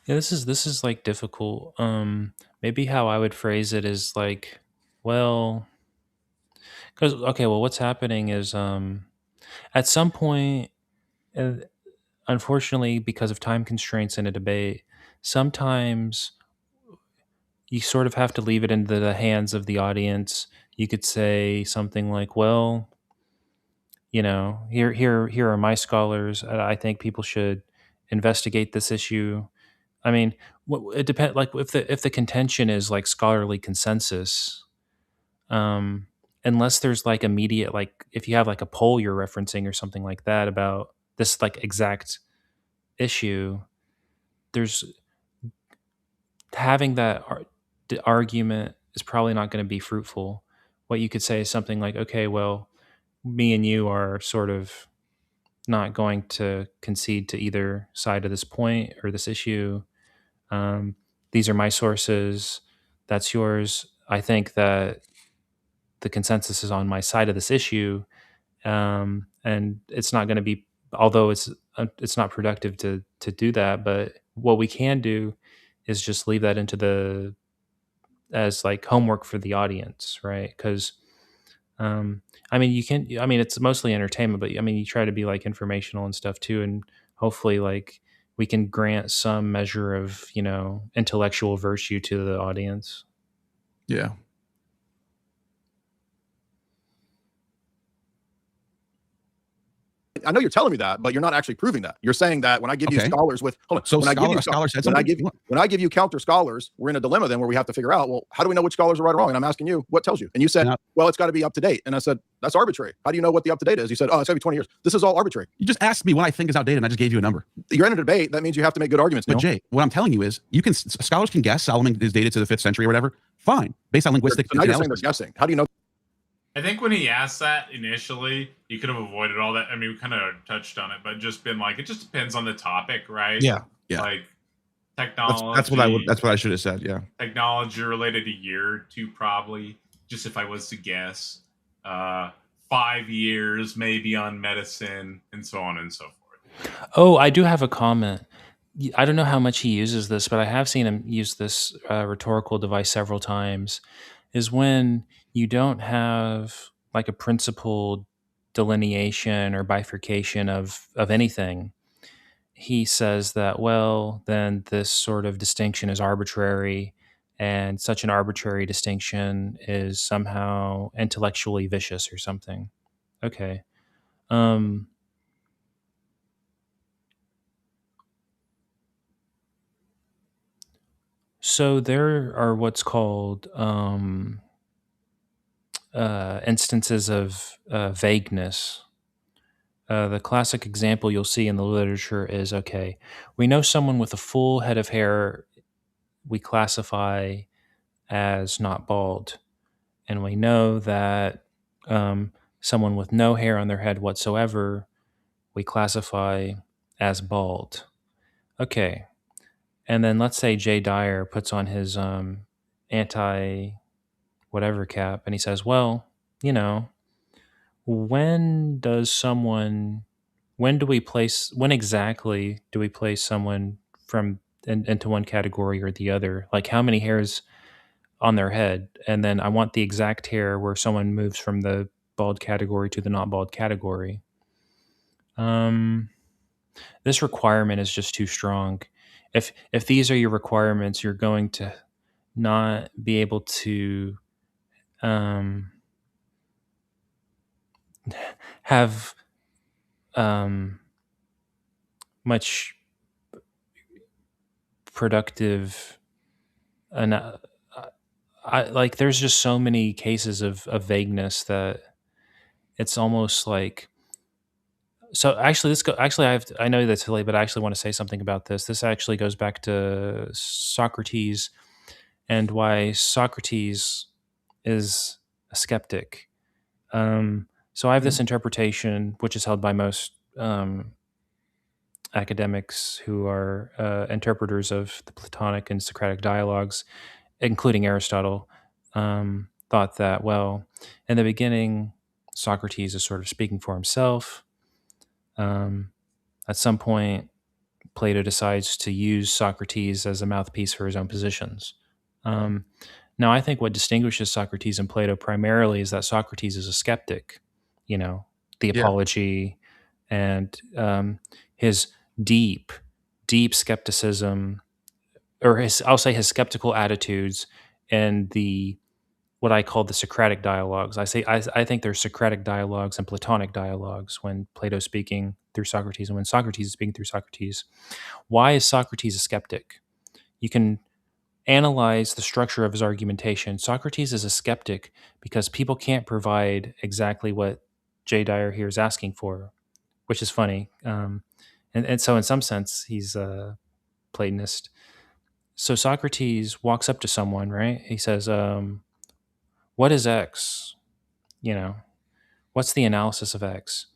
Yeah, this is like difficult. Maybe how I would phrase it is like, well, because what's happening is at some point, unfortunately, because of time constraints in a debate, sometimes you sort of have to leave it into the hands of the audience. You could say something like, well, here are my scholars. I think people should investigate this issue. I mean, it depends. Like if the contention is like scholarly consensus, unless there's like immediate, like if you have like a poll you're referencing or something like that about this like exact issue, there's having that argument is probably not going to be fruitful. What you could say is something like, okay, well, me and you are sort of not going to concede to either side of this point or this issue. these are my sources, that's yours. I think that the consensus is on my side of this issue, and it's not going to be, although it's not productive to do that. But what we can do is just leave that into the as like homework for the audience, right? Because I mean, it's mostly entertainment, but I mean, you try to be like informational and stuff too, and hopefully, like, we can grant some measure of, intellectual virtue to the audience. Yeah. I know you're telling me that, but you're not actually proving that. You're saying that when I give you scholars with, hold on, So when I give you scholar said when I something? give you counter scholars, we're in a dilemma then where we have to figure out, well, how do we know which scholars are right or wrong? And I'm asking you, what tells you? And you said, well, it's got to be up to date. And I said, that's arbitrary. How do you know what the up to date is? You said, oh, it's got to be 20 years. This is all arbitrary. You just asked me what I think is outdated, and I just gave you a number. You're in a debate. That means you have to make good arguments. But Neil. Jay, what I'm telling you is, scholars can guess Solomon is dated to the 5th century or whatever. Fine, based on linguistic. So now you're saying they're guessing. How do you know? I think when he asked that initially, he could have avoided all that. I mean, we kind of touched on it, but just been like, it just depends on the topic, right? Yeah. Like technology. That's what I should have said. Yeah. Technology related a year or two, probably. Just if I was to guess, 5 years maybe on medicine, and so on and so forth. Oh, I do have a comment. I don't know how much he uses this, but I have seen him use this rhetorical device several times. Is when you don't have like a principled delineation or bifurcation of anything. He says that, well, then this sort of distinction is arbitrary, and such an arbitrary distinction is somehow intellectually vicious or something. Okay. So there are what's called instances of vagueness. The classic example you'll see in the literature is, okay, we know someone with a full head of hair we classify as not bald. And we know that someone with no hair on their head whatsoever we classify as bald. Okay. And then let's say Jay Dyer puts on his anti whatever cap and he says, well, when exactly do we place someone into one category or the other? Like, how many hairs on their head? And then I want the exact hair where someone moves from the bald category to the not bald category. This requirement is just too strong. If these are your requirements, you're going to not be able to have much productive, and there's just so many cases of vagueness that it's almost like. So actually, I know that's silly, but I actually want to say something about this. This actually goes back to Socrates and why Socrates is a skeptic. So I have this interpretation, which is held by most academics who are interpreters of the Platonic and Socratic dialogues, including Aristotle, thought that, well, in the beginning, Socrates is sort of speaking for himself. At some point, Plato decides to use Socrates as a mouthpiece for his own positions. Now, I think what distinguishes Socrates and Plato primarily is that Socrates is a skeptic, the Apology and his deep skepticism, or I'll say his skeptical attitudes and what I call the Socratic dialogues. I think there's Socratic dialogues and Platonic dialogues when Plato's speaking through Socrates and when Socrates is speaking through Socrates. Why is Socrates a skeptic? You can analyze the structure of his argumentation. Socrates is a skeptic because people can't provide exactly what Jay Dyer here is asking for, which is funny. And so in some sense, he's a Platonist. So Socrates walks up to someone, right? He says, what is X? What's the analysis of X?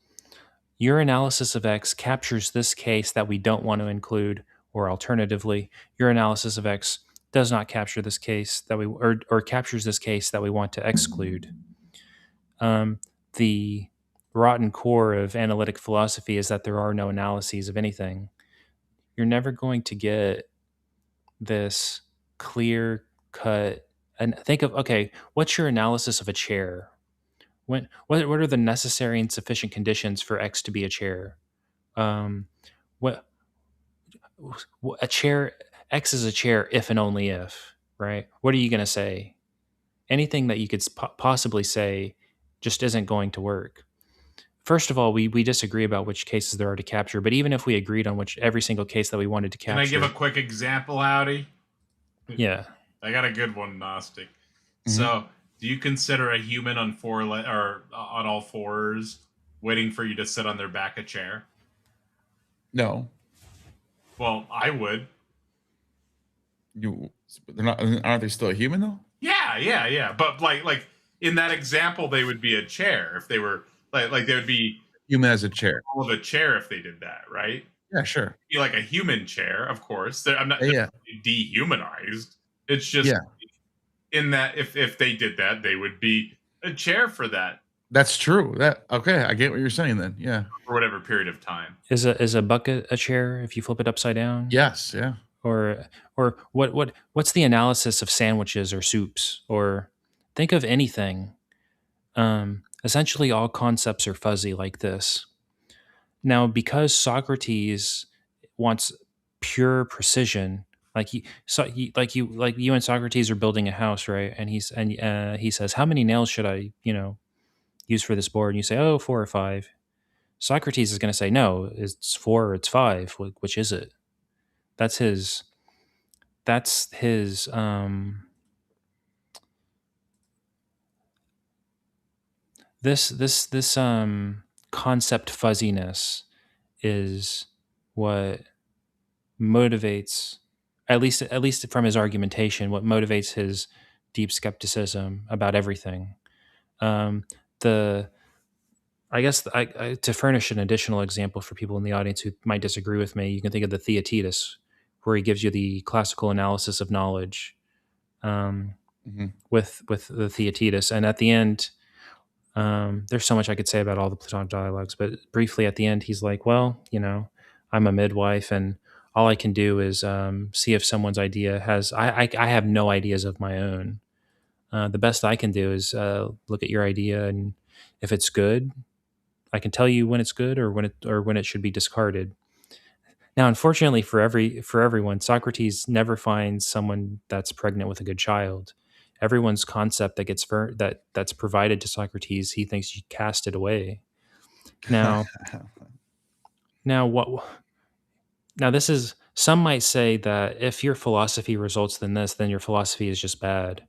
Your analysis of X captures this case that we don't want to include, or alternatively, your analysis of X does not capture this case that we or captures this case that we want to exclude. The rotten core of analytic philosophy is that there are no analyses of anything. You're never going to get this clear cut. And think of, okay, what's your analysis of a chair? What are the necessary and sufficient conditions for X to be a chair? What a chair, X is a chair if and only if, right? What are you going to say? Anything that you could possibly say just isn't going to work. First of all, we disagree about which cases there are to capture, but even if we agreed on which every single case that we wanted to capture. Can I give a quick example, Howdy? Yeah. I got a good one, Gnostic. So, do you consider a human on or on all fours waiting for you to sit on their back a chair? No. Well, I would. They're not. Aren't they still a human though? Yeah. But like in that example, they would be a chair if they were like they would be human as a chair. All of a chair if they did that, right? Yeah, sure. Be like a human chair, of course. I'm not dehumanized. It's just in that if they did that, they would be a chair for that. That's true. Okay, I get what you're saying then. Yeah. For whatever period of time. Is a bucket a chair if you flip it upside down? Yes, yeah. Or what's the analysis of sandwiches or soups? Or think of anything. Essentially all concepts are fuzzy like this. Now, because Socrates wants pure precision, like you and Socrates are building a house, right? And he says, "How many nails should I, use for this board?" And you say, "Oh, 4 or 5." Socrates is going to say, "No, it's 4 or it's 5. Which is it?" That's his. This concept fuzziness is what motivates, at least from his argumentation, what motivates his deep skepticism about everything. To furnish an additional example for people in the audience who might disagree with me, you can think of the Theaetetus, where he gives you the classical analysis of knowledge with the Theaetetus, and at the end. There's so much I could say about all the Platonic dialogues, but briefly at the end, he's like, well, I'm a midwife and all I can do is see if someone's idea has, I have no ideas of my own. The best I can do is look at your idea, and if it's good, I can tell you when it's good or when it should be discarded. Now, unfortunately for everyone, Socrates never finds someone that's pregnant with a good child. Everyone's concept that gets that's provided to Socrates, he thinks you cast it away. Now, this is, some might say that if your philosophy results in this, then your philosophy is just bad.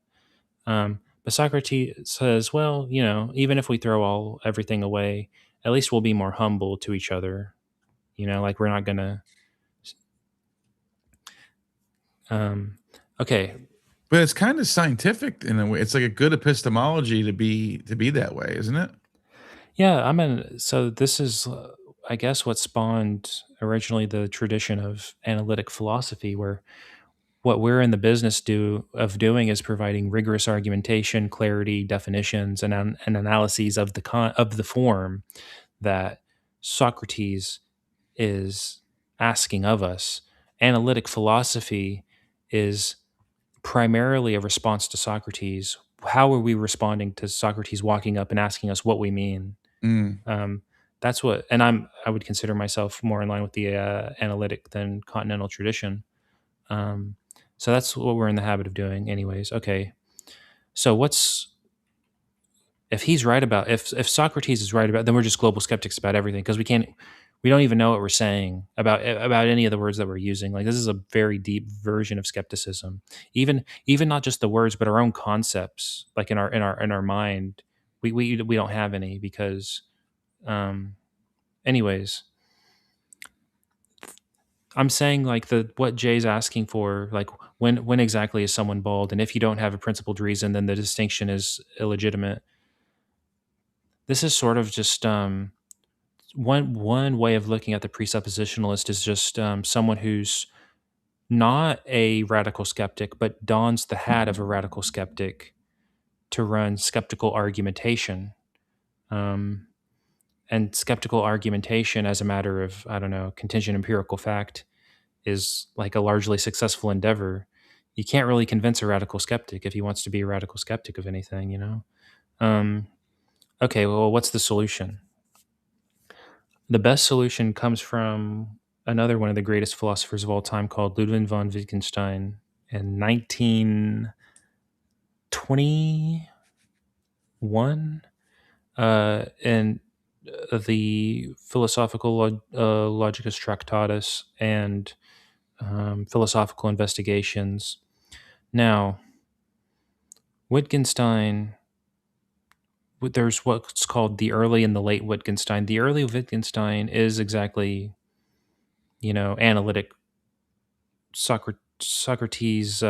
But Socrates says, well, even if we throw everything away, at least we'll be more humble to each other. Like we're not gonna. Okay. But it's kind of scientific in a way. It's like a good epistemology to be that way, isn't it? Yeah, so this is, I guess, what spawned originally the tradition of analytic philosophy, where what we're in the business of doing is providing rigorous argumentation, clarity, definitions, and analyses of the form that Socrates is asking of us. Analytic philosophy is primarily a response to Socrates. How are we responding to Socrates walking up and asking us what we mean? That's what, and I would consider myself more in line with the analytic than continental tradition. So that's what we're in the habit of doing, anyways. Okay, so if Socrates is right about, then we're just global skeptics about everything, because we don't even know what we're saying about any of the words that we're using. Like, this is a very deep version of skepticism. Even not just the words, but our own concepts. Like in our mind, we don't have any, because, anyways, I'm saying like what Jay's asking for, like when exactly is someone bald, and if you don't have a principled reason, then the distinction is illegitimate. This is sort of just one way of looking at the presuppositionalist is just someone who's not a radical skeptic, but dons the hat of a radical skeptic to run skeptical argumentation. And skeptical argumentation as a matter of, I don't know, contingent empirical fact is like a largely successful endeavor. You can't really convince a radical skeptic if he wants to be a radical skeptic of anything, you know? Okay, well, what's the solution? The best solution comes from another one of the greatest philosophers of all time called Ludwig von Wittgenstein in 1921. And the Philosophical Logicus Tractatus and Philosophical Investigations. Now, Wittgenstein, there's what's called the early and the late Wittgenstein. The early Wittgenstein is exactly, analytic Socrates,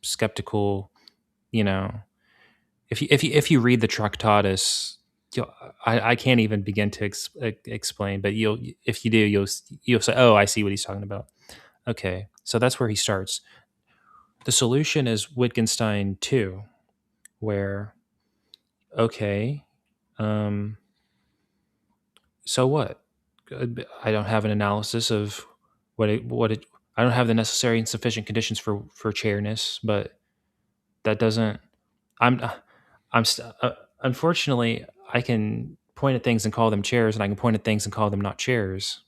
skeptical, if you read the Tractatus, I can't even begin to explain, but if you do, you'll say, oh, I see what he's talking about. Okay, so that's where he starts. The solution is Wittgenstein 2, where, okay, so what? I don't have an analysis of I don't have the necessary and sufficient conditions for chairness, but that doesn't. Unfortunately, I can point at things and call them chairs, and I can point at things and call them not chairs.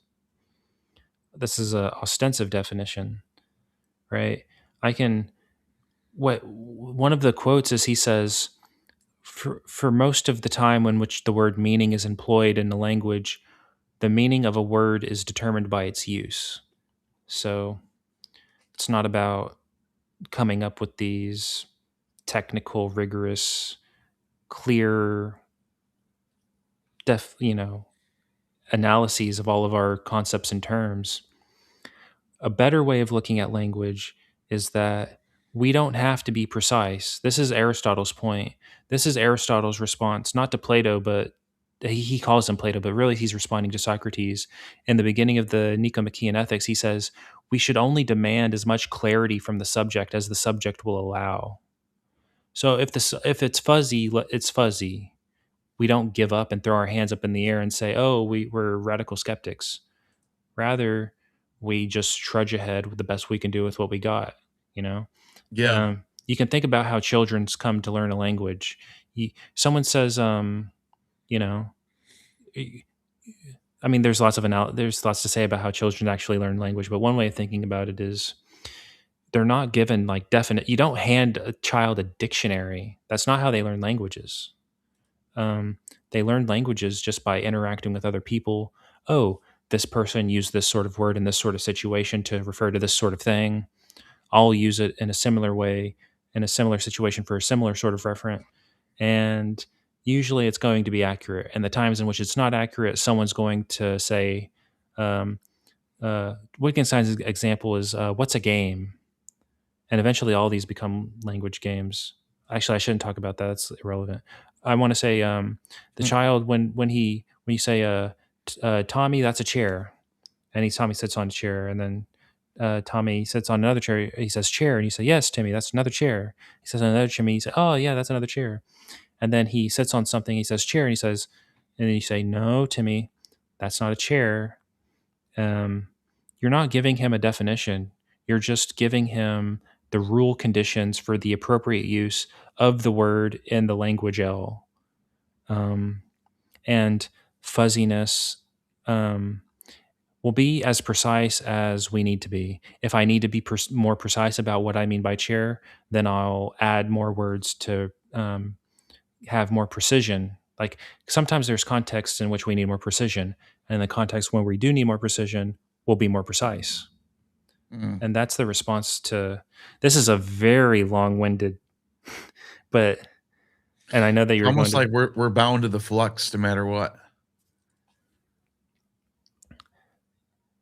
This is a ostensive definition, right? One of the quotes is he says, for most of the time in which the word meaning is employed in the language, the meaning of a word is determined by its use. So it's not about coming up with these technical, rigorous, clear, analyses of all of our concepts and terms. A better way of looking at language is that we don't have to be precise. This is Aristotle's point. This is Aristotle's response, not to Plato, but he calls him Plato, but really he's responding to Socrates. In the beginning of the Nicomachean Ethics, he says, we should only demand as much clarity from the subject as the subject will allow. So if it's fuzzy, it's fuzzy. We don't give up and throw our hands up in the air and say, oh, we're radical skeptics. Rather, we just trudge ahead with the best we can do with what we got, Yeah. You can think about how children's come to learn a language. Someone says, I mean, there's lots to say about how children actually learn language, but one way of thinking about it is they're not given like definite. You don't hand a child a dictionary. That's not how they learn languages. They learn languages just by interacting with other people. Oh, this person used this sort of word in this sort of situation to refer to this sort of thing. I'll use it in a similar way, in a similar situation for a similar sort of referent. And usually it's going to be accurate. And the times in which it's not accurate, someone's going to say, Wittgenstein's example is, what's a game? And eventually all these become language games. Actually, I shouldn't talk about that. That's irrelevant. I want to say the child, when you say, Tommy, that's a chair. And Tommy sits on a chair. And then Tommy sits on another chair. He says chair. And you say, yes, Timmy, that's another chair. He says on another chair. You say, oh, yeah, that's another chair. And then he sits on something. He says chair. And then you say, no, Timmy, that's not a chair. You're not giving him a definition. You're just giving him the rule conditions for the appropriate use of the word in the language L. And fuzziness will be as precise as we need to be. If I need to be more precise about what I mean by chair, then I'll add more words to have more precision. Like sometimes there's contexts in which we need more precision, and in the context when we do need more precision, we'll be more precise. And that's the response to this. Is a very long-winded, and I know that you're almost like we're bound to the flux no matter what.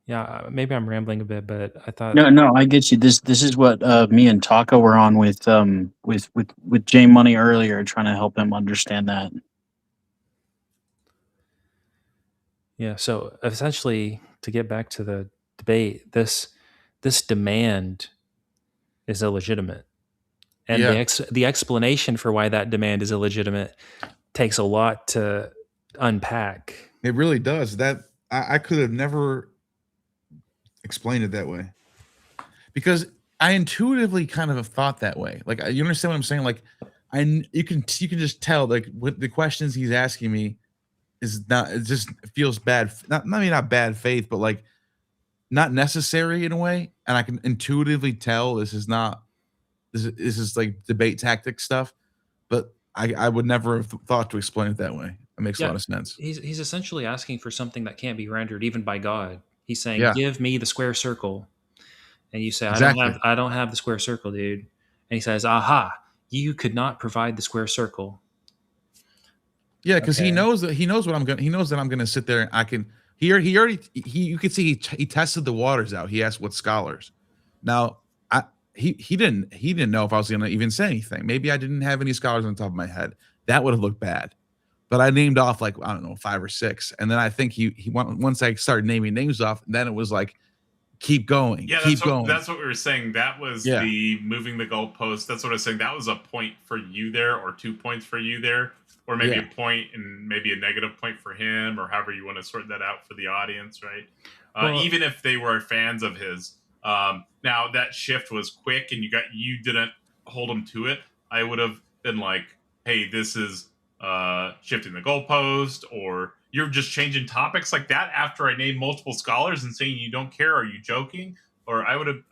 Yeah, maybe I'm rambling a bit, but I thought No, I get you. This is what me and Taka were on with Jay Money earlier, trying to help him understand that. Yeah, so essentially, to get back to the debate, this this demand is illegitimate. And Yeah. the explanation for why that demand is illegitimate takes a lot to unpack. It really does. That I could have never explained it that way, because I intuitively kind of have thought that way. Like, you understand what I'm saying? Like, you can just tell, like, what the questions he's asking me is not. It just feels bad. Not bad faith, but like not necessary in a way. And I can intuitively tell this is not. This is like debate tactic stuff. But I would never have thought to explain it that way. It makes a lot of sense. He's essentially asking for something that can't be rendered even by God. He's saying, Yeah. "Give me the square circle," and you say, Exactly. "I don't have the square circle, dude." And he says, "Aha! You could not provide the square circle." Yeah, because Okay. he knows what I'm gonna. He knows that I'm gonna sit there and I can. You could see he tested the waters out. He asked what scholars. Now, he didn't know if I was gonna even say anything. Maybe I didn't have any scholars on top of my head. That would have looked bad. But I named off, like, I don't know, 5 or 6, and then I think he once I started naming names off, then it was like, keep going, Yeah, keep going. that's what we were saying. That was the moving the goalpost. That's what I was saying. That was a point for you there, or 2 points for you there, or maybe a point and maybe a negative point for him, or however you want to sort that out for the audience, right? Even if they were fans of his. Now that shift was quick, and you didn't hold him to it. I would have been like, hey, this is shifting the goalpost, or you're just changing topics like that after I named multiple scholars and saying you don't care. Are you joking? Or I would have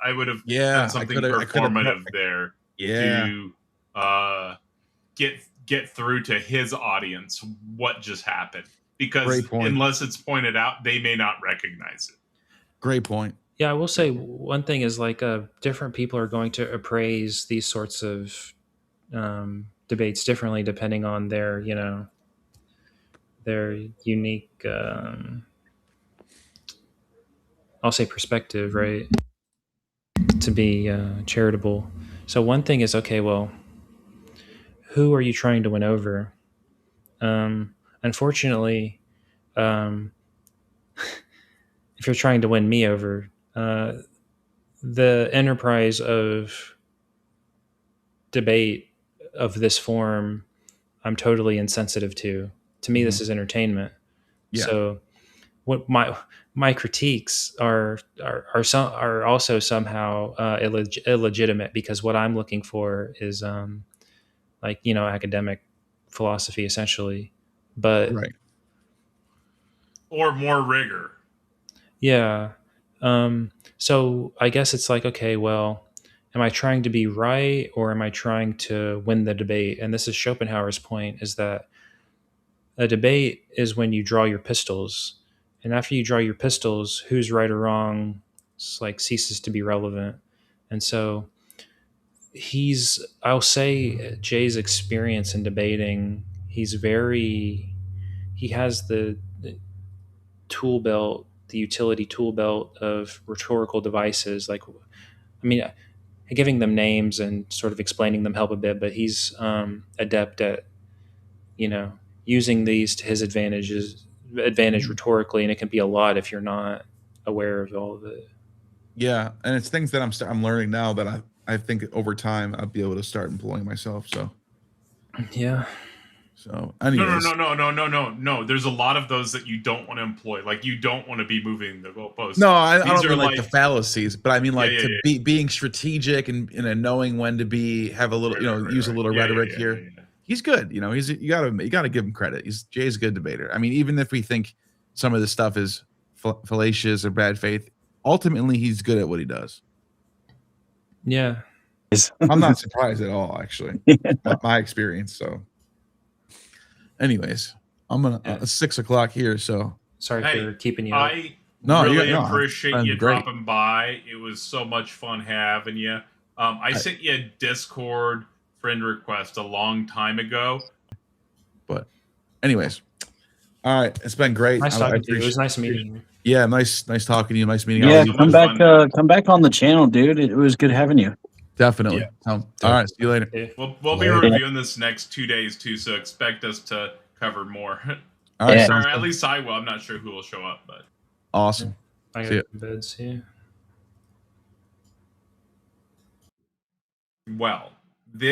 done something performative there to get through to his audience what just happened, because unless it's pointed out, they may not recognize it. Great point. Yeah, I will say one thing is, like, different people are going to appraise these sorts of debates differently depending on their, their unique, I'll say, perspective, right? To be charitable. So one thing is, okay, well, who are you trying to win over? Unfortunately, if you're trying to win me over, the enterprise of debate of this form, I'm totally insensitive to. To me, this is entertainment. Yeah. So, what my critiques are also somehow illegitimate, because what I'm looking for is academic philosophy, essentially. But right. Or more rigor. Yeah. So I guess it's like, okay, well, am I trying to be right, or am I trying to win the debate? And this is Schopenhauer's point, is that a debate is when you draw your pistols. And after you draw your pistols, who's right or wrong ceases to be relevant. And so I'll say Jay's experience in debating, he has the tool belt, the utility tool belt of rhetorical devices. Like, I mean, giving them names and sort of explaining them help a bit, but he's adept at, using these to his advantage rhetorically, and it can be a lot if you're not aware of all of it. Yeah, and it's things that I'm learning now that I think over time I'll be able to start employing myself. So yeah. So anyways. No. There's a lot of those that you don't want to employ. Like, you don't want to be moving the goalposts. No, I don't mean like the fallacies, but I mean like Yeah. being strategic and knowing when to have a little, use a little rhetoric here. Yeah. He's good. You gotta give him credit. Jay's a good debater. I mean, even if we think some of this stuff is fallacious or bad faith, ultimately he's good at what he does. Yeah. I'm not surprised at all, actually. My experience. So anyways, I'm gonna it's 6 o'clock here, so sorry for keeping you up. I really appreciate you dropping by. It was so much fun having you. I sent you a Discord friend request a long time ago. But anyways, all right, it's been great. Nice talking to you. It was nice meeting you. Yeah, nice talking to you. Nice meeting you. Yeah, you. come back on the channel, dude. It was good having you. Definitely. Yeah. All right, see you later. We'll be reviewing this next 2 days too, so expect us to cover more. All right, or at least I will. I'm not sure who will show up, but awesome. I got beds. Yeah. well.